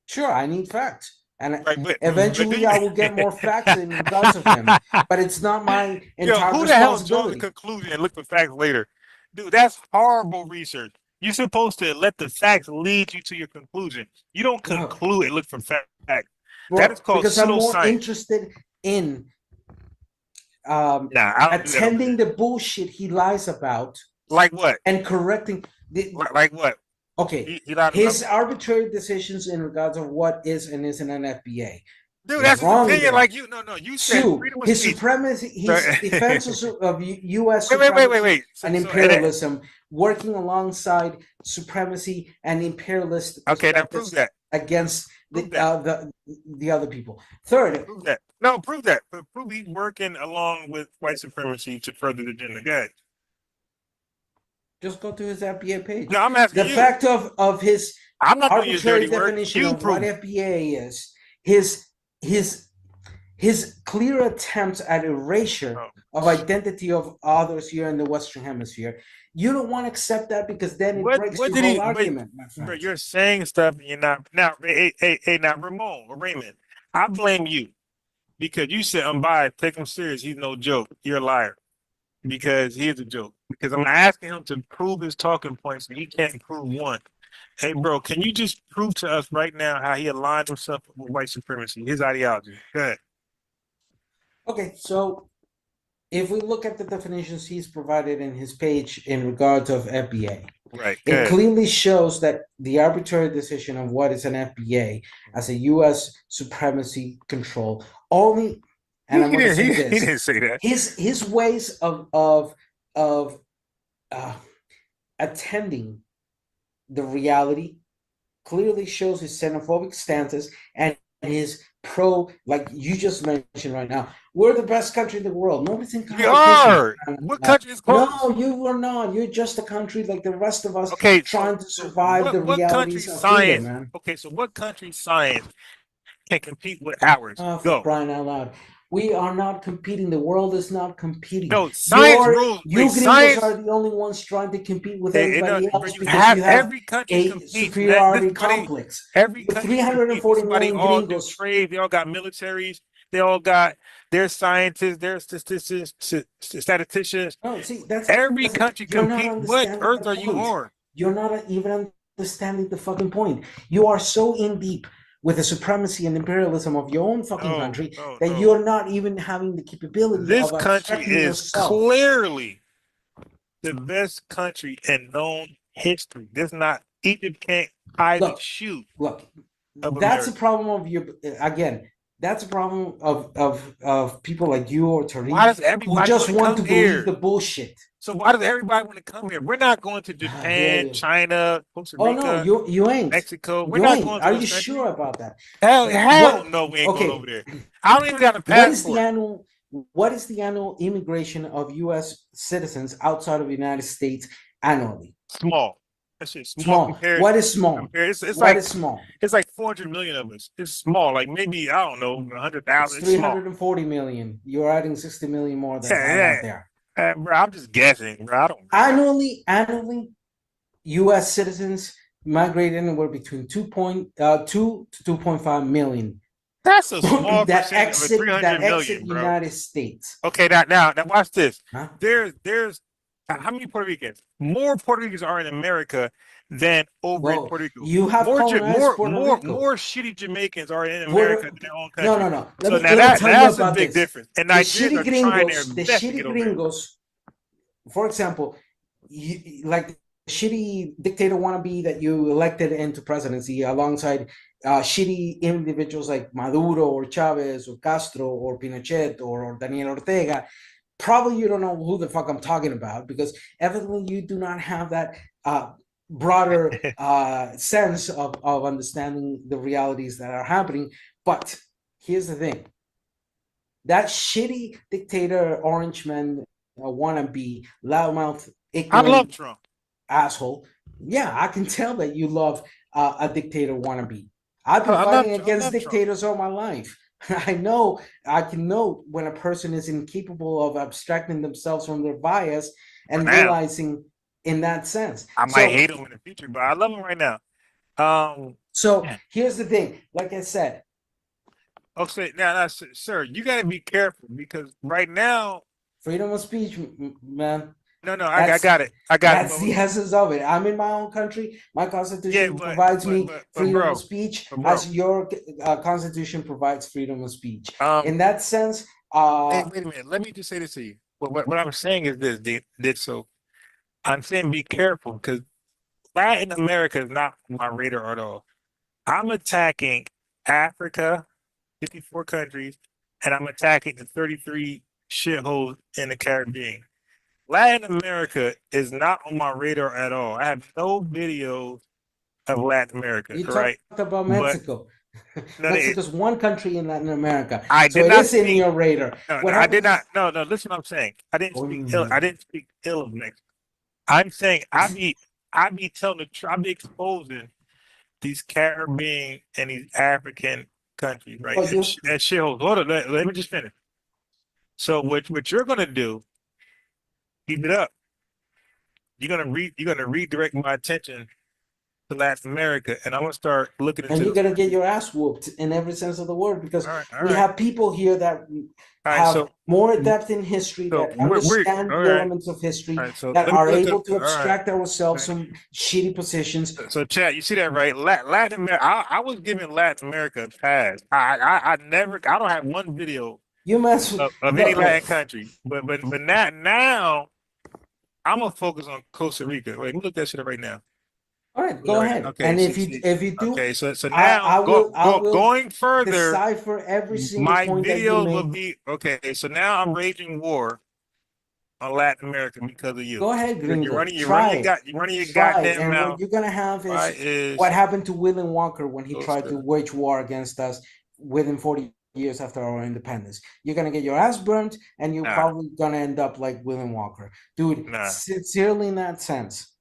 Sure, I need facts, and Right, but do eventually you? I will get more facts in regards of him. But it's not my Yo, entire who the hell draws the responsibility. conclusion and look for facts later? Dude, that's horrible research. You're supposed to let the facts lead you to your conclusion. You don't conclude and look for facts. That is called Because I'm more pseudoscience. interested in I don't do that over attending the bullshit he lies about. Like what? And correcting. Like what? Okay. He lied His about. arbitrary decisions in regards of what is and isn't an FBA. Dude, He's that's his wrong opinion. there. Like you, no, you said Two, freedom of his speech. supremacy, his defense of U.S. Wait. supremacy So, and imperialism, working alongside supremacy and imperialist okay, now prove that against the other people. Third, prove that. No, prove that. But prove he's working along with white supremacy to further the agenda. Go ahead. Just go to his FBA page. No, I'm asking the you. fact of his I'm not doing your arbitrary dirty work. definition You of prove what it. FBA is, his clear attempts at erasure of identity of others here in the Western Hemisphere. You don't want to accept that because then it breaks your whole argument, my friend. But you're saying stuff and you're not. Now, hey, now, Ramon or Raymond, I blame you because you said I'm biased. Take him serious. He's no joke. You're a liar because he is a joke. Because I'm asking him to prove his talking points and he can't prove one. Hey, bro, can you just prove to us right now how he aligned himself with white supremacy, his ideology? Go ahead. Okay, so if we look at the definitions he's provided in his page in regards of FBA, right, it clearly shows that the arbitrary decision of what is an FBA as a U.S. supremacy control only, and I'm going to say this: he didn't say that. His ways of attending the reality clearly shows his xenophobic stances and his like you just mentioned right now. We're the best country in the world. Nobody's in competition. We are. What country is close? No, you are not. You're just a country like the rest of us, okay, trying to survive the realities of freedom, man. Okay, so what country's science can compete with ours? Oh, for Go. crying out loud. We are not competing. The world is not competing. No, science rules. You gringos are the only ones trying to compete with everybody else because you have every country a superiority complex. Every country 340 million all gringos. Trade, they all got militaries. They all got their scientists, their statisticians. No, see, every country competes. What earth are you on? You're not even understanding the fucking point. You are so in deep with the supremacy and imperialism of your own fucking country that you're not even having the capability this of country is yourself. Clearly the best country in known history. This not Egypt can't hide the shoe. Look, that's a problem of your again. That's a problem of people like you or Why does Tariq who everybody just want to want to come believe here? the bullshit. So why does everybody want to come here? We're not going to Here Japan, you. China, Costa Oh no, Rica, you ain't. Mexico. We're You not ain't. going to Are those you countries. sure about that? Hell no, we ain't going over there. I don't even got a passport. What is the annual immigration of U.S. citizens outside of the United States annually? Small. That shit's small, Small. compared. What is small? It's What like is small? It's like 400 million of us. It's small. Like maybe I don't know, 100,000. It's It's small. 340 million. You're adding 60 million more than I Yeah, got there. bro, I'm just guessing, bro. I don't. Annually, U.S. citizens migrate anywhere between 2.2 to 2.5 million. That's a small that percentage of a 300 million, bro. United States. Okay, now watch this. Huh? There's how many Puerto Ricans? More Puerto Ricans are in America than over in Puerto Rico. You have colonized Puerto Rico. More shitty Jamaicans are in America than their own country. No. So Let now me tell you that's a about big this. difference. And The Nigerians shitty are trying their gringos, the best to shitty get over here. gringos, for example, like the shitty dictator wannabe that you elected into presidency alongside shitty individuals like Maduro or Chavez or Castro or Pinochet or Daniel Ortega. Probably you don't know who the fuck I'm talking about because evidently you do not have that broader sense of understanding the realities that are happening. But here's the thing. That shitty dictator, orange man, wannabe, loudmouth, ignorant, I love Trump. Asshole. Yeah, I can tell that you love a dictator wannabe. I've been fighting against dictators all my life. I can know when a person is incapable of abstracting themselves from their bias and realizing in that sense. I might hate him in the future, but I love him right now. So here's the thing. Like I said. Okay, now, sir, you got to be careful because right now, freedom of speech, man. No, I got it. That's the essence of it. I'm in my own country. My constitution provides me freedom of speech, as your constitution provides freedom of speech. In that sense, hey, wait a minute. Let me just say this to you. What I'm saying is this, so I'm saying be careful because Latin America is not on my radar at all. I'm attacking Africa, 54 countries, and I'm attacking the 33 shitholes in the Caribbean. Latin America is not on my radar at all. I have no videos of Latin America. You talked about Mexico. Mexico's one country in Latin America. So it is in your radar. No, I did not. No, listen what I'm saying. I didn't speak ill of Mexico. I'm saying I be telling the truth. I be exposing these Caribbean and these African countries, right? That shithole. Hold on, let me just finish. So what you're gonna do? Keep it up. You're gonna redirect my attention to Latin America, and I'm gonna start looking into. And you're gonna get your ass whooped in every sense of the word because we have people here that have more depth in history, that understand the elements of history, that are able to abstract ourselves from shitty positions. So, Chad, you see that right? Latin America. I was giving Latin America a pass. I don't have one video. You mess of any Latin country, but now. I'm gonna focus on Costa Rica. Wait, look that shit up right now. All right, go ahead. Okay, and if you do, okay, so now I will going further. Decipher every single my point videos that you will be okay. So now I'm raging war on Latin America because of you. Go ahead, Gringo. You're running your goddamn mouth. What you're gonna have is what happened to William Walker when he tried to wage war against us within 40 years after our independence. You're gonna get your ass burnt, and you're probably gonna end up like William Walker, dude. Sincerely, in that sense,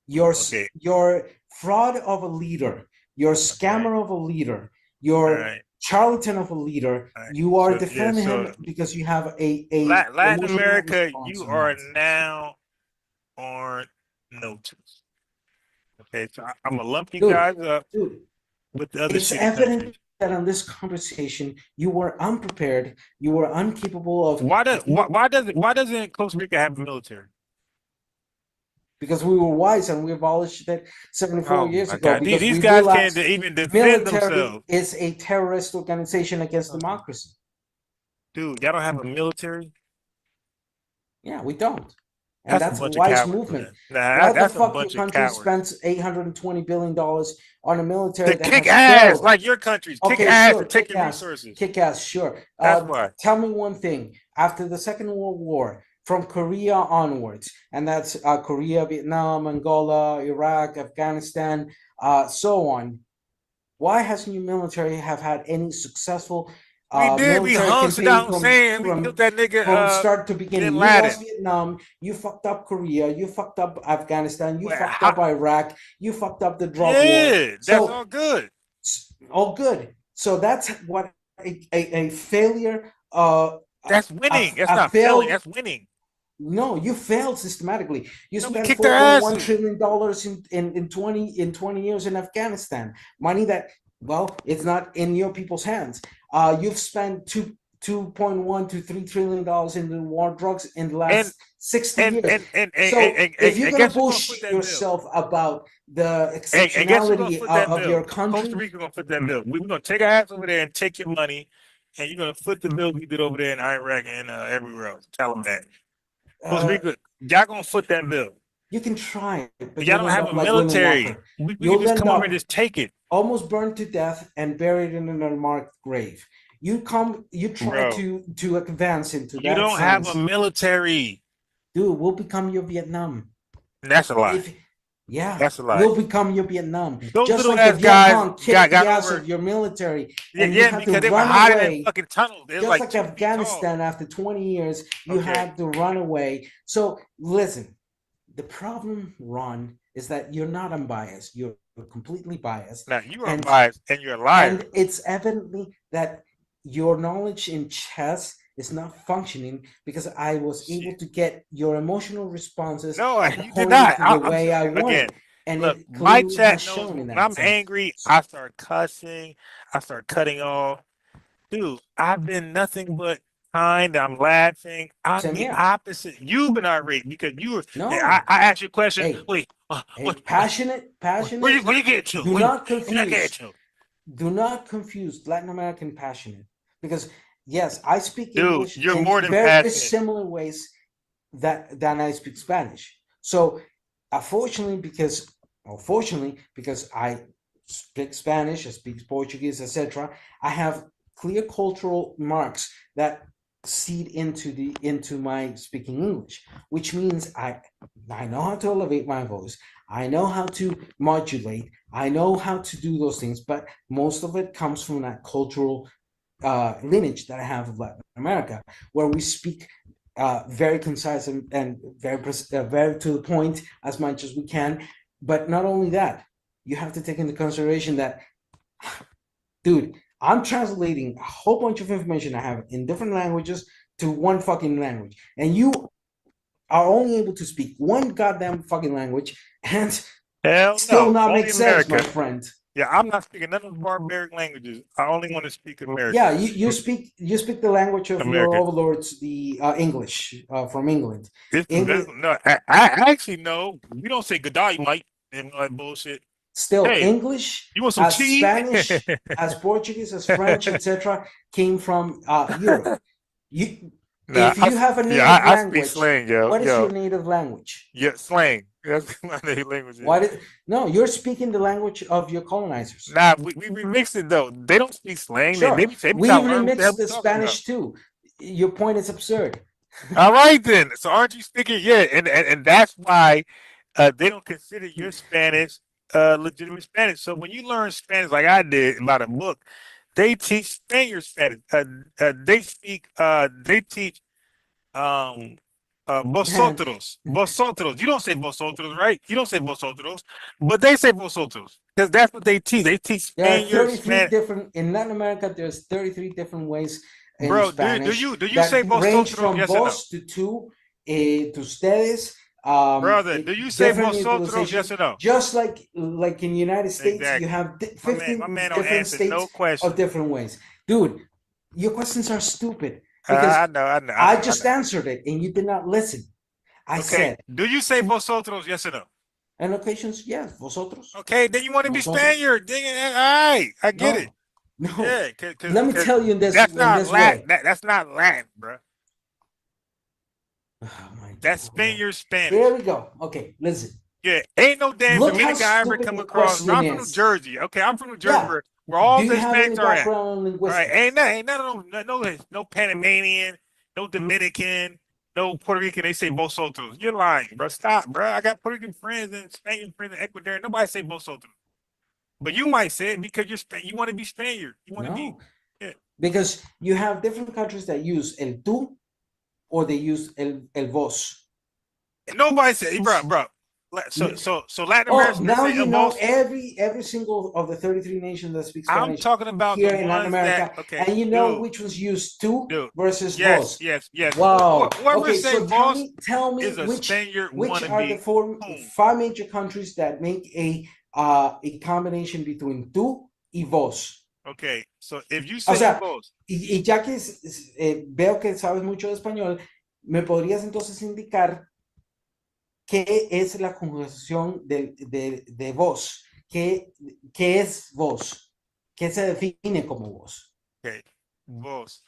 your fraud of a leader, your scammer of a leader, your charlatan of a leader. You are defending him because you have a Latin America. You are now on notice. Okay, so I'm gonna lump you guys up with the other. It's evident that on this conversation you were unprepared, you were incapable of. Why doesn't Costa Rica have a military? Because we were wise and we abolished it 74 years ago. Because these guys can't even defend themselves. It's a terrorist organization against democracy. Dude, y'all don't have a military? Yeah, we don't. And That's a that's a bunch of wise cowards, movement. man. Nah, Why the that's a fuck your bunch of country cowards. spends $820 billion on a military To that kick has ass failed? like your countries. Kick Okay, ass sure, and take kick your ass, resources. kick ass, sure. That's why. Tell me one thing. After the Second World War, from Korea onwards, and that's Korea, Vietnam, Angola, Iraq, Afghanistan, so on. Why hasn't your military have had any successful We did. We military hung campaign Saddam Hussein. We killed that nigga from start to Bin beginning? You Laden. lost Vietnam, you fucked up Korea, you fucked up Afghanistan, you Well, fucked up Iraq, you fucked up the drug war. Yeah, that's So all good. all good. So that's what a failure. That's winning. That's a not failed. failing. That's winning. No, you failed systematically. You No, we spent kicked their $4.1 asses. trillion in 20 years in Afghanistan. Money that, well, it's not in your people's hands. You've spent 2.1 to $3 trillion in the war on drugs in the last 60 years. So if you're gonna bullshit yourself about the exceptionality of your country, Costa Rica gonna put that bill. We're gonna take our ass over there and take your money, and you're gonna foot the bill we did over there in Iraq and everywhere else. Tell them that. Costa Rica, y'all gonna foot that bill. You can try it, but y'all don't have a military. We can just come over and just take it. Almost burned to death and buried in an unmarked grave. You try to advance into that. You don't have a military. Dude, we'll become your Vietnam. That's a lie. Yeah, that's a lie. We'll become your Vietnam. Those just little like ass the Viet Cong guys kicked the got ass over of your military, Yeah, and you had because to they were run hiding away. in fucking tunnels. They Just like like 2 feet Afghanistan, after 20 years, you had to run away. So listen, the problem, Ron, is that you're not unbiased. You're completely biased. Now you are unbiased, and you're a liar. And it's evidently that your knowledge in chess is not functioning because I was able to get your emotional responses. No, you according did not. to the way I wanted. Again, And look, it my clearly chat has knows shown in when that I'm sense. angry, I start cussing, I start cutting off. Dude, I've been nothing but kind. I'm laughing. I'm Same the here. opposite. You've been irate because you were. No. I asked you a question. Hey, Wait, passionate. Where you get to? Do not Where you get confuse. to? Do not confuse Latin American passionate, because yes, I speak Dude, English you're in more than very passionate. similar ways than I speak Spanish. So, unfortunately, because I speak Spanish, I speak Portuguese, etc., I have clear cultural marks that seed into my speaking English, which means I know how to elevate my voice. I know how to modulate. I know how to do those things, but most of it comes from that cultural lineage that I have of Latin America, where we speak very concise and very to the point as much as we can. But not only that, you have to take into consideration that, dude, I'm translating a whole bunch of information I have in different languages to one fucking language, and you are only able to speak one goddamn fucking language and still not Only make sense, my America. friend. Yeah, I'm not speaking none of the barbaric languages. I only want to speak American. Yeah, you speak the language of your American. overlords, the English from England. No, I actually know. We don't say G'day, Mike, and all that bullshit. Still, Hey, English, you want some as tea? Spanish, as Portuguese, as French, etc., came from Europe. If you have a native I language, speak slang, yo. what is your native language? Yeah, slang. That's my native language. No, you're speaking the language of your colonizers. Nah, we remixed it though. They don't speak slang. Sure, They we gotta learn what the hell remixed we the talking Spanish too. Your point is absurd. about. All right then. So aren't you speaking? Yeah, and that's why they don't consider your Spanish legitimate Spanish. So when you learn Spanish like I did about a book, they teach Spaniard Spanish. They teach vosotros. Vosotros. You don't say vosotros, right? You don't say vosotros, but they say vosotros because that's what they teach. They teach There are Spaniard 33 Spanish. different in Latin America. There's 33 different ways in Bro, Spanish. do you that say range vosotros? from Yes or no? vos to tú, to ustedes. Brother, do you say different vosotros? utilization. Yes or no? Just like in the United States, Exactly. you have 15 My man don't different answer states no question. of different ways. Dude, your questions are stupid I because know. I just answered it and you did not listen. I said, do you say vosotros? Yes or no? on occasions, yes, vosotros. Okay, then you want to be Vosotros. Spaniard. All right, I get No. it. No. Yeah, Let me tell you in this that's not way. Latin. That's not Latin, bro. That's Spaniard Spanish. Here we go. Okay, listen. Yeah, ain't no damn Look Dominican how I ever stupid come the across. No, I'm question from New is. Jersey. Okay, I'm from New Jersey Yeah. where all Do the you have any Hispanics are at. background in All linguistics? right, ain't none of no Panamanian, no Dominican, no Puerto Rican. They say vosotros. You're lying, bro. Stop, bro. I got Puerto Rican friends and Spanish friends in Ecuador. Nobody say vosotros. But you might say it because you want to be Spaniard. You want to be. Yeah. Because you have different countries that use el tú or they use el vos. Nobody say, bro. So Latin America. Now say you el know vos. every single of the 33 nations that speak Spanish. I'm talking about here the in Latin ones America, that, okay, and you know which ones use tú versus yes, vos. Yes. Wow. Whoever Okay, say so vos tell me is a which Spaniard are the wannabe. five major countries that make a combination between tú y vos. Okay, so if you say O sea, vos, y ya que veo que sabes mucho de español, ¿me podrías entonces indicar qué es la conjugación de vos? ¿Qué es vos? ¿Qué se define como vos? okay, vos.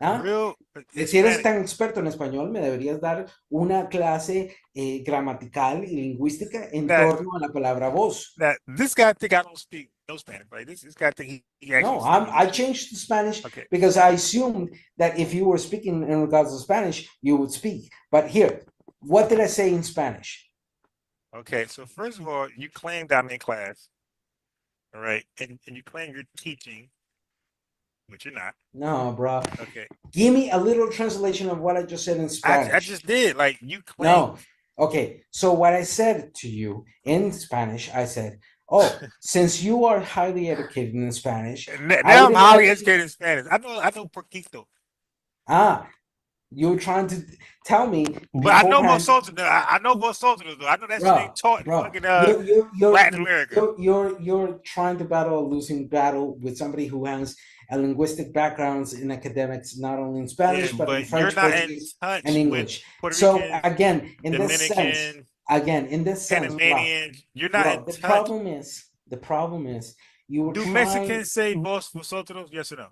¿Ah? Real Si eres tan experto en español, me deberías dar una clase gramatical y lingüística en torno a la palabra vos. This guy think I don't speak no Spanish, right? This guy think he actually No, I changed to Spanish because I assumed that if you were speaking in regards to Spanish, you would speak. But here, what did I say in Spanish? Okay, so first of all, you claim that I'm in class, all right, and you claim you're teaching, but you're not. No, bro. Okay. Give me a little translation of what I just said in Spanish. I just did. Like, you claim. No. Okay. So what I said to you in Spanish, I said, oh, since you are highly educated in Spanish. Now I'm highly educated in Spanish. I know poquito. You're trying to tell me. But I know vosotros. I know vosotros, though. I know that shit ain't taught in fucking Latin America. You're trying to battle a losing battle with somebody who has a linguistic backgrounds in academics, not only in Spanish, but in French, Portuguese, and English. So again, in this sense, Panamanian, you're not in the touch. problem is you were Do trying. Mexicans say vosotros? Yes or no?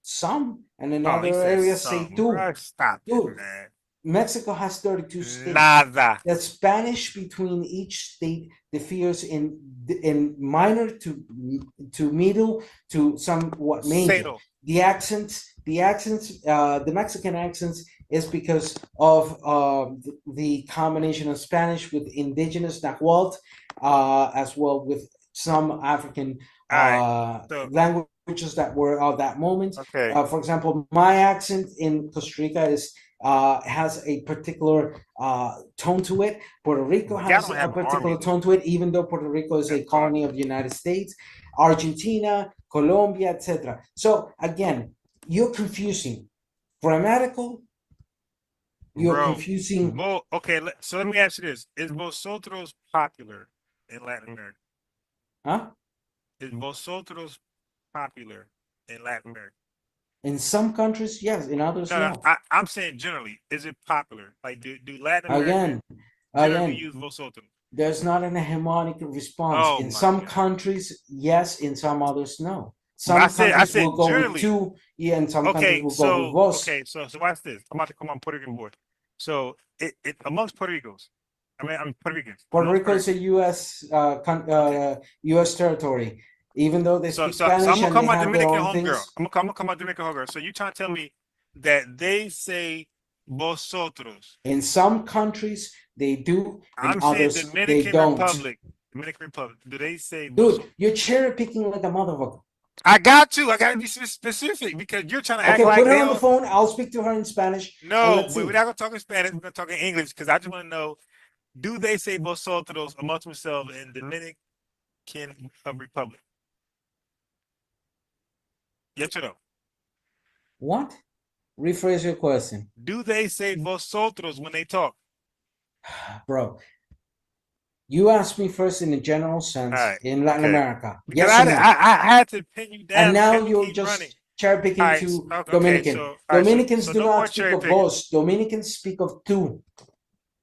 Some, and in other areas say tú. Stop Dude, it, man. Mexico has 32 states. Nada. The Spanish between each state differs in minor to middle to somewhat major. The accents, the Mexican accents is because of the combination of Spanish with indigenous Nahuatl, as well with some African languages that were of that moment. Okay. For example, my accent in Costa Rica is has a particular tone to it. Puerto Rico has a particular tone to it, even though Puerto Rico is a colony of the United States. Argentina, Colombia, etc. So again, you're confusing grammatical. You're confusing. Okay, so let me ask you this: is vosotros popular in Latin America? Huh? Is vosotros popular in Latin America? In some countries, yes. In others, no. I'm saying generally, is it popular? Like, do Latin America generally use vosotros? There's not an hegemonic response. In some countries, yes. In some others, no. Some countries will go generally. with two, and some countries will go with vos. Okay, so watch this. I'm about to come on Puerto Rican board. So it amongst Puerto Ricos, I'm Puerto Ricans. Puerto Rico is a U.S. territory. Even though they speak Spanish, I'm gonna come and out they have their Dominican own homegirl. things. I'm gonna come out Dominican homegirl. So you trying to tell me that they say vosotros? In some countries they do, in I'm others saying Dominican they don't. Dominican Republic. Do they say? Dude, you're cherry picking like a motherfucker. I got to be specific because you're trying to act like put her on the phone. I'll speak to her in Spanish. No, we're not gonna talk in Spanish. We're gonna talk in English because I just want to know: do they say vosotros amongst themselves in Dominican Republic? Yes or no? What? Rephrase your question. Do they say vosotros when they talk? Bro, you asked me first in a general sense in Latin America. Because yes or no? I had to pin you down. And now you're just cherry picking to Dominican. Dominicans do not speak of vos. Dominicans speak of tú.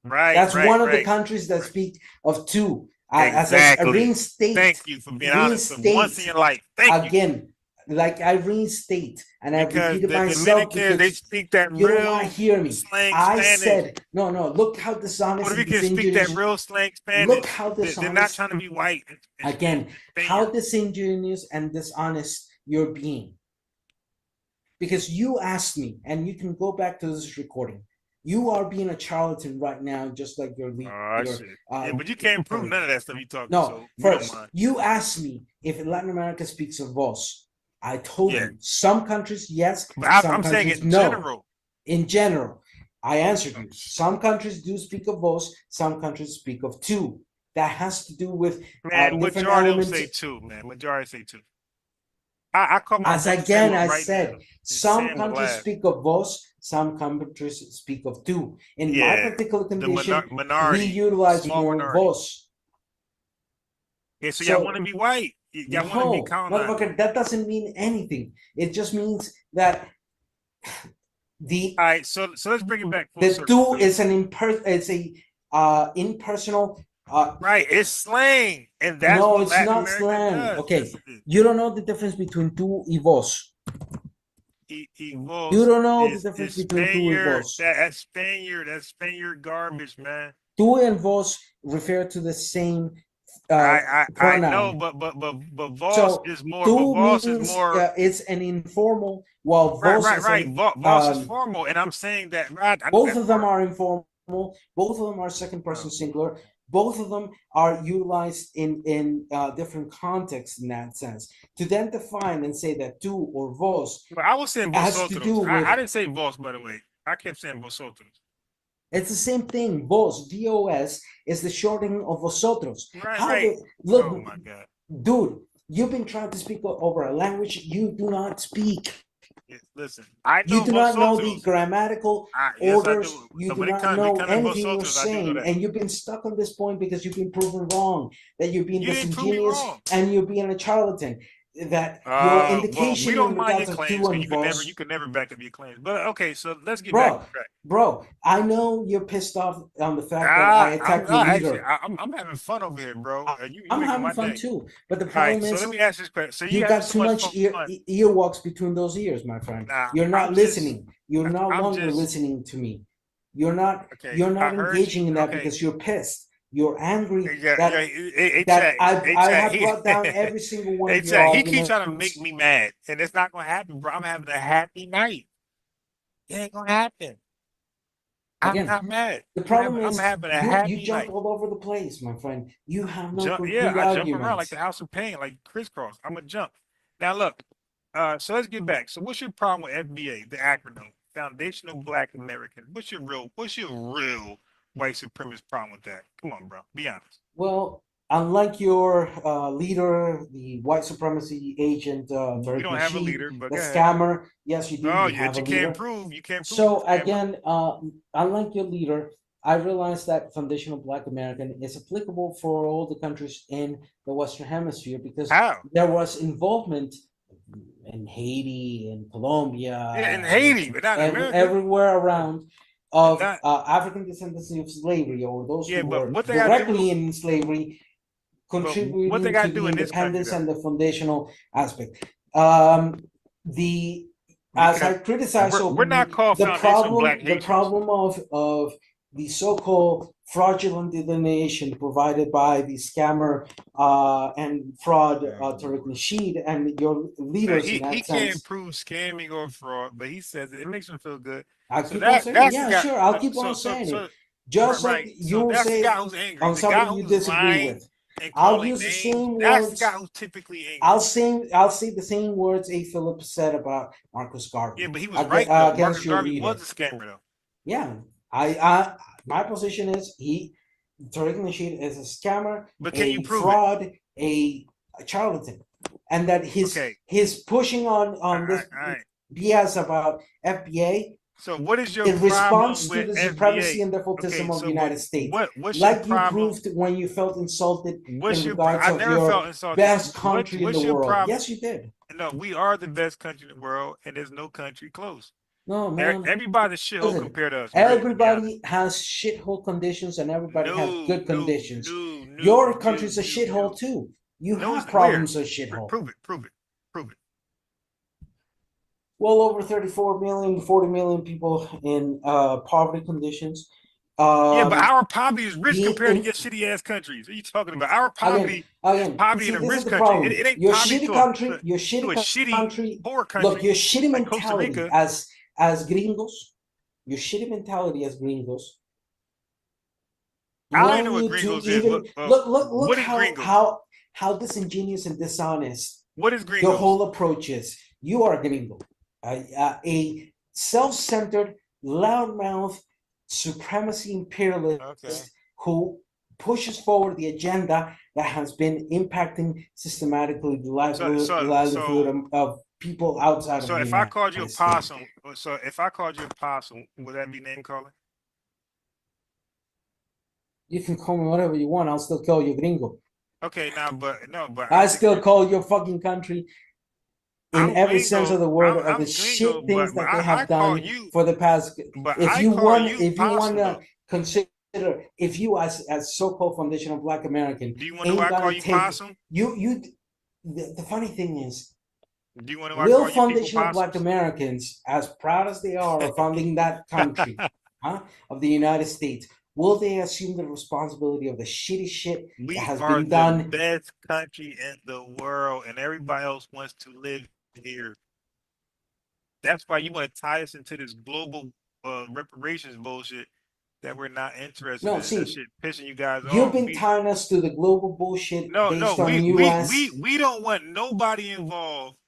Right. That's one of the countries that speak of tú. Exactly. As a reinstate. Thank you for being honest for once in your life. Thank you. Again, like I reinstate and I Because repeated the myself Dominicans, they because speak that you don't want real to hear me. slang I Spanish. said, no, look how dishonest Puerto and Ricans speak that disingenuous. real slang Spanish. Look how They're not dishonest. trying to be white. Again, how disingenuous and dishonest you're being. Because you asked me, and you can go back to this recording. You are being a charlatan right now, just like your leader. Oh, shit. Yeah, but you can't prove none of that stuff you talking. No, So first, you asked me if Latin America speaks of vos. I told you some countries, yes. But I'm some saying countries, in no. general. In general, I answered you. Some countries do speak of vos. Some countries speak of two. That has to do with Man, different majority elements. say two, man. Majority say two. I call my As again, I right said, now. some Sam countries Laugh. speak of vos, some countries speak of two. In my particular condition, minority, we utilize small more minority. vos. Yeah, so y'all want to be white. Y'all want to be colonized. Motherfucker, that doesn't mean anything. It just means that the. All right, so let's bring it back. The two is impersonal. Right, it's slang, and that's no, what it's Latin not America slang. does. Okay, you don't know the difference between two y vos. Vos you don't know is, the difference is between two and vos. That's Spaniard garbage, man. Two and vos refer to the same I pronoun. know, but vos So is more. two Vos means is more. it's an informal, while vos is right. Vos is formal, and I'm saying that both of them are informal. Both of them are second person singular. Both of them are utilized in different contexts in that sense. To then define and say that two or vos But I was saying has to do vosotros. with. I didn't say vos, by the way. I kept saying vosotros. It's the same thing. Vos, VOS, is the shortening of vosotros. Right. Look, oh my God, dude, you've been trying to speak over a language you do not speak. Listen, I know you do not know vosotros. the grammatical yes, orders. I do. You so do when not it comes, know to anything you're vosotros, I do know saying, that. and you've been stuck on this point because you've been proven wrong, that you're being You didn't prove me disingenuous wrong. and you're being a charlatan. That your indication we don't in mind regards your of claims, two and you can never back up your claims. But okay, so let's get bro, back. Bro, I know you're pissed off on the fact that I attacked your leader. Actually, I'm having fun over here, bro. I'm having fun too. But the problem is, so let me ask this question. So you got too much earwax between those ears, my friend. You're not listening. You're no longer listening to me. You're not. You're not engaging in that because you're pissed. You're angry that I have brought down every single one of your arguments. He keeps trying to make me mad, and it's not going to happen, bro. I'm having a happy night. It ain't going to happen. I'm not mad. The problem is I'm having a happy you jump night. all over the place, my friend. You have no complete I arguments. jump around like the House of Pain, like crisscross. I'm a jump. Now look, so let's get back. So what's your problem with FBA, the acronym, Foundational Black American? What's your real white supremacist problem with that? Come on, bro. Be honest. Well, unlike your leader, the white supremacy agent, Tariq, you don't have a leader, but the scammer. Yes, you do. No, you have a leader. can't prove. You can't prove. So again, unlike your leader, I realized that foundational Black American is applicable for all the countries in the Western Hemisphere because there was involvement in Haiti, in Colombia, in Haiti, but not in America. Everywhere around. Of African descendants of slavery, or those who were directly in slavery, contributing to the independence and the foundational aspect. As I criticize, we're not called the problem of the so-called fraudulent delineation provided by the scammer and fraud Tariq Nasheed and your leaders. He sense. can't prove scamming or fraud, but he says it makes him feel good. I'll keep on saying it. Yeah, sure. I'll keep on saying it. Just like you say the guy who's angry, on something you disagree with. I'll use the same words. That's the guy who's typically angry. I'll say the same words A. Phillips said about Marcus Garvey. Yeah, but he was right though. Marcus Garvey leader. was a scammer though. Yeah, my position is Tariq Nasheed is a scammer, but can you prove fraud, a charlatan, and that his pushing on this BS about FBA. So what is your in response to the supremacy and despotism of the United States? What's like your you proved when you felt insulted in regards of your best country in the world. Yes, you did. No, we are the best country in the world, and there's no country close. No, man. Everybody's shithole compared to us. Everybody has shithole conditions, and everybody has good conditions. Your country's a shithole too. You have problems with shithole. Prove it. well over 34 million, 40 million people in poverty conditions. Yeah, but our poverty is rich the compared to in- your shitty ass countries. What are you talking about? Our Again, poverty is poverty see, in a this is rich the country. problem. It ain't Your poverty shitty to country, your a shitty shitty country. poor Look, country your shitty like Costa mentality Rica. as gringos, your shitty mentality as gringos. I don't even Line know what you to gringos is. even look What is gringos? how disingenuous and dishonest What is your gringos? whole approach is. You are a gringo, a self-centered, loudmouth, supremacy imperialist who pushes forward the agenda that has been impacting systematically the livelihood of people outside of So the if I United called you a States. possum, would that be name calling? You can call me whatever you want. I'll still call you gringo. Okay, now, but I still call your fucking country in I'm every sense of the word of the I'm shit gringo, things but that they I have call done you. for the past. But If I you call want, you if you want possum, to though. consider, if you as so-called foundational Black American, Do you want to know why I call you possum? The funny thing is, Do you want to know why I will call you people foundational Black possums? Americans, as proud as they are of founding that country, of the United States, will they assume the responsibility of the shitty shit that We has are been the done? best country in the world, and everybody else wants to live here. That's why you want to tie us into this global reparations bullshit that we're not interested No, in. see, That shit pissing you guys you've off. been tying us to the global bullshit based on U.S. We don't want nobody involved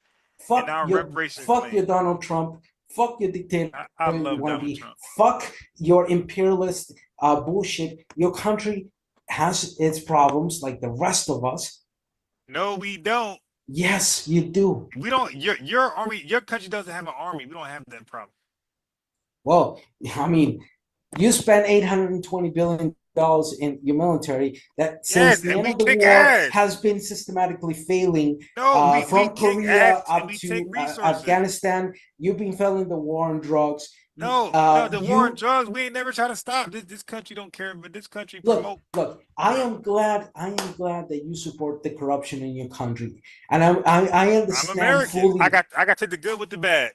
in Fuck our your reparations fuck claim. your Donald Trump. Fuck your dictator. I You love want to Donald be. Trump. Fuck your imperialist bullshit. Your country has its problems like the rest of us. No, we don't. Yes, you do. We don't. Your army, your country doesn't have an army. We don't have that problem. Well, I mean, you spend $820 billion in your military that since the end of the war has been systematically failing. From Korea up to Afghanistan, you've been failing the war on drugs. No, the war on drugs, we ain't never trying to stop. This country don't care, but this country promote. Look, I am glad that you support the corruption in your country, and I understand. I'm American. Fully. I got to take the good with the bad.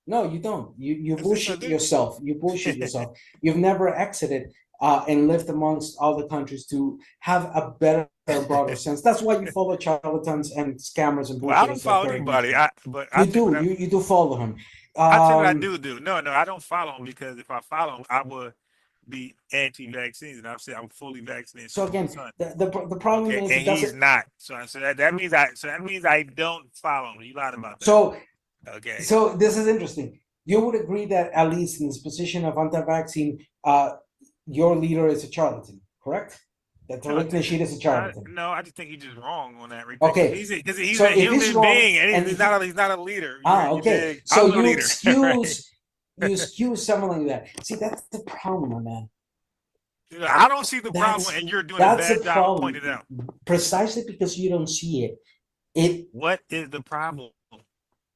No, you don't. You bullshit yourself. You bullshit yourself. You've never exited and lived amongst other countries to have a better, broader sense. That's why you follow charlatans and scammers and bullshit. Well, I don't follow anybody. You do follow him. I tell you what I do. No, I don't follow him because if I follow him, I would be anti-vaccines, and I'm saying I'm fully vaccinated. So again, the problem is, and he's not. So that means I don't follow him. You lied about that. So okay. So this is interesting. You would agree that at least in this position of anti-vaccine, your leader is a charlatan, correct? That Tariq Nasheed is a charlatan. No, I just think he's just wrong on that. Okay, because he's a human being, and he's not a leader. Okay. So you excuse you excuse someone like that. See, that's the problem, man. I don't see the problem, and you're doing a bad job of pointing it out. Precisely because you don't see it. What is the problem?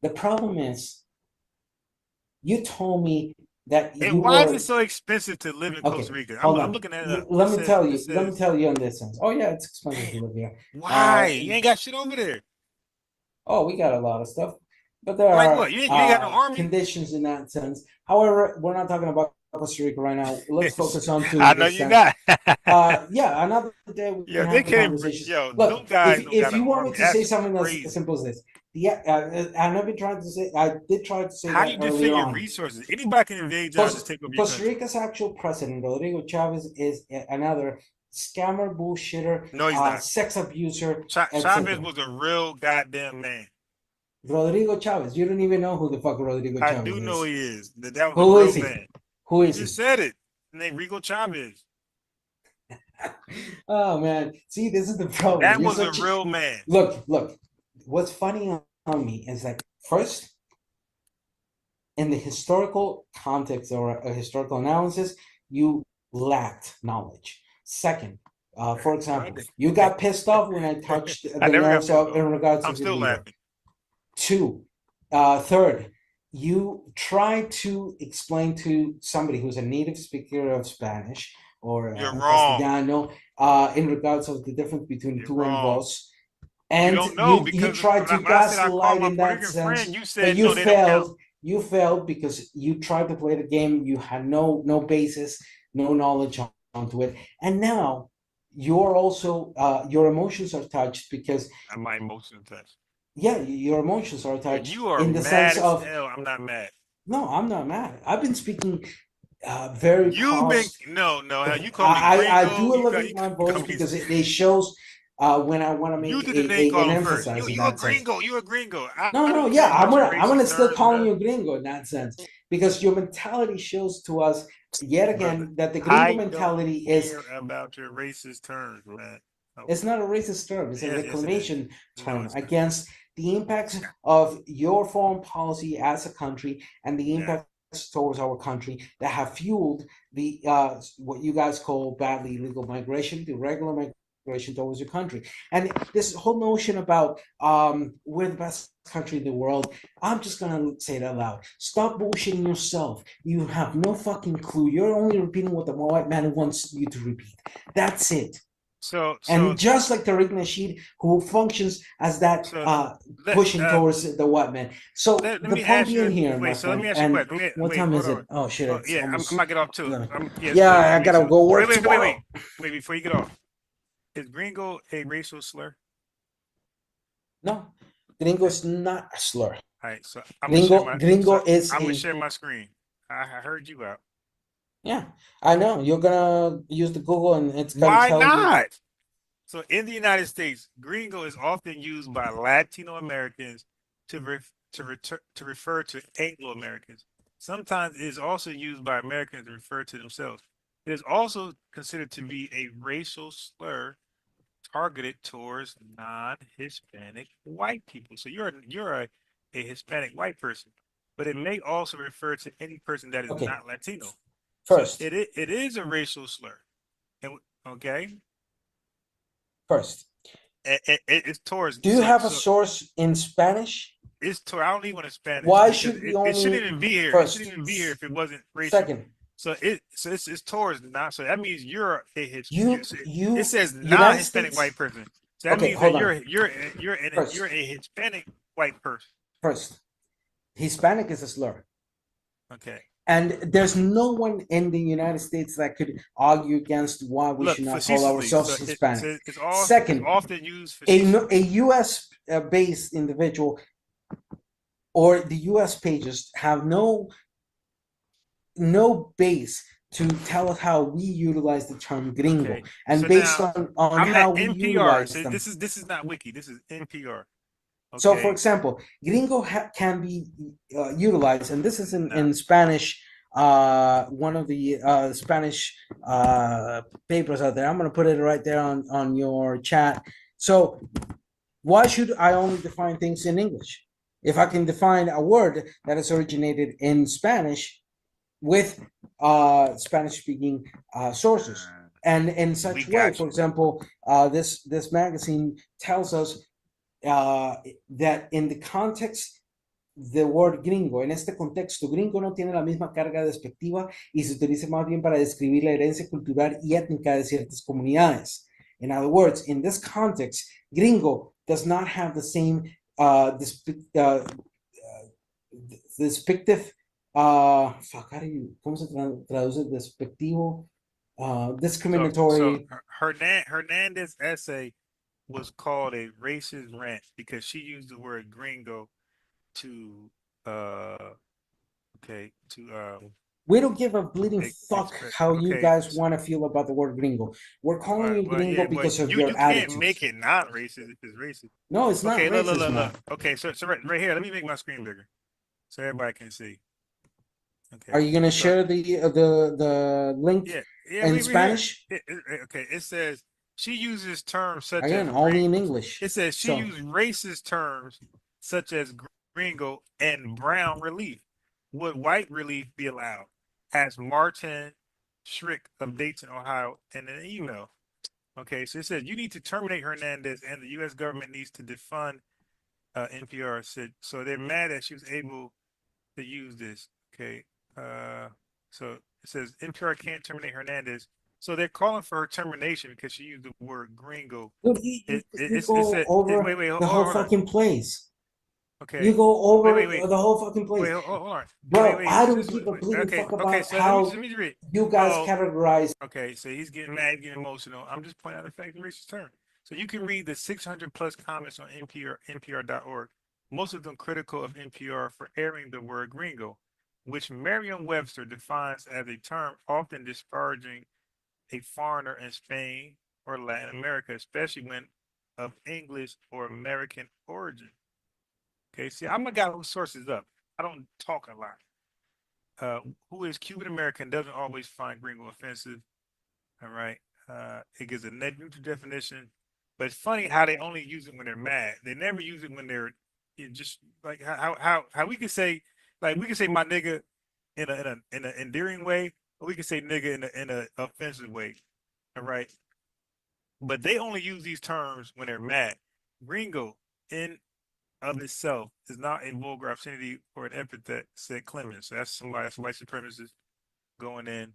The problem is, you told me that and why is it so expensive to live in Costa Rica? I'm looking at it. Let me tell you on this sense. Oh yeah, it's expensive to live here. Why? You ain't got shit over there. Oh, we got a lot of stuff, but there like are what? You ain't got no army conditions in that sense. However, we're not talking about Costa Rica right now. Let's focus on to. I know you're not. Yeah, another day we can have a conversation. Look, if you want me to say something as simple as this, and I've been trying to say, I did try to say how that do you earlier on. Resources? Anybody can invade y'all, just take over your Costa Rica's actual president, Rodrigo Chavez, is another scammer, bullshitter, no, he's not. Sex abuser. Chavez was a real goddamn man. Rodrigo Chavez, you don't even know who the fuck Rodrigo Chavez is. I do know he is. That was who a real is he? Man. Who is he? You said it. Named Rigo Chavez. Oh man, see, this is the problem. That was a real man. Look. What's funny on me is that first, in the historical context or a historical analysis, you lacked knowledge. Second, for example, you got pissed off when I touched the nerves in regards to I'm still laughing. Two, third, you try to explain to somebody who's a native speaker of Spanish or Castellano in regards of the difference between tu and vos, And don't know you because tried to when I said I called gaslight my in Puerto that Rican sense, friend, you but said you no, they don't count. failed. You failed because you tried to play the game. You had no basis, no knowledge onto it, and now you're also your emotions are touched because My emotions touched. yeah, your emotions are touched You are in the sense mad as of hell. I'm not mad. no, I'm not mad. I've been speaking very You've been pos. hell. You call me I gringo. do You elevate my voice call me. because it shows when I want to You make did the name an calling first. emphasis in You a that sense. gringo. You a gringo. I No, don't yeah, care about your I'm gonna racist still terms, calling man. you gringo in that sense because your mentality shows to us yet again Brother, that the gringo I don't mentality is care about your racist terms, man. it's not a racist term, it's a Yes, it is. reclamation No, term it's not. against the impacts of your foreign policy as a country and the impacts towards our country that have fueled the what you guys call badly illegal migration, the regular migration towards your country. And this whole notion about we're the best country in the world, I'm just gonna say it out loud. Stop bullshitting yourself. You have no fucking clue. You're only repeating what the white man wants you to repeat. That's it. And just like Tariq Nasheed, who functions as that pushing towards the white man. So let the me point ask being you. here, my Wait, so let friend, me ask you a and question. what Wait, time hold is it? on. Oh shit, it's Yeah, almost. I'm about to get off too. I gotta go work tomorrow. Wait, before you get off. Is gringo a racial slur? No, gringo is not a slur. All right, so I'm gonna is share my screen. I heard you out. yeah, I know. You're gonna use the Google and it's gonna Why tell you. not? So in the United States, gringo is often used by Latino Americans to refer to Anglo Americans. Sometimes it is also used by Americans to refer to themselves. It is also considered to be a racial slur targeted towards non-Hispanic white people. So you're a Hispanic white person, but it may also refer to any person that is not Latino. First, so it is a racial slur. And okay. First, it's towards. Do you have a source in Spanish? It's I don't even want to Spanish. Why because should we it only shouldn't even be here. First, It shouldn't even be here if it wasn't racial. Second, so it's towards not. So that means you're a it says United non-Hispanic States. white person. So that means hold that on. you're a Hispanic white person. First, Hispanic is a slur. Okay. And there's no one in the United States that could argue against why we should not call ourselves Hispanic. Second, it's often used a U.S. Based individual or the U.S. pages have no base to tell us how we utilize the term gringo, and so based now, on I'm how at we NPR. utilize So them. this is not wiki. This is NPR. Okay. So, for example, gringo can be utilized, and this is in Spanish. One of the Spanish papers out there. I'm going to put it right there on your chat. So, why should I only define things in English? If I can define a word that is originated in Spanish with Spanish-speaking sources, and in such way, for example, this magazine tells us that in the context, the word gringo, en este contexto, gringo no tiene la misma carga despectiva y se utiliza más bien para describir la herencia cultural y étnica de ciertas comunidades. In other words, in this context, gringo does not have the same despective, fuck, how do you, ¿cómo se traduce despectivo? Discriminatory. So Hernandez essay was called a racist rant because she used the word gringo to we don't give a bleeding fuck how you guys want to feel about the word gringo. We're calling you gringo because of your attitude. You can't make it not racist if it's racist. No, it's not racist. Look. Okay, so right here, let me make my screen bigger so everybody can see. Okay. Are you gonna share the link in Spanish? Okay, it says she uses terms such as only in English. It says she used racist terms such as gringo and brown relief. Would white relief be allowed? Asked Martin Schrick of Dayton, Ohio, in an email. Okay, so it says you need to terminate Hernandez, and the U.S. government needs to defund. NPR said so. They're mad that she was able to use this. Okay, so it says NPR can't terminate Hernandez, So they're calling for her termination because she used the word gringo. Dude, you go over wait, the whole hold on. fucking place. Okay. You go over wait. the whole fucking place. Wait, hold on. Bro, Wait. how do we give a bleeding fuck about So how let me read. you guys categorize? Okay, so he's getting mad, getting emotional. I'm just pointing out the fact the racist term. So you can read the 600 plus comments on NPR.org, most of them critical of NPR for airing the word gringo, which Merriam-Webster defines as a term often disparaging a foreigner in Spain or Latin America, especially when of English or American origin. Okay, see, I'm a guy who sources up. I don't talk a lot. Who is Cuban American doesn't always find gringo offensive. All right. It gives a net neutral definition, but it's funny how they only use it when they're mad. They never use it when they're just like how we can say, like we can say my nigga in a endearing way, or we can say nigga in a offensive way. All right. But they only use these terms when they're mad. Gringo in of itself is not a vulgar obscenity or an epithet, said Clemens. So that's somebody, that's white supremacist going in.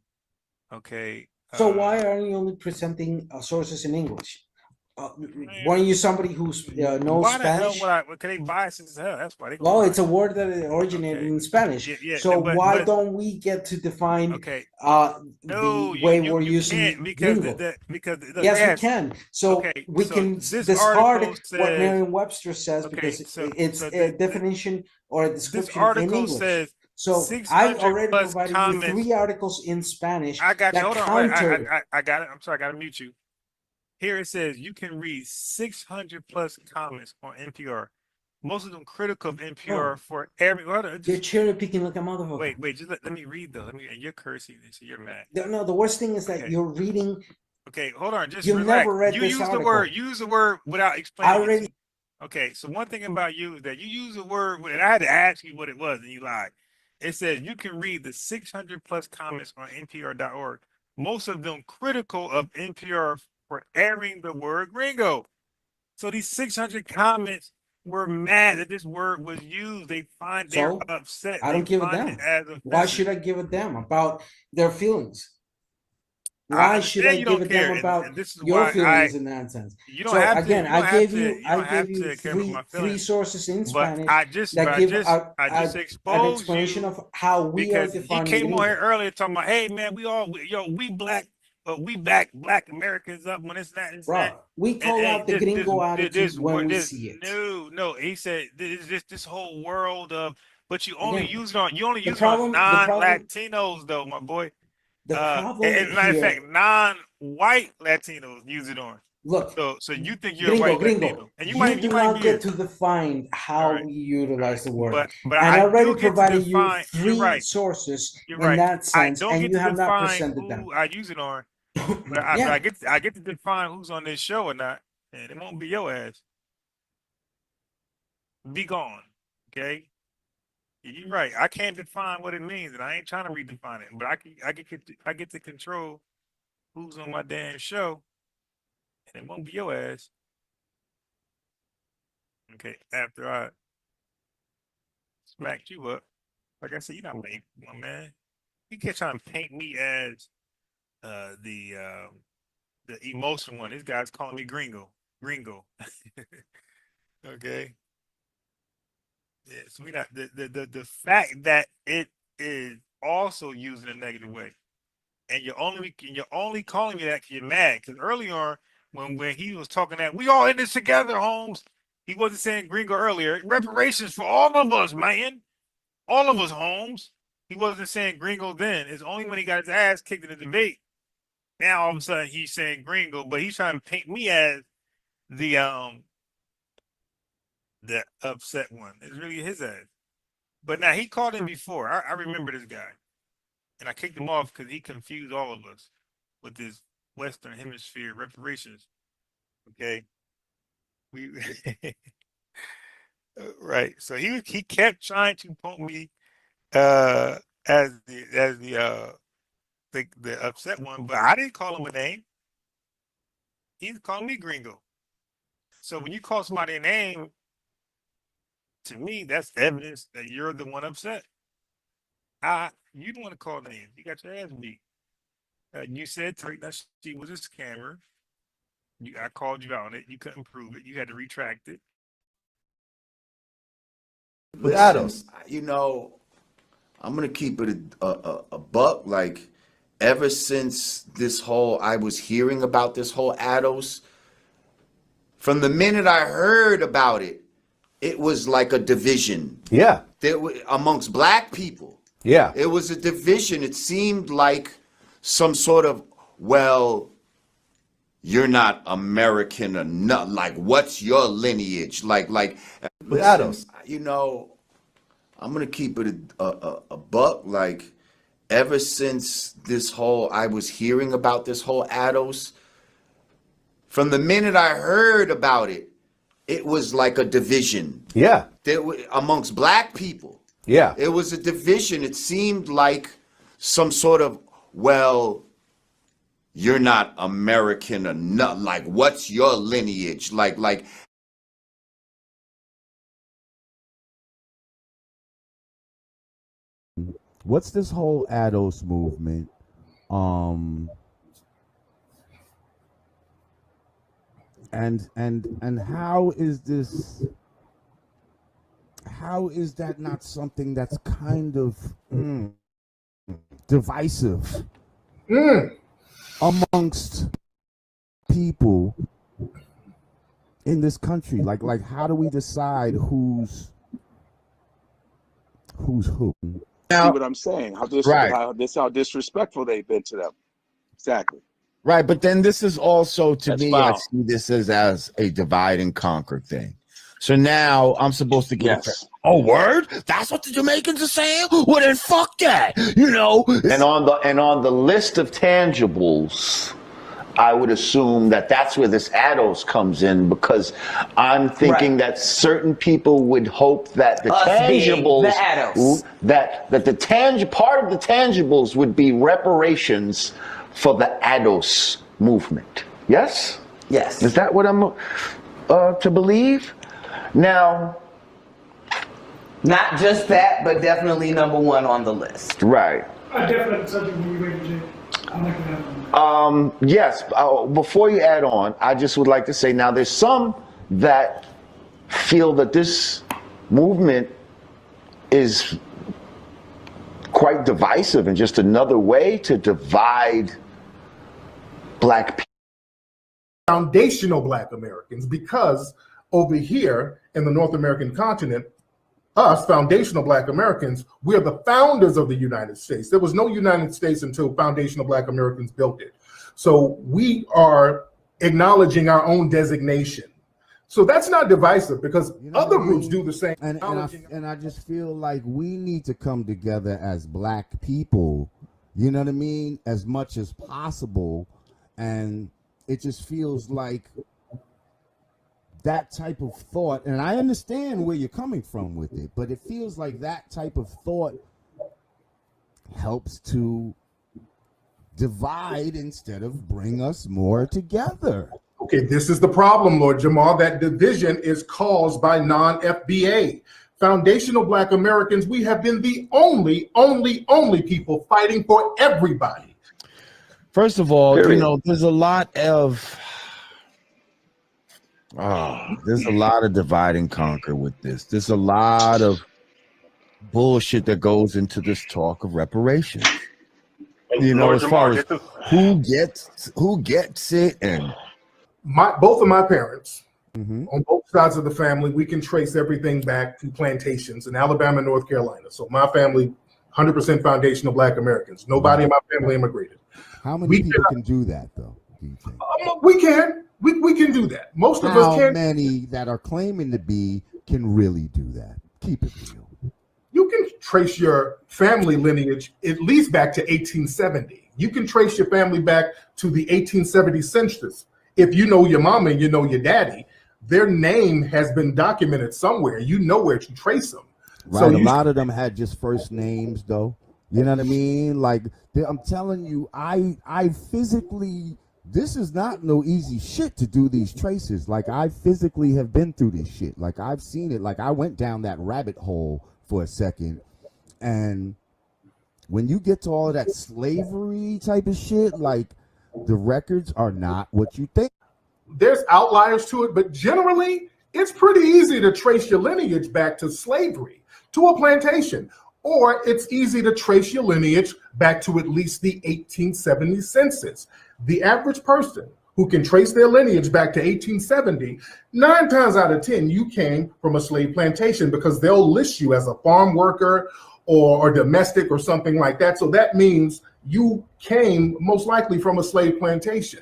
Okay. So why are you only presenting sources in English? Weren't you somebody who knows why the hell Spanish? would I? Well, they biased as hell. That's why they. Well, it's a word that originated in Spanish. So why don't we get to define the way we're using gringo? Because yes, we can. So we can discard what Merriam-Webster says because it's a definition or a description in English. So I've already provided you 3 articles in Spanish. I got you. Hold on. I got it. I'm sorry. I got to mute you. Here it says you can read 600 plus comments on NPR. Most of them critical of NPR for every. You're cherry picking like a motherfucker. Wait. Just let me read though. You're cursing, so you're mad. No, the worst thing is that you're reading. Okay, hold on. Just you relax. Never read you this use article. the word. Use the word without explaining. I already. Okay, so one thing about you is that you use a word, and I had to ask you what it was, and you lied. It says you can read the 600 plus comments on NPR.org, most of them critical of NPR for airing the word gringo. So these 600 comments were mad that this word was used. They're upset. I don't give a damn. Why should I give a damn about their feelings? Why should I give a damn about your feelings in that sense? You don't have again, to, I gave you three sources in Spanish that give an explanation of how we are defining he came on here earlier talking about, hey man, we black, but we back black Americans up when it's not. Bro, we call out the gringo attitude when we see it. No, he said this whole world of, but you only Again, use it on non-Latinos though, my boy. The problem and matter of fact, non-white Latinos use it on. Look, so you think you're a white Latino, and you do not get to define how we utilize the word. But I already provided you 3 sources in that sense, and you have not presented them. I use it on, but I get to define who's on this show or not, and it won't be your ass. Be gone, okay? You're right. I can't define what it means, and I ain't trying to redefine it. But I get to control who's on my damn show, and it won't be your ass. Okay, after I smacked you up, like I said, you're not late, my man. You kept trying to paint me as the emotional one. This guy's calling me gringo. Okay. Yes, we not the fact that it is also used in a negative way, and you're only calling me that because you're mad. Because earlier on, when he was talking that we all in this together, Holmes, he wasn't saying gringo earlier. Reparations for all of us, man, all of us, Holmes. He wasn't saying gringo then. It's only when he got his ass kicked in the debate. Now all of a sudden he's saying gringo, but he's trying to paint me as the upset one. It's really his ass. But now he called him before. I remember this guy. And I kicked him off because he confused all of us with this Western Hemisphere reparations. Okay. We right. So he kept trying to point me as the upset one, but I didn't call him a name. He's calling me gringo. So when you call somebody a name, to me, that's evidence that you're the one upset. You don't want to call names. You got your ass beat. You said Tariq Nasheed was a scammer. I called you out on it. You couldn't prove it. You had to retract it. But Ados, you know, I'm gonna keep it a buck. Like, ever since this whole, I was hearing about this whole Ados, from the minute I heard about it, it was like a division. Yeah. Amongst black people. Yeah. It was a division. It seemed like some sort of, well, you're not American enough. Like, what's your lineage? But Ados, you know, I'm gonna keep it a buck. Like, ever since this whole, I was hearing about this whole Ados, from the minute I heard about it, it was like a division. Yeah. Amongst black people. Yeah. It was a division. It seemed like some sort of, well, you're not American enough. Like, what's your lineage? Like. What's this whole ADOS movement? And how is this? How is that not something that's kind of divisive amongst people in this country? Like, how do we decide who's who? See what I'm saying? How disrespectful they've been to them. Exactly. Right, but then this is also, to me, I see this as a divide and conquer thing. So now I'm supposed to get oh, word? That's what the Jamaicans are saying? Well, then fuck that. You know. And on the list of tangibles, I would assume that that's where this ADOS comes in, because I'm thinking that certain people would hope that the tangibles, that the part of the tangibles would be reparations for the ADOS movement. Yes? Yes. Is that what I'm to believe? Now, not just that, but definitely number one on the list. Right. I definitely subject when you're ready, Jay. I'm not gonna have yes. Before you add on, I just would like to say, now there's some that feel that this movement is quite divisive and just another way to divide black people. Foundational black Americans, because over here in the North American continent, us foundational black Americans, we're the founders of the United States. There was no United States until foundational black Americans built it. So we are acknowledging our own designation. So that's not divisive, because other groups do the same. And I just feel like we need to come together as black people, you know what I mean, as much as possible. And it just feels like that type of thought, and I understand where you're coming from with it, but it feels like that type of thought helps to divide instead of bring us more together. Okay, this is the problem, Lord Jamar. That division is caused by non-FBA. Foundational black Americans, we have been the only people fighting for everybody. First of all, you know, there's a lot of divide and conquer with this. There's a lot of bullshit that goes into this talk of reparations. You know, as far as who gets it, and both of my parents, on both sides of the family, we can trace everything back to plantations in Alabama and North Carolina. So my family, 100% foundational black Americans. Nobody in my family immigrated. How many people can do that, though? We can. We can do that. Most of us can. How many that are claiming to be can really do that? Keep it real. You can trace your family lineage at least back to 1870. You can trace your family back to the 1870 census. If you know your mama and you know your daddy, their name has been documented somewhere. You know where to trace them. Right. So a lot of them had just first names, though. You know what I mean? Like, I'm telling you, I physically, this is not no easy shit to do these traces. Like, I physically have been through this shit. Like, I've seen it. Like, I went down that rabbit hole for a second, and when you get to all of that slavery type of shit, like the records are not what you think. There's outliers to it, but generally, it's pretty easy to trace your lineage back to slavery, to a plantation, or it's easy to trace your lineage back to at least the 1870 census. The average person who can trace their lineage back to 1870, 9 times out of 10, you came from a slave plantation because they'll list you as a farm worker or domestic or something like that. So that means you came most likely from a slave plantation.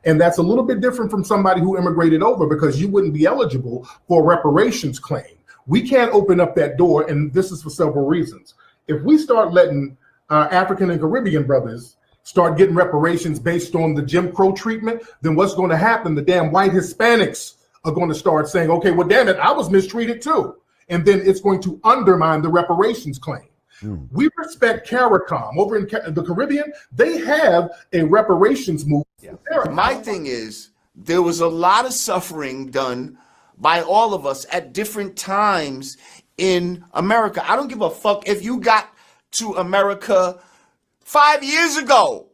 And that's a little bit different from somebody who immigrated over because you wouldn't be eligible for a reparations claim. We can't open up that door, and this is for several reasons. If we start letting African and Caribbean brothers start getting reparations based on the Jim Crow treatment, then what's going to happen? The damn white Hispanics are going to start saying, okay, well, damn it, I was mistreated too. And then it's going to undermine the reparations claim. We respect CARICOM. Over in the Caribbean, they have a reparations movement. My thing is, there was a lot of suffering done by all of us at different times in America. I don't give a fuck if you got to America 5 years ago,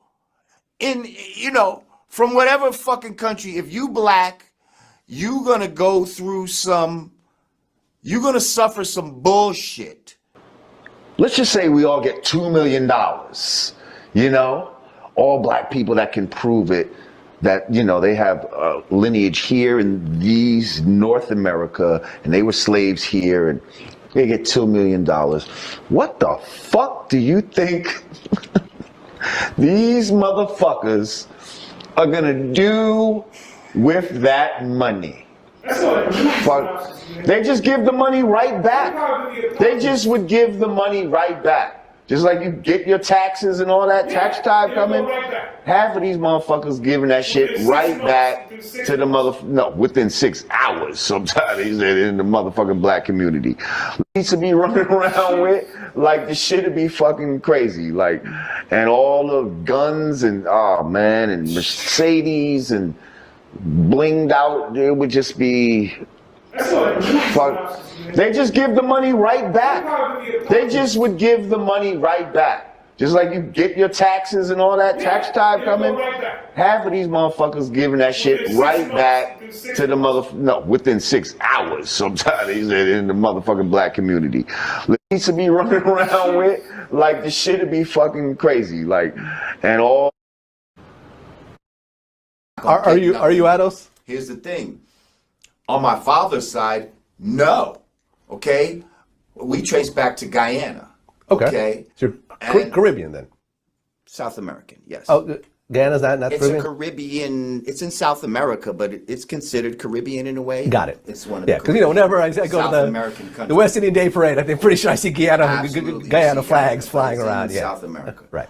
from whatever fucking country. If you black, you're gonna go through you're gonna suffer some bullshit. Let's just say we all get $2 million, all black people that can prove it, that, they have a lineage here in these North America, and they were slaves here, and they get $2 million. What the fuck do you think these motherfuckers are gonna do with that money? Fuck. They just give the money right back. They just would give the money right back. Just like you get your taxes and all that tax time coming, half of these motherfuckers giving that shit right back to the within 6 hours sometimes in the motherfucking black community. Needs to be running around with, like, the shit would be fucking crazy. Like, and all the guns and, and Mercedes and blinged out, it would just be fuck. They just give the money right back. They just would give the money right back. Just like you get your taxes and all that tax time coming, half of these motherfuckers giving that shit right back to the within 6 hours sometimes in the motherfucking black community. Needs to be running around with, like, the shit would be fucking crazy. Like, and all. Are you Ados? Here's the thing. On my father's side, no. Okay? We trace back to Guyana. Okay? So you're Caribbean then? South American, yes. Oh, Guyana's not it's Caribbean? It's a Caribbean, it's in South America, but it's considered Caribbean in a way. Got it. It's one of the because whenever I go to the West Indian Day Parade, I'm pretty sure I see Guyana flags flying around. Yeah. South America. Right.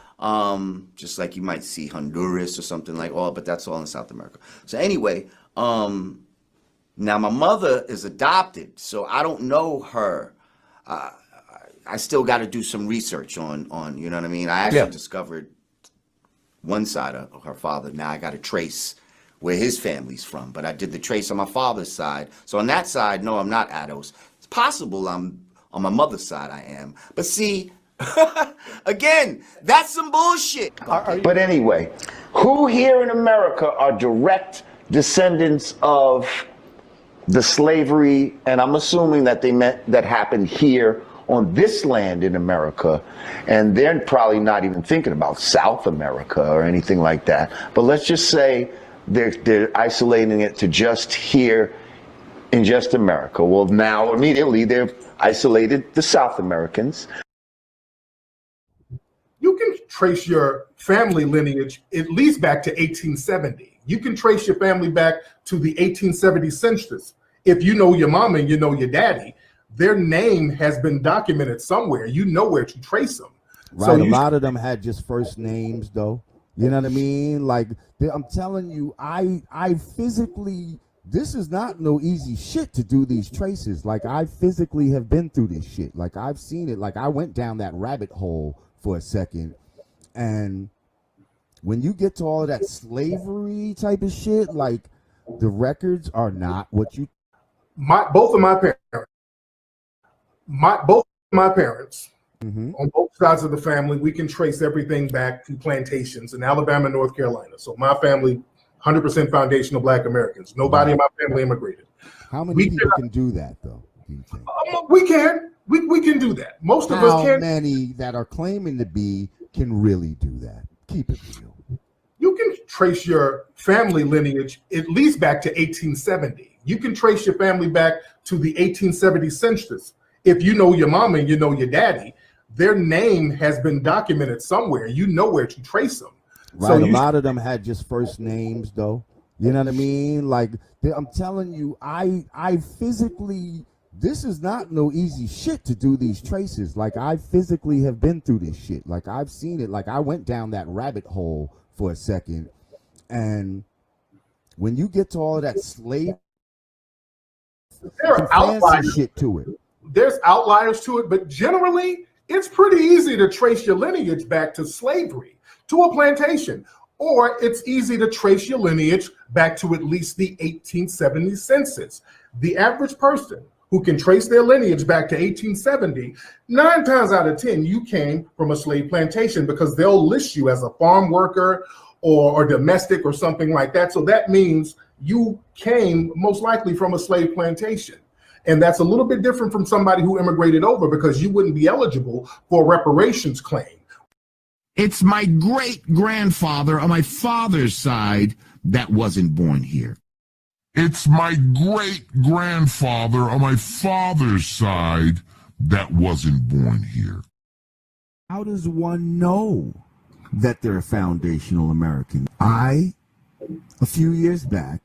Just like you might see Honduras or something like, but that's all in South America. So anyway, now my mother is adopted, so I don't know her. I still got to do some research on, you know what I mean? I actually discovered one side of her father. Now I got to trace where his family's from, but I did the trace on my father's side. So on that side, no, I'm not Ados. It's possible I'm on my mother's side I am. But see, again, that's some bullshit. But anyway, who here in America are direct descendants of the slavery, and I'm assuming that that happened here on this land in America, and they're probably not even thinking about South America or anything like that. But let's just say they're isolating it to just here in just America. Well, now immediately they've isolated the South Americans. You can trace your family lineage at least back to 1870. You can trace your family back to the 1870 census. If you know your mama and you know your daddy, their name has been documented somewhere. You know where to trace them. Right. So a lot of them had just first names, though. You know what I mean? Like, I'm telling you, I physically, this is not no easy shit to do these traces. Like, I physically have been through this shit. Like, I've seen it. Like, I went down that rabbit hole for a second. And when you get to all of that slavery type of shit, like, the records are not what you. Both of my parents On both sides of the family, we can trace everything back to plantations in Alabama and North Carolina. So my family, 100% foundational Black Americans. Nobody in my family immigrated. How many people can do that, though, do you think? We can. We can do that. Most of us can. How many that are claiming to be can really do that? Keep it real. You can trace your family lineage at least back to 1870. You can trace your family back to the 1870 census. If you know your mama and you know your daddy, their name has been documented somewhere. You know where to trace them. Right. So a lot of them had just first names, though. You know what I mean? Like, I'm telling you, I physically, this is not no easy shit to do these traces. Like, I physically have been through this shit. Like, I've seen it. Like, I went down that rabbit hole for a second. And when you get to all of that slave, there are outliers shit to it. There's outliers to it, but generally, it's pretty easy to trace your lineage back to slavery, to a plantation. Or it's easy to trace your lineage back to at least the 1870 census. The average person who can trace their lineage back to 1870, 9 times out of 10, you came from a slave plantation because they'll list you as a farm worker or domestic or something like that. So that means you came most likely from a slave plantation. And that's a little bit different from somebody who immigrated over because you wouldn't be eligible for a reparations claim. It's my great-grandfather on my father's side that wasn't born here. It's my great-grandfather on my father's side that wasn't born here. How does one know that they're a foundational American? I, a few years back,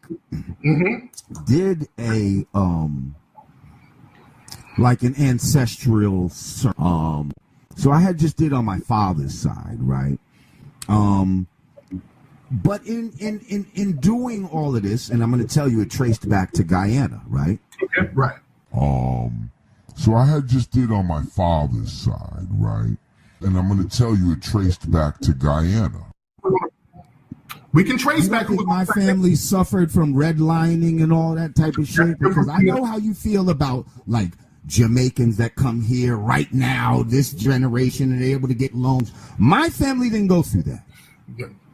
did a, like an ancestral so I had just did on my father's side, right? But in doing all of this, and I'm going to tell you, it traced back to Guyana, right? Okay, right. So I had just did on my father's side, right? And I'm going to tell you, it traced back to Guyana. We can trace back. My family suffered from redlining and all that type of shit, because I know how you feel about, like, Jamaicans that come here right now, this generation, and they're able to get loans. My family didn't go through that.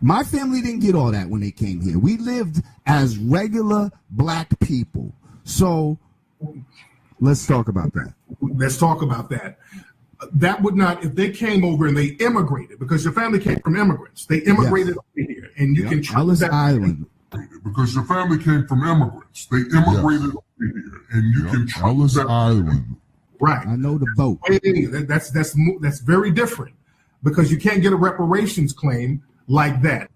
My family didn't get all that when they came here. We lived as regular Black people. So let's talk about that. Let's talk about that. That would not, if they came over and they immigrated, because your family came from immigrants. They immigrated over here, and you can Ellis Island. Because your family came from immigrants. They immigrated over here, and you can Ellis Island. Right. I know the boat. That's very different, because you can't get a reparations claim like that.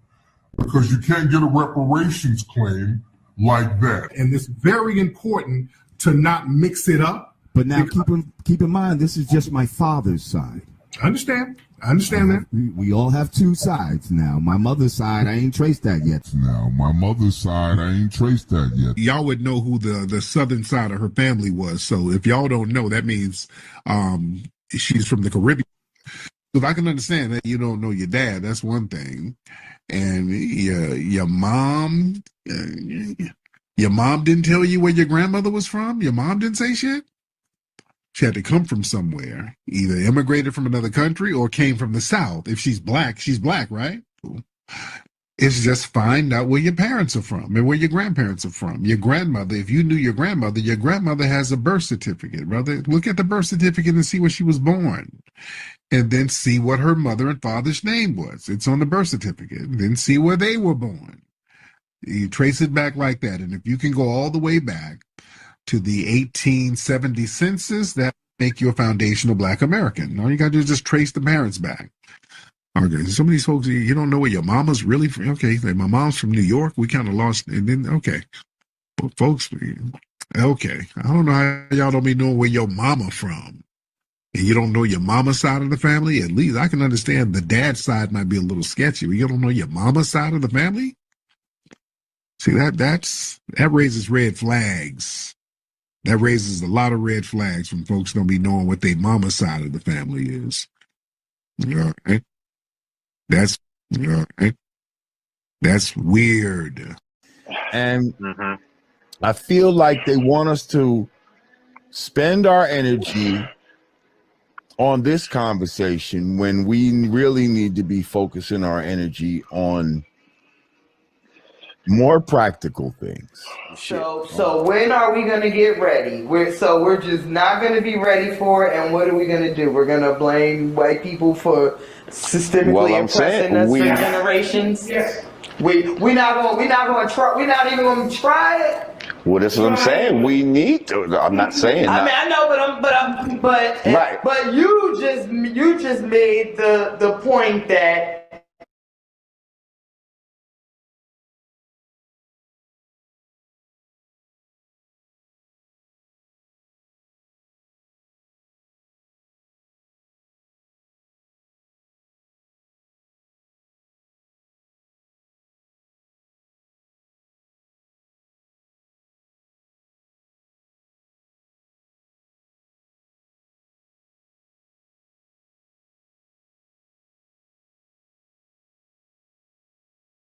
Because you can't get a reparations claim like that. And it's very important to not mix it up. But now keep in mind, this is just my father's side. I understand that. We all have two sides now. My mother's side, I ain't traced that yet. Y'all would know who the southern side of her family was. So if y'all don't know, that means she's from the Caribbean. If I can understand that you don't know your dad, that's one thing. And your mom didn't tell you where your grandmother was from? Your mom didn't say shit? She had to come from somewhere, either immigrated from another country or came from the South. If she's black, right? It's just find out where your parents are from and where your grandparents are from. Your grandmother, if you knew your grandmother has a birth certificate, brother. Look at the birth certificate and see where she was born. And then see what her mother and father's name was. It's on the birth certificate. And then see where they were born. You trace it back like that. And if you can go all the way back to the 1870 census, that make you a foundational Black American. All you got to do is just trace the parents back. Okay, some of these folks, you don't know where your mama's really from. Okay, like my mom's from New York. We kind of lost, and then, okay. But folks, okay. I don't know how y'all don't be knowing where your mama from. And you don't know your mama's side of the family. At least I can understand the dad's side might be a little sketchy, but you don't know your mama's side of the family? See, that raises red flags. That raises a lot of red flags when folks don't be knowing what their mama's side of the family is. All right. That's weird. And I feel like they want us to spend our energy on this conversation when we really need to be focusing our energy on more practical things. So when are we gonna get ready? We're just not gonna be ready for it. And what are we gonna do? We're gonna blame white people for systemically oppressing us for generations. Yes. We're not gonna try. We're not even gonna try it. Well, that's what I'm saying. We need to. I'm not saying. I mean, I know, but you just made the point that.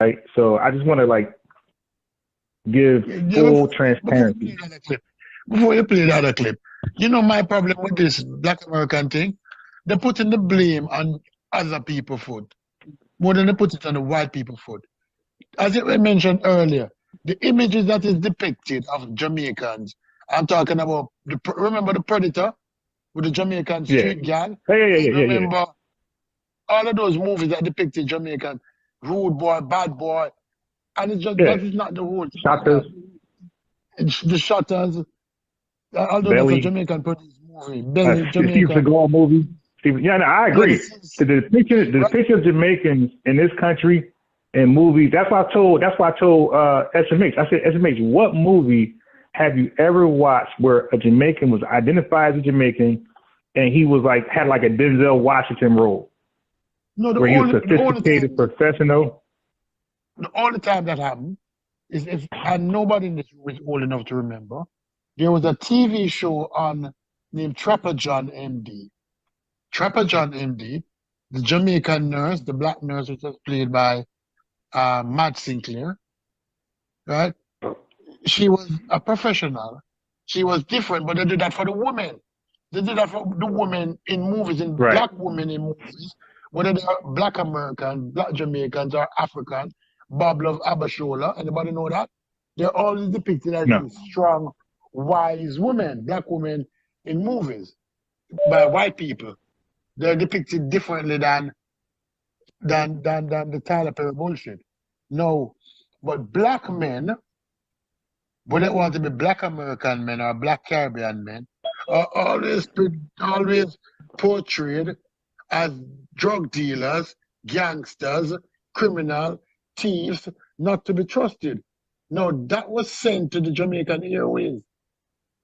Right. So I just want to give full transparency. Before you play the other clip, you know my problem with this Black American thing? They're putting the blame on other people's foot more than they put it on the white people's foot. As I mentioned earlier, the images that is depicted of Jamaicans, I'm talking about, remember the Predator with the Jamaican street gang? Remember all of those movies that depicted Jamaican, rude boy, bad boy, and it's just, that is not the whole thing. Shotters. The Shotters, although Belly. that's a Jamaican produced movie. Belly, Steve Jamaican. Seagal movie. Yeah, no, I agree. The depiction of Jamaicans in this country in movies. That's why I told SMH. I said, SMH, what movie have you ever watched where a Jamaican was identified as a Jamaican and he was had a Denzel Washington role? No, where he was sophisticated, professional. The only time that happened is if, and nobody in this room is old enough to remember, there was a TV show on named Trapper John MD. Trapper John MD, the Jamaican nurse, the black nurse, which was played by Matt Sinclair, right? She was a professional. She was different, but they did that for the women. They did that for the women in movies, black women in movies, whether they're black American, black Jamaicans, or African. Bob Love Abashola, anybody know that? They're always depicted as these strong, wise women, black women in movies by white people. They're depicted differently than the Tyler Perry bullshit. No, but black men, whether they want to be black American men or black Caribbean men, are always portrayed as drug dealers, gangsters, criminal, thieves, not to be trusted. No, that was sent to the Jamaican Airways.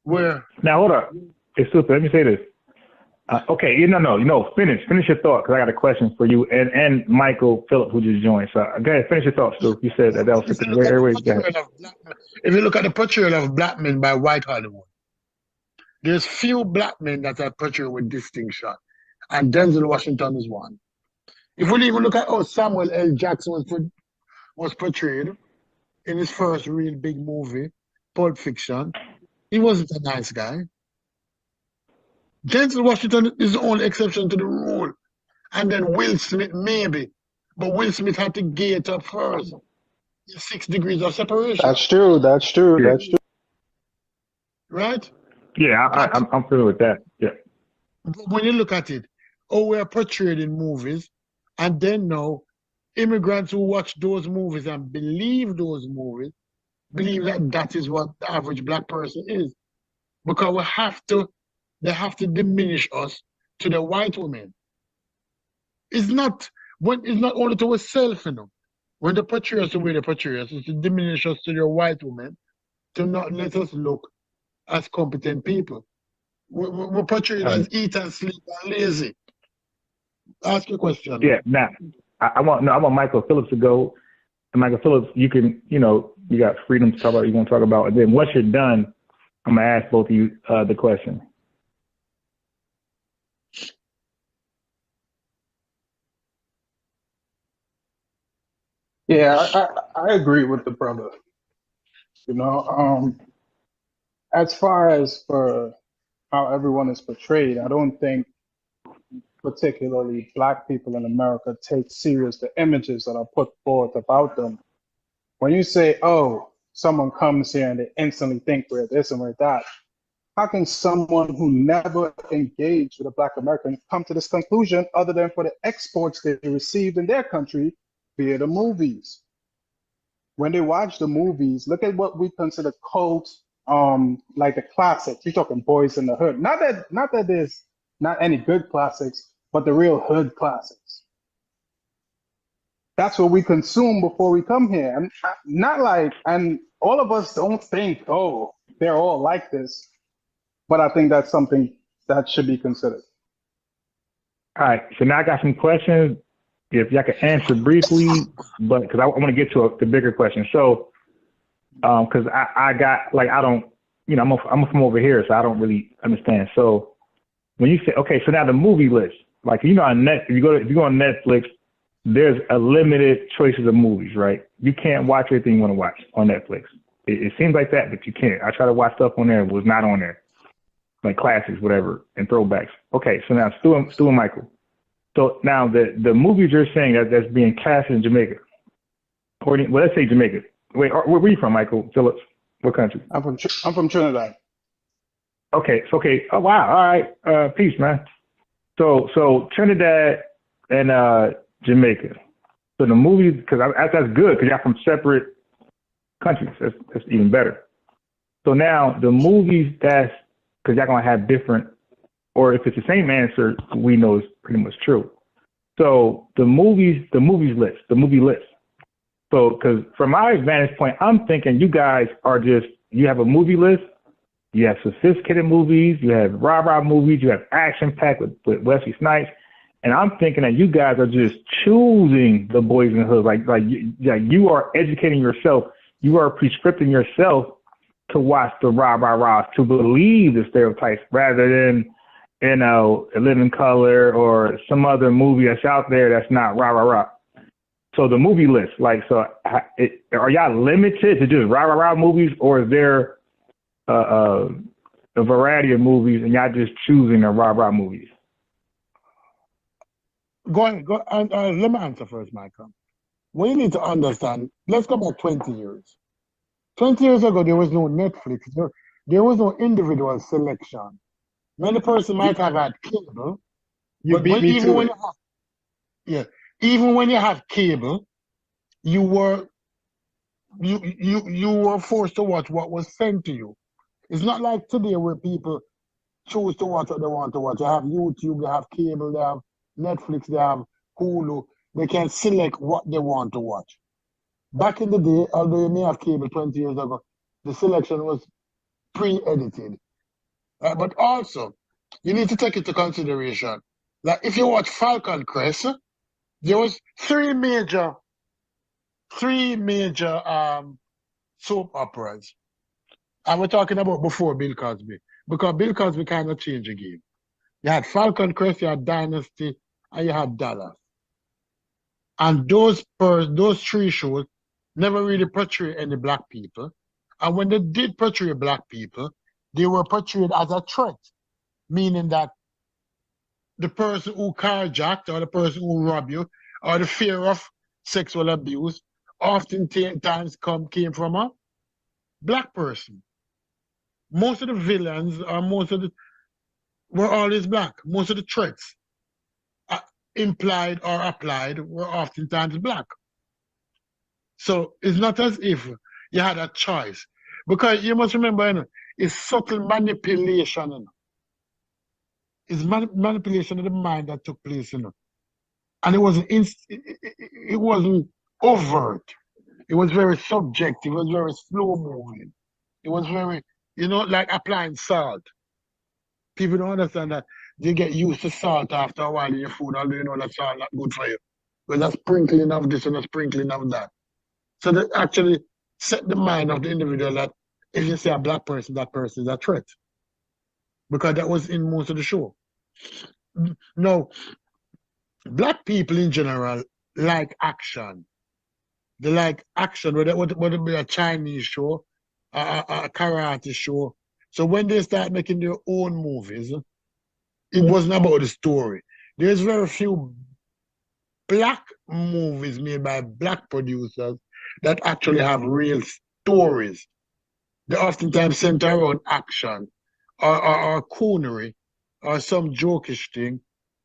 Where now hold up, it's super. Let me say this. Okay, finish your thought because I got a question for you and Michael Phillip who just joined. So go ahead, finish your thought, Stu. You said that was the Airways. If you look at the portrayal of black men by white Hollywood, there's few black men that are portrayed with distinction, and Denzel Washington is one. If we even look at how Samuel L. Jackson was portrayed in his first real big movie, Pulp Fiction, he wasn't a nice guy. Denzel Washington is the only exception to the rule. And then Will Smith, maybe. But Will Smith had to gate up first. 6 degrees of separation. That's true. Right? Yeah, I'm familiar with that. Yeah. But when you look at it, we're portrayed in movies, and then now, immigrants who watch those movies and believe those movies, believe that that is what the average black person is. Because they have to diminish us to the white women. It's not only to ourselves, When they portray us the way they portray us, it's to diminish us to the white women, to not let us look as competent people. We're portrayed as eat and sleep and lazy. Ask your question. Yeah, now I want Michael Phillips to go. And Michael Phillips, you can, you got freedom to talk about what you want to talk about. And then once you're done, I'm gonna ask both of you the question. Yeah, I agree with the brother. As far as for how everyone is portrayed, I don't think particularly Black people in America, take serious the images that are put forth about them. When you say, oh, someone comes here and they instantly think we're this and we're that, how can someone who never engaged with a Black American come to this conclusion other than for the exports they received in their country via the movies? When they watch the movies, look at what we consider cult, like the classics. You're talking Boys in the Hood. Not that there's not any good classics, but the real hood classics. That's what we consume before we come here. And not like, and all of us don't think, oh, they're all like this. But I think that's something that should be considered. All right, so now I got some questions. If y'all can answer briefly, but because I want to get to the bigger question. So, because I got like I don't, you know, I'm from over here, so I don't really understand. So, when you say okay, so now the movie list, like you know, on if you go on Netflix, there's a limited choices of movies, right? You can't watch everything you want to watch on Netflix. It seems like that, but you can't. I try to watch stuff on there, it was not on there, like classics, whatever, and throwbacks. Okay, so now Stu and Michael. So now the movies you're saying that's being cast in Jamaica, or well, let's say Jamaica. Wait, where are you from, Michael Phillips? What country? I'm from Trinidad. Okay, so okay. Oh wow, all right. Peace, man. So Trinidad and Jamaica. So the movies, because that's good, because y'all from separate countries. That's even better. So now the movies that's because y'all gonna have different. Or if it's the same answer, we know is pretty much true. So the movie list. So, because from my vantage point, I'm thinking you guys are you have a movie list, you have sophisticated movies, you have rah-rah movies, you have action-packed with Wesley Snipes, and I'm thinking that you guys are just choosing the boys in the hood. Like you are educating yourself, you are prescripting yourself to watch the rah-rah-rahs, to believe the stereotypes, rather than A Living Color or some other movie that's out there that's not rah-rah-rah. So the movie list, are y'all limited to just rah-rah-rah movies, or is there a variety of movies and y'all just choosing the rah-rah movies? Go ahead. Let me answer first, Michael. What you need to understand, let's go back 20 years. 20 years ago, there was no Netflix. There was no individual selection. Many person might have had cable. Even when you have cable, you were forced to watch what was sent to you. It's not like today where people choose to watch what they want to watch. They have YouTube, they have cable, they have Netflix, they have Hulu. They can select what they want to watch. Back in the day, although you may have cable 20 years ago, the selection was pre-edited. But also, you need to take into consideration that if you watch Falcon Crest, there was three major soap operas. And we're talking about before Bill Cosby, because Bill Cosby kind of changed the game. You had Falcon Crest, you had Dynasty, and you had Dallas. And those three shows never really portrayed any black people. And when they did portray black people, they were portrayed as a threat, meaning that the person who carjacked or the person who robbed you or the fear of sexual abuse oftentimes came from a black person. Most of the villains or were always black. Most of the threats implied or applied were oftentimes black. So it's not as if you had a choice. Because you must remember, it's subtle manipulation. It's manipulation of the mind that took place, And it wasn't overt. It was very subjective. It was very slow moving. It was very, like applying salt. People don't understand that you get used to salt after a while in your food, although you know that salt not good for you. But that's sprinkling of this and a sprinkling of that. So that actually set the mind of the individual that if you say a black person, that person is a threat. Because that was in most of the show. No, black people in general like action. They like action, whether it be a Chinese show, a karate show. So when they start making their own movies, it wasn't about the story. there's very few black movies made by black producers that actually have real stories. They oftentimes center around action or coonery or some jokish thing,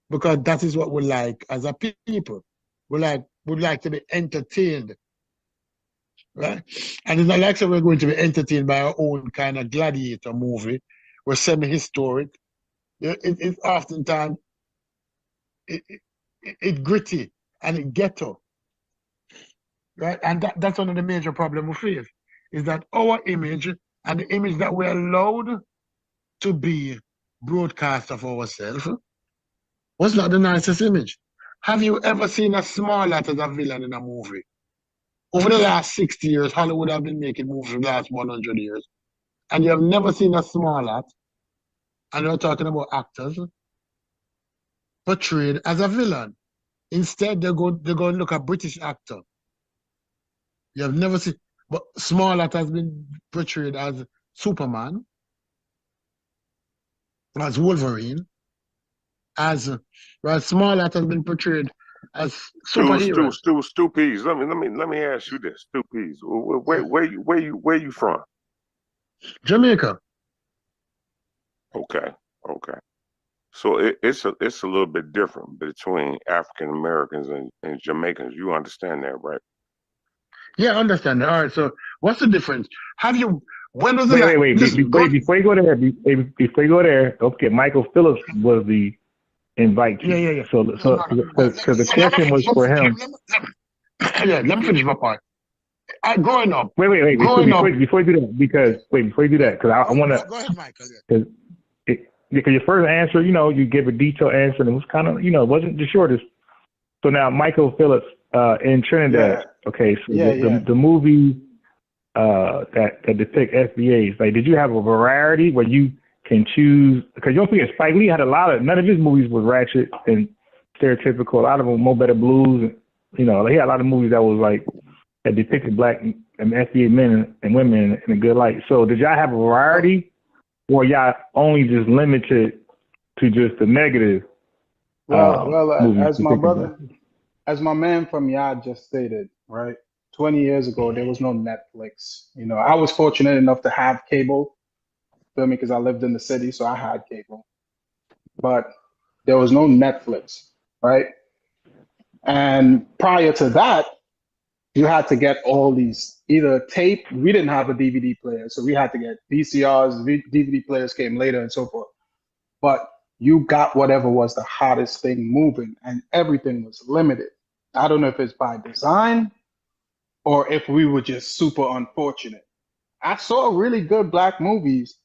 because that is what we like as a people. Would like to be entertained, right? And it's not like we're going to be entertained by our own kind of gladiator movie. We're semi-historic. It's oftentimes it gritty and it ghetto, right? And that's one of the major problems we face, is that our image and the image that we're allowed to be broadcast of ourselves was not the nicest image. Have you ever seen a small lot as a villain in a movie? Over the last 60 years, Hollywood have been making movies for the last 100 years, and you have never seen a small lot, and we're talking about actors, portrayed as a villain. Instead, they're going to look at British actor. You have never seen, but Smollett has been portrayed as Superman, as Wolverine, as Smollett has been portrayed as superhero. Stu Pease, let me ask you this, Stu Pease. Where you from? Jamaica. Okay. So it's a little bit different between African Americans and Jamaicans. You understand that, right? Yeah, I understand that. All right. So what's the difference? When was wait. Before you go there, okay, Michael Phillips was the invite. Yeah. So because the question was for him. Let me finish my part. Growing up. Wait. Before you do that, because I want to. Go ahead, Michael. Because your first answer, you gave a detailed answer, and it was kind of, it wasn't the shortest. So now Michael Phillips in Trinidad. Yeah. Okay, so the movie that depict FBAs, like, did you have a variety where you can choose? Because you don't forget, Spike Lee had none of his movies was ratchet and stereotypical. A lot of them Mo Better Blues, and, he had a lot of movies that depicted black and FBA men and women in a good light. So did y'all have a variety? Or y'all only just limited to just the negative? As my man from Yad just stated, right? 20 years ago, there was no Netflix. I was fortunate enough to have cable, feel me, because I lived in the city, so I had cable. But there was no Netflix, right? And prior to that, you had to get all these either tape. We didn't have a DVD player, so we had to get VCRs. DVD players came later and so forth. But you got whatever was the hottest thing moving, and everything was limited. I don't know if it's by design or if we were just super unfortunate. I saw really good black movies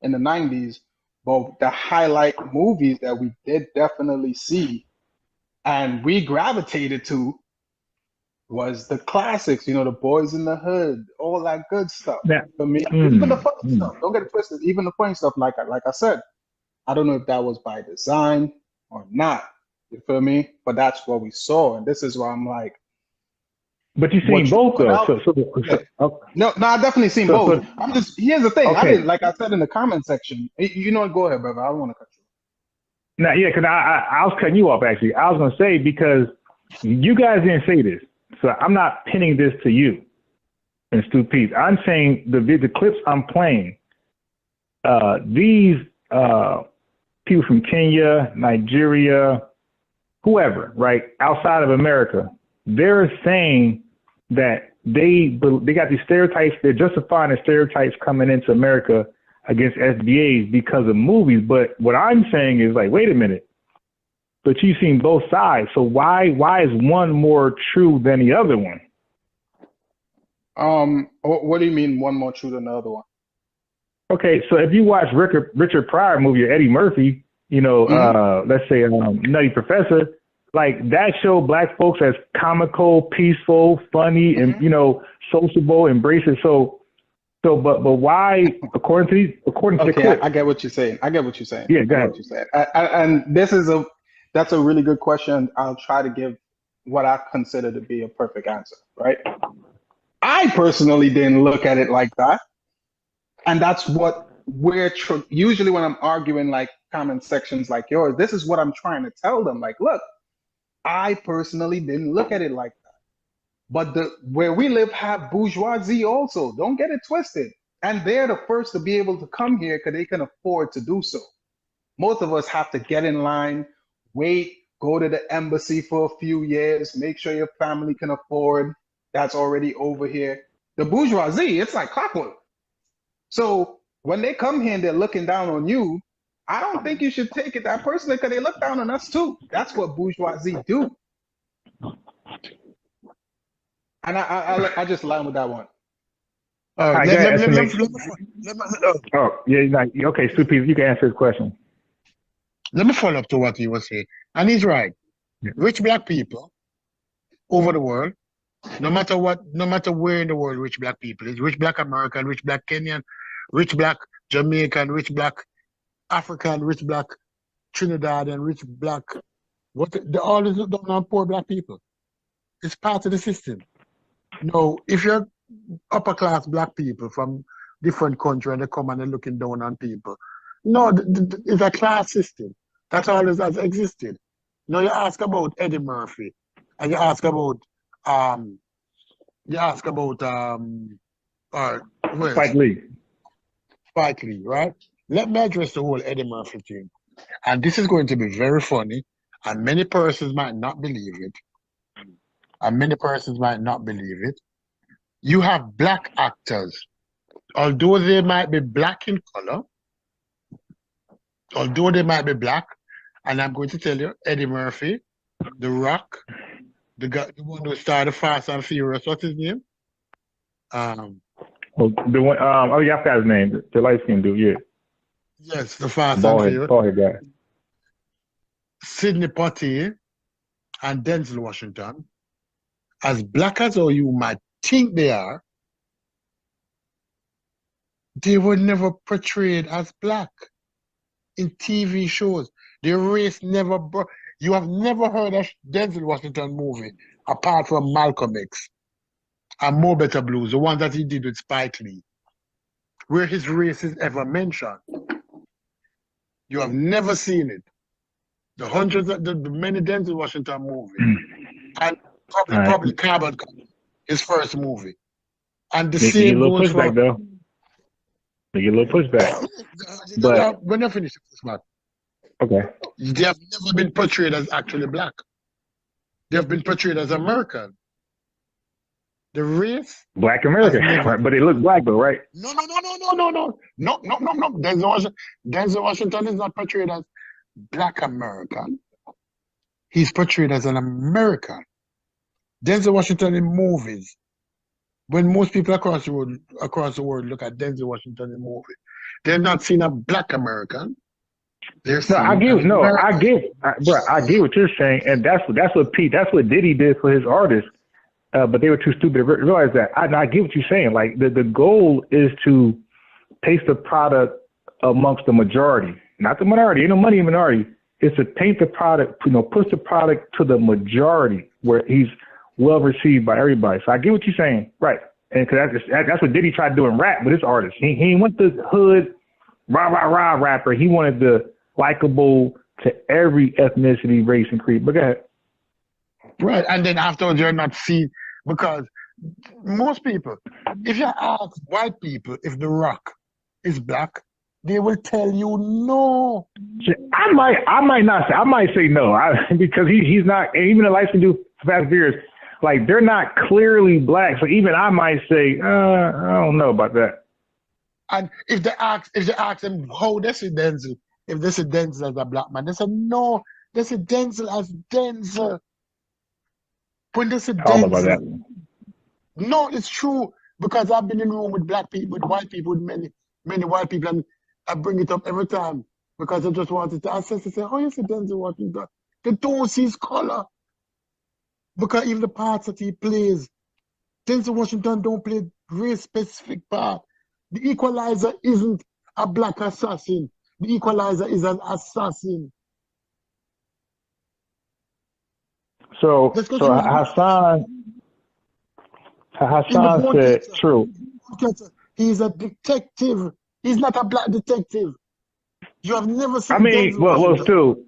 in the 90s, but the highlight movies that we did definitely see and we gravitated to was the classics, The Boys in the Hood, all that good stuff. Yeah. For me, even the funny stuff. Don't get it twisted. Even the funny stuff, like I said, I don't know if that was by design or not. You feel me? But that's what we saw, and this is why I'm like. But you've seen both, though. No, I definitely seen both. Here's the thing. Okay. I didn't, like I said in the comment section. Go ahead, brother. I don't want to cut you. No, yeah, because I was cutting you off actually. I was gonna say, because you guys didn't say this. So I'm not pinning this to you and Stu Pease. I'm saying the clips I'm playing, these people from Kenya, Nigeria, whoever, right, outside of America, they're saying that they got these stereotypes. They're justifying the stereotypes coming into America against SBAs because of movies. But what I'm saying is, like, wait a minute. But you've seen both sides, so why is one more true than the other one? What do you mean one more true than the other one? Okay, so if you watch Richard Pryor movie or Eddie Murphy, let's say Nutty Professor, like, that showed black folks as comical, peaceful, funny, and sociable, embracive. But why, according to the clip? I get what you're saying. Yeah, go ahead. And that's a really good question. I'll try to give what I consider to be a perfect answer, right? I personally didn't look at it like that. And that's what usually when I'm arguing, like, comment sections like yours. This is what I'm trying to tell them. Like, look, I personally didn't look at it like that. But where we live have bourgeoisie also. Don't get it twisted. And they're the first to be able to come here because they can afford to do so. Most of us have to get in line, wait, go to the embassy for a few years, make sure your family can afford. That's already over here. The bourgeoisie, it's like clockwork. So when they come here and they're looking down on you, I don't think you should take it that personally because they look down on us too. That's what bourgeoisie do. And I just line with that one. Oh, yeah, okay, Super, you can answer the question. Let me follow up to what he was saying. And he's right. Yeah. Rich black people over the world, no matter where in the world rich black people is, rich black American, rich black Kenyan, rich black Jamaican, rich black African, rich black Trinidad, and rich black, they always look down on poor black people. It's part of the system. No, if you're upper class black people from different countries and they come and they're looking down on people, no, it's a class system. That's always has existed. Now you ask about Eddie Murphy, and you ask about Spike Lee. Spike Lee, right? Let me address the whole Eddie Murphy thing. And this is going to be very funny, and many persons might not believe it. You have black actors, although they might be black in color, and I'm going to tell you, Eddie Murphy, The Rock, the one who started Fast and Furious, what's his name? The one, I forgot his name, the light skinned dude, yeah. Yes, the Fast and Furious. Bald guy. Sidney Poitier and Denzel Washington, as black as all you might think they are, they were never portrayed as black in TV shows. Their race never you have never heard a Denzel Washington movie apart from Malcolm X and More Better Blues, the one that he did with Spike Lee, where his race is ever mentioned. You have never seen it. The many Denzel Washington movies, and probably Carbon, his first movie. And the same goes for... They get a little pushback. But when I finish this, man. Okay. They have never been portrayed as actually black. They have been portrayed as American. The race. Black American, right? But they look black though, right? No. Denzel Washington is not portrayed as black American. He's portrayed as an American. Denzel Washington in movies. When most people across the world look at Denzel Washington in movies, they're not seeing a black American. I get what you're saying, and that's what Diddy did for his artists. But they were too stupid to realize that. I get what you're saying. Like the goal is to taste the product amongst the majority, not the minority. Ain't no money in minority. It's to taint the product, push the product to the majority where he's well received by everybody. So I get what you're saying, right? And because that's what Diddy tried to do in rap with his artists. He ain't want the hood rah rapper. He wanted the likable to every ethnicity, race, and creed. But go ahead. Right, and then afterwards you're not seen, because most people, if you ask white people if The Rock is black, they will tell you no. I might not say. I might say no, because he's not. And even the light-skinned dude, Fast and Furious, like they're not clearly black. So even I might say, I don't know about that. And if they ask him how they see Denzel, if they see Denzel as a black man, they say no. They see Denzel as Denzel. When they say Denzel, no, it's true, because I've been in a room with black people, with white people, with many white people, and I bring it up every time because I just wanted to assess and say, oh, you see Denzel Washington. They don't see his color, because even the parts that he plays, Denzel Washington don't play race-specific part. The Equalizer isn't a black assassin. The Equalizer is an assassin. So Hassan said true. He's a detective. He's not a black detective. You have never seen I mean, Denzel well, Washington. Stu.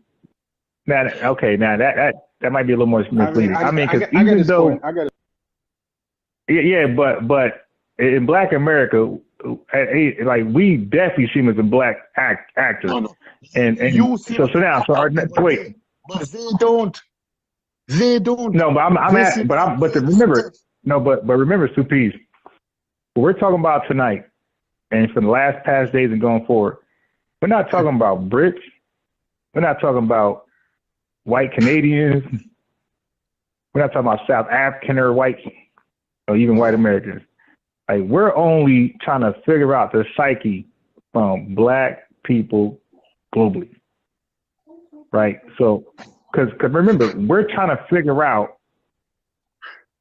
Now, okay, now that might be a little more misleading. I mean, because I get even his though, point. I get it. yeah, but in Black America, like we definitely see him as a black actor, No. and You see so him as a now, black so our, actor, but wait, they don't. They don't. no, but They see remember, no, but remember, Stu Pease, what we're talking about tonight, and for the last past days and going forward, we're not talking about Brits, we're not talking about white Canadians, we're not talking about South African or white, or even white Americans. Like, we're only trying to figure out the psyche from Black people globally, right? So, because remember, we're trying to figure out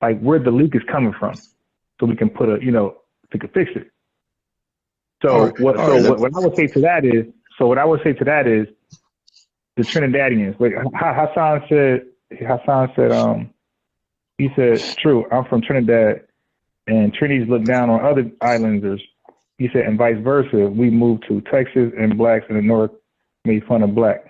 like where the leak is coming from, so we can put we can fix it. So what I would say to that is, the Trinidadians. Wait, Hassan said, he said, true, I'm from Trinidad, and Trinis look down on other islanders. He said, and vice versa. We moved to Texas, and blacks in the north made fun of black.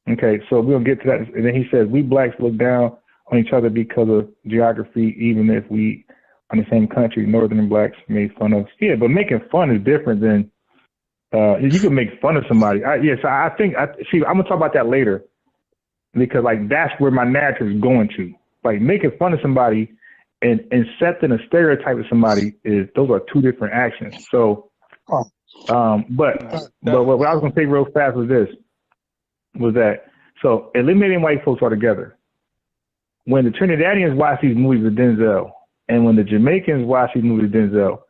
Okay, so we'll get to that. And then he says, we blacks look down on each other because of geography, even if we are in the same country. Northern blacks made fun of us. Yeah, but making fun is different than you can make fun of somebody. I'm gonna talk about that later, because like that's where my narrative is going to. Like, making fun of somebody and accepting a stereotype of somebody those are two different actions. So, but what I was gonna say real fast was that so eliminating white folks altogether. When the Trinidadians watch these movies with Denzel, and when the Jamaicans watch these movies with Denzel,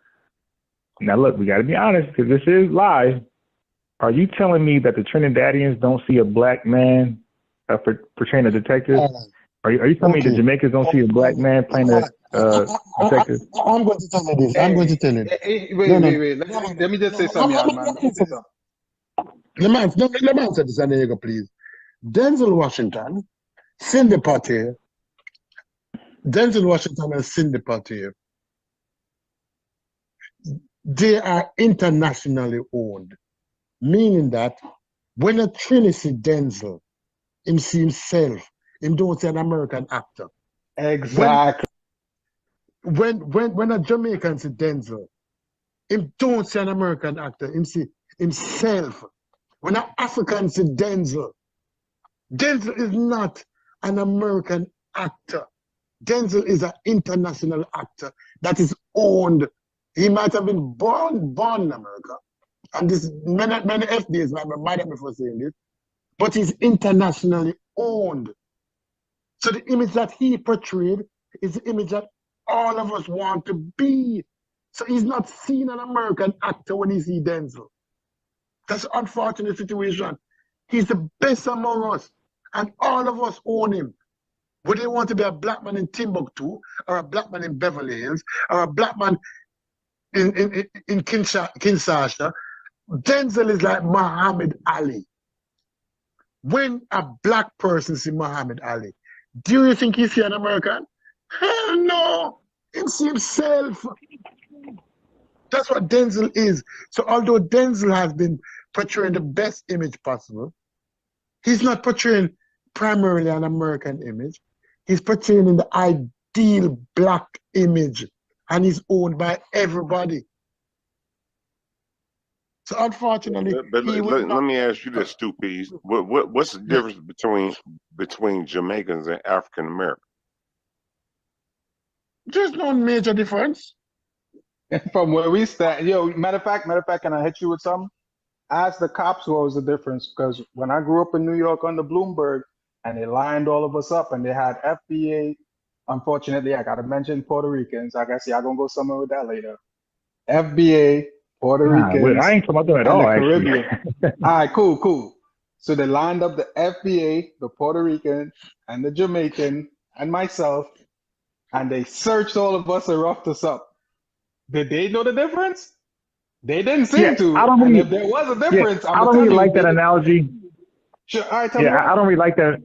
now look, we got to be honest, because this is live. Are you telling me that the Trinidadians don't see a black man portraying a detective? Are you telling me the Jamaicans don't see a black man playing a detective? I'm going to tell you this. I'm going to tell you. Wait. Let me just say something, man. Let me say something. Let me answer this, and there you go, please. Denzel Washington, Cindy Poitier. Denzel Washington and Cindy Poitier. They are internationally owned, meaning that when a Trini see Denzel, him see himself, him don't see an American actor. Exactly. When a Jamaican see Denzel, him don't see an American actor, him see himself. When an African see Denzel, Denzel is not an American actor. Denzel is an international actor that is owned. He might have been born in America, and this many FBAs might be mad at me for saying this, but he's internationally owned. So the image that he portrayed is the image that all of us want to be. So he's not seen an American actor when he sees Denzel. That's an unfortunate situation. He's the best among us, and all of us own him. Whether you want to be a black man in Timbuktu, or a black man in Beverly Hills, or a black man in Kinshasa, Denzel is like Muhammad Ali. When a black person sees Muhammad Ali, do you think he's an American? Hell no! He sees himself. That's what Denzel is. So although Denzel has been portraying the best image possible, he's not portraying primarily an American image. He's portraying in the ideal black image, and he's owned by everybody. So unfortunately, but let me ask you this, Stu Pease. What's the difference between Jamaicans and African Americans? There's no major difference. From where we stand, matter of fact, can I hit you with something? Ask the cops what was the difference, because when I grew up in New York under Bloomberg, and they lined all of us up, and they had FBA. Unfortunately, I gotta mention Puerto Ricans. I guess y'all gonna go somewhere with that later. FBA, Puerto Ricans, I ain't talking about them at and all, the actually. Caribbean. All right, cool. So they lined up the FBA, the Puerto Rican, and the Jamaican, and myself, and they searched all of us and roughed us up. Did they know the difference? They didn't seem to. And if there was a difference, I don't really like that analogy. Sure. All right, tell me why. I don't really like that.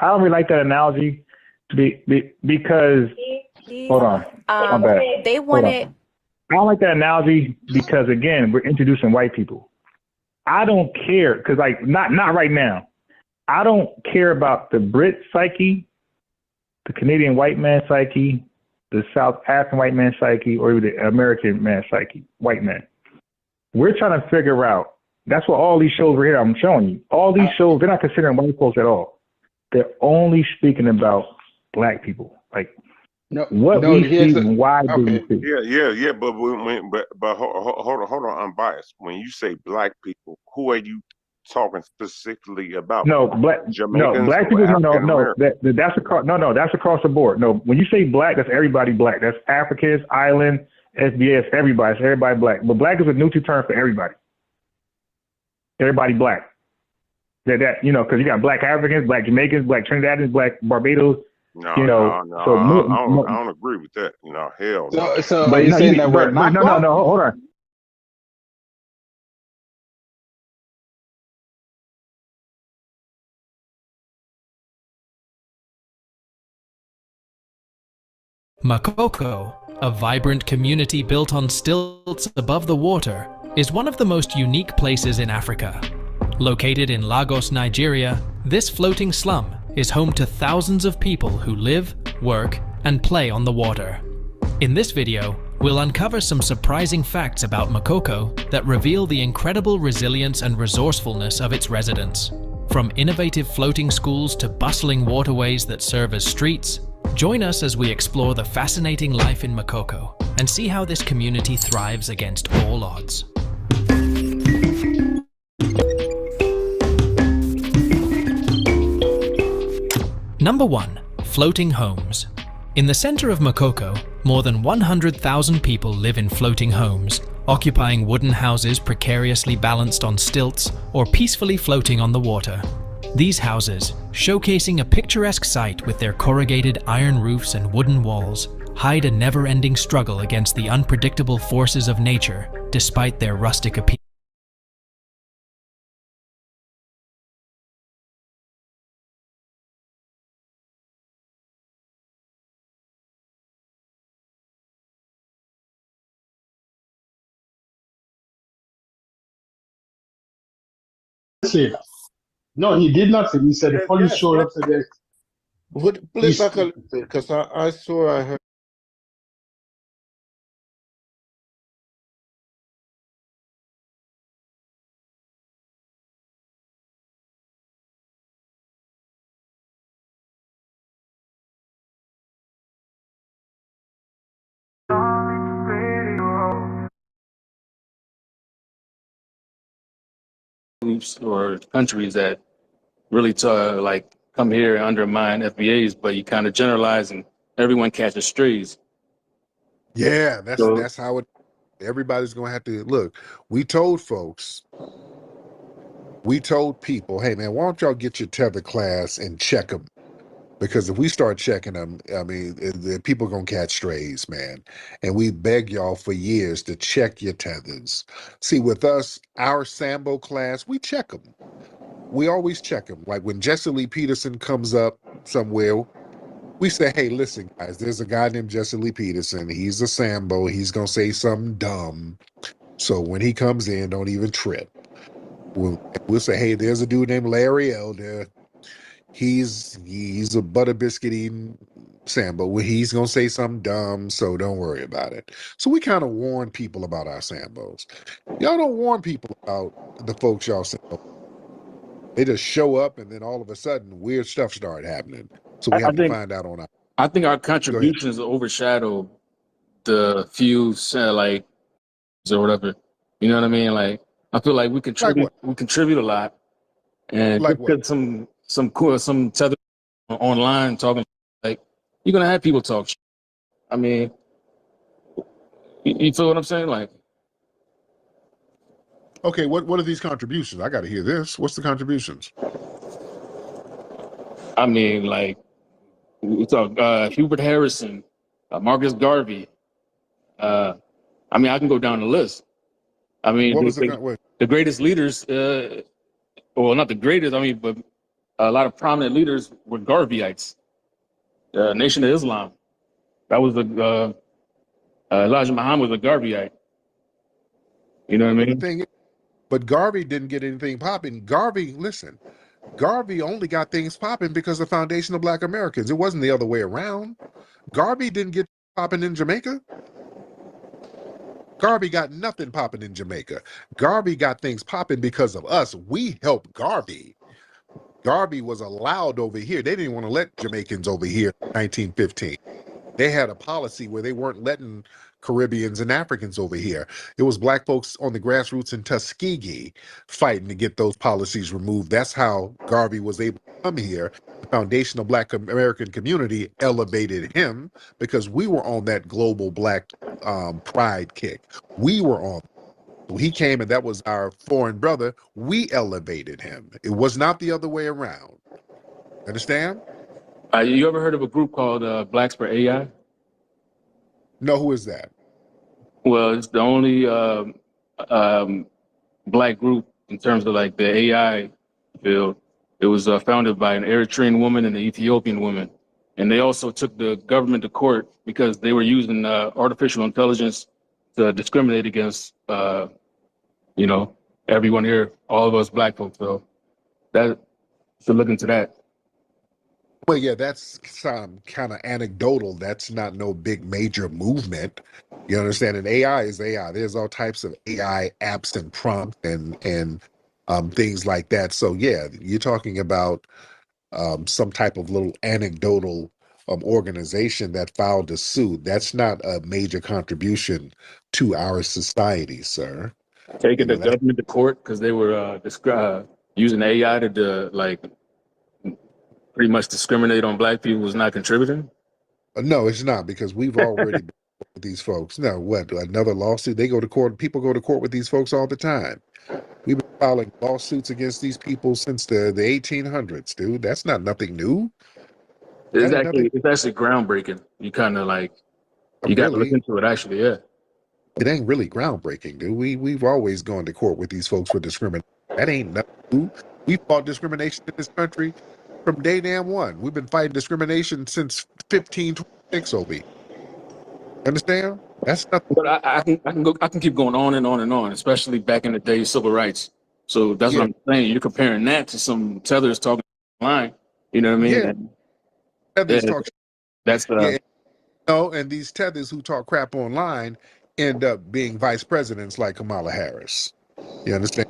I don't really like that analogy because hold on, my bad. They wanted. I don't like that analogy because again, we're introducing white people. I don't care because like not right now. I don't care about the Brit psyche, the Canadian white man psyche, the South African white man psyche, or the American man psyche, white man. We're trying to figure out. That's what all these shows right here I'm showing you. All these shows, they're not considering white folks at all. They're only speaking about black people. Like what we see and why do we see. Yeah. But hold on, unbiased. When you say black people, who are you talking specifically about? Jamaicans, black people. That's across the board. No, when you say black, that's everybody black. That's Africans, island, FBA, it's everybody. It's everybody black. But black is a neutral term for everybody. Everybody black. Because you got black Africans, black Jamaicans, black Trinidadians, black Barbados. No, I don't agree with that. Hell. So are you saying that we're not? No, hold on. Makoko, a vibrant community built on stilts above the water, is one of the most unique places in Africa. Located in Lagos, Nigeria, this floating slum is home to thousands of people who live, work, and play on the water. In this video, we'll uncover some surprising facts about Makoko that reveal the incredible resilience and resourcefulness of its residents. From innovative floating schools to bustling waterways that serve as streets, join us as we explore the fascinating life in Makoko and see how this community thrives against all odds. Number 1. Floating homes. In the center of Makoko, more than 100,000 people live in floating homes, occupying wooden houses precariously balanced on stilts or peacefully floating on the water. These houses, showcasing a picturesque sight with their corrugated iron roofs and wooden walls, hide a never-ending struggle against the unpredictable forces of nature, despite their rustic appeal. No, he did not say. He said the police showed up today. Play back a little bit, because I saw I heard. Groups or countries that really come here and undermine FBAs, but you kind of generalize and everyone catches strays. Yeah, that's how it. Everybody's gonna have to look. We told people, hey man, why don't y'all get your tether class and check them? Because if we start checking them, I mean, the people are gonna catch strays, man. And we beg y'all for years to check your tethers. See, with us, our Sambo class, we check them. We always check them. Like when Jesse Lee Peterson comes up somewhere, we say, hey, listen, guys, there's a guy named Jesse Lee Peterson. He's a Sambo. He's gonna say something dumb. So when he comes in, don't even trip. We'll say, hey, there's a dude named Larry Elder. He's a butter biscuit eating Sambo. He's gonna say something dumb, so don't worry about it. So we kind of warn people about our Sambos. Y'all don't warn people about the folks y'all Sambo. They just show up, and then all of a sudden, weird stuff start happening. So we have to find out on our. I think our contributions overshadow the few like or whatever. You know what I mean? Like I feel like we contribute. We contribute a lot, and like get some tether online talking. Like you're gonna have people talk. I mean, you feel what I'm saying? Like. Okay, what are these contributions? I got to hear this. What's the contributions? I mean, like we talk Hubert Harrison, Marcus Garvey. I mean, I can go down the list. I mean, the greatest leaders, well, not the greatest. I mean, but a lot of prominent leaders were Garveyites. Nation of Islam. That was Elijah Muhammad was a Garveyite. You know what I mean? But Garvey didn't get anything popping. Garvey only got things popping because of foundational Black Americans. It wasn't the other way around. Garvey didn't get popping in Jamaica. Garvey got nothing popping in Jamaica. Garvey got things popping because of us. We helped Garvey. Garvey was allowed over here. They didn't want to let Jamaicans over here in 1915. They had a policy where they weren't letting Caribbeans and Africans over here. It was Black folks on the grassroots in Tuskegee fighting to get those policies removed. That's how Garvey was able to come here. The foundational Black American community elevated him because we were on that global Black pride kick. We were on. He came and that was our foreign brother. We elevated him. It was not the other way around. Understand? You ever heard of a group called Blacks for AI? No, who is that? Well, it's the only Black group in terms of like the AI field. It was founded by an Eritrean woman and an Ethiopian woman. And they also took the government to court because they were using artificial intelligence to discriminate against everyone here, all of us Black folks. So that should look into that. Well, yeah, that's some kind of anecdotal. That's not no big major movement. You understand? And AI is AI. There's all types of AI apps and prompts and things like that. So yeah, you're talking about some type of little anecdotal organization that filed a suit. That's not a major contribution to our society, sir. Taking the government to court because they were using AI to pretty much discriminate on Black people was not contributing? No, it's not, because we've already been with these folks. No, what, another lawsuit? They go to court. People go to court with these folks all the time. We've been filing lawsuits against these people since the 1800s, dude. That's not nothing new. It's actually groundbreaking. You kind of you got to look into it, actually, yeah. It ain't really groundbreaking, dude. We've always gone to court with these folks for discrimination. That ain't nothing new. We fought discrimination in this country from day damn one. We've been fighting discrimination since 1526 over here. Understand? That's nothing. But I can keep going on and on and on, especially back in the day, civil rights. So that's what I'm saying. You're comparing that to some tethers talking online. You know what I mean? Yeah. Tethers talk. That's and these tethers who talk crap online end up being vice presidents like Kamala Harris. You understand?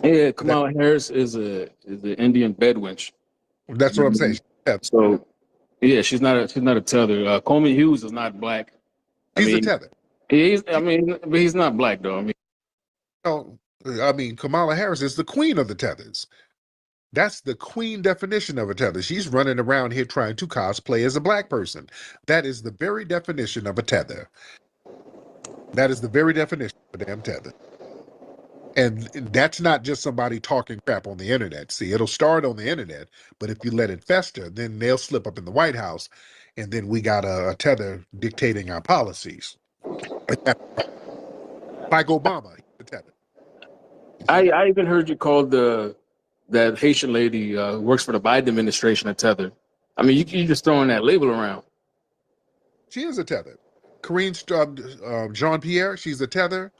Yeah, Kamala Harris is the Indian bedwench. That's what I'm saying. So yeah, she's not a tether. Coleman Hughes is not Black. He's a tether. But he's not Black though. Kamala Harris is the queen of the tethers. That's the queen definition of a tether. She's running around here trying to cosplay as a Black person. That is the very definition of a tether. That is the very definition of a damn tether. And that's not just somebody talking crap on the internet. See, it'll start on the internet, but if you let it fester, then they'll slip up in the White House, and then we got a tether dictating our policies. Like Obama, the tether. I even heard you call that Haitian lady who works for the Biden administration a tether. I mean, you just throwing that label around. She is a tether. Karine Jean-Pierre, she's a tether.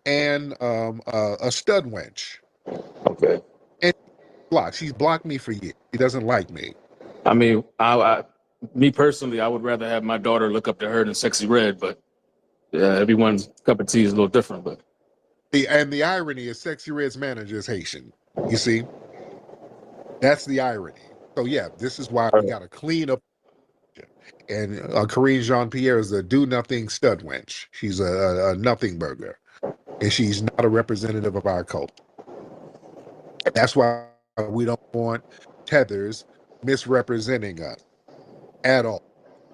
And a stud wench. Okay. And she's blocked me for years. She doesn't like me. I mean, me personally, I would rather have my daughter look up to her than Sexy Red, but everyone's cup of tea is a little different. But the irony is Sexy Red's manager is Haitian. You see? That's the irony. So yeah, this is why we got to clean up. And Karine Jean-Pierre is a do-nothing stud wench. She's a nothing burger. And she's not a representative of our culture. That's why we don't want tethers misrepresenting us at all.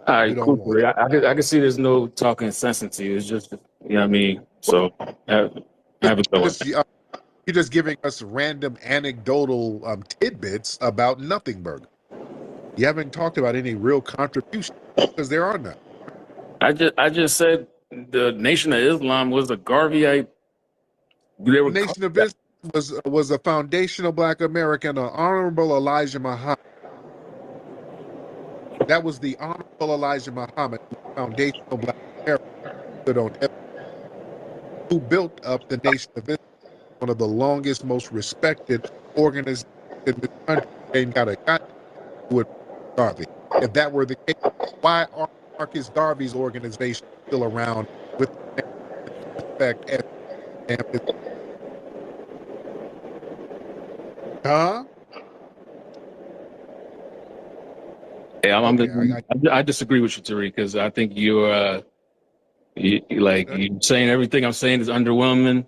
All right, cool. I can see there's no talking sensitivity. It's just, you know what I mean? So, have a good one. You're just giving us random anecdotal tidbits about nothing burger. You haven't talked about any real contribution because there are none. I just said the Nation of Islam was a Garveyite. The Nation of Islam was a foundational Black American, an Honorable Elijah Muhammad. That was the Honorable Elijah Muhammad, foundational Black American, who built up the Nation of Islam. one of the longest, most respected organizations in this country. Ain't got a got with Garvey. If that were the case, why are Marcus Garvey's organization still around with respect as huh? Yeah, Okay, I disagree with you, Tariq, because I think you're saying everything I'm saying is underwhelming.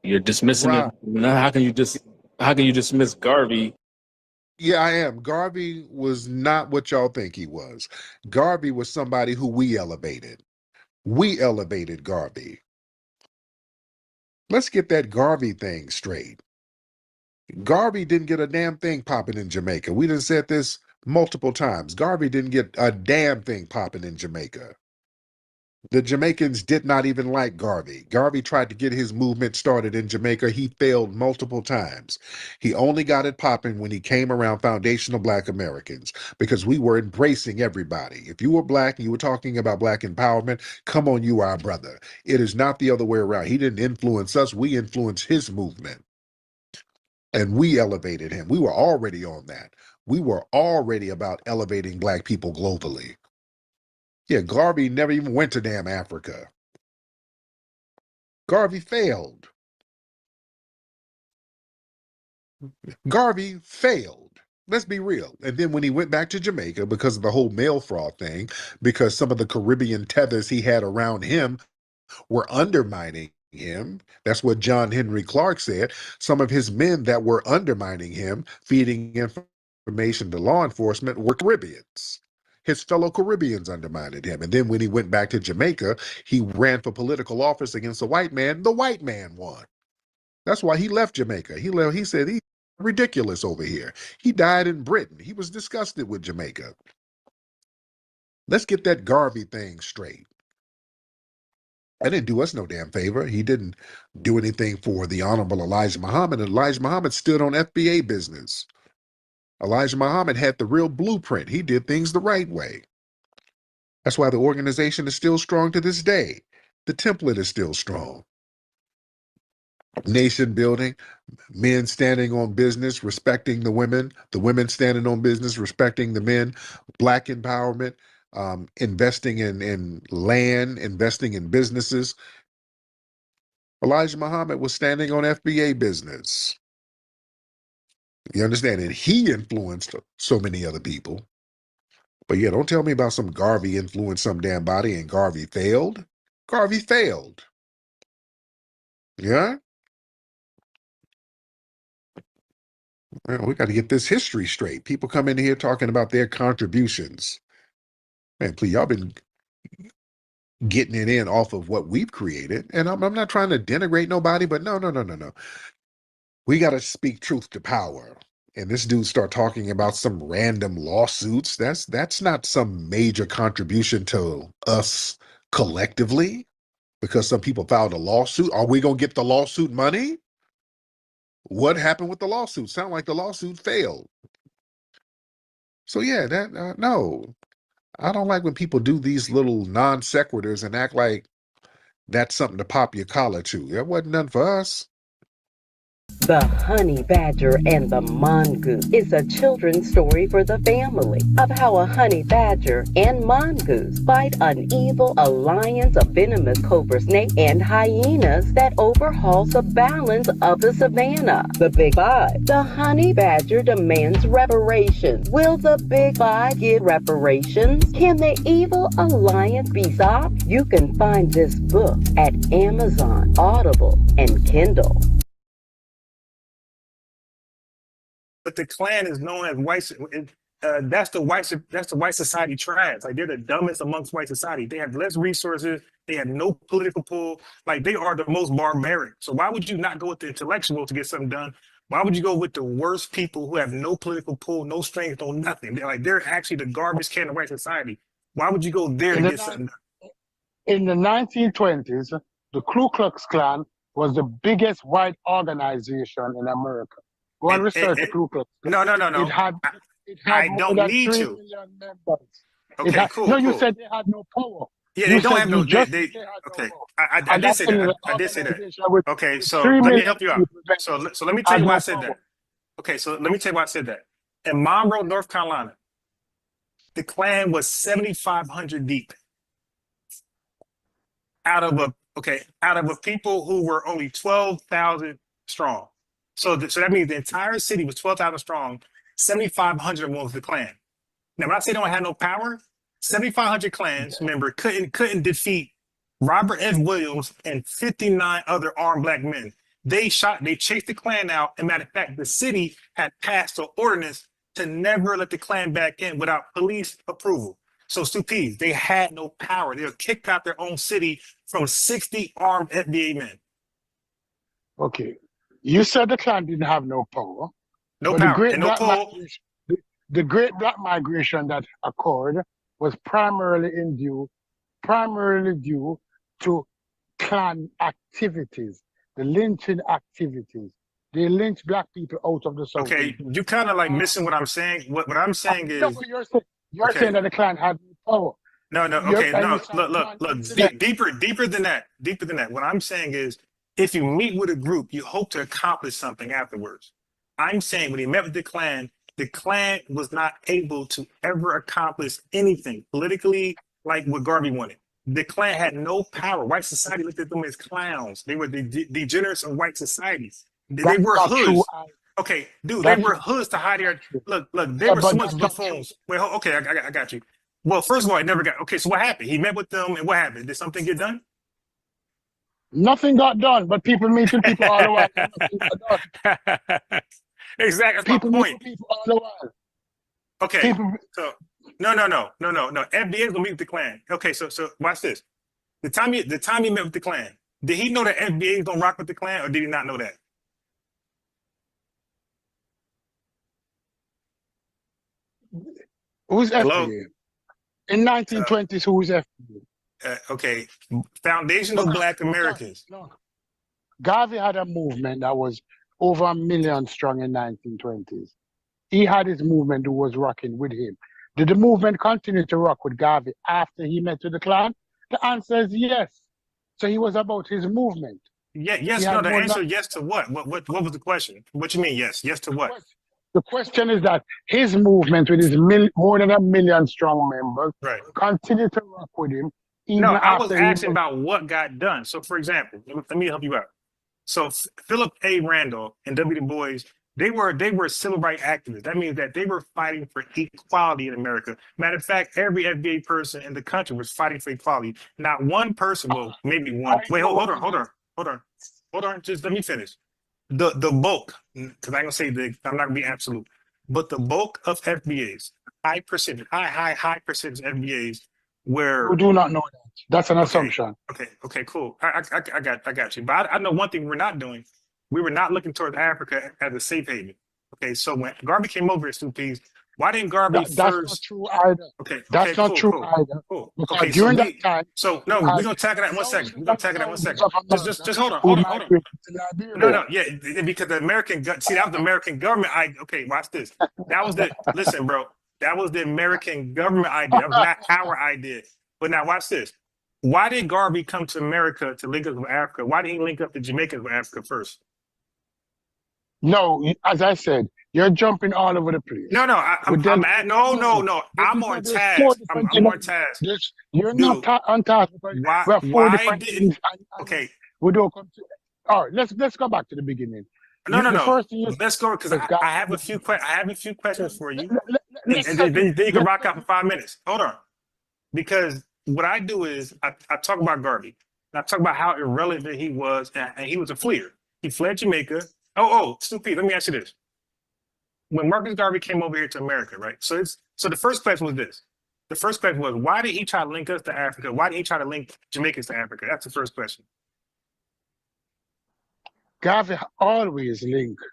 You're dismissing it. Now, how can you dismiss Garvey? Yeah, I am. Garvey was not what y'all think he was. Garvey was somebody who we elevated. We elevated Garvey. Let's get that Garvey thing straight. Garvey didn't get a damn thing popping in Jamaica. We done said this multiple times. Garvey didn't get a damn thing popping in Jamaica. The Jamaicans did not even like Garvey. Garvey tried to get his movement started in Jamaica. He failed multiple times. He only got it popping when he came around foundational Black Americans because we were embracing everybody. If you were Black and you were talking about Black empowerment, come on, you are our brother. It is not the other way around. He didn't influence us. We influenced his movement. And we elevated him. We were already on that. We were already about elevating Black people globally. Yeah, Garvey never even went to damn Africa. Garvey failed. Garvey failed. Let's be real. And then when he went back to Jamaica because of the whole mail fraud thing, because some of the Caribbean tethers he had around him were undermining him. That's what John Henry Clark said. Some of his men that were undermining him, feeding information to law enforcement, were Caribbeans. His fellow Caribbeans undermined him. And then when he went back to Jamaica, he ran for political office against a white man. The white man won. That's why he left Jamaica. He said he's ridiculous over here. He died in Britain. He was disgusted with Jamaica. Let's get that Garvey thing straight. That didn't do us no damn favor. He didn't do anything for the Honorable Elijah Muhammad. And Elijah Muhammad stood on FBA business. Elijah Muhammad had the real blueprint. He did things the right way. That's why the organization is still strong to this day. The template is still strong. Nation building, men standing on business, respecting the women standing on business, respecting the men, Black empowerment, investing in land, investing in businesses. Elijah Muhammad was standing on FBA business. You understand? And he influenced so many other people. But yeah, don't tell me about some Garvey influenced some damn body and Garvey failed. Garvey failed. Yeah? Well, we got to get this history straight. People come in here talking about their contributions. Man, please, y'all been getting it in off of what we've created. And I'm not trying to denigrate nobody, but no. We got to speak truth to power. And this dude start talking about some random lawsuits. That's not some major contribution to us collectively because some people filed a lawsuit. Are we going to get the lawsuit money? What happened with the lawsuit? Sound like the lawsuit failed. So yeah, no. I don't like when people do these little non sequiturs and act like that's something to pop your collar to. That wasn't none for us. The Honey Badger and the Mongoose is a children's story for the family of how a honey badger and mongoose fight an evil alliance of venomous cobra snake and hyenas that overhauls the balance of the savannah. The Big Five. The honey badger demands reparations. Will the Big Five give reparations? Can the evil alliance be stopped? You can find this book at Amazon, Audible, and Kindle. But the Klan is known as white. That's the white society trash. Like they're the dumbest amongst white society. They have less resources. They have no political pull. Like they are the most barbaric. So why would you not go with the intellectual to get something done? Why would you go with the worst people who have no political pull, no strength, no nothing? They're actually the garbage can of white society. Why would you go there to get something done? In the 1920s, the Ku Klux Klan was the biggest white organization in America. Go and research the Ku Klux Klan. No. It had I more don't than need 3 to. million members. Okay, cool. You said they had no power. Yeah, You they don't said have you no. just They said they had no okay. vote. I And did that's say in that. an I did say that. organization with Okay, so 3 let me million help you out. people So let me tell had you why I no said that. power. Okay, so let me tell you why I said that. In Monroe, North Carolina, the Klan was 7,500 deep out of a people who were only 12,000 strong. So that means the entire city was 12,000 strong. 7,500 of them was the Klan. Now, when I say they don't have no power, 7,500 Klans member couldn't defeat Robert F. Williams and 59 other armed black men. They chased the Klan out. And matter of fact, the city had passed an ordinance to never let the Klan back in without police approval. So stupid, they had no power. They were kicked out their own city from 60 armed FBA men. Okay. You said the Klan didn't have no power. No but power and no pull. The great black migration that occurred was primarily due to Klan activities, the lynching activities. They lynched black people out of the South. Okay, you kind of like missing what I'm saying. What I'm saying is, you're saying that the Klan had no power. No, okay, no, look, deeper than that. What I'm saying is, if you meet with a group, you hope to accomplish something afterwards. I'm saying when he met with the Klan was not able to ever accomplish anything politically like what Garvey wanted. The Klan had no power. White society looked at them as clowns. They were the degenerates of white society. They were hoods. Okay, dude, they were hoods to hide their look. They were so much buffoons. Wait, okay, I got you. Well, first of all, it never got okay. So what happened? He met with them, and what happened? Did something get done? Nothing got done, but people meeting people all the while. Nothing got done. Exactly, that's people my point. People all the while. Okay, so no. FBA is gonna meet with the Klan. Okay, so watch this. The time he met with the Klan, did he know that FBA is gonna rock with the Klan, or did he not know that? Who's Hello? FBA? In 1920s, who was FBA? Okay, foundational Black Americans. Garvey had a movement that was over 1 million strong in 1920s. He had his movement who was rocking with him. Did the movement continue to rock with Garvey after he met with the Klan? The answer is yes. So he was about his movement. Yeah, yes, no, the answer yes to what? What was the question? What you mean yes? Yes to what? The question is that his movement with his more than 1 million strong members continued to rock with him. No, I was asking about what got done. So, for example, let me help you out. So, Philip A. Randolph and W. Du Bois, they were civil rights activists. That means that they were fighting for equality in America. Matter of fact, every FBA person in the country was fighting for equality. Not one person, well, maybe one. Wait, hold on. Just let me finish. The bulk, because I'm gonna say I'm not gonna be absolute, but the bulk of FBAs, high percentage FBAs where you do not know that. That's an assumption. Okay, cool. I got you. But I know one thing we're not doing. We were not looking towards Africa as a safe haven. Okay, so when Garvey came over at Stupees, why didn't Garvey first? That's not true either. Okay, that's not true either. Cool. Because okay, during that time. So no, we're gonna tackle that in 1 second. We're gonna tackle that in 1 second. Just hold on. No, yeah, because the American that was the American government. Watch this. That was listen, bro. That was the American government idea. That was not our idea. But now watch this. Why did Garvey come to America to link up with Africa? Why did he link up the Jamaicans with Africa first? No, as I said, you're jumping all over the place. No, I'm on task. I'm on task. You're not on task. Why didn't? Okay. We don't come to. All right, let's go back to the beginning. No. Let's go because I have a few questions for you, and then you can rock out for 5 minutes. Hold on, because what I do is I talk about Garvey. And I talk about how irrelevant he was, and he was a fleer. He fled Jamaica. Stupid. Let me ask you this: when Marcus Garvey came over here to America, right? So the first question was this. The first question was, why did he try to link us to Africa? Why did he try to link Jamaicans to Africa? That's the first question. Garvey always linked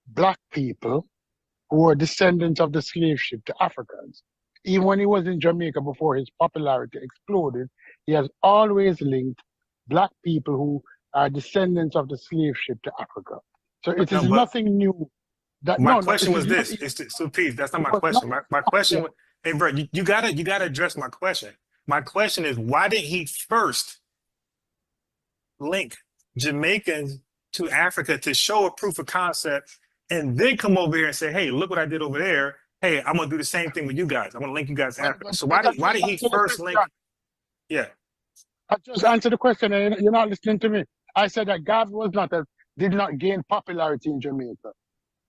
black people who were descendants of the slave ship to Africans. Even when he was in Jamaica before his popularity exploded, he has always linked black people who are descendants of the slave ship to Africa. So it is nothing new. My question was this. So, Pete, that's not my question. My question, hey, bro, you gotta address my question. My question is, why didn't he first link Jamaicans to Africa to show a proof of concept and then come over here and say, hey, look what I did over there. Hey, I'm going to do the same thing with you guys. I'm going to link you guys to Africa. So why did he first link? Yeah. I just answered the question and you're not listening to me. I said that Garvey did not gain popularity in Jamaica,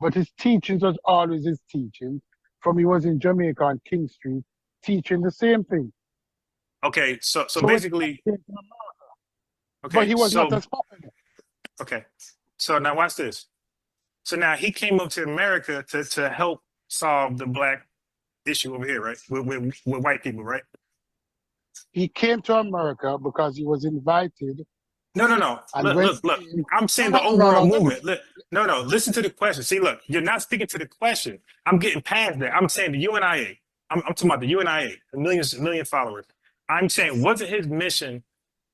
but his teachings was always his teachings. From he was in Jamaica on King Street teaching the same thing. Okay, so basically, okay, but he was not as popular. Okay, so now watch this. So now he came up to America to help solve the black issue over here, right? With white people, right? He came to America because he was invited. No. Look. I'm saying the overall movement. No. Listen to the question. See, look, you're not speaking to the question. I'm getting past that. I'm saying the UNIA. I'm talking about the UNIA, a million followers. I'm saying, wasn't his mission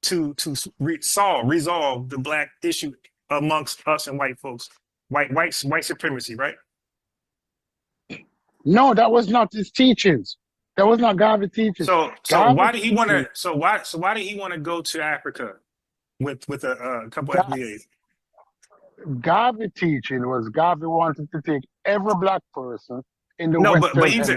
to resolve the black issue amongst us and white folks, white supremacy, right? No, that was not his teachings. That was not Garvey's teachings. So why did he want to? So why did he want to go to Africa with a couple of FBAs? Garvey teaching was Garvey wanted to take every black person in the no, Western but he's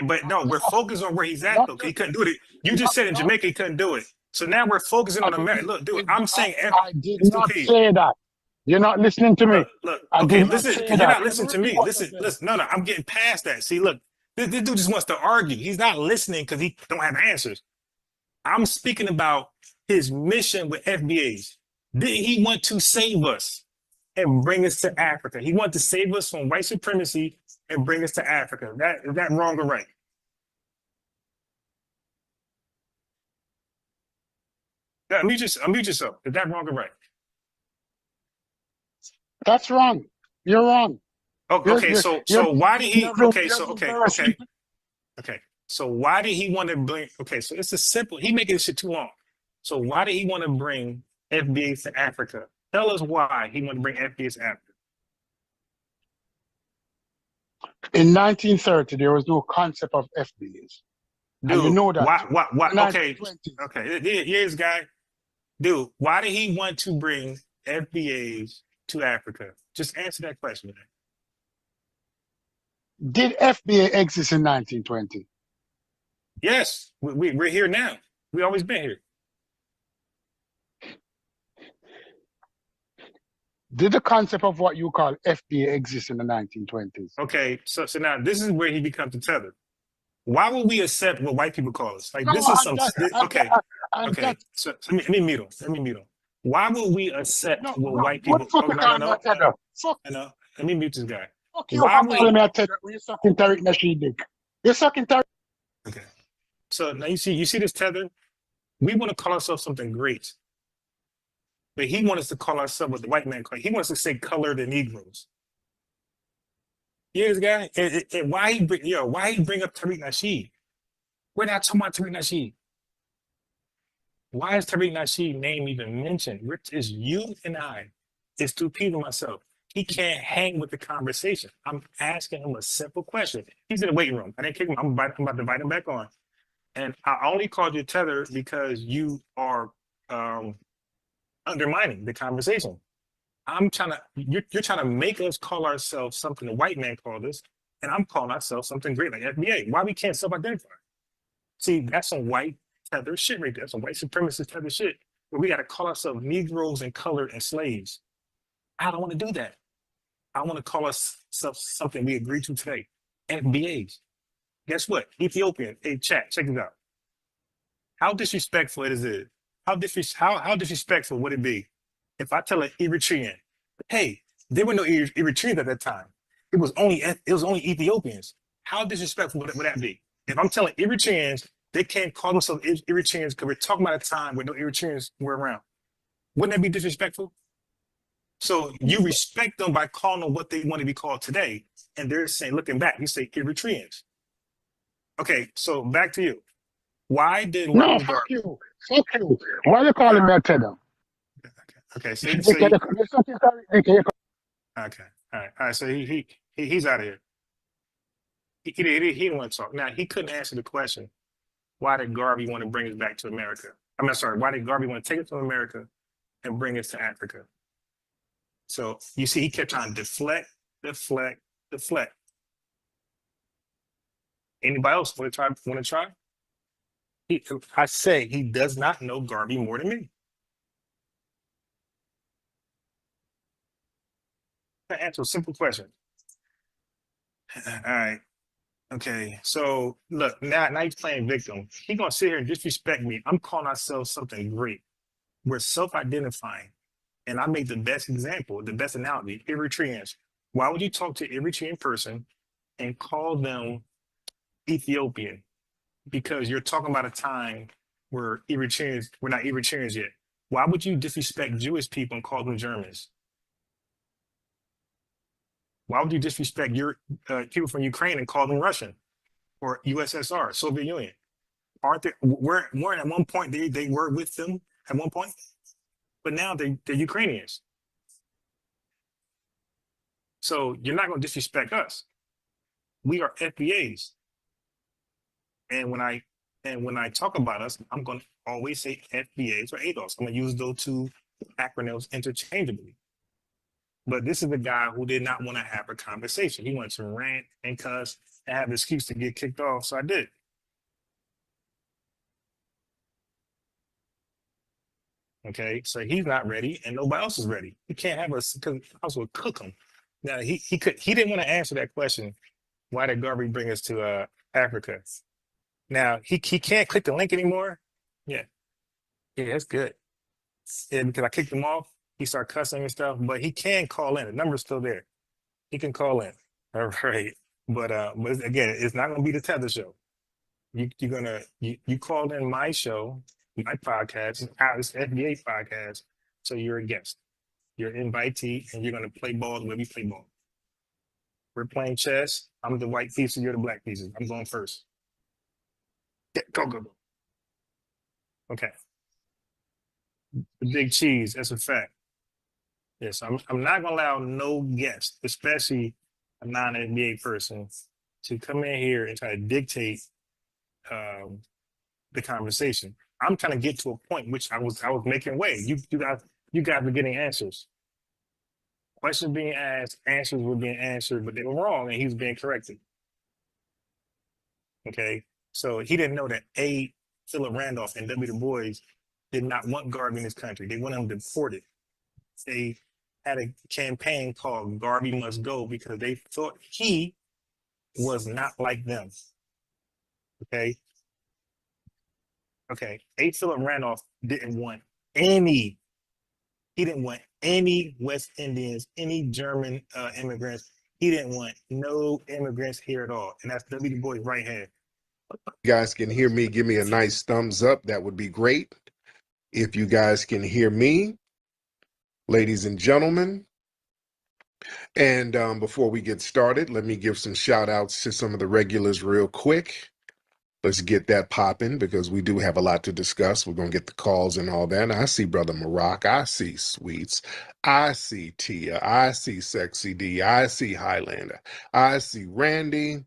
but no, we're focused on where he's at though. He couldn't do it. You just said in Jamaica he couldn't do it. So now we're focusing on America. Look, dude, I'm saying I did not say that. You're not listening to me. Look, okay, listen. You're not listening to me. Listen. No, I'm getting past that. See, look, this dude just wants to argue. He's not listening because he don't have answers. I'm speaking about his mission with FBAs. Didn't he want to save us and bring us to Africa? He wanted to save us from white supremacy and bring us to Africa. Is that wrong or right? No, mute yourself. Is that wrong or right? That's wrong. You're wrong. Okay, so why did he? Okay. So why did he want to bring? Okay, so it's a simple. He making this shit too long. So why did he want to bring FBAs to Africa? Tell us why he wanted to bring FBAs to Africa. In 1930, there was no concept of FBAs. Dude, and you know that. Why? Okay. Here's guy. Dude, why did he want to bring FBAs to Africa? Just answer that question. Did FBA exist in 1920? Yes, we're here now. We always been here. Did the concept of what you call FBA exist in the 1920s? Okay, so now this is where he becomes the tether. Why would we accept what white people call us? Like No, this is some okay. So let me mute him. Why would we accept what white people? No. Let me mute this guy. Fuck you! I'm calling me a tether. You're sucking Tariq Nasheed dick. You're sucking Tariq. Okay. So now you see this tether. We want to call ourselves something great, but he wants us to call ourselves what the white man calls. He wants us to say colored and Negroes. Yeah, this guy. And why he bring up Tariq Nasheed? We're not talking about Tariq Nasheed. Why is Tariq Nasheed name even mentioned? It's you and I. It's two people myself. He can't hang with the conversation. I'm asking him a simple question. He's in the waiting room. I didn't kick him. I'm about to invite him back on. And I only called you tether because you are undermining the conversation. You're trying to make us call ourselves something the white man called us, and I'm calling ourselves something great like FBA. Why we can't self-identify? See, that's some white tether shit right there. That's some white supremacist tether shit where we got to call ourselves Negroes and colored and slaves. I don't want to do that. I want to call ourselves something we agree to today. FBAs. Guess what? Ethiopian. Hey, chat, check this out. How disrespectful it is. How disrespectful would it be if I tell an Eritrean, hey, there were no Eritreans at that time. It was only Ethiopians. How disrespectful would that be? If I'm telling Eritreans they can't call themselves Eritreans because we're talking about a time when no Eritreans were around. Wouldn't that be disrespectful? So you respect them by calling them what they want to be called today. And they're saying, looking back, you say Eritreans. Okay, so back to you. Why did No, fuck you. Fuck you. Why are you calling me a tether? Okay, so okay, all right. So he's out of here. He didn't want to talk. Now he couldn't answer the question. why did Garvey want to bring us back to America? Why did Garvey want to take us from America and bring us to Africa? So you see, he kept trying to deflect. Anybody else want to try? I say he does not know Garvey more than me. I answer a simple question. All right. Okay. So look, now he's playing victim. He's gonna sit here and disrespect me. I'm calling ourselves something great. We're self-identifying. And I make the best example, the best analogy, Eritreans. Why would you talk to an Eritrean person and call them Ethiopian? Because you're talking about a time where Eritreans, we're not Eritreans yet. Why would you disrespect Jewish people and call them Germans? Why would you disrespect your people from Ukraine and call them Russian or USSR, Soviet Union? Aren't they? Weren't at one point they were with them at one point, but now they're Ukrainians. So you're not going to disrespect us. We are FBAs, and when I talk about us, I'm going to always say FBAs or ADOS. I'm going to use those two acronyms interchangeably. But this is the guy who did not want to have a conversation. He wanted to rant and cuss and have an excuse to get kicked off. So I did. Okay, so he's not ready and nobody else is ready. He can't have us because I was going to cook him. Now he didn't want to answer that question. Why did Garvey bring us to Africa? Now he can't click the link anymore. Yeah, that's good. Yeah, because I kicked him off. He started cussing and stuff, but he can call in. The number's still there. He can call in. All right. But again, it's not gonna be the Tether show. You called in my show, my podcast, this FBA podcast. So you're a guest. You're an invitee, and you're gonna play ball the way we play ball. We're playing chess. I'm the white piece, and you're the black pieces. I'm going first. Yeah, go. Okay. The big cheese, that's a fact. Yes, I'm not gonna allow no guest, especially a non-NBA person, to come in here and try to dictate the conversation. I'm trying to get to a point in which I was making way. You guys were getting answers. Questions being asked, answers were being answered, but they were wrong, and he was being corrected. Okay, so he didn't know that Philip Randolph and W. Du Bois did not want Garvey in this country. They wanted him deported. They had a campaign called Garvey Must Go because they thought he was not like them. Okay. Philip Randolph didn't want any West Indians, any German immigrants. He didn't want no immigrants here at all. And that's W. Du Bois' right hand. You guys can hear me, give me a nice thumbs up. That would be great. If you guys can hear me, ladies and gentlemen. And before we get started, let me give some shout outs to some of the regulars real quick. Let's get that popping because we do have a lot to discuss. We're going to get the calls and all that. And I see Brother Maroc. I see Sweets. I see Tia. I see Sexy D. I see Highlander. I see Randy.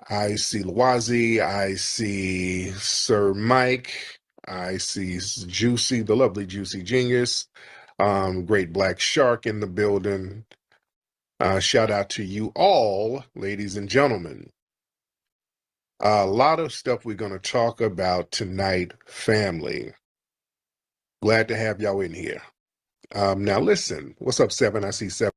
I see Loazi. I see Sir Mike. I see Juicy, the lovely Juicy Genius. Great Black Shark in the building. Shout out to you all, ladies and gentlemen. A lot of stuff we're going to talk about tonight, family. Glad to have y'all in here. Now listen, what's up, Seven? I see Seven.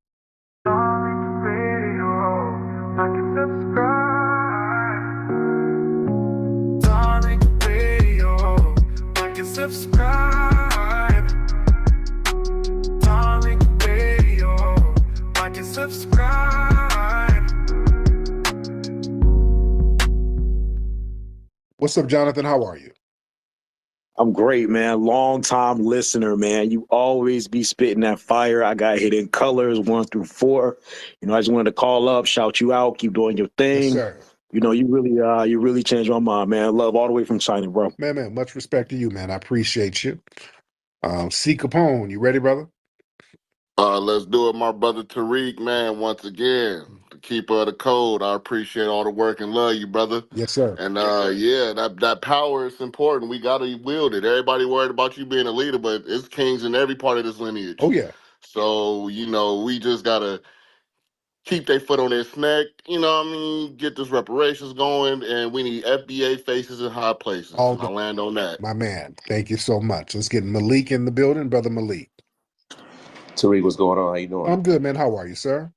Subscribe. Darling Radio, like and subscribe. What's up, Jonathan? How are you? I'm great, man. Long time listener, man. You always be spitting that fire. I got Hidden Colors 1 through 4. You know, I just wanted to call up, shout you out, keep doing your thing. Yes, sir. You know, you really changed my mind, man. Love all the way from China, bro. Man, much respect to you, man. I appreciate you. C. Capone, you ready, brother? Let's do it, my brother Tariq, man. Once again, keeper of the code. I appreciate all the work and love you, brother. Yes, sir. And yeah, that power is important. We gotta wield it. Everybody worried about you being a leader, but it's kings in every part of this lineage. Oh yeah. So, we just gotta keep their foot on their neck, get this reparations going, and we need FBA faces in high places. And I land on that. My man, thank you so much. Let's get Malik in the building, brother Malik. Tariq, what's going on? How you doing? I'm good, man. How are you, sir?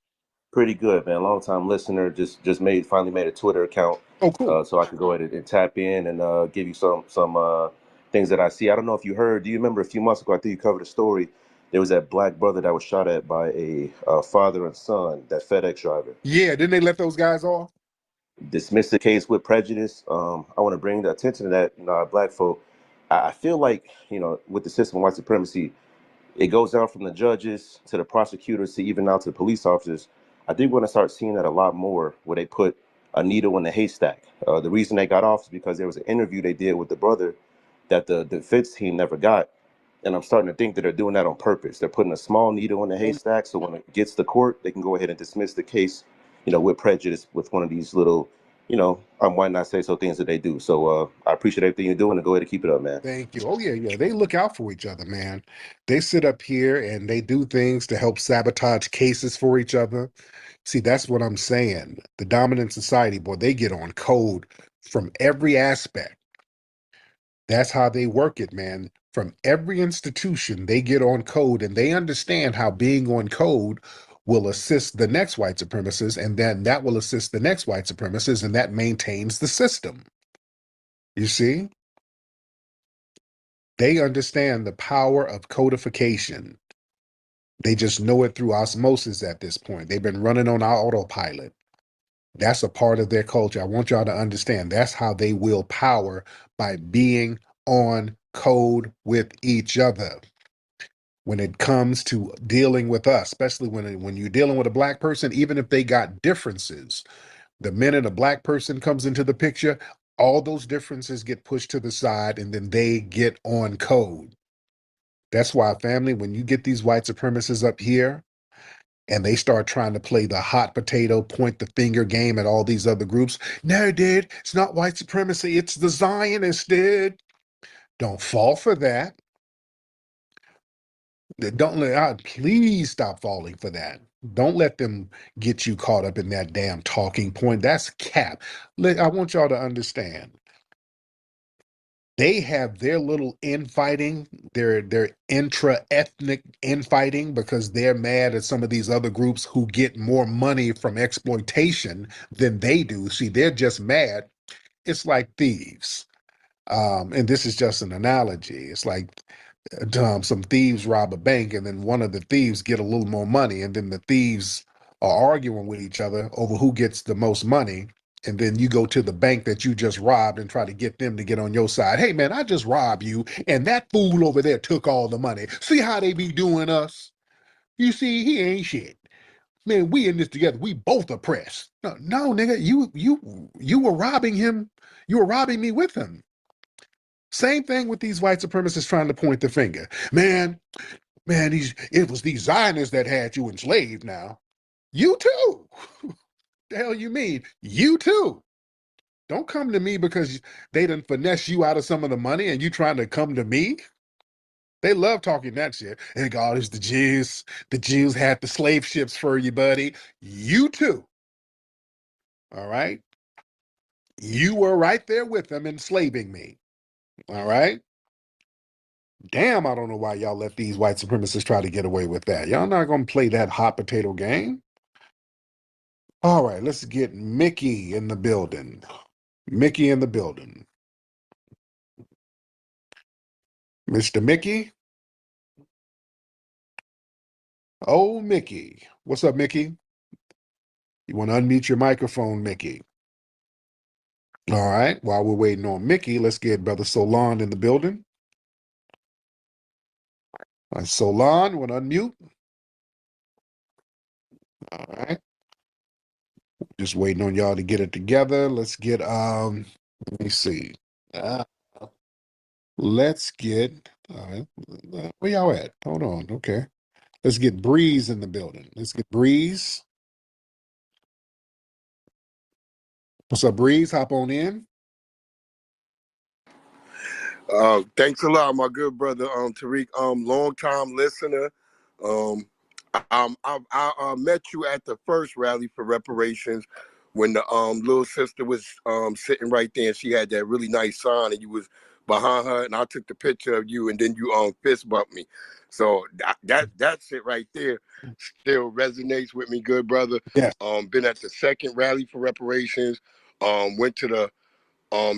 Pretty good, man. Long time listener. Just finally made a Twitter account. Oh, cool. So I can go ahead and tap in and give you some things that I see. I don't know if you heard. Do you remember a few months ago? I think you covered a story. There was that black brother that was shot at by a father and son, that FedEx driver. Yeah, didn't they let those guys off? Dismiss the case with prejudice. I want to bring the attention to that, black folk. I feel like, with the system of white supremacy, it goes down from the judges to the prosecutors to even now to the police officers. I think we're going to start seeing that a lot more, where they put a needle in the haystack. The reason they got off is because there was an interview they did with the brother that the defense team never got. And I'm starting to think that they're doing that on purpose. They're putting a small needle in the haystack, so when it gets to court, they can go ahead and dismiss the case, with prejudice, with one of these little, I might not say so things that they do. So I appreciate everything you're doing, and go ahead and keep it up, man. Thank you. Oh, yeah. They look out for each other, man. They sit up here and they do things to help sabotage cases for each other. See, that's what I'm saying. The dominant society, boy, they get on code from every aspect. That's how they work it, man. From every institution, they get on code, and they understand how being on code will assist the next white supremacist, and then that will assist the next white supremacist, and that maintains the system. You see? They understand the power of codification. They just know it through osmosis at this point. They've been running on our autopilot. That's a part of their culture. I want y'all to understand that's how they will power, by being on code with each other. When it comes to dealing with us, especially when you're dealing with a black person, even if they got differences, the minute a black person comes into the picture, all those differences get pushed to the side, and then they get on code. That's why, family, when you get these white supremacists up here and they start trying to play the hot potato, point the finger game at all these other groups, no, dude, it's not white supremacy, it's the Zionists, dude. Don't fall for that. Please stop falling for that. Don't let them get you caught up in that damn talking point. That's cap. I want y'all to understand. They have their little infighting, their intra-ethnic infighting, because they're mad at some of these other groups who get more money from exploitation than they do. See, they're just mad. It's like thieves. And this is just an analogy. It's like some thieves rob a bank, and then one of the thieves get a little more money, and then the thieves are arguing with each other over who gets the most money. And then you go to the bank that you just robbed and try to get them to get on your side. Hey, man, I just robbed you, and that fool over there took all the money. See how they be doing us? You see, he ain't shit. Man, we in this together. We both oppressed. No, nigga, you were robbing him. You were robbing me with him. Same thing with these white supremacists trying to point the finger. Man, it was these Zionists that had you enslaved now. You too. The hell you mean? You too. Don't come to me because they done finesse you out of some of the money and you trying to come to me. They love talking that shit. And God, it's the Jews. The Jews had the slave ships for you, buddy. You too. All right? You were right there with them enslaving me. All right? Damn, I don't know why y'all let these white supremacists try to get away with that. Y'all not going to play that hot potato game. All right, let's get Mickey in the building. Mickey in the building. Mr. Mickey? Oh, Mickey. What's up, Mickey? You want to unmute your microphone, Mickey? All right, while we're waiting on Mickey, let's get Brother Solon in the building. Solon, want to unmute? All right. Just waiting on y'all to get it together. Let's get, let me see. Let's get, where y'all at? Hold on, okay. Let's get Breeze in the building. Let's get Breeze. What's up, Breeze? Hop on in. Thanks a lot, my good brother, Tariq. Long time listener. I met you at the first rally for reparations when the little sister was sitting right there, and she had that really nice sign, and you was behind her, and I took the picture of you, and then you fist bumped me. So that's it right there. Still resonates with me, good brother. Yes. Been at the second rally for reparations. Went to the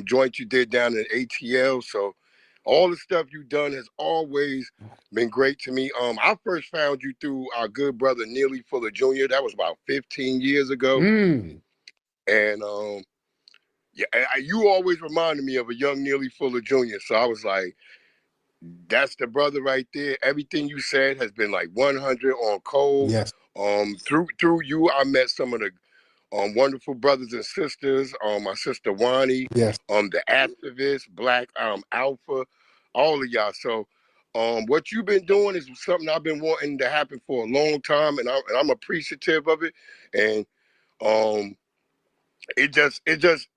joint you did down in ATL. So all the stuff you've done has always been great to me. I first found you through our good brother Neely Fuller Jr. That was about 15 years ago. And you always reminded me of a young Neely Fuller Jr. So I was like, that's the brother right there. Everything you said has been like 100 on code. Yes. Through you, I met some of the wonderful brothers and sisters. My sister Wani, yes. The activist, Black Alpha, all of y'all. So what you've been doing is something I've been wanting to happen for a long time, and I'm appreciative of it. And it just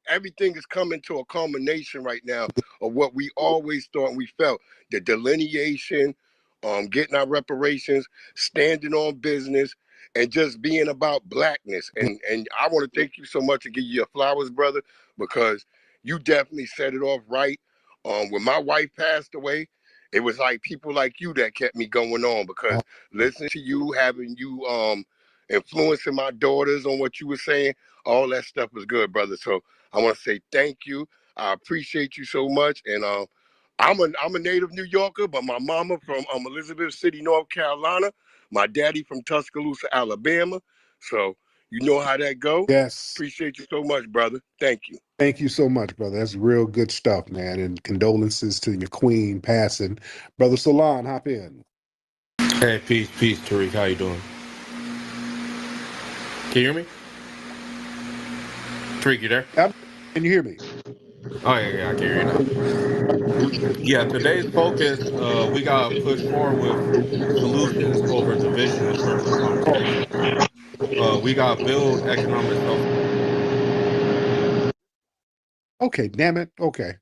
everything is coming to a culmination right now of what we always thought and we felt. The delineation, getting our reparations, standing on business, and just being about blackness. And I want to thank you so much and give you your flowers, brother, because you definitely set it off right. When my wife passed away, it was like people like you that kept me going on, because listening to you, having you influencing my daughters on what you were saying, all that stuff was good, brother. So I want to say thank you. I appreciate you so much. And I'm a native New Yorker, but my mama from Elizabeth City, North Carolina. My daddy from Tuscaloosa, Alabama. So you know how that go. Yes. Appreciate you so much, brother. Thank you. Thank you so much, brother. That's real good stuff, man. And condolences to your queen passing. Brother Salon, hop in. Hey, peace, Tariq. How you doing? Can you hear me? Tariq, you there? Can you hear me? Oh, yeah, I can hear you now. Yeah, today's focus, we got to push forward with solutions over division in terms of conversation. We got to build economic self. Okay, damn it. Okay.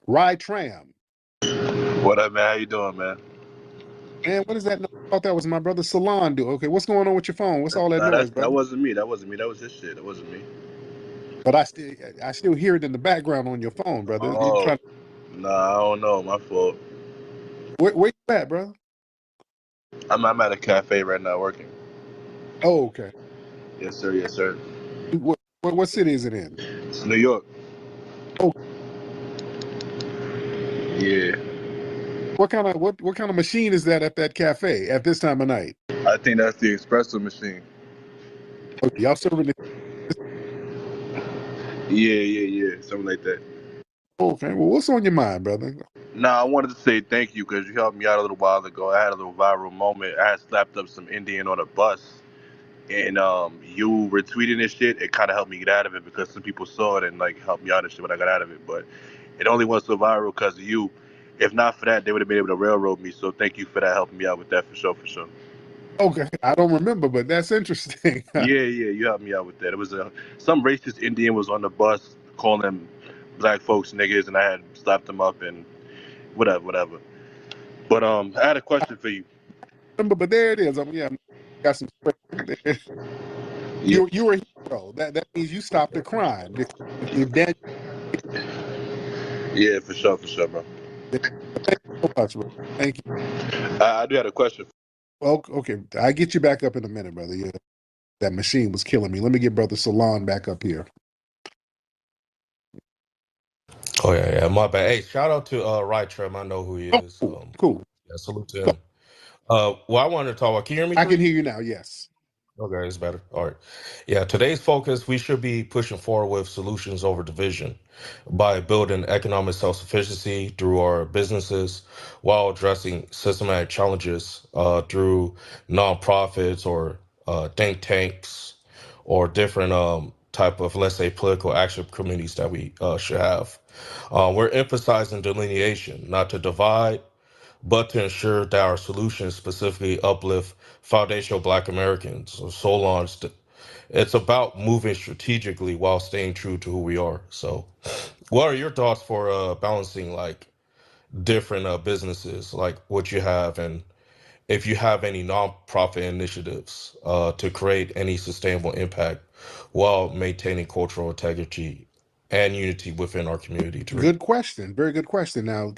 Ride Tram. What up, man? How you doing, man? Man, what is that? I thought that was my brother Salon. Okay, what's going on with your phone? What's all that noise, brother? That wasn't me. That was his shit. That wasn't me. But I still hear it in the background on your phone, brother. Oh, nah, I don't know. My fault. Where you at, brother? I'm at a cafe right now working. Oh, okay. Yes, sir. Yes, sir. What city is it in? It's New York. Oh. Yeah. What kind of machine is that at that cafe at this time of night? I think that's the espresso machine. Okay, y'all serving it? Yeah. Something like that. Okay. Well, what's on your mind, brother? Nah, I wanted to say thank you because you helped me out a little while ago. I had a little viral moment. I had slapped up some Indian on a bus, and you retweeting this shit. It kind of helped me get out of it because some people saw it and like helped me out and shit when I got out of it. But it only went so viral because of you. If not for that, they would have been able to railroad me. So thank you for that, helping me out with that for sure. Okay, I don't remember, but that's interesting. Yeah, you helped me out with that. It was some racist Indian was on the bus calling them black folks niggas, and I had slapped them up and whatever. But I had a question for you. But there it is. Got some. You were a hero. That means you stopped a crime. If that. Yeah, for sure, bro. Thank you so much, bro. Thank you. I do have a question. Well, okay, I get you back up in a minute, brother. Yeah, that machine was killing me. Let me get Brother Salon back up here. Oh yeah, my bad. Hey, shout out to Right Trim. I know who he is. Cool. Yeah, salute to him. Well, I wanted to talk about. Can you hear me? I can hear you now. Yes. Okay, it's better. All right. Yeah, today's focus, we should be pushing forward with solutions over division by building economic self-sufficiency through our businesses while addressing systematic challenges through nonprofits or think tanks or different type of, let's say, political action committees that we should have. We're emphasizing delineation, not to divide, but to ensure that our solutions specifically uplift foundational Black Americans. So It's about moving strategically while staying true to who we are. So, what are your thoughts for balancing like different businesses, like what you have, and if you have any nonprofit initiatives to create any sustainable impact while maintaining cultural integrity and unity within our community, Tariq? Good question. Very good question. Now,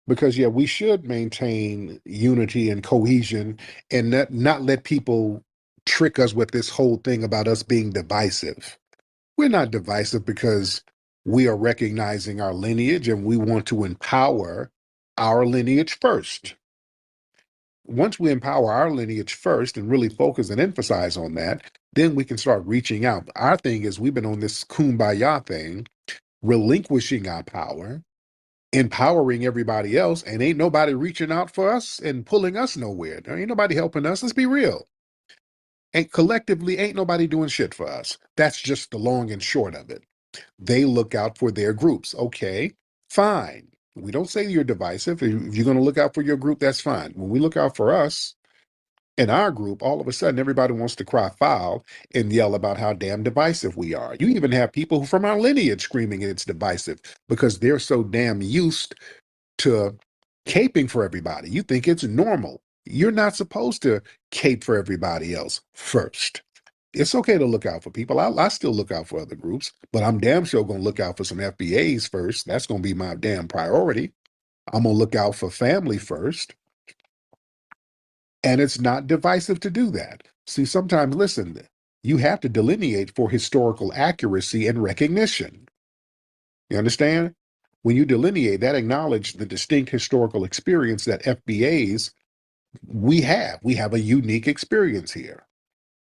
because yeah, we should maintain unity and cohesion and not let people trick us with this whole thing about us being divisive. We're not divisive because we are recognizing our lineage and we want to empower our lineage first. Once we empower our lineage first and really focus and emphasize on that, then we can start reaching out. Our thing is we've been on this kumbaya thing, relinquishing our power, empowering everybody else, and ain't nobody reaching out for us and pulling us nowhere. There ain't nobody helping us. Let's be real. And collectively, ain't nobody doing shit for us. That's just the long and short of it. They look out for their groups. Okay, fine. We don't say you're divisive. If you're going to look out for your group, that's fine. When we look out for us in our group, all of a sudden everybody wants to cry foul and yell about how damn divisive we are. You even have people from our lineage screaming it's divisive because they're so damn used to caping for everybody. You think it's normal. You're not supposed to cape for everybody else first. It's okay to look out for people. I still look out for other groups, but I'm damn sure going to look out for some FBAs first. That's going to be my damn priority. I'm going to look out for family first. And it's not divisive to do that. See, sometimes, listen, you have to delineate for historical accuracy and recognition. You understand? When you delineate, that acknowledge the distinct historical experience that FBAs we have. We have a unique experience here.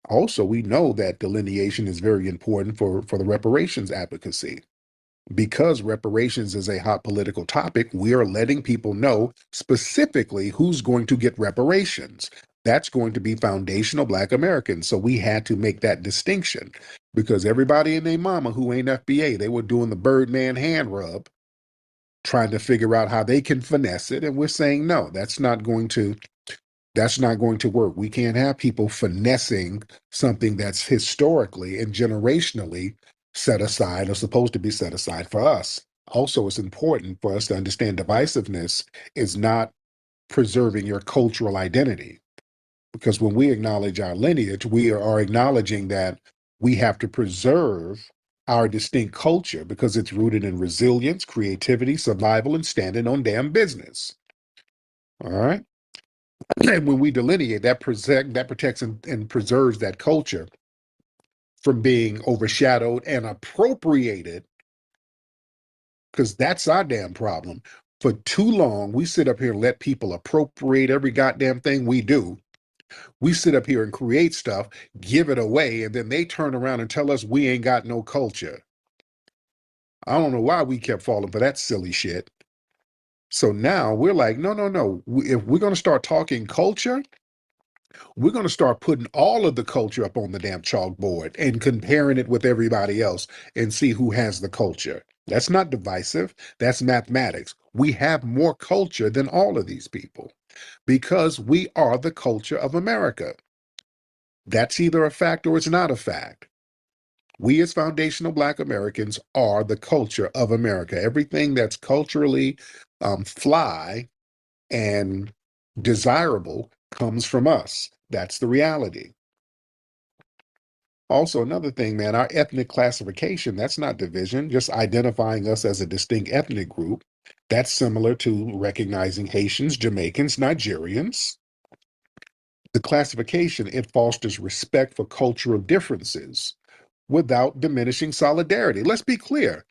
Also, we know that delineation is very important for the reparations advocacy. Because reparations is a hot political topic, we are letting people know specifically who's going to get reparations. That's going to be foundational Black Americans. So we had to make that distinction because everybody and their mama who ain't FBA, they were doing the Birdman hand rub, trying to figure out how they can finesse it. And we're saying, no, that's not going to work. We can't have people finessing something that's historically and generationally set aside or supposed to be set aside for us. Also, it's important for us to understand divisiveness is not preserving your cultural identity. Because when we acknowledge our lineage, we are acknowledging that we have to preserve our distinct culture because it's rooted in resilience, creativity, survival, and standing on damn business. All right? And when we delineate, that protects and preserves that culture from being overshadowed and appropriated, because that's our damn problem. For too long, we sit up here and let people appropriate every goddamn thing we do. We sit up here and create stuff, give it away, and then they turn around and tell us we ain't got no culture. I don't know why we kept falling for that silly shit. So now we're like, no. If we're going to start talking culture, we're going to start putting all of the culture up on the damn chalkboard and comparing it with everybody else and see who has the culture. That's not divisive. That's mathematics. We have more culture than all of these people because we are the culture of America. That's either a fact or it's not a fact. We as foundational Black Americans are the culture of America. Everything that's culturally fly and desirable comes from us. That's the reality. Also, another thing, man, our ethnic classification, that's not division, just identifying us as a distinct ethnic group. That's similar to recognizing Haitians, Jamaicans, Nigerians. The classification, it fosters respect for cultural differences without diminishing solidarity. Let's be clear.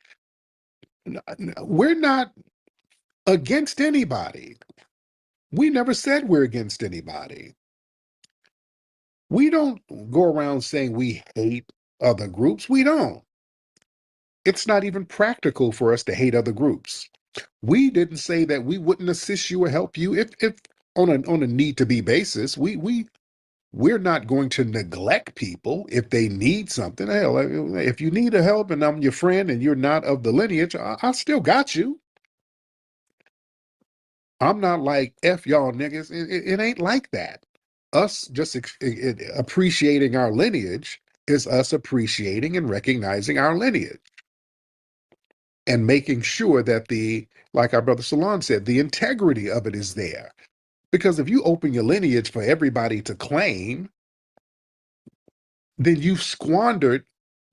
We're not against anybody. We never said we're against anybody. We don't go around saying we hate other groups. We don't. It's not even practical for us to hate other groups. We didn't say that we wouldn't assist you or help you if on a need to be basis. We're not going to neglect people if they need something. Hell, if you need a help and I'm your friend and you're not of the lineage, I still got you. I'm not like F y'all niggas. It ain't like that. Us just appreciating our lineage is us appreciating and recognizing our lineage and making sure that like our brother Salon said, the integrity of it is there. Because if you open your lineage for everybody to claim, then you've squandered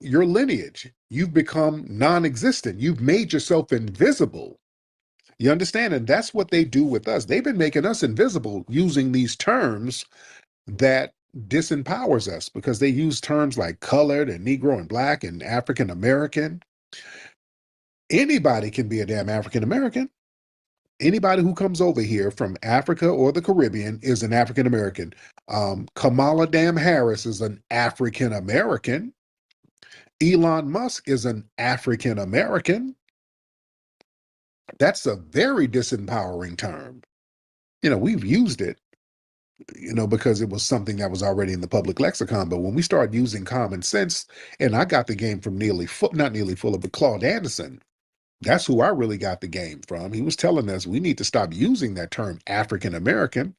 your lineage. You've become non-existent. You've made yourself invisible. You understand? And that's what they do with us. They've been making us invisible using these terms that disempowers us, because they use terms like colored and Negro and Black and African American. Anybody can be a damn African American. Anybody who comes over here from Africa or the Caribbean is an African American. Kamala damn Harris is an African American. Elon Musk is an African American. That's a very disempowering term. We've used it, because it was something that was already in the public lexicon. But when we start using common sense, and I got the game from not Neely Fuller, but Claude Anderson. That's who I really got the game from. He was telling us we need to stop using that term African American.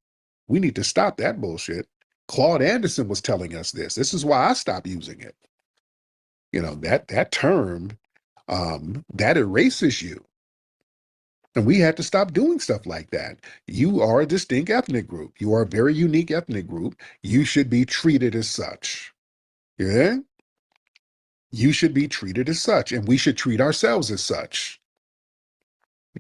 We need to stop that bullshit. Claude Anderson was telling us this. This is why I stopped using it. That term, that erases you. And we had to stop doing stuff like that. You are a distinct ethnic group. You are a very unique ethnic group. You should be treated as such. Yeah? You should be treated as such, and we should treat ourselves as such.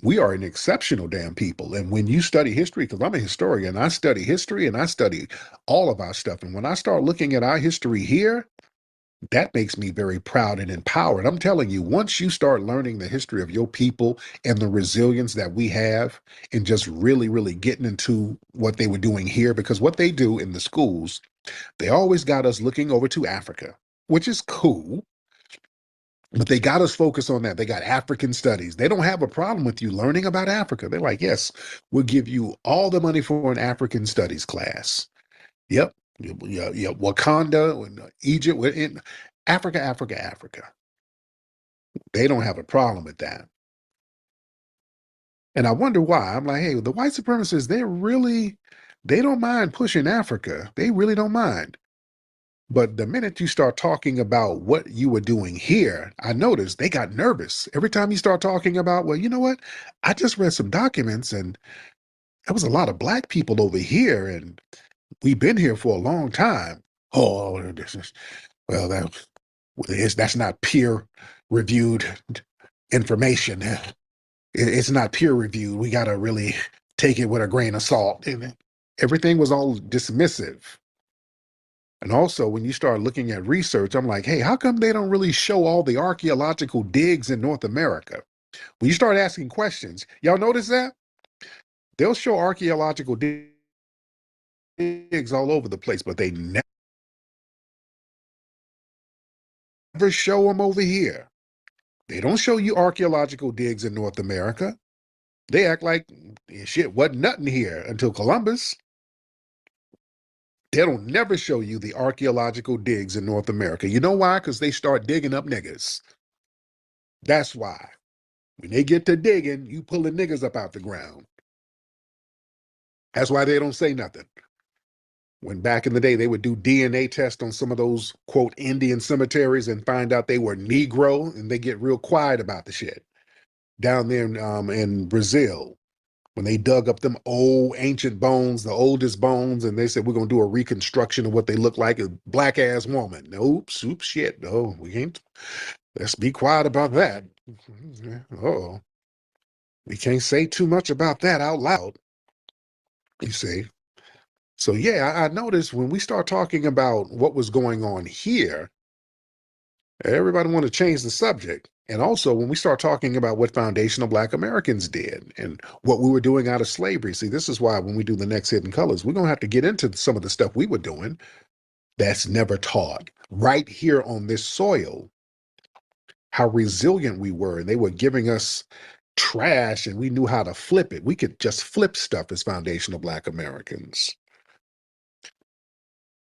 We are an exceptional damn people. And when you study history, because I'm a historian, I study history and I study all of our stuff. And when I start looking at our history here, that makes me very proud and empowered. I'm telling you, once you start learning the history of your people and the resilience that we have, and just really, really getting into what they were doing here, because what they do in the schools, they always got us looking over to Africa, which is cool. But they got us focused on that. They got African studies. They don't have a problem with you learning about Africa. They're like, yes, we'll give you all the money for an African studies class. Yep. Yeah, Wakanda, Egypt, in Africa, Africa, Africa. They don't have a problem with that. And I wonder why. I'm like, hey, the white supremacists, they don't mind pushing Africa. They really don't mind. But the minute you start talking about what you were doing here, I noticed they got nervous. Every time you start talking about, well, you know what? I just read some documents and there was a lot of Black people over here and we've been here for a long time. Oh, that's not peer-reviewed information. It's not peer-reviewed. We got to really take it with a grain of salt. And everything was all dismissive. And also, when you start looking at research, I'm like, hey, how come they don't really show all the archaeological digs in North America? When you start asking questions, y'all notice that? They'll show archaeological digs all over the place, but they never show them over here. They don't show you archaeological digs in North America. They act like shit wasn't nothing here until Columbus. They don't never show you the archaeological digs in North America. You know why? Because they start digging up niggas. That's why. When they get to digging, you pulling niggas up out the ground. That's why they don't say nothing. When back in the day, they would do DNA tests on some of those, quote, Indian cemeteries and find out they were Negro, and they get real quiet about the shit. Down there in Brazil, when they dug up them old ancient bones, the oldest bones, and they said, we're going to do a reconstruction of what they look like, a black-ass woman. Oops, shit. No, we can't. Let's be quiet about that. Uh-oh. We can't say too much about that out loud, you see. So, yeah, I noticed when we start talking about what was going on here, everybody want to change the subject. And also, when we start talking about what foundational Black Americans did and what we were doing out of slavery, see, this is why when we do the next Hidden Colors, we're going to have to get into some of the stuff we were doing that's never taught right here on this soil, how resilient we were. And they were giving us trash and we knew how to flip it. We could just flip stuff as foundational Black Americans.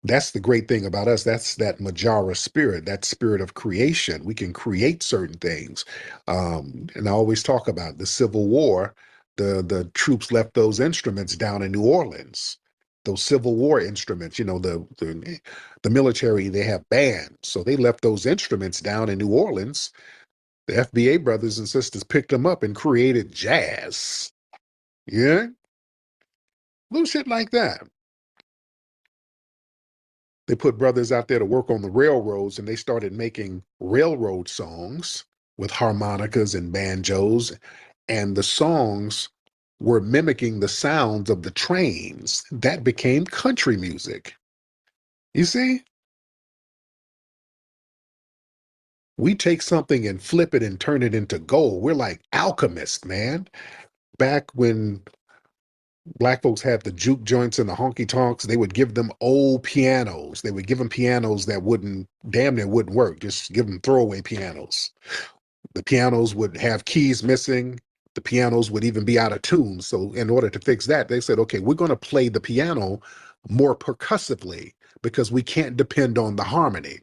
That's the great thing about us. That's that Majara spirit, that spirit of creation. We can create certain things. And I always talk about the Civil War. The troops left those instruments down in New Orleans. those Civil War instruments. You know, the military, they have bands. So they left those instruments down in New Orleans. The FBA brothers and sisters picked them up and created jazz. Yeah? Little shit like that. They put brothers out there to work on the railroads, and they started making railroad songs with harmonicas and banjos, and the songs were mimicking the sounds of the trains. That became country music. You see? We take something and flip it and turn it into gold. We're like alchemists, man. Back when black folks had the juke joints and the honky tonks, they would give them old pianos. They would give them pianos that damn near wouldn't work. Just give them throwaway pianos. The pianos would have keys missing. The pianos would even be out of tune. So in order to fix that, they said, okay, we're going to play the piano more percussively because we can't depend on the harmony.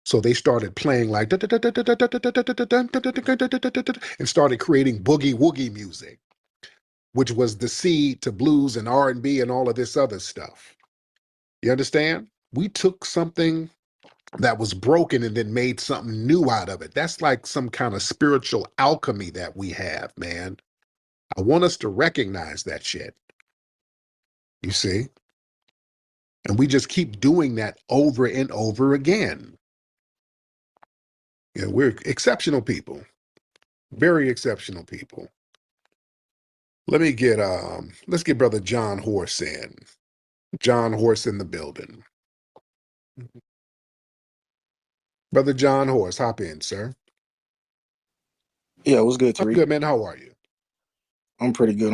So they started playing like and started creating boogie woogie music, which was the seed to blues and R&B and all of this other stuff. You understand? We took something that was broken and then made something new out of it. That's like some kind of spiritual alchemy that we have, man. I want us to recognize that shit. You see? And we just keep doing that over and over again. You know, we're exceptional people. Very exceptional people. Let's get Brother John Horse in. John Horse in the building. Brother John Horse, hop in, sir. Yeah, what's good, Tariq? I'm good, man. How are you? I'm pretty good.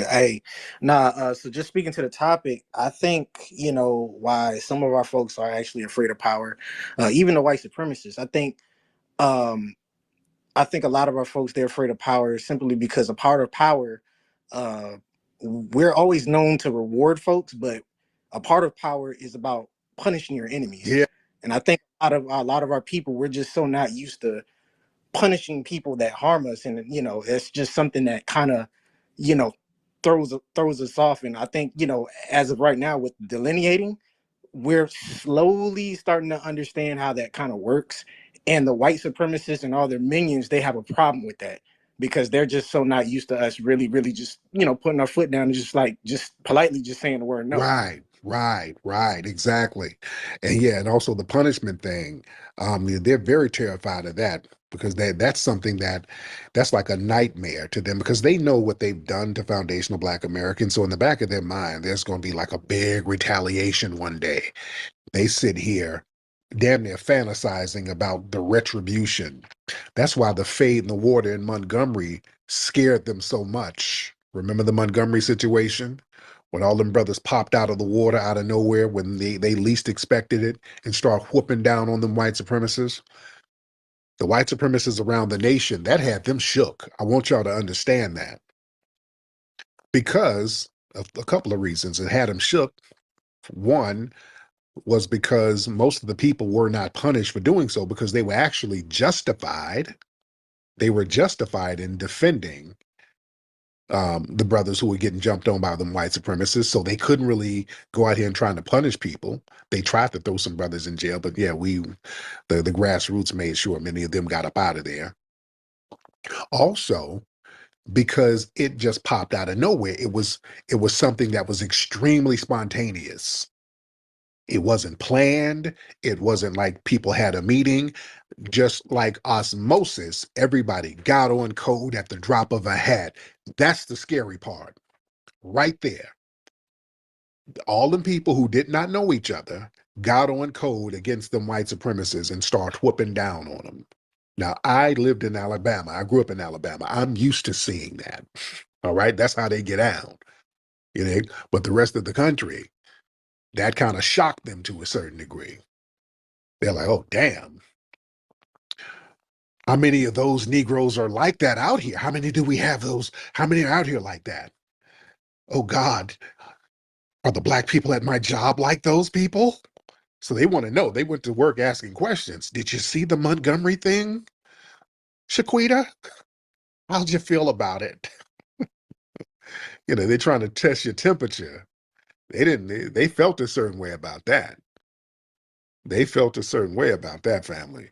Hey, so just speaking to the topic, I think, why some of our folks are actually afraid of power, even the white supremacists. I think a lot of our folks, they're afraid of power simply because a part of power, we're always known to reward folks, but a part of power is about punishing your enemies. Yeah. And I think a lot of our people, we're just so not used to punishing people that harm us, and it's just something that kind of throws us off. And I think as of right now with delineating, we're slowly starting to understand how that kind of works. And the white supremacists and all their minions, they have a problem with that because they're just so not used to us really just putting our foot down and just politely just saying the word no. Right, exactly. And also the punishment thing. They're very terrified of that because that's something that's like a nightmare to them because they know what they've done to foundational Black Americans. So in the back of their mind, there's going to be like a big retaliation one day. They sit here damn near fantasizing about the retribution. That's why the fade in the water in Montgomery scared them so much. Remember the Montgomery situation? When all them brothers popped out of the water out of nowhere when they least expected it and start whooping down on them white supremacists. The white supremacists around the nation, that had them shook. I want y'all to understand that. Because of a couple of reasons. It had them shook. One was because most of the people were not punished for doing so because they were actually justified. They were justified in defending the brothers who were getting jumped on by them white supremacists, so they couldn't really go out here and trying to punish people. They tried to throw some brothers in jail, but yeah, the grassroots made sure many of them got up out of there. Also, because it just popped out of nowhere, it was something that was extremely spontaneous. It wasn't planned. It wasn't like people had a meeting. Just like osmosis, everybody got on code at the drop of a hat. That's the scary part. Right there. All the people who did not know each other got on code against them white supremacists and start whooping down on them. Now, I lived in Alabama. I grew up in Alabama. I'm used to seeing that. All right? That's how they get out. But the rest of the country, that kind of shocked them to a certain degree. They're like, oh, damn. How many of those Negroes are like that out here? How many do we have those? How many are out here like that? Oh, God. Are the Black people at my job like those people? So they want to know. They went to work asking questions. Did you see the Montgomery thing, Shaquita? How'd you feel about it? They're trying to test your temperature. They didn't. They felt a certain way about that. They felt a certain way about that family.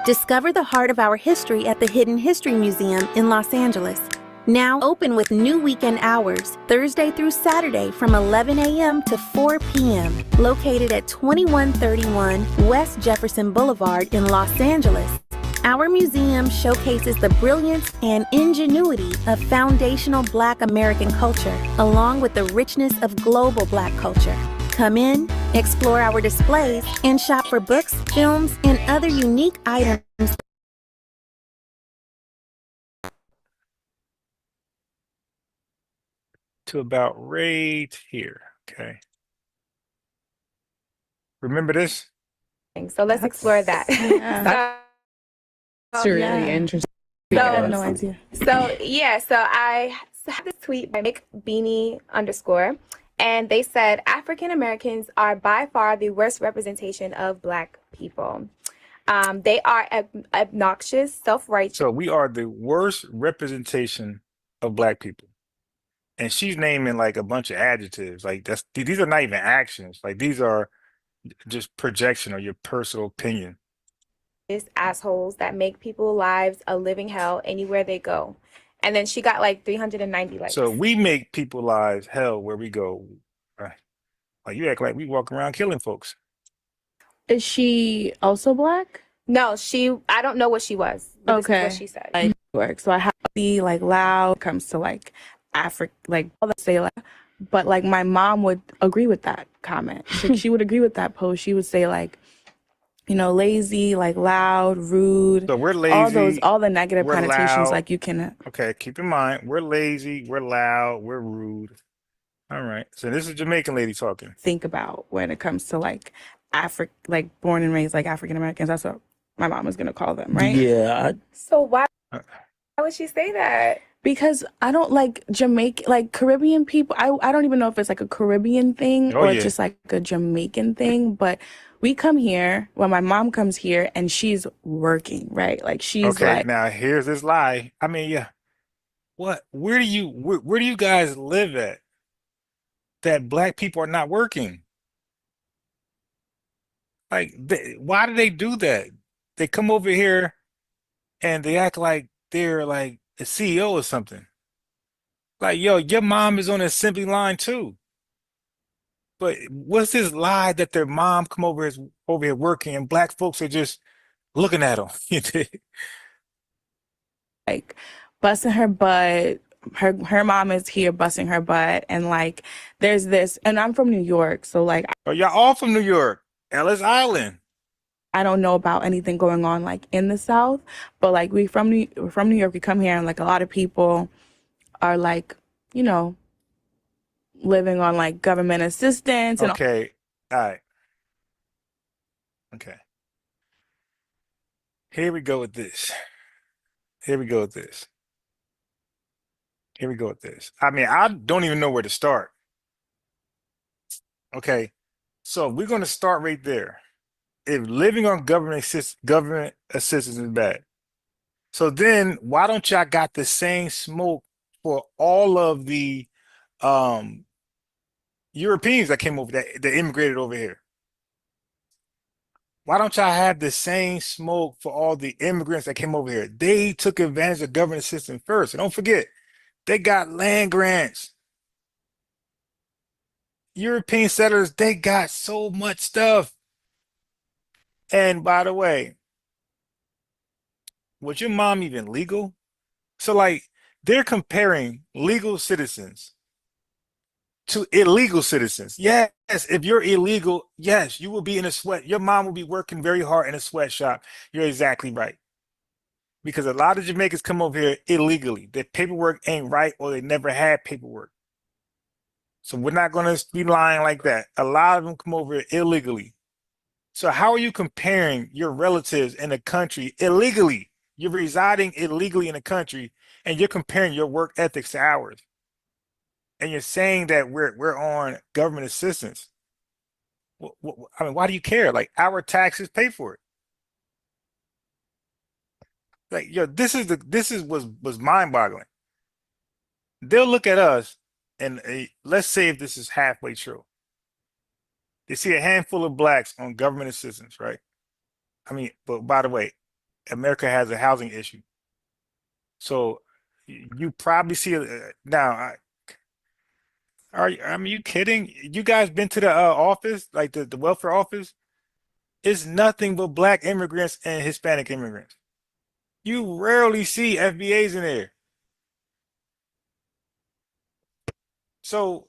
Discover the heart of our history at the Hidden History Museum in Los Angeles. Now open with new weekend hours, Thursday through Saturday from 11 a.m. to 4 p.m. Located at 2131 West Jefferson Boulevard in Los Angeles. Our museum showcases the brilliance and ingenuity of foundational Black American culture, along with the richness of global Black culture. Come in, explore our displays, and shop for books, films, and other unique items. To about right here. Okay. Remember this? So let's explore that. That's really interesting. So, I had no idea. So I have this tweet by McBeanie_, and they said African Americans are by far the worst representation of Black people. They are obnoxious, self-righteous. So we are the worst representation of Black people. And she's naming like a bunch of adjectives. Like these are not even actions. Like these are just projection or your personal opinion. Assholes that make people's lives a living hell anywhere they go. And then she got like 390 likes. So we make people's lives hell where we go. Like you act like we walk around killing folks. Is she also Black? No, I don't know what she was. But Okay. This is what she said. I work. So I have to be like loud comes to like Africa, like all that say like, but like my mom would agree with that comment. Like, she would agree with that post. She would say like, you know, lazy, like loud, rude. So we're lazy. All the negative we're connotations. Loud. Like you can. Okay, keep in mind, we're lazy, we're loud, we're rude. All right. So this is Jamaican lady talking. Think about when it comes to like like born and raised like African Americans. That's what my mom was gonna call them, right? Yeah. So why would she say that? Because I don't like Jamaican, like Caribbean people. I don't even know if it's like a Caribbean thing or just like a Jamaican thing, but we come here when my mom comes here and she's working, right? Like she's okay, like, now here's this lie. I mean, yeah. What? Where do you guys live at that Black people are not working? Like, why do they do that? They come over here and they act like they're like a CEO or something. Like, yo, your mom is on the assembly line too. But what's this lie that their mom come over here working and Black folks are just looking at them? like busting her butt. Her mom is here busting her butt, and like there's this, and I'm from New York, so like. Oh, y'all all from New York, Ellis Island. I don't know about anything going on like in the South, but like we're from New York. We come here and like a lot of people are like, you know, living on like government assistance and okay, all right, okay. Here we go with this. Here we go with this. Here we go with this. I mean, I don't even know where to start. Okay, so we're going to start right there. If living on government assistance is bad, so then why don't y'all got the same smoke for all of the Europeans that came over that immigrated over here? Why don't y'all have the same smoke for all the immigrants that came over here? They took advantage of government assistance first. And don't forget, they got land grants. European settlers, they got so much stuff. And by the way, was your mom even legal? So like they're comparing legal citizens to illegal citizens. Yes, if you're illegal, yes, you will be in a sweat. Your mom will be working very hard in a sweatshop. You're exactly right. Because a lot of Jamaicans come over here illegally. Their paperwork ain't right or they never had paperwork. So we're not going to be lying like that. A lot of them come over here illegally. So how are you comparing your relatives in a country illegally? You're residing illegally in a country and you're comparing your work ethics to ours. And you're saying that we're on government assistance. I mean, why do you care? Like our taxes pay for it. Like, yo, was mind-boggling. They'll look at us let's say if this is halfway true. They see a handful of blacks on government assistance, right? I mean, but by the way, America has a housing issue. So you probably see now. I mean, you kidding? You guys been to the office, like the welfare office? It's nothing but black immigrants and Hispanic immigrants. You rarely see FBAs in there. So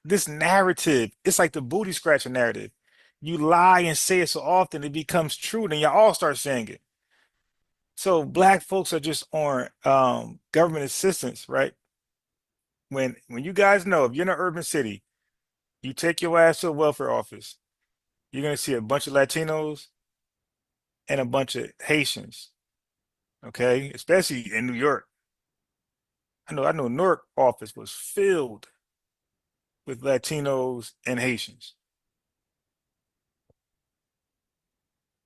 this narrative, it's like the booty scratcher narrative. You lie and say it so often it becomes true, then y'all all start saying it. So black folks are just on government assistance, right? When you guys know, if you're in an urban city, you take your ass to a welfare office, you're gonna see a bunch of Latinos and a bunch of Haitians, okay? Especially in New York. I know Newark office was filled with Latinos and Haitians.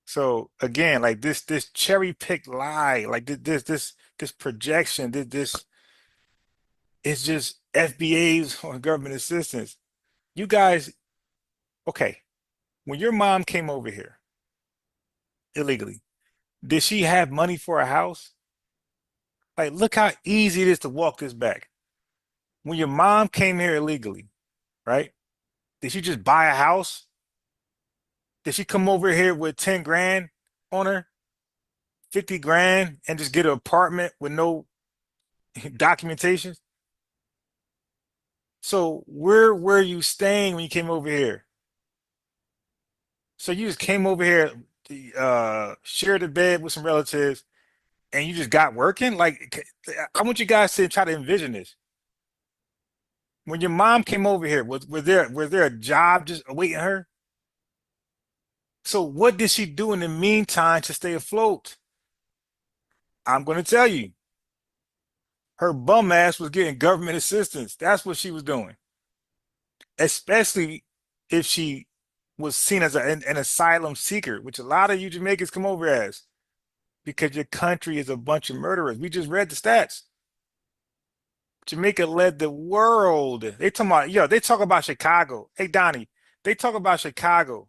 So again, like this cherry picked lie, like this projection, this it's just FBA's on government assistance. You guys, okay, when your mom came over here illegally, did she have money for a house? Like, look how easy it is to walk this back. When your mom came here illegally, right? Did she just buy a house? Did she come over here with 10 grand on her, 50 grand, and just get an apartment with no documentation? So where were you staying when you came over here? So you just came over here, shared a bed with some relatives, and you just got working? Like, I want you guys to try to envision this. When your mom came over here, was there a job just awaiting her? So what did she do in the meantime to stay afloat? I'm going to tell you. Her bum ass was getting government assistance. That's what she was doing. Especially if she was seen as an asylum seeker, which a lot of you Jamaicans come over as, because your country is a bunch of murderers. We just read the stats. Jamaica led the world. They talk about Chicago. Hey, Donnie, they talk about Chicago.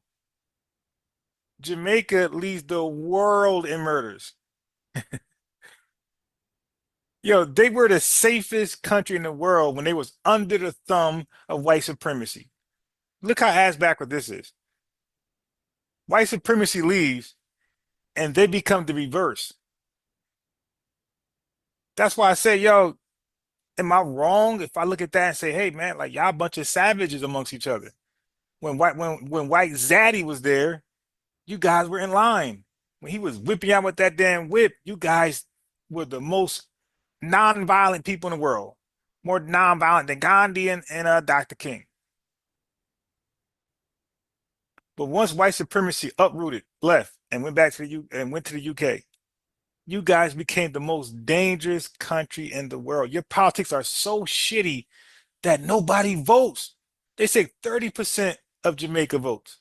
Jamaica leads the world in murders. They were the safest country in the world when they was under the thumb of white supremacy. Look how ass backward this is. White supremacy leaves and they become the reverse. That's why I say, am I wrong if I look at that and say, hey man, like y'all a bunch of savages amongst each other? When white Zaddy was there, you guys were in line. When he was whipping out with that damn whip, you guys were the most non-violent people in the world. More non-violent than Gandhi and Dr. King. But once white supremacy uprooted, left, and went back to the UK, you guys became the most dangerous country in the world. Your politics are so shitty that nobody votes. They say 30% of Jamaica votes.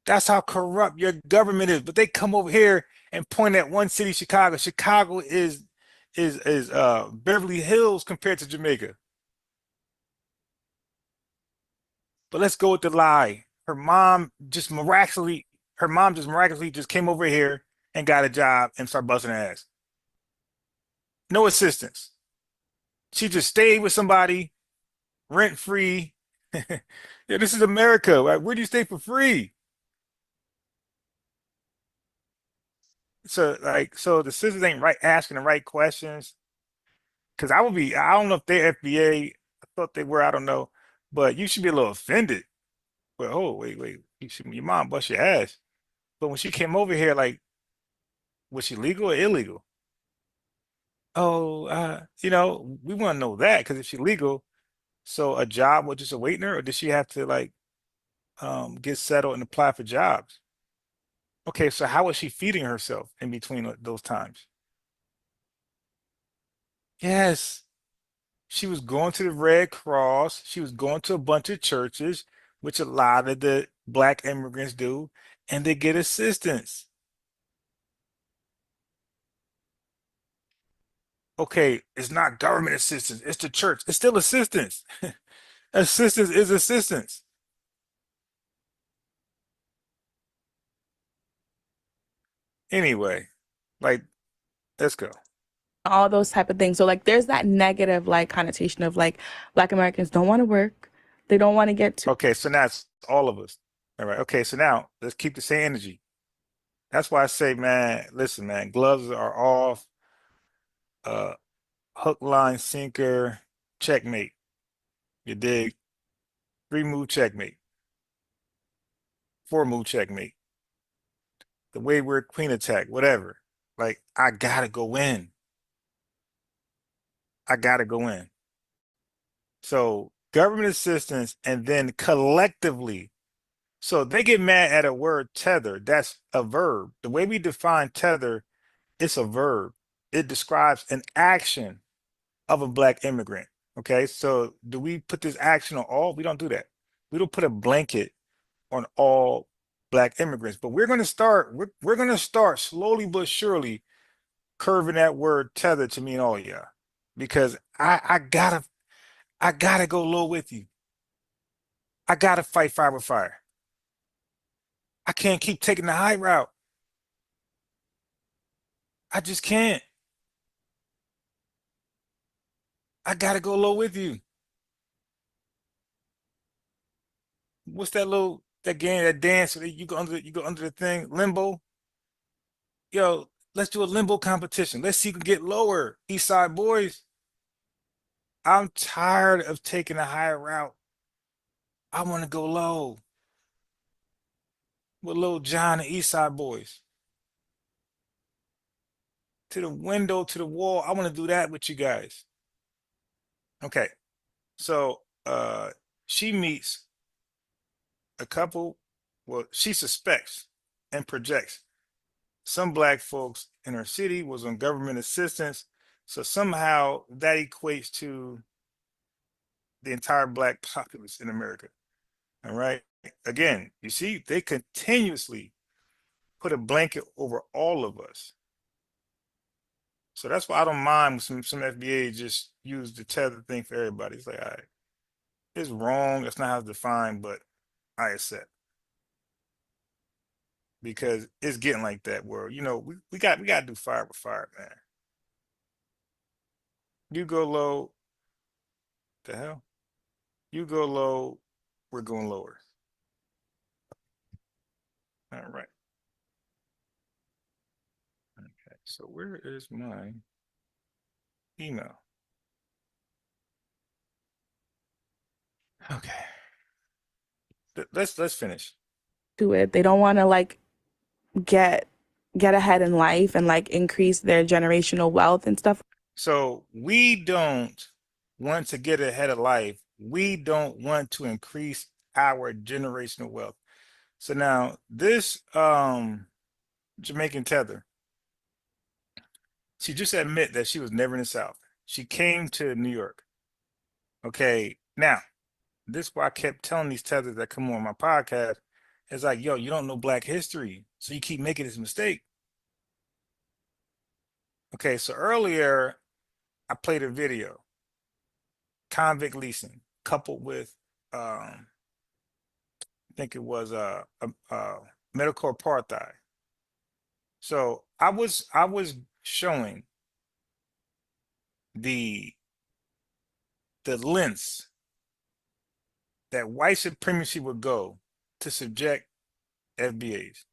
That's how corrupt your government is. But they come over here and point at one city, Chicago. Chicago is Beverly Hills compared to Jamaica. But let's go with the lie. Her mom just miraculously just came over here and got a job and started busting her ass. No assistance. She just stayed with somebody rent free. This is America. Right? Where do you stay for free? So the sisters ain't asking the right questions. Because I don't know if they're FBA. I thought they were, I don't know. But you should be a little offended. Well, oh, wait. Your mom bust your ass. But when she came over here, like, was she legal or illegal? Oh, we want to know that because if she's legal, so a job was just awaiting her, or did she have to like get settled and apply for jobs? Okay, so how was she feeding herself in between those times? Yes, she was going to the Red Cross. She was going to a bunch of churches, which a lot of the black immigrants do, and they get assistance. okay, it's not government assistance, it's the church. It's still assistance. Assistance is assistance. Anyway, like, let's go. All those type of things. So like there's that negative like connotation of like Black Americans don't want to work. They don't want to get to. Okay, so now it's all of us. All right. Okay, so now let's keep the same energy. That's why I say, man, listen, man, gloves are off. Hook, line, sinker, checkmate. You dig? 3-move checkmate. 4-move checkmate. The wayward queen attack, whatever. Like, I gotta go in. I gotta go in. So government assistance and then collectively. So they get mad at a word tether. That's a verb. The way we define tether, it's a verb. It describes an action of a Black immigrant. Okay, so do we put this action on all? We don't do that. We don't put a blanket on all Black immigrants, but we're going to start. We're going to start slowly but surely curving that word tether to mean all y'all, because I gotta go low with you. I gotta fight fire with fire. I can't keep taking the high route. I just can't. I gotta go low with you. What's that little that game, that dance where you go under the thing, limbo? Yo, let's do a limbo competition. Let's see who can get lower. East Side boys. I'm tired of taking a higher route. I want to go low with Lil John and East Side boys. To the window, to the wall. I want to do that with you guys. Okay. So she meets a couple, well, she suspects and projects some Black folks in her city was on government assistance. So somehow that equates to the entire Black populace in America. All right. Again, you see, they continuously put a blanket over all of us. So that's why I don't mind some FBA just use the tether thing for everybody. It's like, all right, it's wrong. That's not how it's defined, but I accept. Because it's getting like that where, you know, we got to do fire with fire, man. You go low, the hell? You go low, we're going lower. All right. Okay, so where is my email? Okay. Let's finish. To it. They don't want to like get ahead in life and like increase their generational wealth and stuff. So we don't want to get ahead of life. We don't want to increase our generational wealth. So now this Jamaican tether, she just admit that she was never in the South. She came to New York. Okay, now this is why I kept telling these tethers that come on my podcast. It's like, yo, you don't know Black history, so you keep making this mistake. Okay, so earlier I played a video, convict leasing, coupled with I think it was medical apartheid. So I was showing the lengths that white supremacy would go to subject FBAs.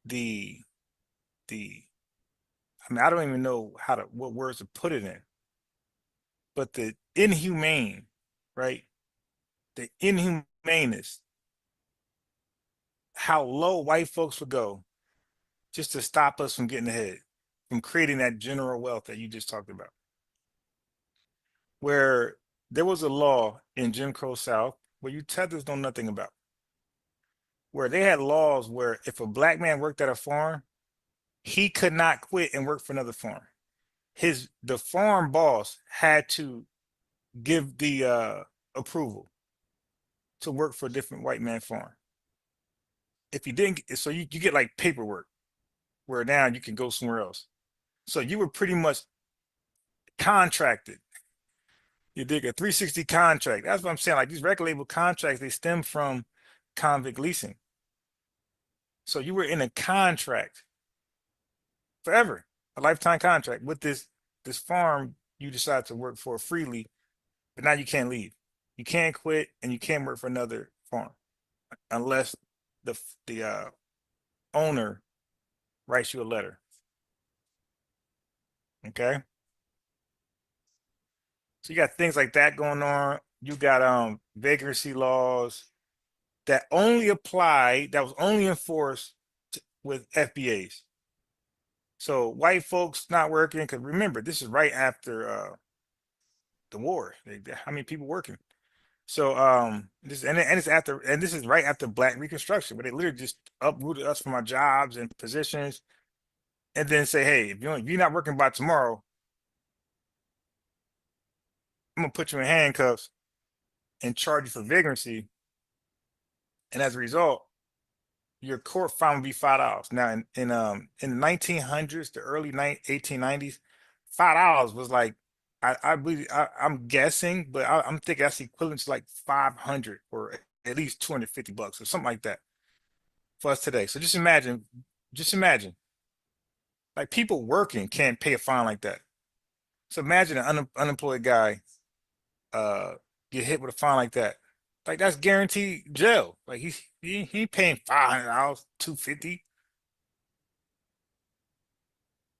I mean, I don't even know what words to put it in, but the inhumane, right? The inhumaneness, how low white folks would go just to stop us from getting ahead, from creating that general wealth that you just talked about. Where there was a law in Jim Crow South where you tethers know nothing about, where they had laws where if a Black man worked at a farm, he could not quit and work for another farm. The farm boss had to give the approval to work for a different white man farm. If you didn't, so you get like paperwork where now you can go somewhere else. So you were pretty much contracted. You dig a 360 contract. That's what I'm saying. Like these record label contracts, they stem from convict leasing. So you were in a contract forever, a lifetime contract with this farm you decide to work for freely, but now you can't leave. You can't quit and you can't work for another farm unless the owner writes you a letter. Okay. So you got things like that going on. You got vagrancy laws that only apply, that was only enforced with FBAs. So white folks not working, because remember, this is right after the war. How many people working? So this and it's after, and this is right after Black Reconstruction, where they literally just uprooted us from our jobs and positions, and then say, hey, if you're not working by tomorrow, I'm gonna put you in handcuffs and charge you for vagrancy. And as a result, your court fine will be $5. Now in the 1900s, the early 1890s, $5 was like, I believe, I'm guessing, but I'm thinking that's equivalent to like 500 or at least $250 or something like that for us today. So just imagine, like people working can't pay a fine like that. So imagine an unemployed guy get hit with a fine like that. Like that's guaranteed jail. Like he paying $500, $250.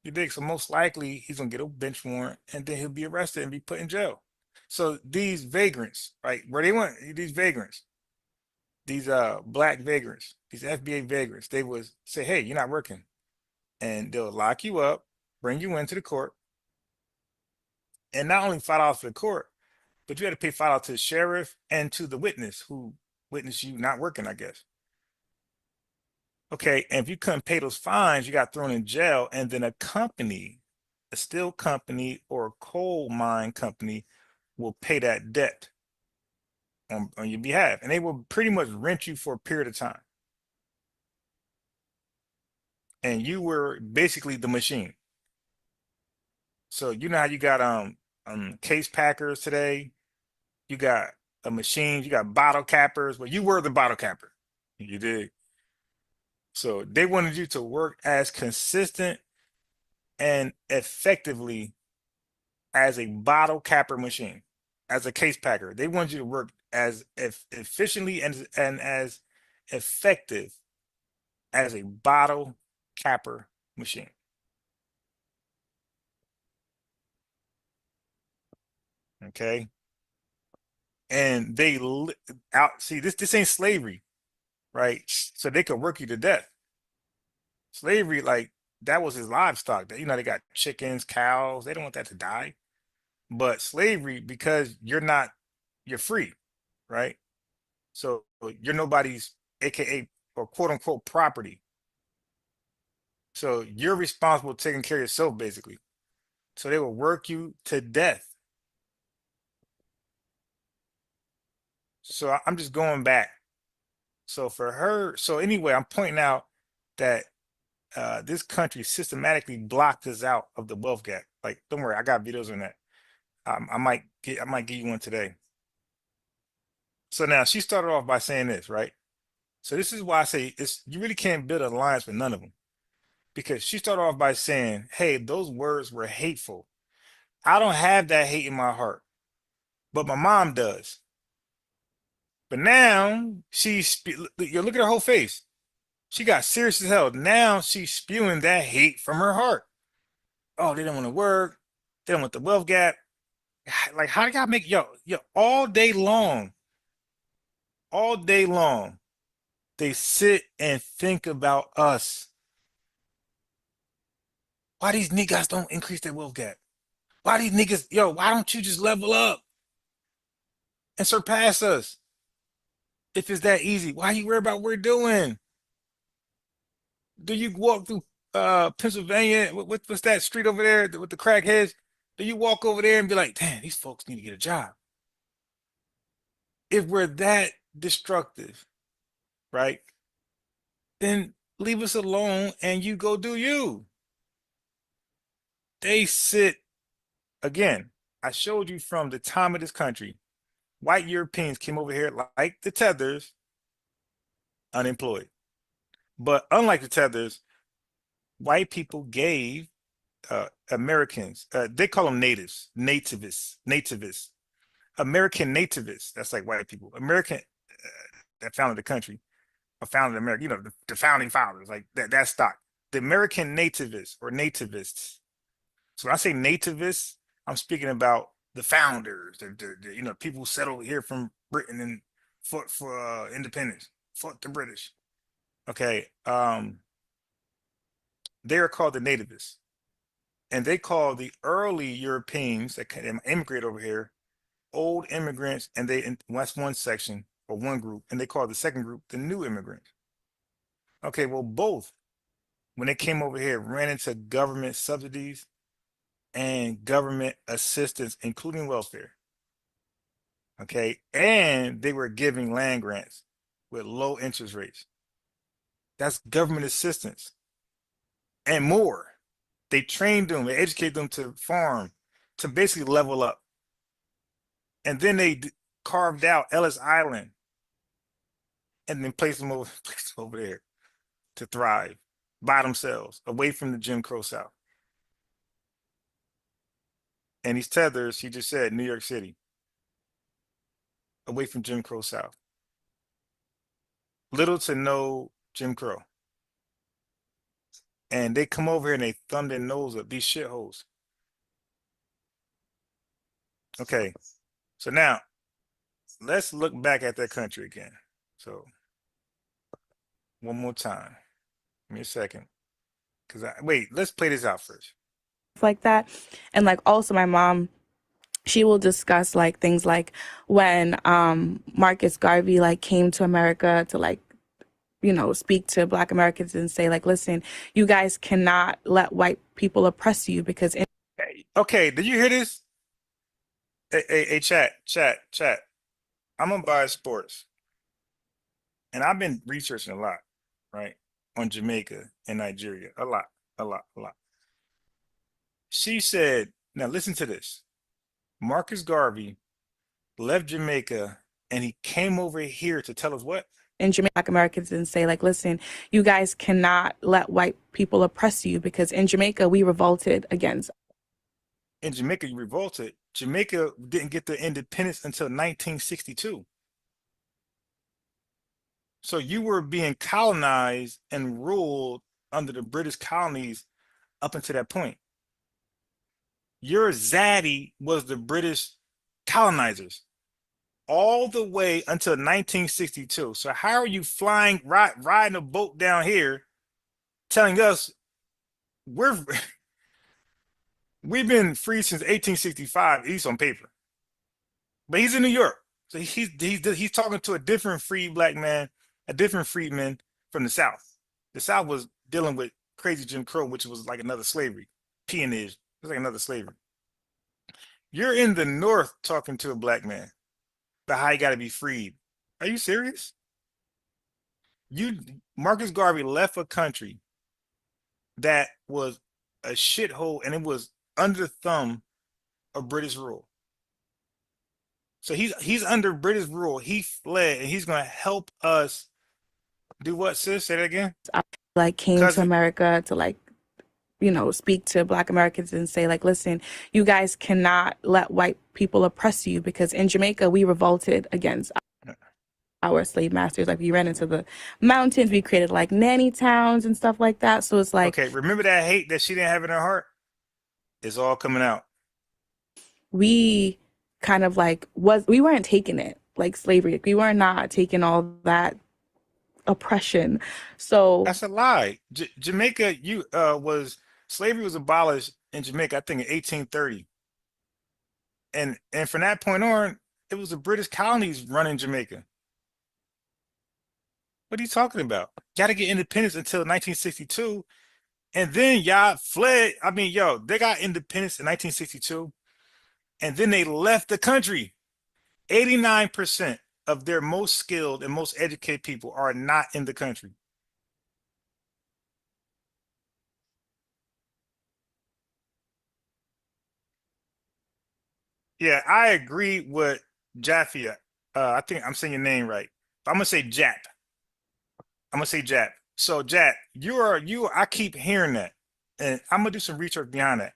You dig? So most likely he's gonna get a bench warrant and then he'll be arrested and be put in jail. So these vagrants, right? Where they went, these vagrants, these Black vagrants, these FBA vagrants, they would say, hey, you're not working. And they'll lock you up, bring you into the court. And not only $5 for the court, but you had to pay $5 to the sheriff and to the witness who witnessed you not working, I guess. Okay, and if you couldn't pay those fines, you got thrown in jail, and then a company, a steel company or a coal mine company will pay that debt on your behalf. And they will pretty much rent you for a period of time. And you were basically the machine. So you know how you got case packers today? You got a machine, you got bottle cappers. Well, you were the bottle capper. You did. So they wanted you to work as consistent and effectively as a bottle capper machine, as a case packer. They wanted you to work as efficiently and as effective as a bottle capper machine. Okay. And they see this ain't slavery, right? So they could work you to death. Slavery, like that was his livestock. You know, they got chickens, cows. They don't want that to die. But slavery, because you're free, right? So you're nobody's AKA or quote unquote property. So you're responsible for taking care of yourself, basically. So they will work you to death. So I'm just going back. So for her, so anyway, I'm pointing out that this country systematically blocked us out of the wealth gap. Like, don't worry, I got videos on that. I might give you one today. So now she started off by saying this, right? So this is why I say you really can't build an alliance with none of them. Because she started off by saying, hey, those words were hateful. I don't have that hate in my heart, but my mom does. But now you look at her whole face. She got serious as hell. Now she's spewing that hate from her heart. Oh, they don't want to work. They don't want the wealth gap. Like, how do y'all make yo all day long, they sit and think about us. Why these niggas don't increase their wealth gap? Why these niggas, why don't you just level up and surpass us? If it's that easy, why you worry about what we're doing? Do you walk through Pennsylvania? What's that street over there with the crackheads? Do you walk over there and be like, damn, these folks need to get a job? If we're that destructive, right, then leave us alone and you go do you. They sit, again, I showed you from the time of this country, white Europeans came over here like the Tethers, unemployed. But unlike the Tethers, white people gave Americans, they call them nativists, American nativists. That's like white people. American that founded the country, or founded America. You know, the founding fathers, like that stock. The American nativists or nativists. So when I say nativists, I'm speaking about the founders, the people who settled here from Britain and fought for independence, fought the British. Okay, they are called the nativists, and they call the early Europeans that immigrate over here old immigrants, and that's one section or one group, and they call the second group the new immigrants. Okay, well, both, when they came over here, ran into government subsidies and government assistance, including welfare. Okay, and they were giving land grants with low interest rates. That's government assistance and more. They trained them, they educated them to farm, to basically level up. And then they carved out Ellis Island and then placed them over there to thrive by themselves, away from the Jim Crow South. And these Tethers, he just said, New York City, away from Jim Crow South. Little to no Jim Crow. And they come over here and they thumb their nose up, these shitholes. Okay, so now let's look back at that country again. So one more time. Give me a second. Wait, let's play this out first. Like that. And like also my mom, she will discuss like things like when Marcus Garvey like came to America to like, you know, speak to Black Americans and say like, listen, you guys cannot let white people oppress you because okay, did you hear this? Hey, chat. I'm gonna buy sports. And I've been researching a lot, right? On Jamaica and Nigeria. A lot. She said, now listen to this. Marcus Garvey left Jamaica and he came over here to tell us what? In Jamaica, Black Americans and say like, listen, you guys cannot let white people oppress you because in Jamaica, we revolted against. In Jamaica, you revolted. Jamaica didn't get their independence until 1962. So you were being colonized and ruled under the British colonies up until that point. Your zaddy was the British colonizers all the way until 1962. So how are you riding a boat down here telling us we've been free since 1865, at least on paper. But he's in New York. So he's talking to a different free Black man, a different freedman from the South. The South was dealing with crazy Jim Crow, which was like another slavery. Peonage. It was like another slavery. You're in the North talking to a Black man about how he got to be freed. Are you serious? Marcus Garvey left a country that was a shithole and it was under the thumb of British rule. So he's under British rule. He fled and he's going to help us do what, sis? Say that again. Like came to America to like, you know, speak to Black Americans and say like, listen, you guys cannot let white people oppress you because in Jamaica, we revolted against our slave masters. Like we ran into the mountains, we created like nanny towns and stuff like that. So it's like, okay, remember that hate that she didn't have in her heart? It's all coming out. We kind of like we weren't taking it like slavery. We were not taking all that oppression. So that's a lie. Jamaica, slavery was abolished in Jamaica, I think in 1830. And from that point on, it was the British colonies running Jamaica. What are you talking about? Got to get independence until 1962. And then y'all fled. I mean, they got independence in 1962. And then they left the country. 89% of their most skilled and most educated people are not in the country. Yeah, I agree with Jaffia. I think I'm saying your name right. I'm gonna say Jap. I'm gonna say Jap. So Jap, I keep hearing that, and I'm gonna do some research behind that.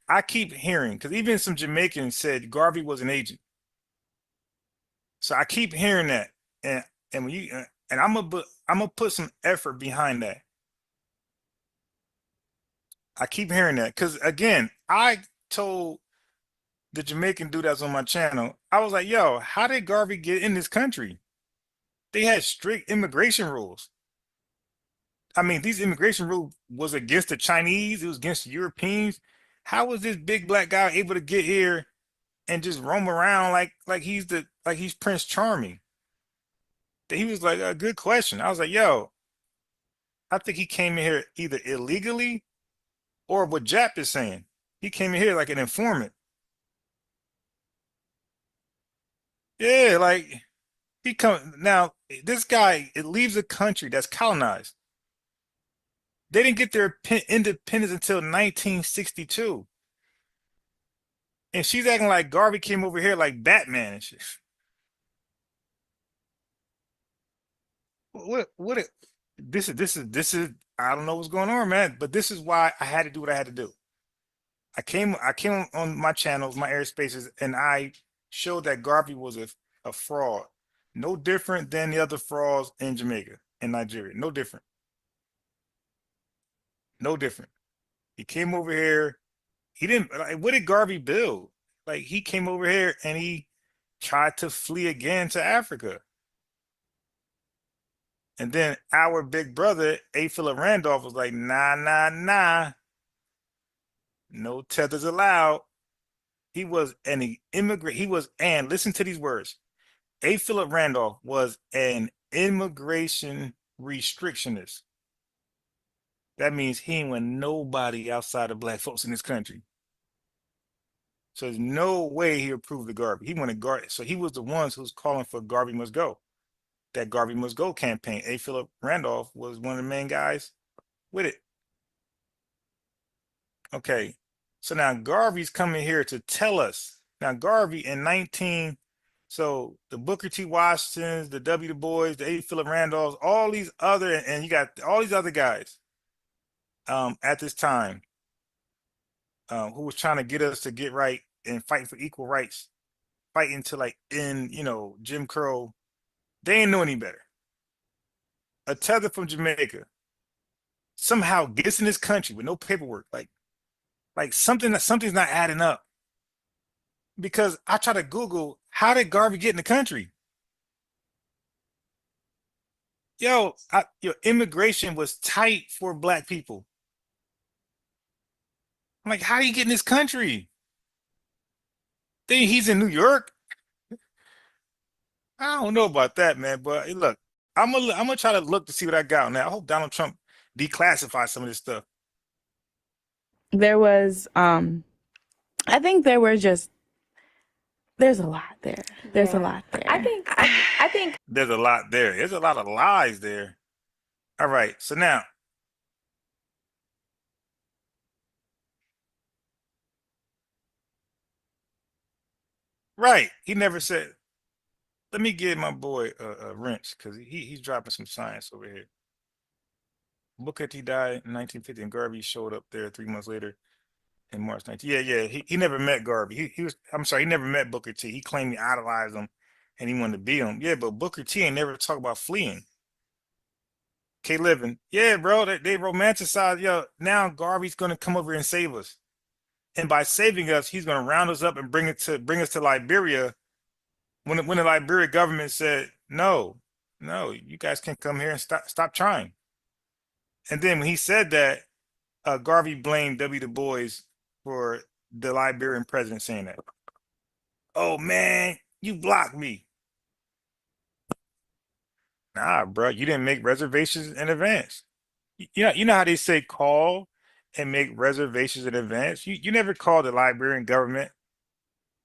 I keep hearing because even some Jamaicans said Garvey was an agent. So I keep hearing that, and when you and I'm gonna put some effort behind that. I keep hearing that because again, I told the Jamaican dude that's on my channel, I was like, "Yo, how did Garvey get in this country? They had strict immigration rules. I mean, these immigration rules was against the Chinese, it was against the Europeans. How was this big black guy able to get here and just roam around like he's Prince Charming?" He was like, "A good question." I was like, "Yo, I think he came in here either illegally or what Jap is saying. He came in here like an informant." Yeah, like he come now. This guy, it leaves a country that's colonized. They didn't get their independence until 1962. And she's acting like Garvey came over here like Batman and shit. What this is I don't know what's going on, man, but this is why I had to do what I had to do. I came on my channels, my airspaces, and I showed that Garvey was a fraud. No different than the other frauds in Jamaica and Nigeria. No different. No different. He came over here. He didn't like, what did Garvey build? Like he came over here and he tried to flee again to Africa. And then our big brother, A. Philip Randolph, was like, nah, nah, nah. No tethers allowed. He was an immigrant. Listen to these words. A. Philip Randolph was an immigration restrictionist. That means he ain't want nobody outside of black folks in this country. So there's no way he approved the Garvey. He wanted Garvey. So he was the ones who's calling for Garvey must go. That Garvey must go campaign. A. Philip Randolph was one of the main guys with it. Okay. So now Garvey's coming here to tell us. Now Garvey in 19, so the Booker T. Washingtons, the W. Du Bois, the A. Philip Randolphs, all these other, and you got all these other guys at this time who was trying to get us to get right and fight for equal rights, fighting to like end, Jim Crow. They ain't know any better. A tether from Jamaica somehow gets in this country with no paperwork, like something's not adding up. Because I try to Google how did Garvey get in the country? Your immigration was tight for black people. I'm like, how do you get in this country? Then he's in New York. I don't know about that, man. But hey, look, I'm gonna try to look to see what I got now. I hope Donald Trump declassifies some of this stuff. There was, I think there's a lot there. There's a lot there. I think There's a lot there. There's a lot of lies there. All right, so now. Right, he never said. Let me give my boy a wrench because he's dropping some science over here. Booker T died in 1950, and Garvey showed up there 3 months later in March 19. Yeah. He never met Garvey. I'm sorry, he never met Booker T. He claimed he idolized him and he wanted to be him. Yeah, but Booker T ain't never talk about fleeing. K Living. Yeah, bro, they romanticize. Now Garvey's gonna come over and save us. And by saving us, he's gonna round us up and bring us to Liberia. When the Liberia government said, no, you guys can't come here and stop trying. And then when he said that, Garvey blamed W. Du Bois for the Liberian president saying that. Oh man, you blocked me. Nah, bro, you didn't make reservations in advance. You know how they say call and make reservations in advance. You never called the Liberian government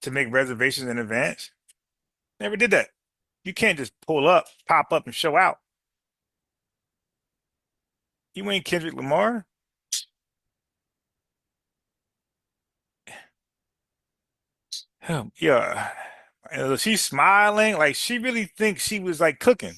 to make reservations in advance. Never did that. You can't just pop up and show out. You ain't Kendrick Lamar. Yeah. She's smiling. Like, she really thinks she was like cooking.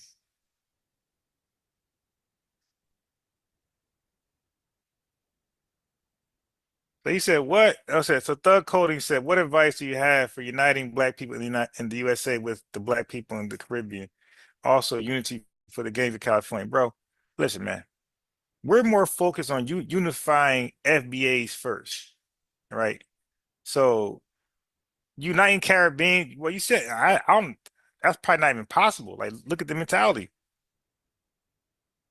So he said, what? I said, so Thug Coding said, what advice do you have for uniting black people in the USA with the black people in the Caribbean? Also, unity for the gangs of California. Bro, listen, man. We're more focused on unifying FBAs first, right? So uniting Caribbean, well, you said I don't. That's probably not even possible. Like, look at the mentality.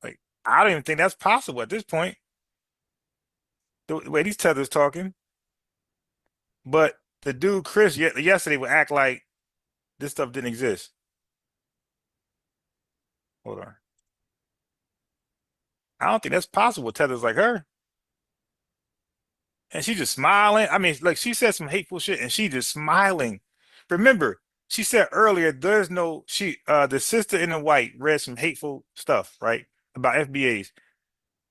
Like, I don't even think that's possible at this point. The way these tethers talking, but the dude Chris yesterday would act like this stuff didn't exist. Hold on. I don't think that's possible with tethers like her. And she just smiling. I mean, like, she said some hateful shit and she just smiling. Remember, she said earlier, there's no the sister in the white read some hateful stuff, right? About FBAs.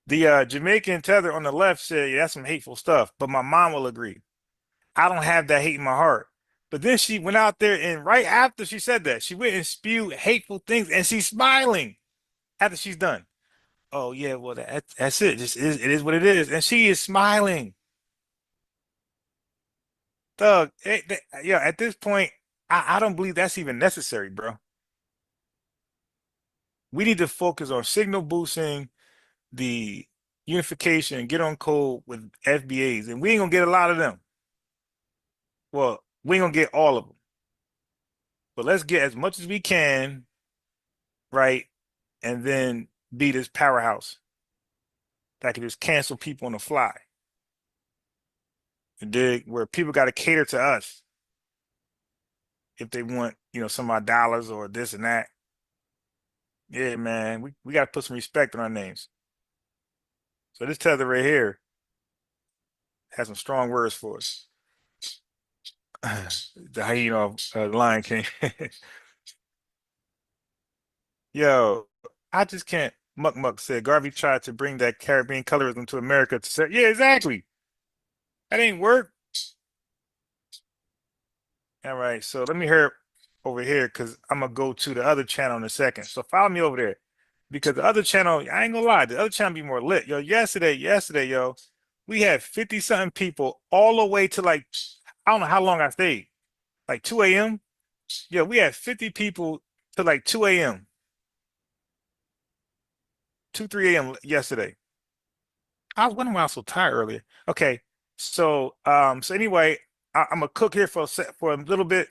The Jamaican tether on the left said, yeah, that's some hateful stuff, but my mom will agree. I don't have that hate in my heart. But then she went out there and right after she said that, she went and spewed hateful things and she's smiling after she's done. Oh yeah, well that's it. It is what it is. And she is smiling. Thug, yeah, at this point, I don't believe that's even necessary, bro. We need to focus on signal boosting, the unification, get on code with FBAs, and we ain't gonna get a lot of them. Well, we ain't gonna get all of them, but let's get as much as we can, right? And then be this powerhouse that can just cancel people on the fly. And dig where people got to cater to us if they want, some of our dollars or this and that. Yeah, man, we got to put some respect on our names. So this tether right here has some strong words for us. The hyena of the Lion King. Yo, I just can't. Muck Muck said Garvey tried to bring that Caribbean colorism to America to say, yeah, exactly. That ain't work. All right, so let me hear over here because I'm gonna go to the other channel in a second. So follow me over there because the other channel, I ain't gonna lie, the other channel be more lit. Yo, yesterday, yo, we had 50 something people all the way to like, I don't know how long I stayed, like 2 a.m. Yeah, we had 50 people to like 2 a.m. 2, 3 a.m. yesterday. I was wondering why I was so tired earlier. Okay, so anyway, I'm gonna cook here for a little bit,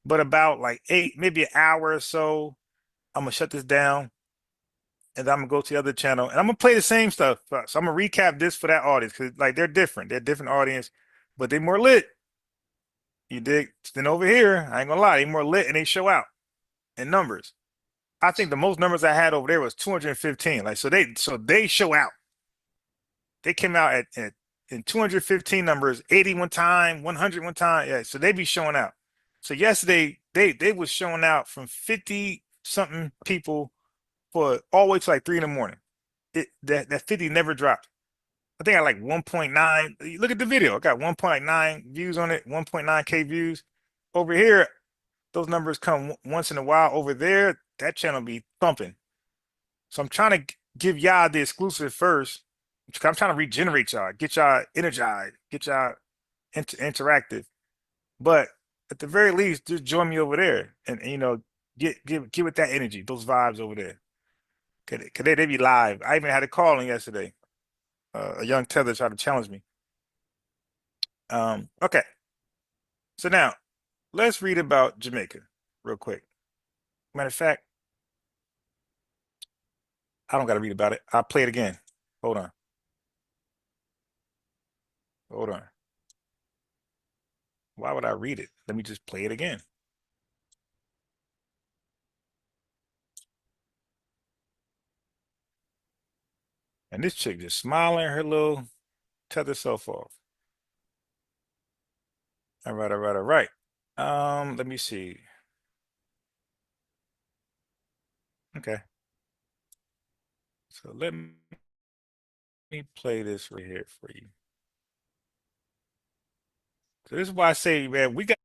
but about like 8, maybe an hour or so, I'm gonna shut this down, and I'm gonna go to the other channel, and I'm gonna play the same stuff. So I'm gonna recap this for that audience because like they're different audience, but they more lit. You dig? Then over here, I ain't gonna lie, they more lit and they show out in numbers. I think the most numbers I had over there was 215. Like so they show out. They came out at in 215 numbers, 80 one time, 100 one time. Yeah, so they be showing out. So yesterday they was showing out from 50 something people for all the way to like 3 in the morning. That 50 never dropped. I think I like 1.9. Look at the video. I got 1.9 views on it, 1.9K views. Over here, those numbers come once in a while. Over there, that channel be thumping. So I'm trying to give y'all the exclusive first. I'm trying to regenerate y'all, get y'all energized, get y'all interactive. But at the very least, just join me over there and give it that energy, those vibes over there. Cause they be live. I even had a call in yesterday. A young tether tried to challenge me. Okay. So now let's read about Jamaica real quick. Matter of fact, I don't got to read about it. I'll play it again. Hold on. Hold on. Why would I read it? Let me just play it again. And this chick just smiling her little tether self off. All right, all right, all right. Let me see. Okay. So let me play this right here for you. So this is why I say, man, we got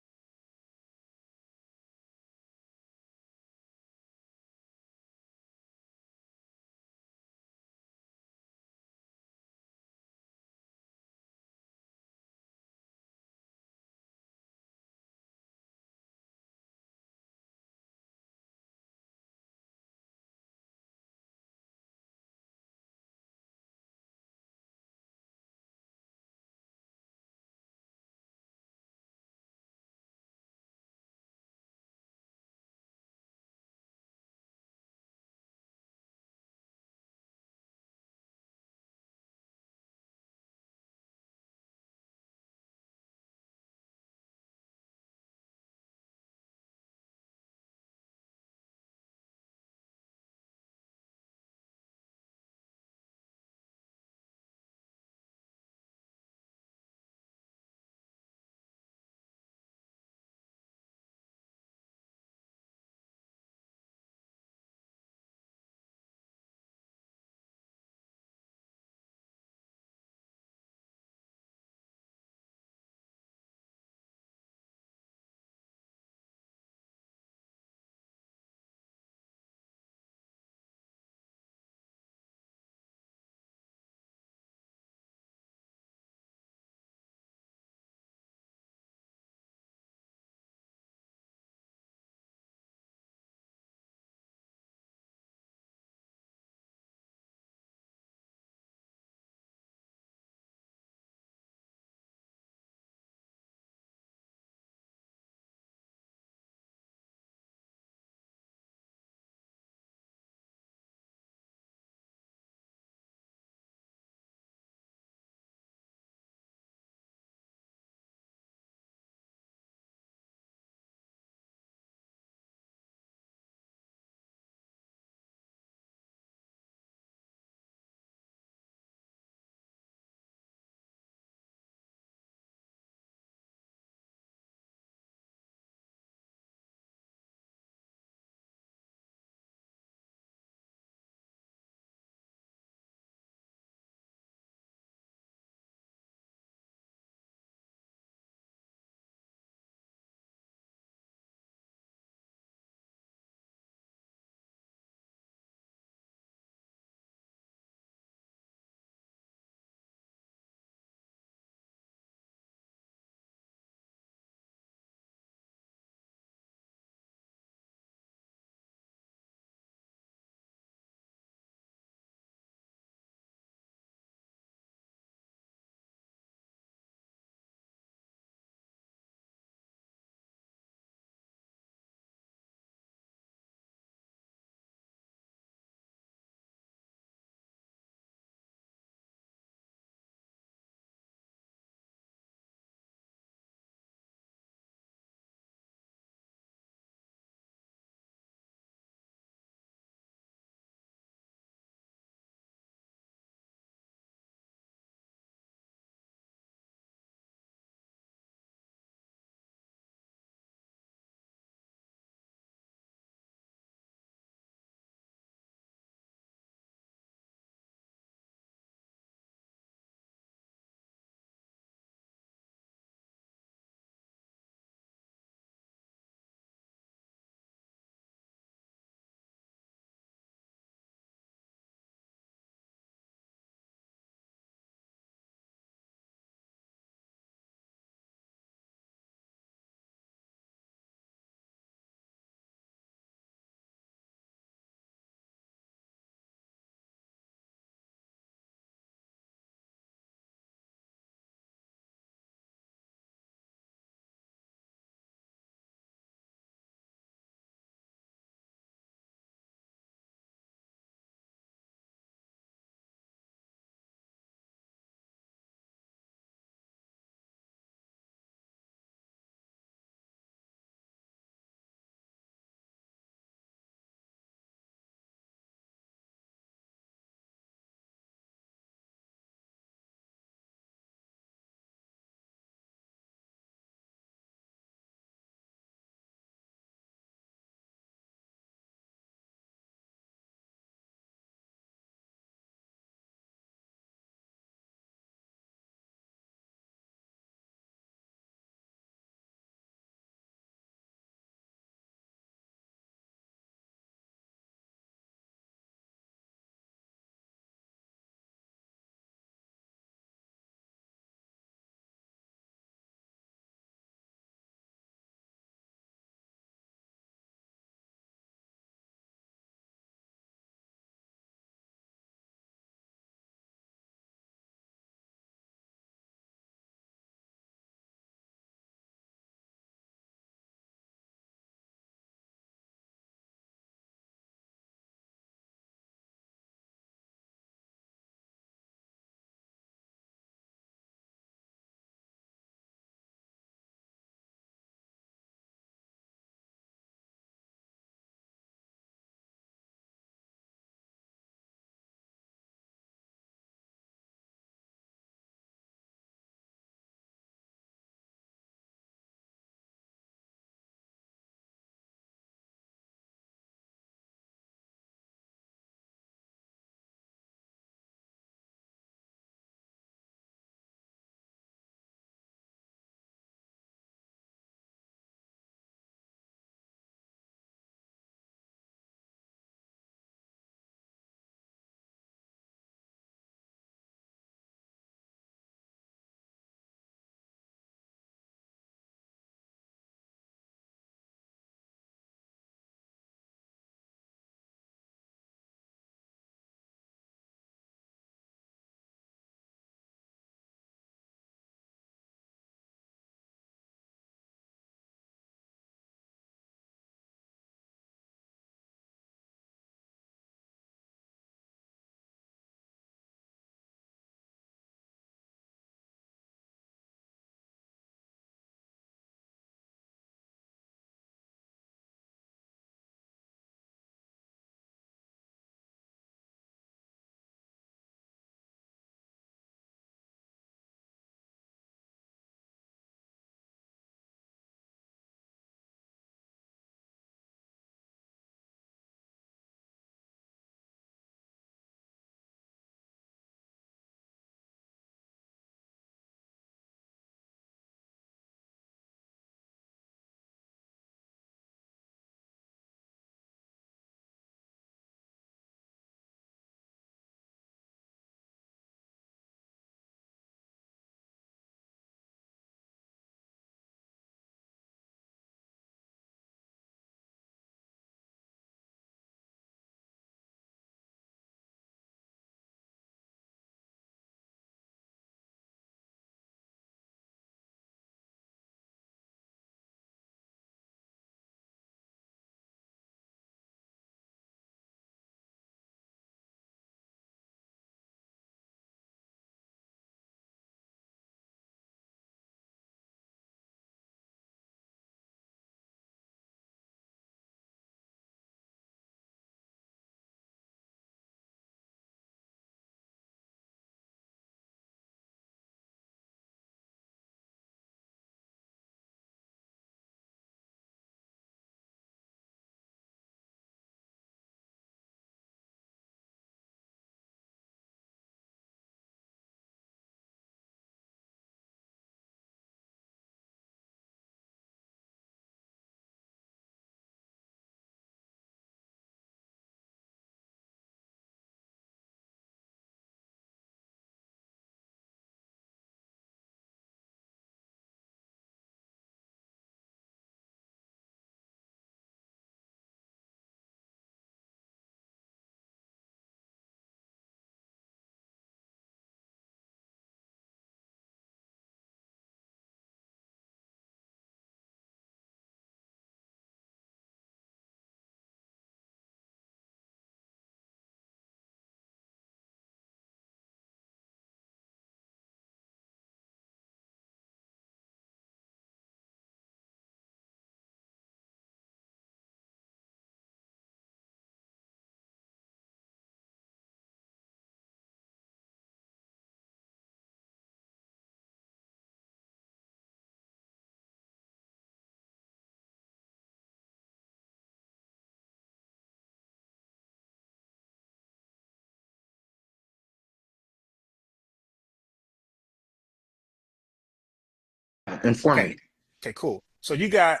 Inform Okay. me. Okay, cool. So you got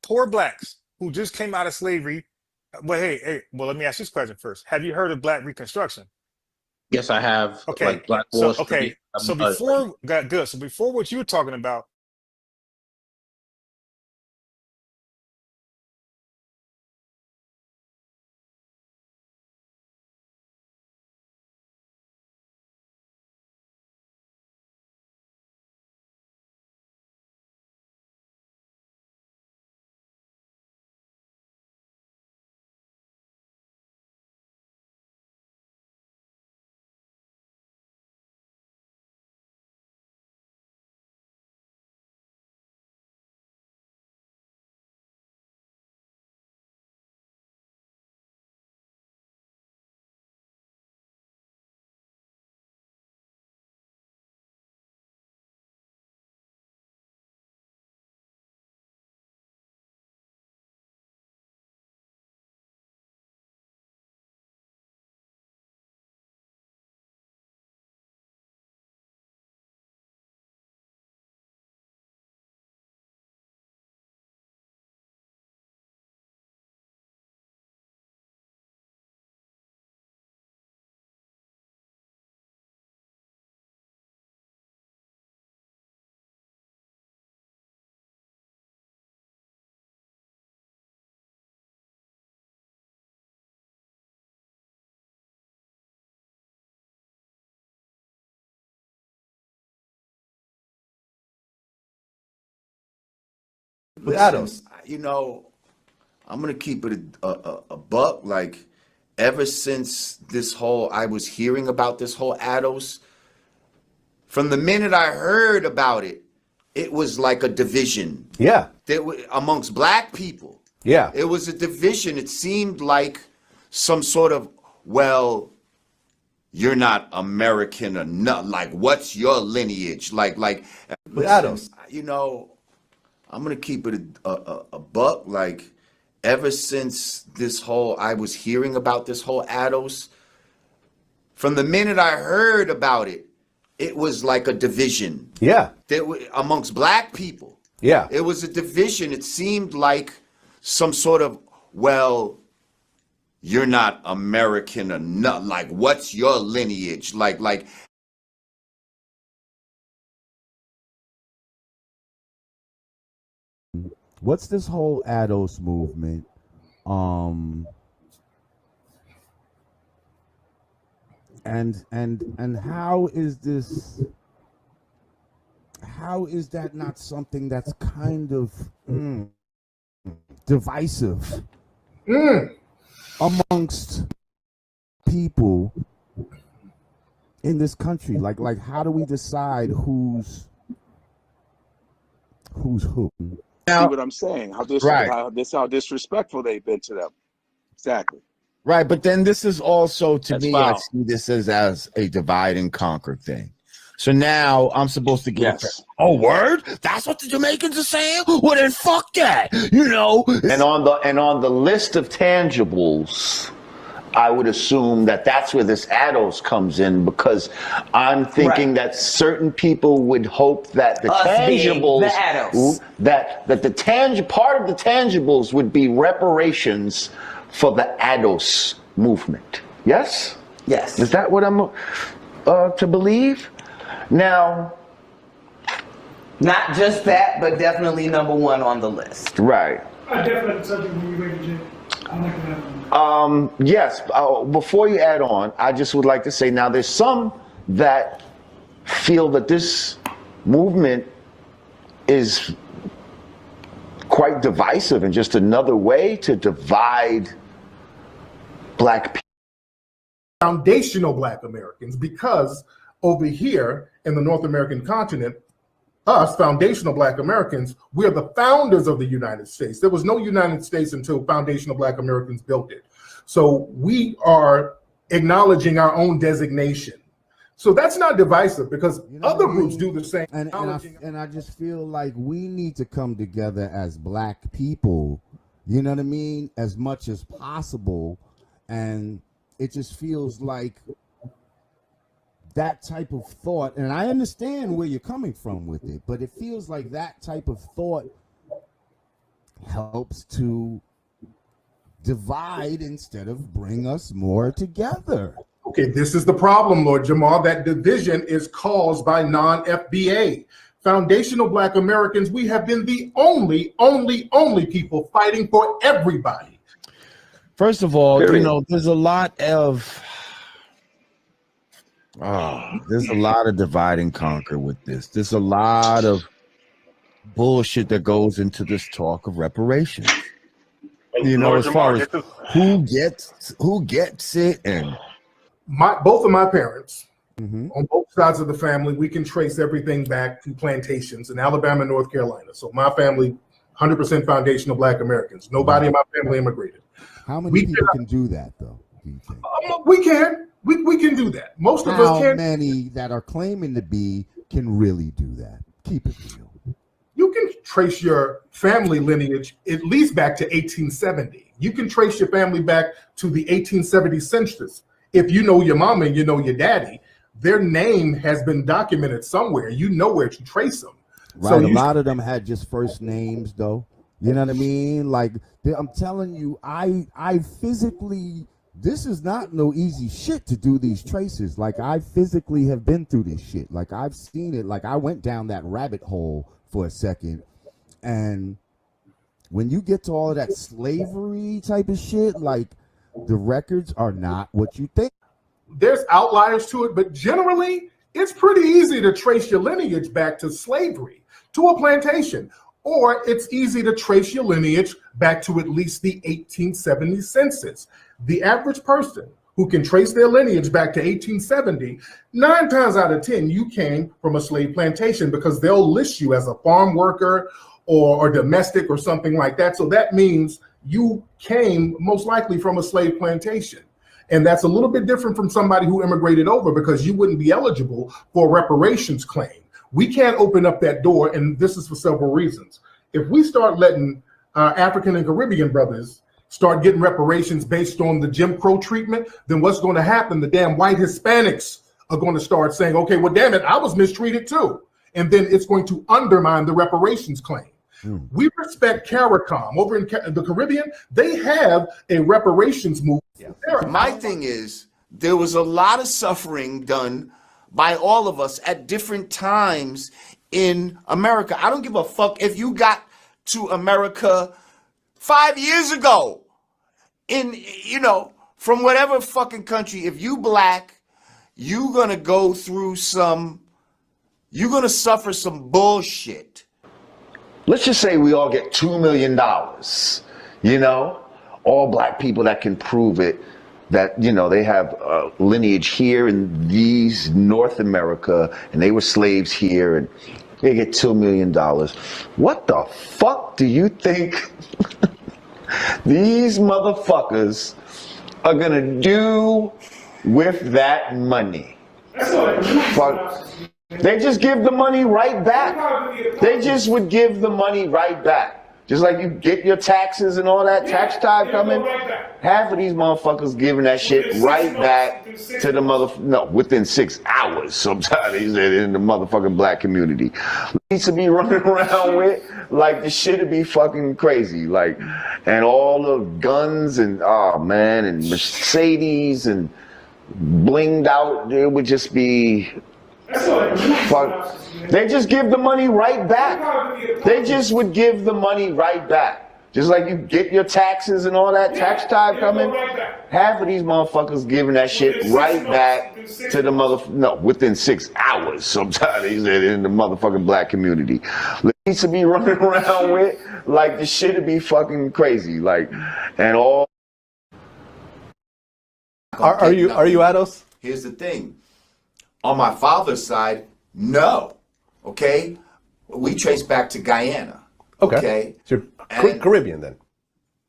poor blacks who just came out of slavery. Well, well, let me ask this question first. Have you heard of Black Reconstruction? Yes, I have, Okay. like Black So, Wall Street. So before, got good. So before what you were talking about, Adams, I'm gonna keep it a buck. Like, ever since this whole, I was hearing about this whole ADOS, from the minute I heard about it, it was like a division. Yeah. Amongst black people. Yeah. It was a division. It seemed like some sort of, well, you're not American or not. Like, what's your lineage? Like, Adams, I'm gonna keep it a buck. Like, ever since this whole, I was hearing about this whole ADOS, from the minute I heard about it, it was like a division. Yeah. Amongst black people. Yeah. It was a division. It seemed like some sort of, well, you're not American or not. Like, what's your lineage? Like. What's this whole ADOS movement? And how is this? How is that not something that's kind of divisive amongst people in this country? Like, how do we decide who's who? See what I'm saying? How disrespectful they've been to them. Exactly. Right, but then this is also, to That's me, foul. I see this as a divide and conquer thing. So now I'm supposed to give oh, word? That's what the Jamaicans are saying? Well, then fuck that, And on the list of tangibles, I would assume that that's where this ADOS comes in, because I'm thinking that certain people would hope that the tangibles, the ADOS. that the part of the tangibles would be reparations for the ADOS movement. Yes? Yes. Is that what I'm to believe? Now, not just that, but definitely number one on the list. Right. I definitely something when you're ready, Jim. I'm not gonna have Yes. Before you add on, I just would like to say, now there's some that feel that this movement is quite divisive and just another way to divide black people. Foundational black Americans, because over here in the North American continent, us foundational black Americans, we're the founders of the United States. There was no United States until foundational black Americans built it. So we are acknowledging our own designation. So that's not divisive, because other groups do the same. And I just feel like we need to come together as black people, you know what I mean, as much as possible. And it just feels like that type of thought, and I understand where you're coming from with it, but it feels like that type of thought helps to divide instead of bring us more together. Okay, this is the problem, Lord Jamar. That division is caused by non-FBA. Foundational Black Americans, we have been the only people fighting for everybody. First of all, you know, there's a lot of divide and conquer with this. There's a lot of bullshit that goes into this talk of reparations. You know, as far as who gets it, and both of my parents, on both sides of the family, we can trace everything back to plantations in Alabama and North Carolina. So my family, 100% foundational Black Americans. Nobody in my family immigrated. How many people can do that, though? Do you think? We can. We can do that. Most of us can. How many that are claiming to be can really do that? Keep it real. You can trace your family lineage at least back to 1870. You can trace your family back to the 1870 census. If you know your mama and you know your daddy, their name has been documented somewhere. You know where to trace them. Right. So a lot of them had just first names, though. You know what I mean? Like, I'm telling you, I physically, this is not no easy shit to do these traces. Like, I physically have been through this shit. Like, I've seen it. Like, I went down that rabbit hole for a second. And when you get to all of that slavery type of shit, like, the records are not what you think. There's outliers to it, but generally, it's pretty easy to trace your lineage back to slavery, to a plantation. Or it's easy to trace your lineage back to at least the 1870 census. The average person who can trace their lineage back to 1870, 9 times out of 10, you came from a slave plantation, because they'll list you as a farm worker or domestic or something like that. So that means you came most likely from a slave plantation. And that's a little bit different from somebody who immigrated over, because you wouldn't be eligible for a reparations claim. We can't open up that door, and this is for several reasons. If we start letting African and Caribbean brothers start getting reparations based on the Jim Crow treatment, then what's going to happen? The damn white Hispanics are going to start saying, okay, well, damn it, I was mistreated too. And then it's going to undermine the reparations claim. We respect CARICOM. Over in the Caribbean, they have a reparations movement. My thing is, there was a lot of suffering done by all of us at different times in America. I don't give a fuck if you got to America 5 years ago, from whatever fucking country. If you Black, you're gonna suffer some bullshit. Let's just say we all get $2 million, all Black people that can prove it, that, they have lineage here in these North America, and they were slaves here, and they get $2 million. What the fuck do you think these motherfuckers are gonna do with that money? They just give the money right back. They just would give the money right back. Just like you get your taxes and all that tax time coming, half of these motherfuckers giving that shit right back to the within 6 hours sometimes in the motherfucking Black community. Needs to be running around with, like, the shit would be fucking crazy. Like, and all the guns and, and Mercedes and blinged out, it would just be... Fuck. They just give the money right back. They just would give the money right back. Just like you get your taxes and all that tax time coming, half of these motherfuckers giving that shit right back to the within 6 hours sometimes in the motherfucking Black community. Needs to be running around with, like, the shit would be fucking crazy. Like, and all. Are you Ados? Here's the thing. On my father's side, no. Okay? We trace back to Guyana. Okay? So you're Caribbean then?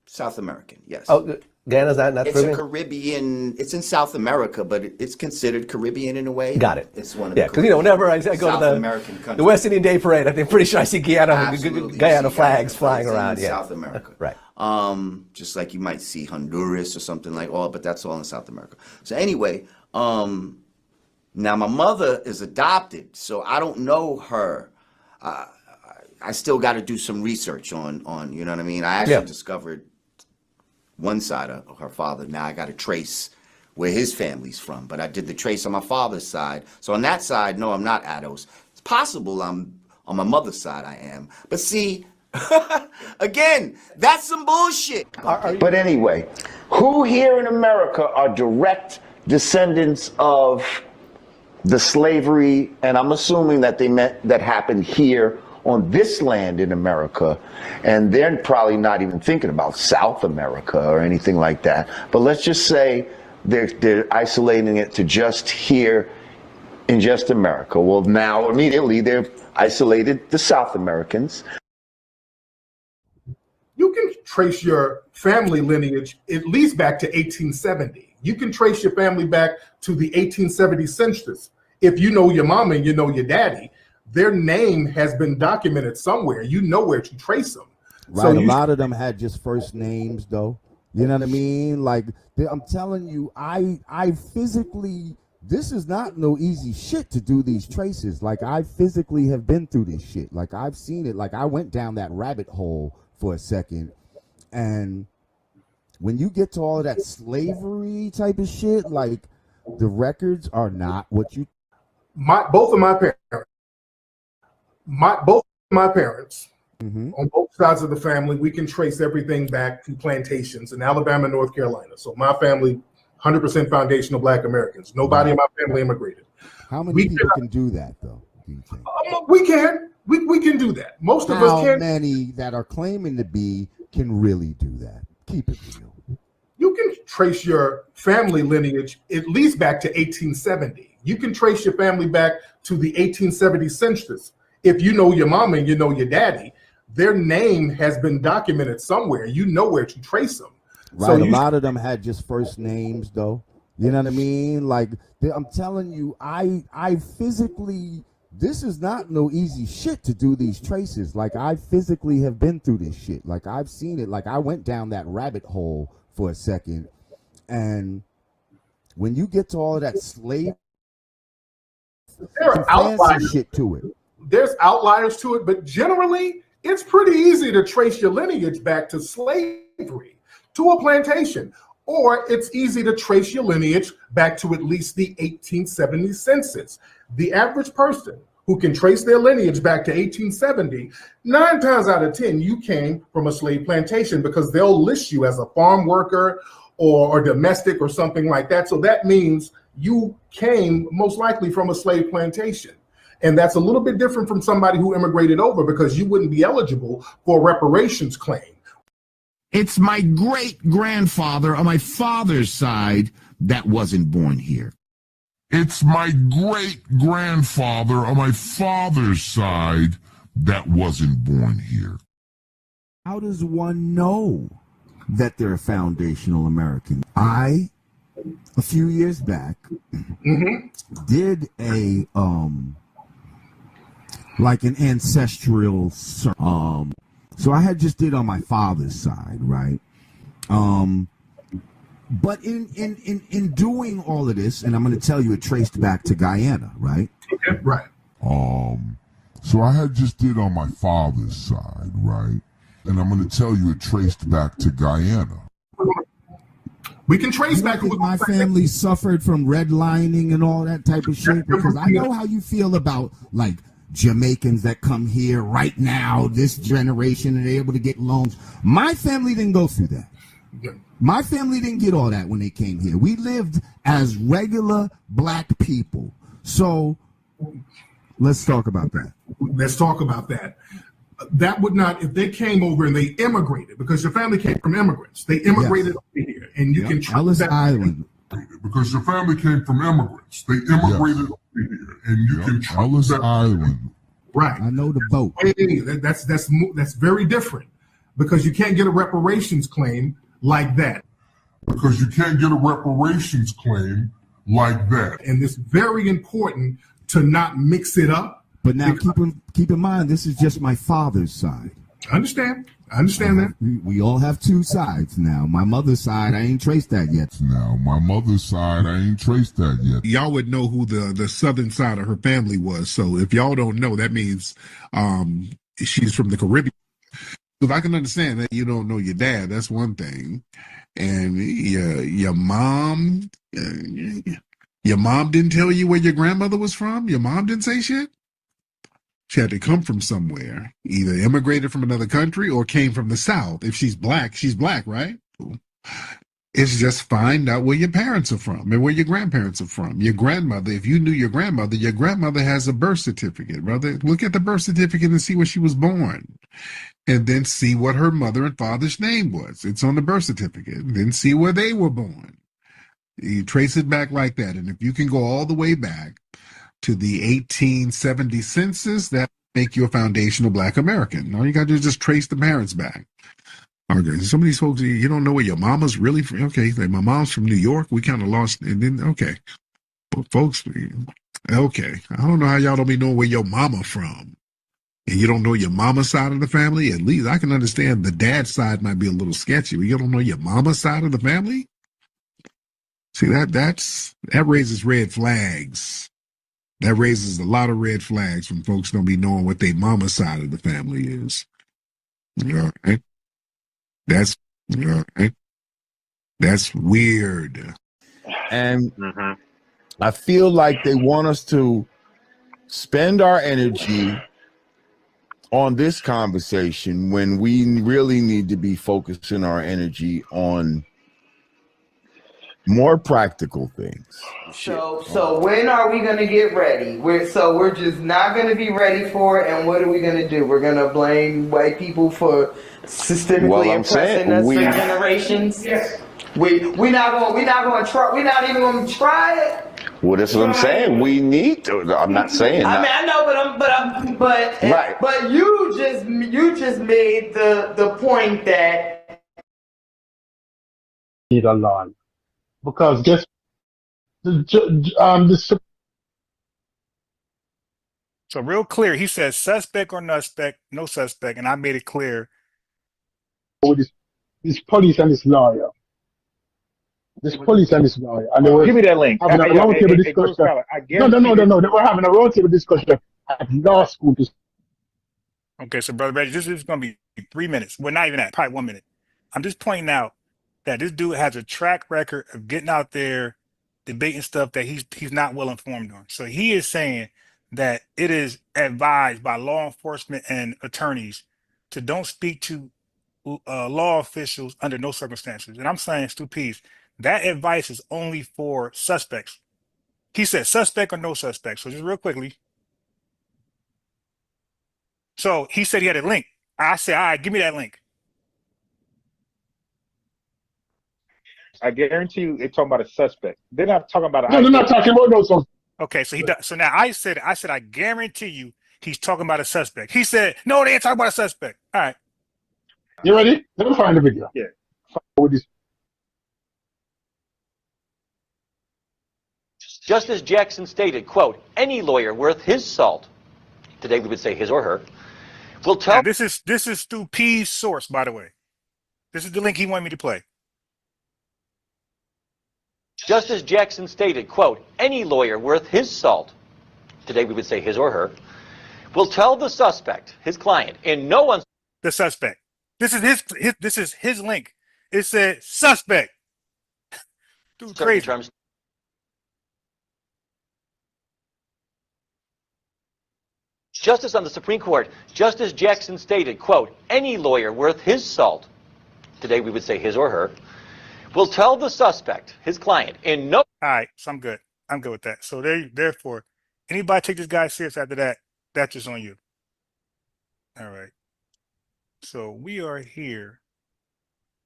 South American, yes. Oh, Guyana's not It's Caribbean? a Caribbean, it's in South America, but it's considered Caribbean in a way. Got it. It's one of the because whenever I go South to American countries. the West Indian Day Parade, I'm pretty sure I see Guyana flags flying around. Yeah. South America. Right. Just like you might see Honduras or something like but that's all in South America. So anyway, Now, my mother is adopted, so I don't know her. I still got to do some research on, you know what I mean? I actually discovered one side of her father. Now I got to trace where his family's from, but I did the trace on my father's side. So on that side, no, I'm not Ados. It's possible I'm on my mother's side, I am. But see, again, that's some bullshit. But anyway, who here in America are direct descendants of the slavery, and I'm assuming that that happened here on this land in America, and they're probably not even thinking about South America or anything like that. But let's just say they're isolating it to just here in just America. Well, now immediately they've isolated the South Americans. You can trace your family lineage at least back to 1870. You can trace your family back to the 1870 census. If you know your mama and you know your daddy, their name has been documented somewhere. You know where to trace them. Right. So a lot of them had just first names, though. You know what I mean? Like, I'm telling you, I physically, this is not no easy shit to do these traces. Like, I physically have been through this shit. Like, I've seen it. Like, I went down that rabbit hole for a second. And when you get to all of that slavery type of shit, like, the records are not what you. Both of my parents, on both sides of the family, we can trace everything back to plantations in Alabama and North Carolina. So my family, 100% foundational Black Americans. Nobody in my family immigrated. How many people can do that, though? Do you think? We can. We can do that. Most of us can. How many that are claiming to be can really do that? Keep it real. You can trace your family lineage at least back to 1870. You can trace your family back to the 1870 census. If you know your mama and you know your daddy, their name has been documented somewhere. You know where to trace them. Right. So a lot of them had just first names, though. You know what I mean? Like, I'm telling you, I physically, this is not no easy shit to do these traces. Like, I physically have been through this shit. Like, I've seen it. Like, I went down that rabbit hole for a second. And when you get to all of that slave, there are outliers shit to it. There's outliers to it, but generally, it's pretty easy to trace your lineage back to slavery, to a plantation, or it's easy to trace your lineage back to at least the 1870 census. The average person who can trace their lineage back to 1870, 9 times out of 10, you came from a slave plantation because they'll list you as a farm worker or domestic or something like that. So that means you came most likely from a slave plantation. And that's a little bit different from somebody who immigrated over because you wouldn't be eligible for a reparations claim. It's my great-grandfather on my father's side that wasn't born here. It's my great-grandfather on my father's side that wasn't born here. How does one know that they're a foundational American? I, a few years back, did a like an ancestral so I had just did on my father's side, right? But in doing all of this, and I'm going to tell you, it traced back to Guyana, right? Okay, right. So I had just did on my father's side, right? And I'm going to tell you, it traced back to Guyana. We can trace back. My family suffered from redlining and all that type of shit, because I know how you feel about, like, Jamaicans that come here right now, this generation, and they're able to get loans. My family didn't go through that. My family didn't get all that when they came here. We lived as regular Black people. So let's talk about that. Let's talk about that. That would not, if they came over and they immigrated, because your family came from immigrants. They immigrated over here, and you can Ellis Island. Because your family came from immigrants. They immigrated over here, and you can Ellis Island. Right. I know the boat. Hey, that's very different, because you can't get a reparations claim like that. Because you can't get a reparations claim like that. And it's very important to not mix it up. But now keep in mind, this is just my father's side. I understand. I understand that. We all have two sides now. My mother's side, I ain't traced that yet. Y'all would know who the southern side of her family was. So if y'all don't know, that means she's from the Caribbean. If I can understand that you don't know your dad, that's one thing. And your mom didn't tell you where your grandmother was from? Your mom didn't say shit? She had to come from somewhere, either immigrated from another country or came from the South. If she's black, right? It's just find out where your parents are from and where your grandparents are from. Your grandmother, if you knew your grandmother has a birth certificate, brother. Look at the birth certificate and see where she was born. And then see what her mother and father's name was. It's on the birth certificate. And then see where they were born. You trace it back like that. And if you can go all the way back to the 1870 census, that make you a foundational black American. All you got to do is just trace the parents back. Okay, some of these folks, you don't know where your mama's really from. Okay, like my mom's from New York. We kind of lost, and then, okay. But folks, okay. I don't know how y'all don't be knowing where your mama from. And you don't know your mama's side of the family. At least I can understand the dad's side might be a little sketchy, but you don't know your mama's side of the family? See, that raises red flags. That raises a lot of red flags when folks don't be knowing what their mama's side of the family is. All right? That's weird. And I feel like they want us to spend our energy on this conversation when we really need to be focusing our energy on more practical things. So when are we gonna get ready? We're just not gonna be ready for it. And what are we gonna do? We're gonna blame white people for systemically oppressing us for generations. Yes. We're not even gonna try it. Well, that's what I'm saying. We need to. I'm not saying. I know, but you just made the point that need a law because guess So real clear, he says suspect or no suspect, and I made it clear. With this police and this lawyer. This police and this lawyer. And they were give me that link. Having a roundtable discussion. No. They were having a roundtable discussion at law school. Okay, so Brother Reggie, this is going to be 3 minutes. Well, not even that, probably 1 minute. I'm just pointing out that this dude has a track record of getting out there, debating stuff that he's not well informed on. So he is saying that it is advised by law enforcement and attorneys to don't speak to law officials under no circumstances. And I'm saying, Stu Peace, that advice is only for suspects. He said suspect or no suspect. So just real quickly. So he said he had a link. I said, all right, give me that link. I guarantee you, they're talking about a suspect. They're not talking about. No, they're not talking about no suspect. Okay, so he does. So now I said, I guarantee you, he's talking about a suspect. He said, no, they ain't talking about a suspect. All right. You ready? Let me find the video. Yeah. With this. Just as Jackson stated, quote, any lawyer worth his salt, today we would say his or her, will tell. Now, this is Stu P's source, by the way. This is the link he wanted me to play. Just as Jackson stated, quote, any lawyer worth his salt, today we would say his or her, will tell the suspect, his client, in no one. The suspect. This is his link. It said suspect. Dude, crazy. Terms. Justice on the Supreme Court, just as Jackson stated, quote, any lawyer worth his salt, today we would say his or her, will tell the suspect, his client, in no. All right, so I'm good. I'm good with that. So therefore, anybody take this guy serious after that, that's just on you. All right. So we are here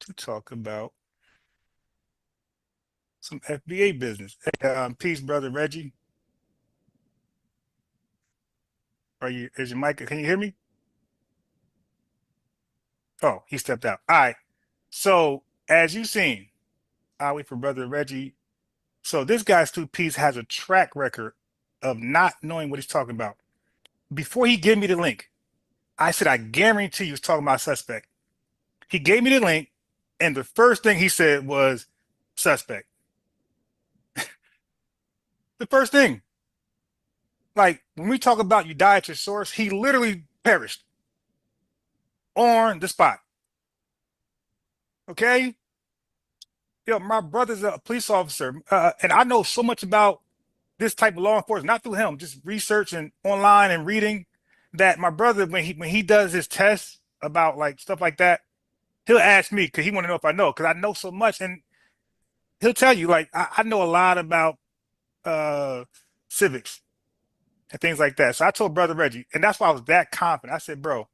to talk about some FBA business. Hey, peace, Brother Reggie. Is your mic? Can you hear me? Oh, he stepped out. All right. So as you've seen, I'll wait for Brother Reggie. So this guy, Stu Peace, has a track record of not knowing what he's talking about. Before he gave me the link, I said, I guarantee you was talking about suspect. He gave me the link, and the first thing he said was suspect. The first thing. Like, when we talk about you die at your source, he literally perished on the spot. Okay? Yo, my brother's a police officer, and I know so much about this type of law enforcement, not through him, just researching online and reading, that my brother, when he does his tests about like stuff like that, he'll ask me because he want to know if I know, because I know so much, and he'll tell you like I know a lot about civics and things like that. So I told Brother Reggie, and that's why I was that confident. I said, bro,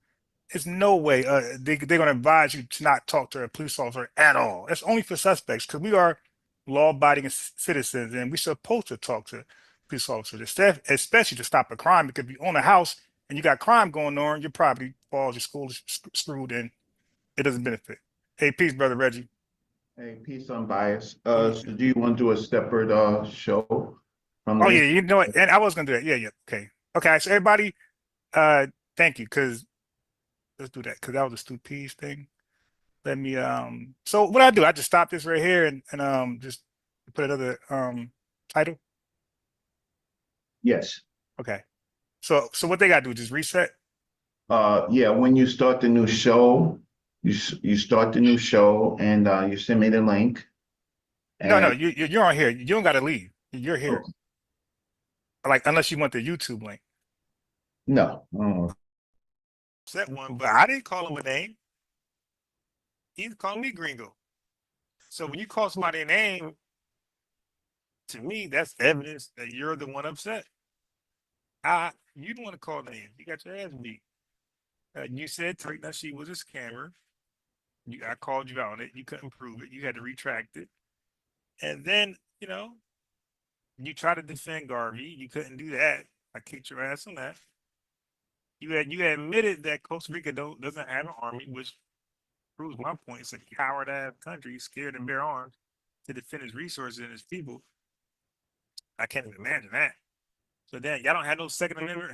there's no way they're going to advise you to not talk to a police officer at all. It's only for suspects, because we are law-abiding citizens, and we're supposed to talk to police officers, especially to stop a crime, because if you own a house and you got crime going on, your property falls, your school is screwed, and it doesn't benefit. Hey, peace, Brother Reggie. Hey, peace unbiased. So do you want to do a separate show from Oh this? yeah, you know what? And I was gonna do that. Yeah. Okay. So everybody, thank you, because let's do that, because that was a stupid thing. Let me so what I do, I just stop this right here and just put another title. Yes. Okay. So what they gotta do, just reset? Yeah, when you start the new show, you start the new show and you send me the link. No, you're on here. You don't gotta leave. You're here. Okay. Like, unless you want the YouTube link. No. Set one, but I didn't call him a name. He's calling me gringo. So when you call somebody a name, to me, that's evidence that you're the one upset. You don't want to call names. You got your ass beat. You said Tariq Nasheed was a scammer. I called you out on it. You couldn't prove it. You had to retract it. And then, you tried to defend Garvey. You couldn't do that. I kicked your ass on that. You admitted that Costa Rica doesn't have an army, which proves my point. It's a coward ass country, scared to bear arms to defend its resources and its people. I can't even imagine that. So then y'all don't have no Second Amendment.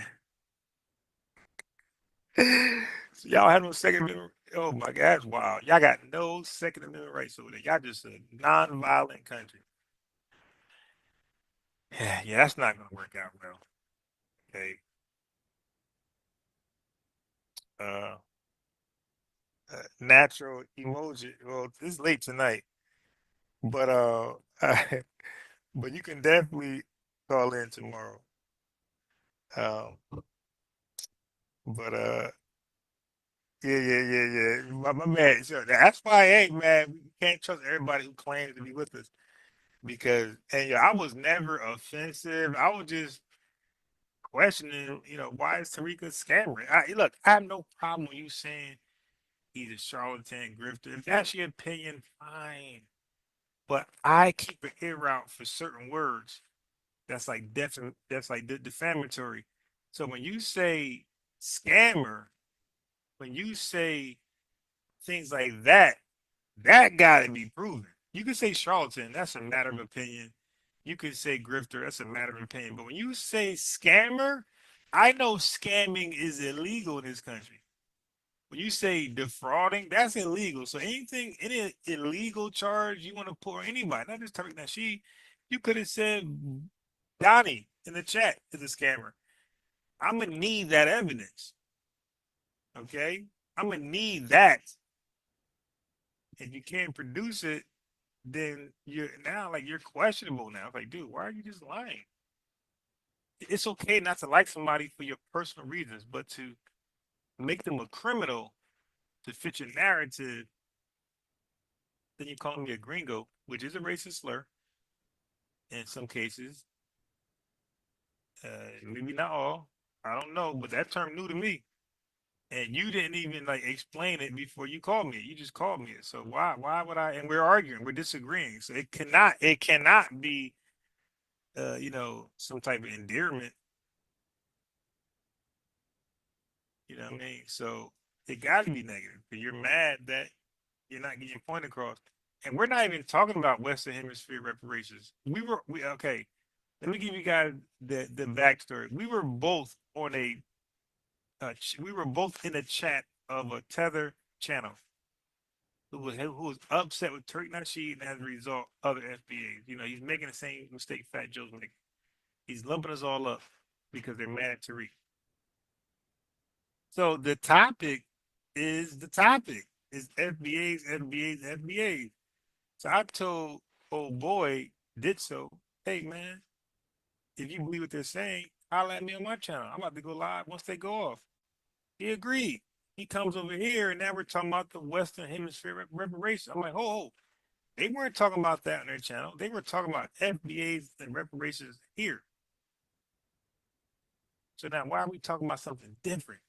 So y'all have no Second Amendment. Oh my God, that's wild. Y'all got no Second Amendment rights over there. Y'all just a non-violent country. Yeah, that's not gonna work out well. Okay. Natural emoji. Well, it's late tonight, but but you can definitely call in tomorrow. But yeah. My man, so that's why, hey man, we can't trust everybody who claims to be with us, because I was never offensive. I was just questioning, why is Tariq a scammer? Look, I have no problem with you saying he's a charlatan grifter. If that's your opinion, fine. But I keep an ear out for certain words that's like defamatory. So when you say scammer, when you say things like that, that got to be proven. You can say charlatan, that's a matter of opinion. You can say grifter, that's a matter of opinion. But when you say scammer, I know scamming is illegal in this country. When you say defrauding, that's illegal. So any illegal charge you want to put on anybody, not just Tariq Nasheed, you could have said Donnie in the chat is a scammer. I'm gonna need that evidence. Okay, I'm gonna need that. If you can't produce it, then you're questionable now. It's like, dude, why are you just lying? It's okay not to like somebody for your personal reasons, but to make them a criminal to fit your narrative, then you call me a gringo, which is a racist slur in some cases. Maybe not all. I don't know, but that term new to me. And you didn't even explain it before you called me. You just called me. So why would I? And we're arguing, we're disagreeing. So it cannot be some type of endearment. You know what I mean? So it got to be negative, because you're mad that you're not getting your point across. And we're not even talking about Western Hemisphere reparations. Okay. Let me give you guys the backstory. We were both on a we were both in a chat of a Tether channel who was upset with Tariq Nasheed, and as a result, other FBAs. You know, he's making the same mistake Fat Joe's making. He's lumping us all up because they're mad at Tariq. So the topic is FBAs, FBAs, FBAs. So I told old boy Ditso, hey man, if you believe what they're saying, holler at me on my channel. I'm about to go live once they go off. He agreed. He comes over here, and now we're talking about the Western Hemisphere reparations. I'm like, ho. They weren't talking about that on their channel. They were talking about FBAs and reparations here. So now why are we talking about something different?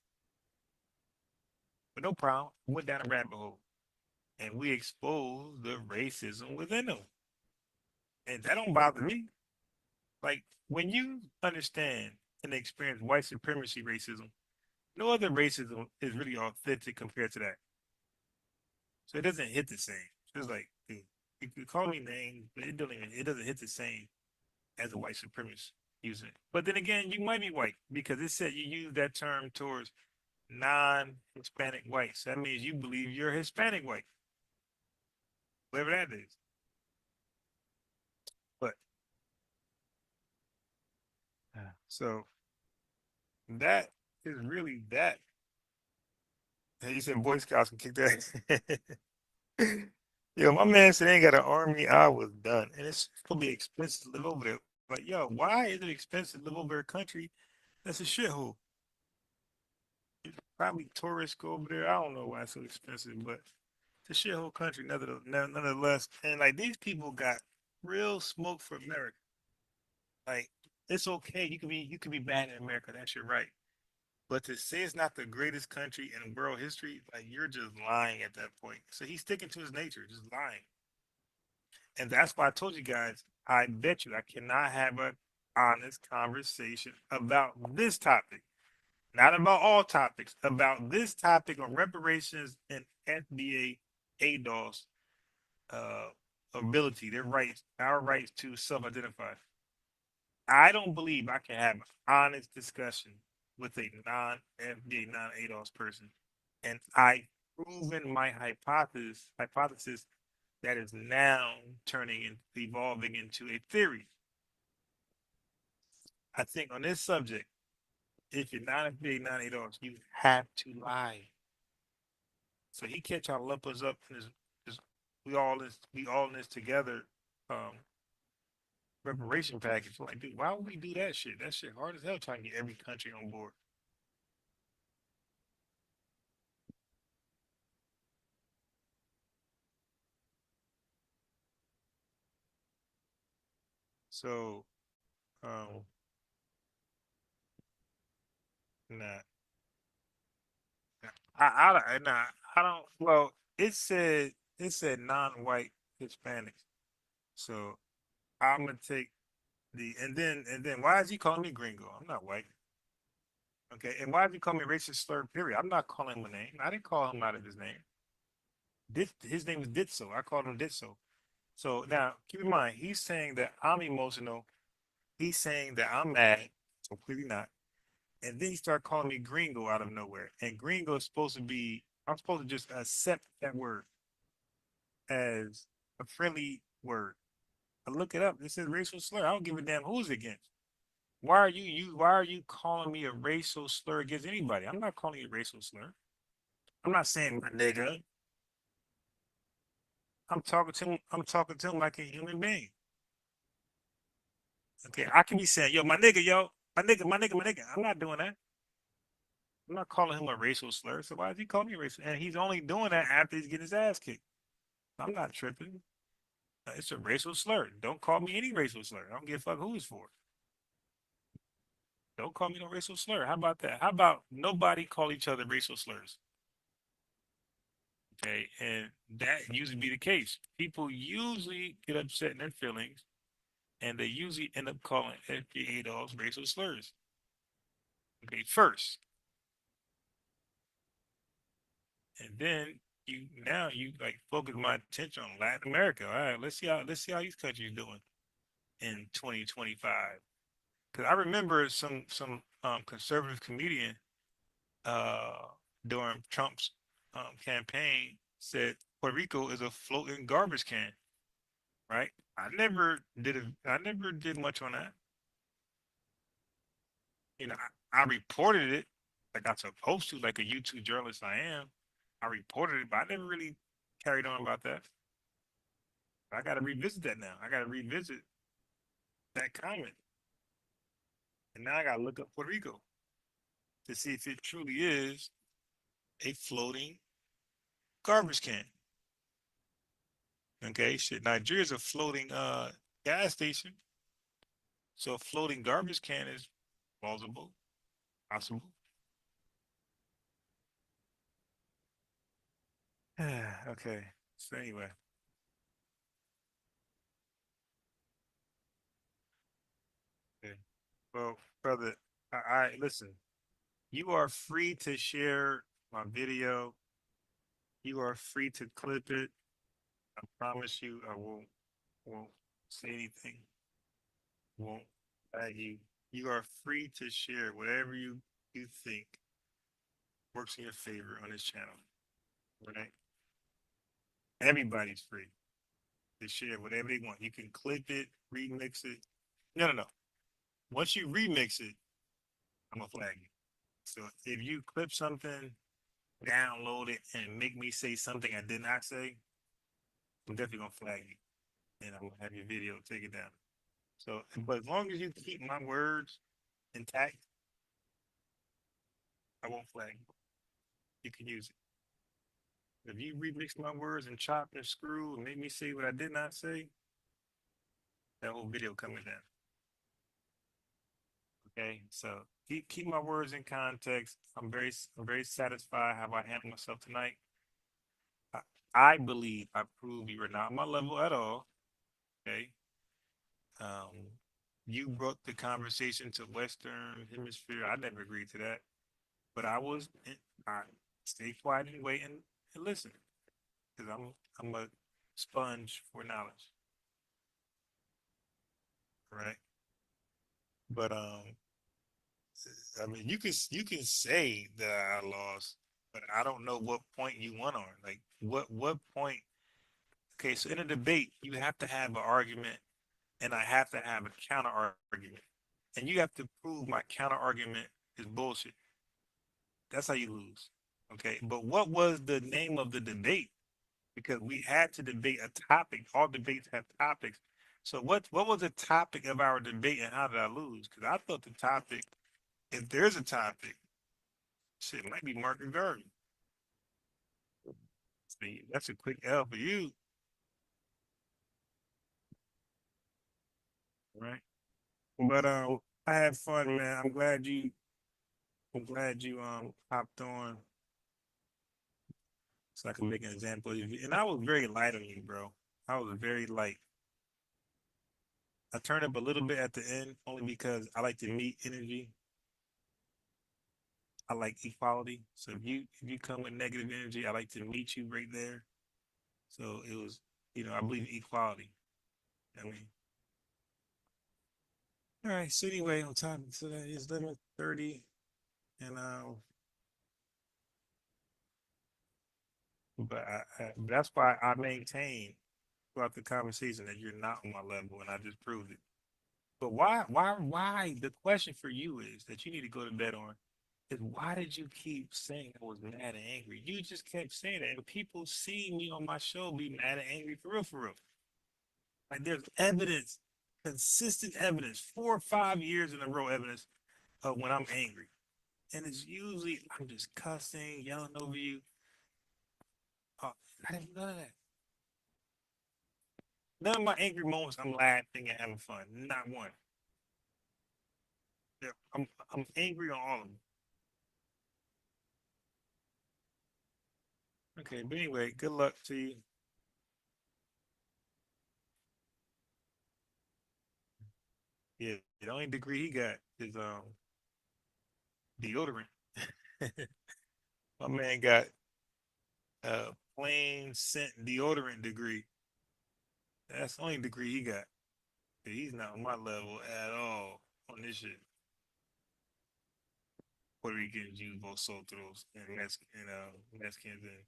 But no problem. We went down a rabbit hole, and we exposed the racism within them. And that don't bother me. Like, when you understand and experience white supremacy racism, no other racism is really authentic compared to that. So it doesn't hit the same. It's like, dude, you can call me names, but it doesn't hit the same as a white supremacist using it. But then again, you might be white because it said you use that term towards non-Hispanic whites. That means you believe you're Hispanic white, whatever that is. But so that is really that. And you said Boy Scouts can kick that. Yo, my man said they ain't got an army. I was done. And it's gonna be expensive to live over there. Like, yo, why is it expensive to live over a country that's a shithole? Probably tourists go over there. I don't know why it's so expensive, but it's a shithole country nonetheless. And like these people got real smoke for America. Like, it's okay. You can be bad in America. That's your right. But to say it's not the greatest country in world history, like you're just lying at that point. So he's sticking to his nature, just lying. And that's why I told you guys, I bet you I cannot have an honest conversation about this topic. Not about all topics, about this topic on reparations and FBA ADOS ability, their rights, our rights to self-identify. I don't believe I can have an honest discussion with a non-FBA, non-ADOS person. And I've proven my hypothesis that is now turning and evolving into a theory. I think on this subject, if you're not FBA, non-ADOS, you have to lie. So he can't try to lump us up in this we all in this together reparation package. Like, dude, why would we do that shit? That shit hard as hell trying to get every country on board. So, nah, I don't. Well, it said non-white Hispanics. So I'm gonna take and then why is he calling me gringo? I'm not white. Okay, and why is he calling me racist slur? Period. I'm not calling him a name. I didn't call him out of his name. His name is Ditso. I called him Ditso. So now keep in mind, he's saying that I'm emotional. He's saying that I'm mad. So clearly not. And then he started calling me gringo out of nowhere. And gringo is supposed to be, I'm supposed to just accept that word as a friendly word. I look it up. It says racial slur. I don't give a damn who's against. Why are you calling me a racial slur against anybody? I'm not calling you a racial slur. I'm not saying my nigga. I'm talking to him like a human being. Okay, I can be saying, yo, my nigga, my nigga. I'm not doing that. I'm not calling him a racial slur. So why is he calling me racial? And he's only doing that after he's getting his ass kicked. I'm not tripping. It's a racial slur. Don't call me any racial slur. I don't give a fuck who it's for. Don't call me no racial slur. How about that? How about nobody call each other racial slurs? Okay, and that usually be the case. People usually get upset in their feelings, and they usually end up calling FBA dogs racial slurs. Okay, first. And then you like focus my attention on Latin America. All right, let's see how these countries doing in 2025. Because I remember some conservative comedian during Trump's campaign said Puerto Rico is a floating garbage can, right? I never did much on that. You know, I reported it like I'm supposed to, like a YouTube journalist I am. I reported it, but I never really carried on about that. I got to revisit that now. I got to revisit that comment. And now I got to look up Puerto Rico to see if it truly is a floating garbage can. Okay, shit. Nigeria's a floating gas station. So a floating garbage can is plausible, possible. Okay. So anyway. Okay. Well, brother, I listen. You are free to share my video. You are free to clip it. I promise you, I won't say anything. Won't bag you. You are free to share whatever you think works in your favor on this channel. Right? Everybody's free to share whatever they want. You can clip it, remix it. No. Once you remix it, I'm gonna flag you. So if you clip something, download it, and make me say something I did not say, I'm definitely gonna flag you, and I'm gonna have your video take it down. So, but as long as you keep my words intact, I won't flag you. You can use it. If you remix my words and chop and screw and make me say what I did not say, that whole video coming down. Okay, so keep my words in context. I'm very satisfied how I handled myself tonight. I believe I proved you were not on my level at all. Okay. You brought the conversation to Western Hemisphere. I never agreed to that, but I stay quiet and wait and listen, because I'm a sponge for knowledge. Right. But I mean, you can say that I lost, but I don't know what point you won on. Like what point? Okay, so in a debate, you have to have an argument, and I have to have a counter argument, and you have to prove my counter argument is bullshit. That's how you lose. Okay, but what was the name of the debate? Because we had to debate a topic. All debates have topics. So what was the topic of our debate, and how did I lose? Because I thought the topic, if there's a topic, shit, might be market garden. See, that's a quick L for you. Right. But I had fun, man. I'm glad you hopped on so I can make an example of you. And I was very light on you, bro. I was very light. I turned up a little bit at the end only because I like to meet energy. I like equality. So if you come with negative energy, I like to meet you right there. So it was, I believe in equality. I mean, all right. So anyway, on time, so that is 11:30, and but that's why I maintain throughout the conversation that you're not on my level, and I just proved it. But why? The question for you is that you need to go to bed on is why did you keep saying I was mad and angry? You just kept saying that, and people see me on my show be mad and angry for real, for real. Like there's evidence, consistent evidence, 4 or 5 years in a row evidence of when I'm angry. And it's usually I'm just cussing, yelling over you. Oh, I didn't do none of that. None of my angry moments I'm laughing and having fun. Not one. Yeah, I'm angry on all of them. Okay, but anyway, good luck to you. Yeah, the only degree he got is deodorant. My man got a plain scent deodorant degree. That's the only degree he got. He's not on my level at all on this shit. Puerto Rican Jews, vosotros, and Mexicans and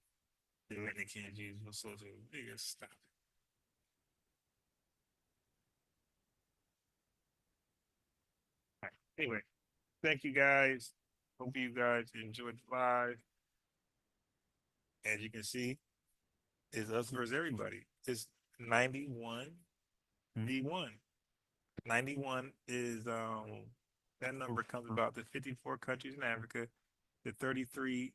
Dominican Jews, vosotros. Nigga, stop it. All right. Anyway, thank you guys. Hope you guys enjoyed the live. As you can see, it's us versus everybody. It's 91 v1. 91 is that number comes about the 54 countries in Africa, the 33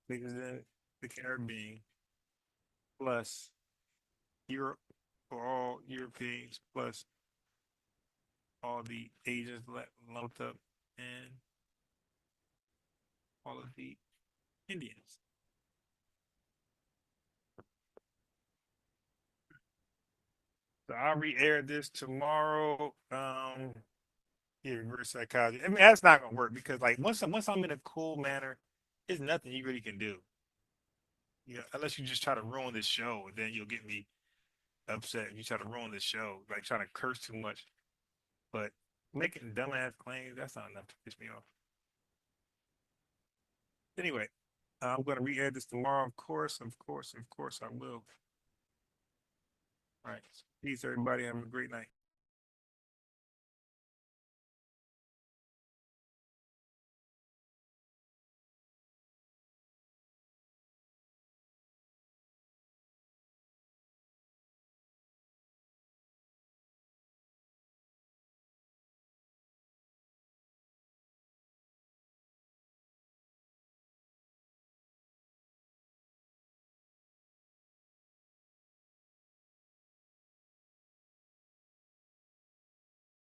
countries in the Caribbean, plus Europe for all Europeans, plus all the Asians lumped up, and all of the Indians. So I'll re-air this tomorrow. Reverse psychology. I mean, that's not gonna work because like once I'm in a cool manner, there's nothing you really can do. Unless you just try to ruin this show, and then you'll get me upset if you try to ruin this show, like trying to curse too much. But making dumbass claims, that's not enough to piss me off. Anyway, I'm gonna re-air this tomorrow, of course I will. All right. Peace, everybody. Have a great night.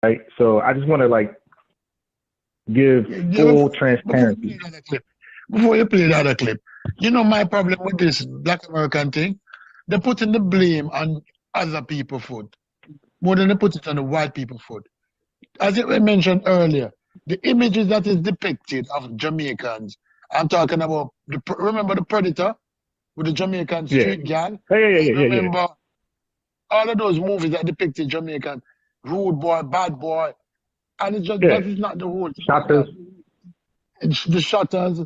Right. So I just want to like give full transparency. Before you play the other clip, you know my problem with this Black American thing? They're putting the blame on other people's foot more than they put it on the white people's foot. As I mentioned earlier, the images that is depicted of Jamaicans, I'm talking about, remember the Predator with the Jamaican street gang? Remember all of those movies that depicted Jamaican, rude boy, bad boy, and it's just, that is not the whole Shotters. It's the Shotters,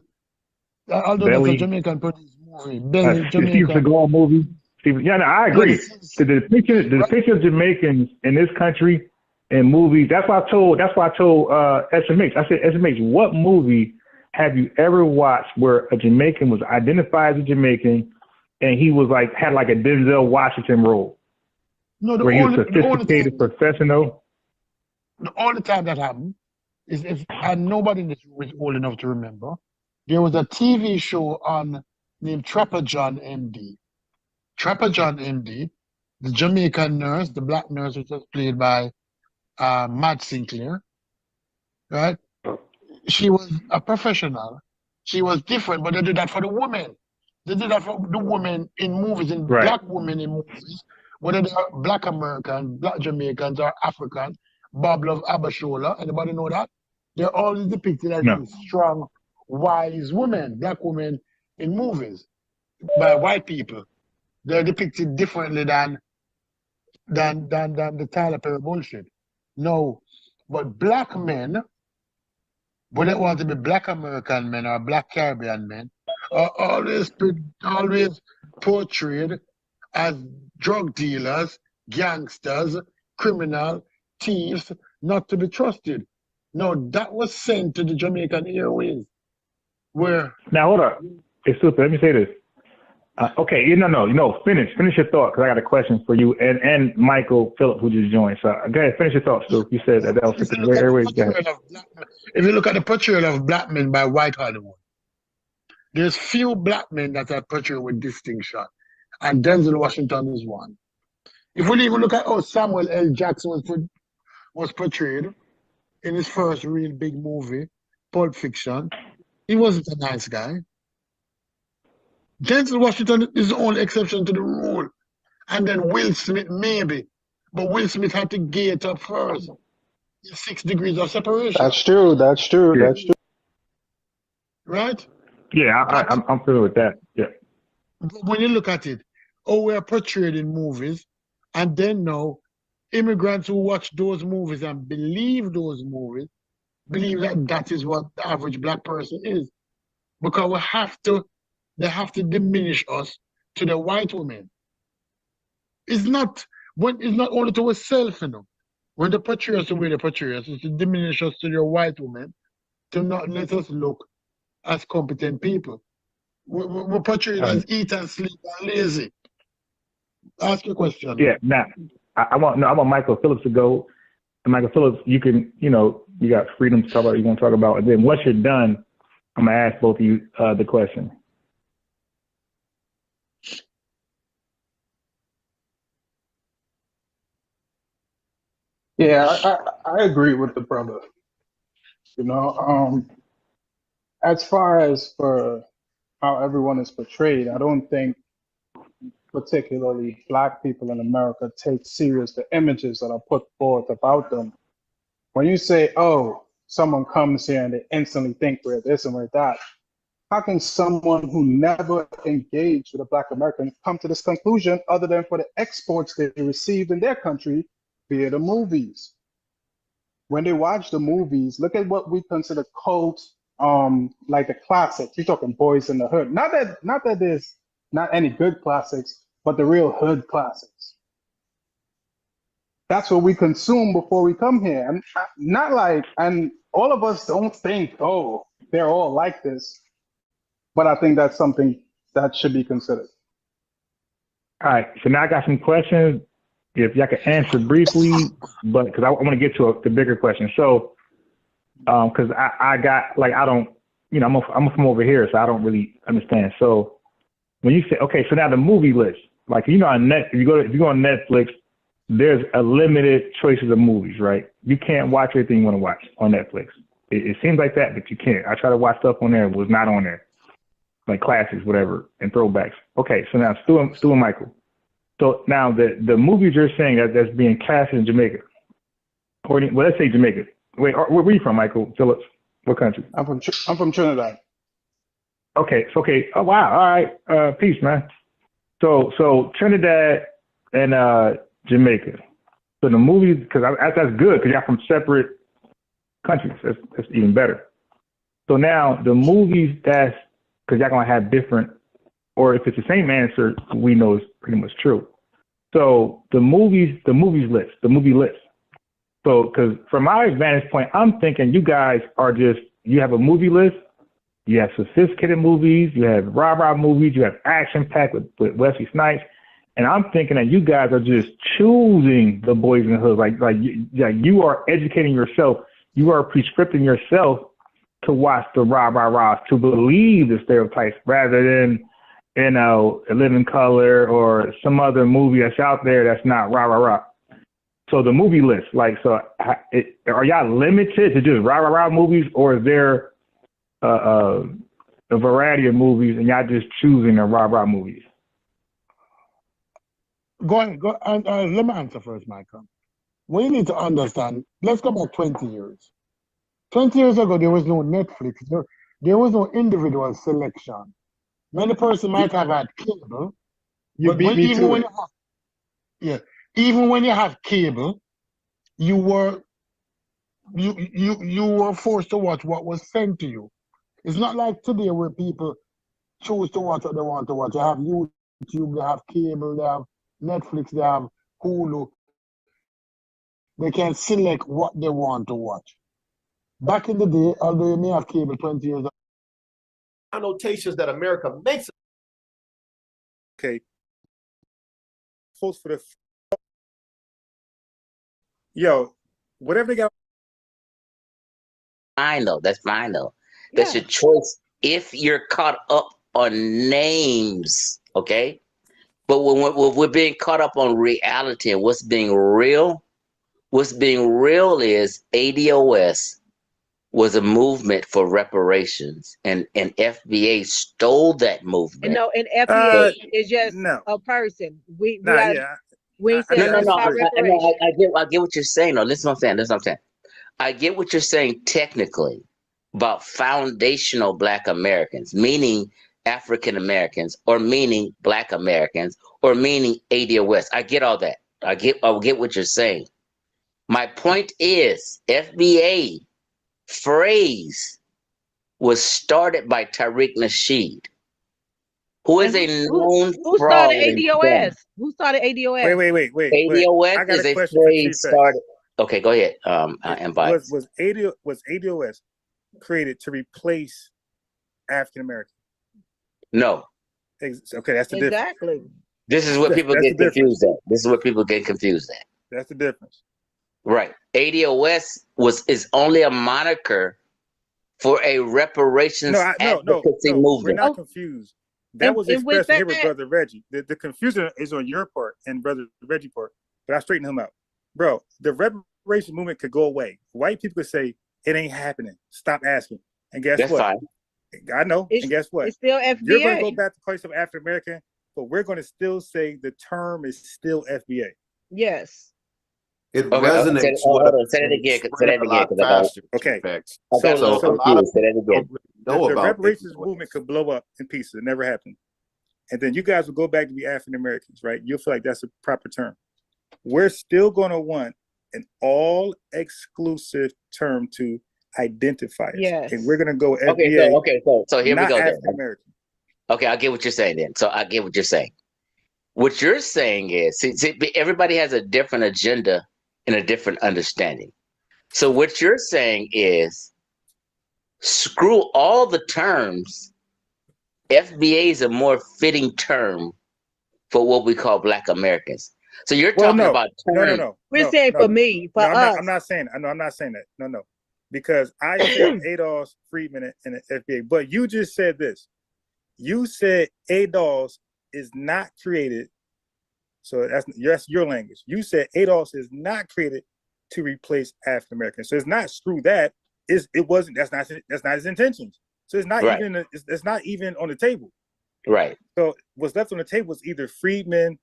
although Belly. that's a Jamaican produced movie. Belly, Steve Jamaican. Seagal movie. Yeah, no, I agree. The depiction of Jamaicans in this country in movies. That's why I told SMH. I said, SMH, what movie have you ever watched where a Jamaican was identified as a Jamaican and he was like had like a Denzel Washington role? No, where he was sophisticated, professional. The only time that happened is and nobody in this room is old enough to remember. There was a TV show on named Trapper John MD. Trapper John MD, the Jamaican nurse, the black nurse, which was played by Matt Sinclair, right? She was a professional. She was different, but they did that for the women. They did that for the women in movies, black women in movies, whether they are black Americans, black Jamaicans, or African. Bob Love Abashola, anybody know that? They're always depicted as these strong, wise women, black women in movies by white people. They're depicted differently than the Tyler Perry bullshit. No, but black men, whether it want to be black American men or black Caribbean men, are always portrayed as drug dealers, gangsters, criminals, thieves, not to be trusted. No, that was sent to the Jamaican Airways. Where now hold up, it's super. Let me say this. Okay, finish your thought because I got a question for you and Michael Phillip who just joined. So go ahead, finish your thought, Stu. You said that was the Airways. If you look at the portrayal of black men by white Hollywood, there's few black men that are portrayed with distinction, and Denzel Washington is one. If we even look at how Samuel L. Jackson was portrayed in his first real big movie, Pulp Fiction, he wasn't a nice guy. Denzel Washington is the only exception to the rule. And then Will Smith, maybe. But Will Smith had to gate up first. 6 degrees of separation. That's true. Right? Yeah, I'm familiar with that. Yeah. But when you look at it, we're portrayed in movies, and then now, immigrants who watch those movies and believe those movies believe that that is what the average black person is, because they have to diminish us to the white woman. It's not only to ourselves, you know. When the patriots are the patriots, it's to diminish us to the white woman, to not let us look as competent people. We're patriots as eat and sleep and lazy. Ask your question. Yeah, now I want Michael Phillips to go. And Michael Phillips, you can, you got freedom to talk about what you want to talk about. And then once you're done, I'm gonna ask both of you the question. Yeah, I agree with the brother. As far as for how everyone is portrayed, I don't think particularly Black people in America take serious the images that are put forth about them. When you say, oh, someone comes here and they instantly think we're this and we're that, how can someone who never engaged with a Black American come to this conclusion other than for the exports they received in their country via the movies? When they watch the movies, look at what we consider cult, like the classics. You're talking Boys in the Hood. Not that there's not any good classics, but the real hood classics. That's what we consume before we come here. And and all of us don't think, oh, they're all like this. But I think that's something that should be considered. All right, so now I got some questions. If y'all can answer briefly, but because I want to get to the bigger question. So, because I got I don't, I'm from over here, so I don't really understand. So, when you say okay, so now the movie list, on if you go on Netflix, there's a limited choices of movies, right? You can't watch everything you want to watch on Netflix. It seems like that, but you can't. I try to watch stuff on there, it was not on there, like classics, whatever, and throwbacks. Okay, so now Stu and Michael. So now the movies you're saying that's being cast in Jamaica, or let's say Jamaica. Wait, where are you from, Michael Phillips? What country? I'm from Trinidad. Okay, so okay. Oh wow, all right. Peace, man. So Trinidad and Jamaica. So the movies, because that's good, because y'all from separate countries. That's even better. So now the movies because y'all gonna have different, or if it's the same answer, we know it's pretty much true. So the movie list. So, because from my vantage point, I'm thinking you guys are you have a movie list, you have sophisticated movies, you have rah-rah movies, you have action-packed with Wesley Snipes, and I'm thinking that you guys are just choosing the boys in the hood. Like you are educating yourself, you are prescripting yourself to watch the rah-rah-rahs, to believe the stereotypes, rather than A Living Color or some other movie that's out there that's not rah-rah-rah. So the movie list, are y'all limited to just rah-rah-rah movies, or is there a variety of movies and y'all just choosing the rah-rah movies? Go ahead. Let me answer first, Michael. We need to understand, let's go back 20 years. 20 years ago, there was no Netflix. There was no individual selection. Many person might have had cable. Even when you have cable, you were forced to watch what was sent to you. It's not like today where people choose to watch what they want to watch. They have YouTube, they have cable, they have Netflix, they have Hulu. They can select what they want to watch. Back in the day, although you may have cable 20 years ago, annotations that America makes. Okay. For the whatever they got. Fine though. That's fine though. That's your choice if you're caught up on names, okay? But when we're being caught up on reality and what's being real is ADOS was a movement for reparations, and FBA stole that movement. No, and FBA is just a person. We ain't saying about reparations. I get what you're saying. No, listen what I'm saying. I get what you're saying technically about foundational Black Americans, meaning African Americans, or meaning Black Americans, or meaning ADOS. I get all that. I get what you're saying. My point is FBA phrase was started by Tariq Nasheed, who is a known Who fraud started and scam. ADOS? Who started ADOS? Wait. ADOS I got is a a question for phrase Chief X. started. Okay, go ahead. Bias. Was ADOS created to replace African American? No. Okay, that's the difference. Exactly. This is what people That's get the difference. confused at. This is what people get confused at. That's the difference. Right. ADOS is only a moniker for a reparations advocacy movement. We're not confused. That was expressed here with Brother Reggie. The confusion is on your part and Brother Reggie part, but I straightened him out. Bro, the reparation movement could go away. White people could say, it ain't happening. Stop asking. And guess what? Fine. I know. And guess what? It's still FBA. You're going to go back to the place of African American, but we're going to still say the term is still FBA. Yes. It resonates. Say that again. Say that again. Faster. Okay. So a lot of people know the reparations movement could blow up in pieces. It never happened. And then you guys will go back to be African Americans, right? You'll feel like that's a proper term. We're still going to want an all-exclusive term to identify us. Yes. And we're going to go FBA. So here we go. African American. Okay, I get what you're saying then. So I get what you're saying. What you're saying is, see, everybody has a different agenda and a different understanding. So what you're saying is, screw all the terms. FBA is a more fitting term for what we call Black Americans. So you're talking about terms. No. We're saying for me, for us. I'm not saying. I'm not saying that. No. Because I said ADOS, Freedmen, and the FBA. But you just said this. You said ADOS is not created. So that's your language. You said ADOS is not created to replace African Americans. So it's not screw that. It wasn't. That's not his intentions. So it's not even. It's not even on the table. Right. So what's left on the table is either Freedmen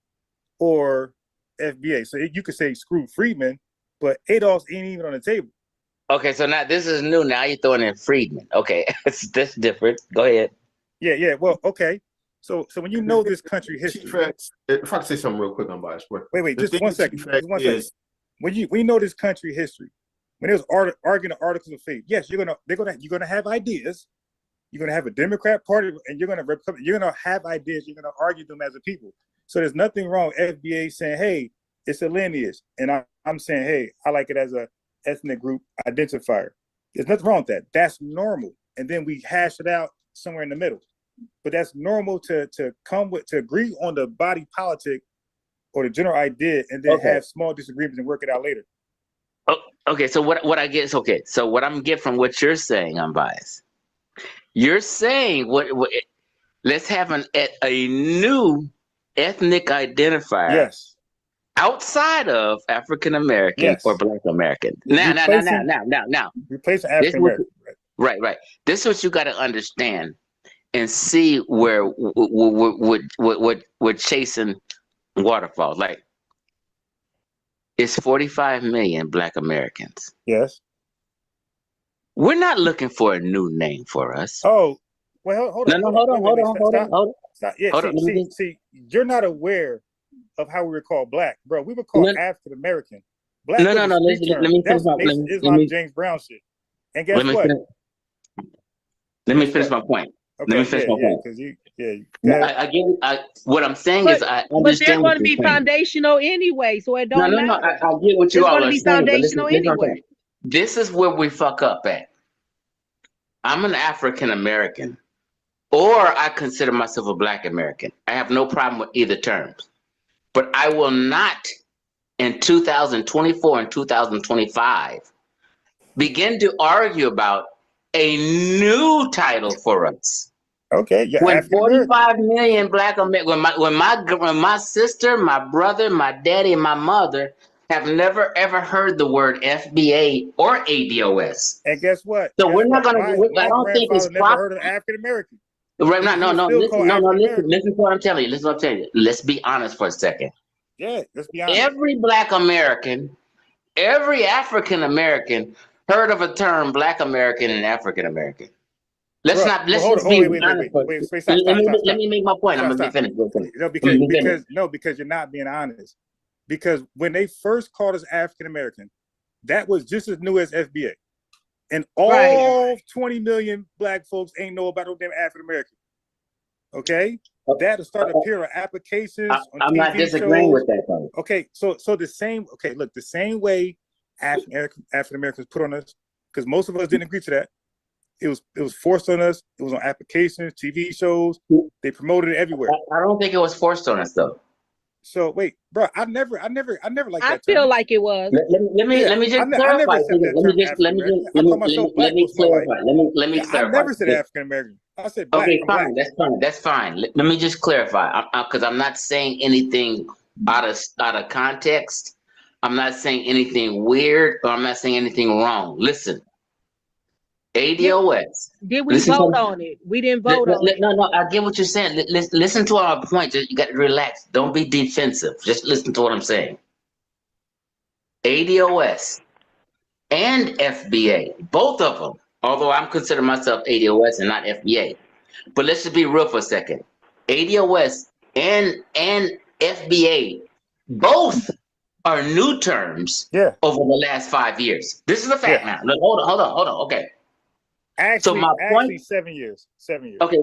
or FBA. So you could say screw Freedmen, but ADOS ain't even on the table. Okay, so now this is new. Now you're throwing in Freedmen. Okay, that's different. Go ahead. Yeah. Well, okay. So when you know this country history, if I could say something real quick on bias, wait, just one second. When you know this country history, when there's arguing the articles of faith, yes, you're gonna have ideas. You're gonna have a Democrat party, and you're gonna have ideas. You're gonna argue them as a people. So there's nothing wrong with FBA saying, hey, it's a lineage, and I'm saying, hey, I like it as a ethnic group identifier. There's nothing wrong with that. That's normal, and then we hash it out somewhere in the middle. But that's normal to agree on the body politic or the general idea, and then have small disagreements and work it out later. Okay, so what I get is So what I'm getting from what you're saying, I'm biased. You're saying let's have a new ethnic identifier. Yes. Outside of African American or Black American. Now. Replacing African American. Right. This is what you got to understand and see where we're chasing waterfalls. Like, it's 45 million Black Americans. Yes. We're not looking for a new name for us. Oh, well, hold on. Hold on. Stop. Yeah, see, you're not aware of how we were called Black, bro. We were called African American. Black. No. Let me finish Islam James Brown shit. And guess what? Let me finish my point. Okay, Let me finish my point. I get. What I'm saying is, I understand. But they're going to be foundational anyway, so it don't matter. No. I get what you all are saying. It's going to be foundational anyway. This is where we fuck up at. I'm an African American, or I consider myself a Black American. I have no problem with either terms, but I will not, in 2024 and 2025, begin to argue about a new title for us. Okay. When 45 million Black Americans, when my sister, my brother, my daddy, and my mother have never ever heard the word FBA or ADOS. And guess what? So we're not gonna. I don't think it's never heard of African American. Right? No. Listen to what I'm telling you. Let's be honest for a second. Yeah, let's be honest. Every Black American, every African American heard of a term Black American and African American. Let's just be honest. Let me make my point. I'm gonna be finished. Because you're not being honest. Because when they first called us African American, that was just as new as FBA. And all 20 million black folks ain't know about no damn African American. Okay? That'll start appearing on applications, on I'm TV not disagreeing shows. with that, though. Okay, so the same, look, the same way African Americans put on us, because most of us didn't agree to that. It was forced on us. It was on applications, TV shows. They promoted it everywhere. I don't think it was forced on us, though. So wait, bro, I never liked I that term. feel like it was. Let me just clarify. I never said that term African American. I call myself black most of my life. Let me clarify. I never said African American. I said black. Okay, fine. That's fine. Let me just clarify, because I'm not saying anything out of context. I'm not saying anything weird, or I'm not saying anything wrong. Listen, ADOS. Did we vote on it? We didn't vote on it. No, I get what you're saying. Listen to our point. You got to relax. Don't be defensive. Just listen to what I'm saying. ADOS and FBA, both of them, although I'm considering myself ADOS and not FBA. But let's just be real for a second. ADOS and FBA, both are new terms over the last 5 years. This is a fact now. Look, hold on. Okay. Actually, so my point, 7 years. 7 years. Okay.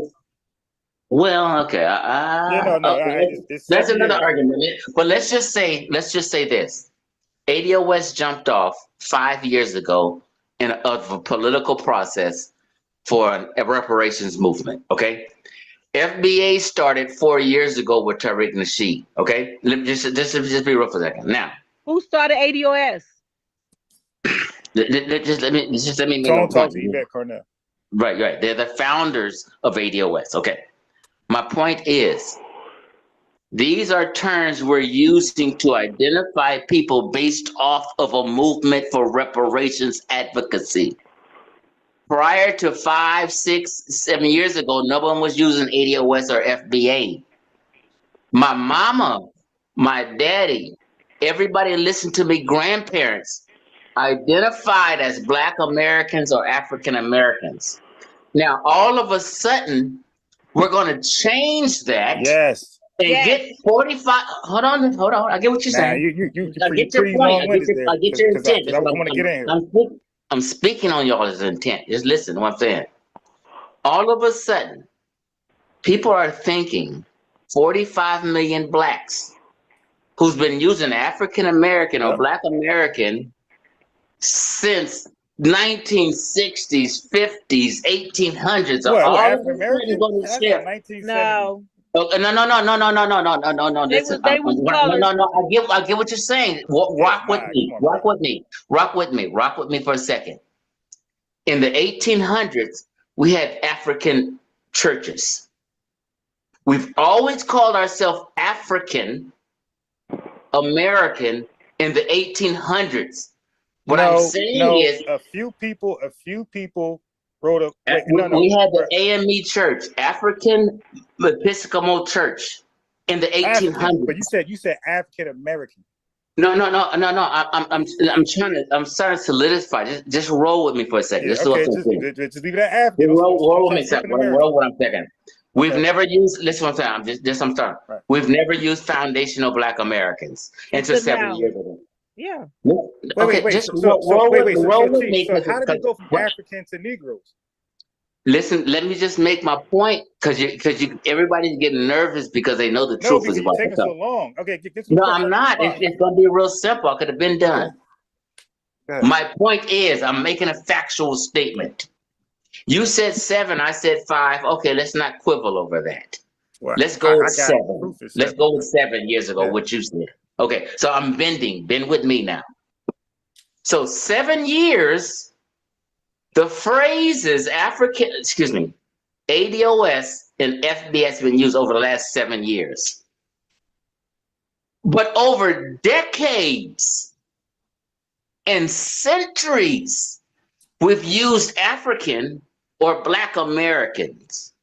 Well, okay. That's another argument. But let's just say this: ADOS jumped off 5 years ago of a political process for a reparations movement. Okay. FBA started 4 years ago with Tariq Nasheed. Okay. Just be real for a second. Now, who started ADOS? Just let me make Don't talk to Yvette Cornell. Right. They're the founders of ADOS. Okay. My point is, these are terms we're using to identify people based off of a movement for reparations advocacy. Prior to 5, 6, 7 years ago, no one was using ADOS or FBA. My mama, my daddy, everybody listened to me, grandparents, identified as Black Americans or African Americans. Now, all of a sudden, we're going to change that. Yes. And get 45. Hold on. I get what you're saying. I get your point. I get your intent. I want to get in here. I'm speaking on y'all's intent. Just listen to what I'm saying. All of a sudden, people are thinking 45 million blacks who's been using African American or Black American since 1960s, 50s, 1800s. All African American? No. No. Listen, I get what you're saying. Rock with me for a second. In the 1800s, we had African churches. We've always called ourselves African American in the 1800s. What I'm saying is, a few people wrote a. We had the AME Church, African Episcopal Church, in the 1800s. But you said African American. No. I'm trying to solidify. Just roll with me for a second. Just leave it at African. Roll with me. Roll what I'm saying. We've never used. Listen, what I'm saying. I'm starting. Right. We've never used foundational Black Americans until 7 years ago. Yeah. Wait. Just roll with me. So how did we go from African to Negroes? Listen, let me just make my point, because everybody's getting nervous because they know the truth is about to come. Taking so long. Okay, no, I'm not. It's going to be real simple. I could have been done. My point is, I'm making a factual statement. You said 7, I said 5. Okay, let's not quibble over that. Well, let's go with 7. Let's go with 7 years ago, what you said. Okay, so I'm bending. Bend with me now. So 7 years, the phrases ADOS and FBA has been used over the last 7 years. But over decades and centuries, we've used African or Black Americans.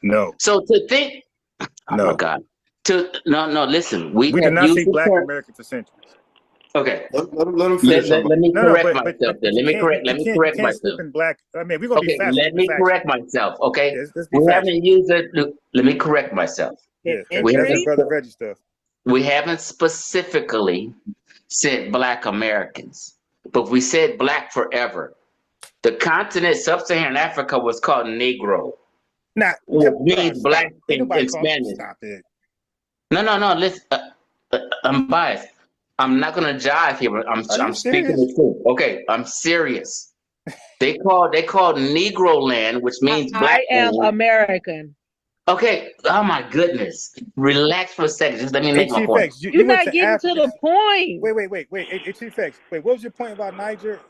No. So to think, oh my God. Listen. We did not see Black American for centuries. Okay. Let him finish. Let me correct myself. Let me correct myself. Black. I mean, we're gonna be fast. Let me correct myself. Okay. We haven't used it. Let me correct myself. Yeah, that's Brother Reggie stuff. We haven't specifically said Black Americans, but we said Black forever. The continent, sub-Saharan Africa, was called Negro. Nah, which means black in Spanish. Stop it. No. Listen, I'm biased. I'm not gonna jive here, but I'm speaking the truth. Okay, I'm serious. They called Negro land, which means black. I am land. American. Okay. Oh my goodness. Relax for a second. Just let me make my point. You're not getting to the point. Wait. Chief X. Wait, what was your point about Niger?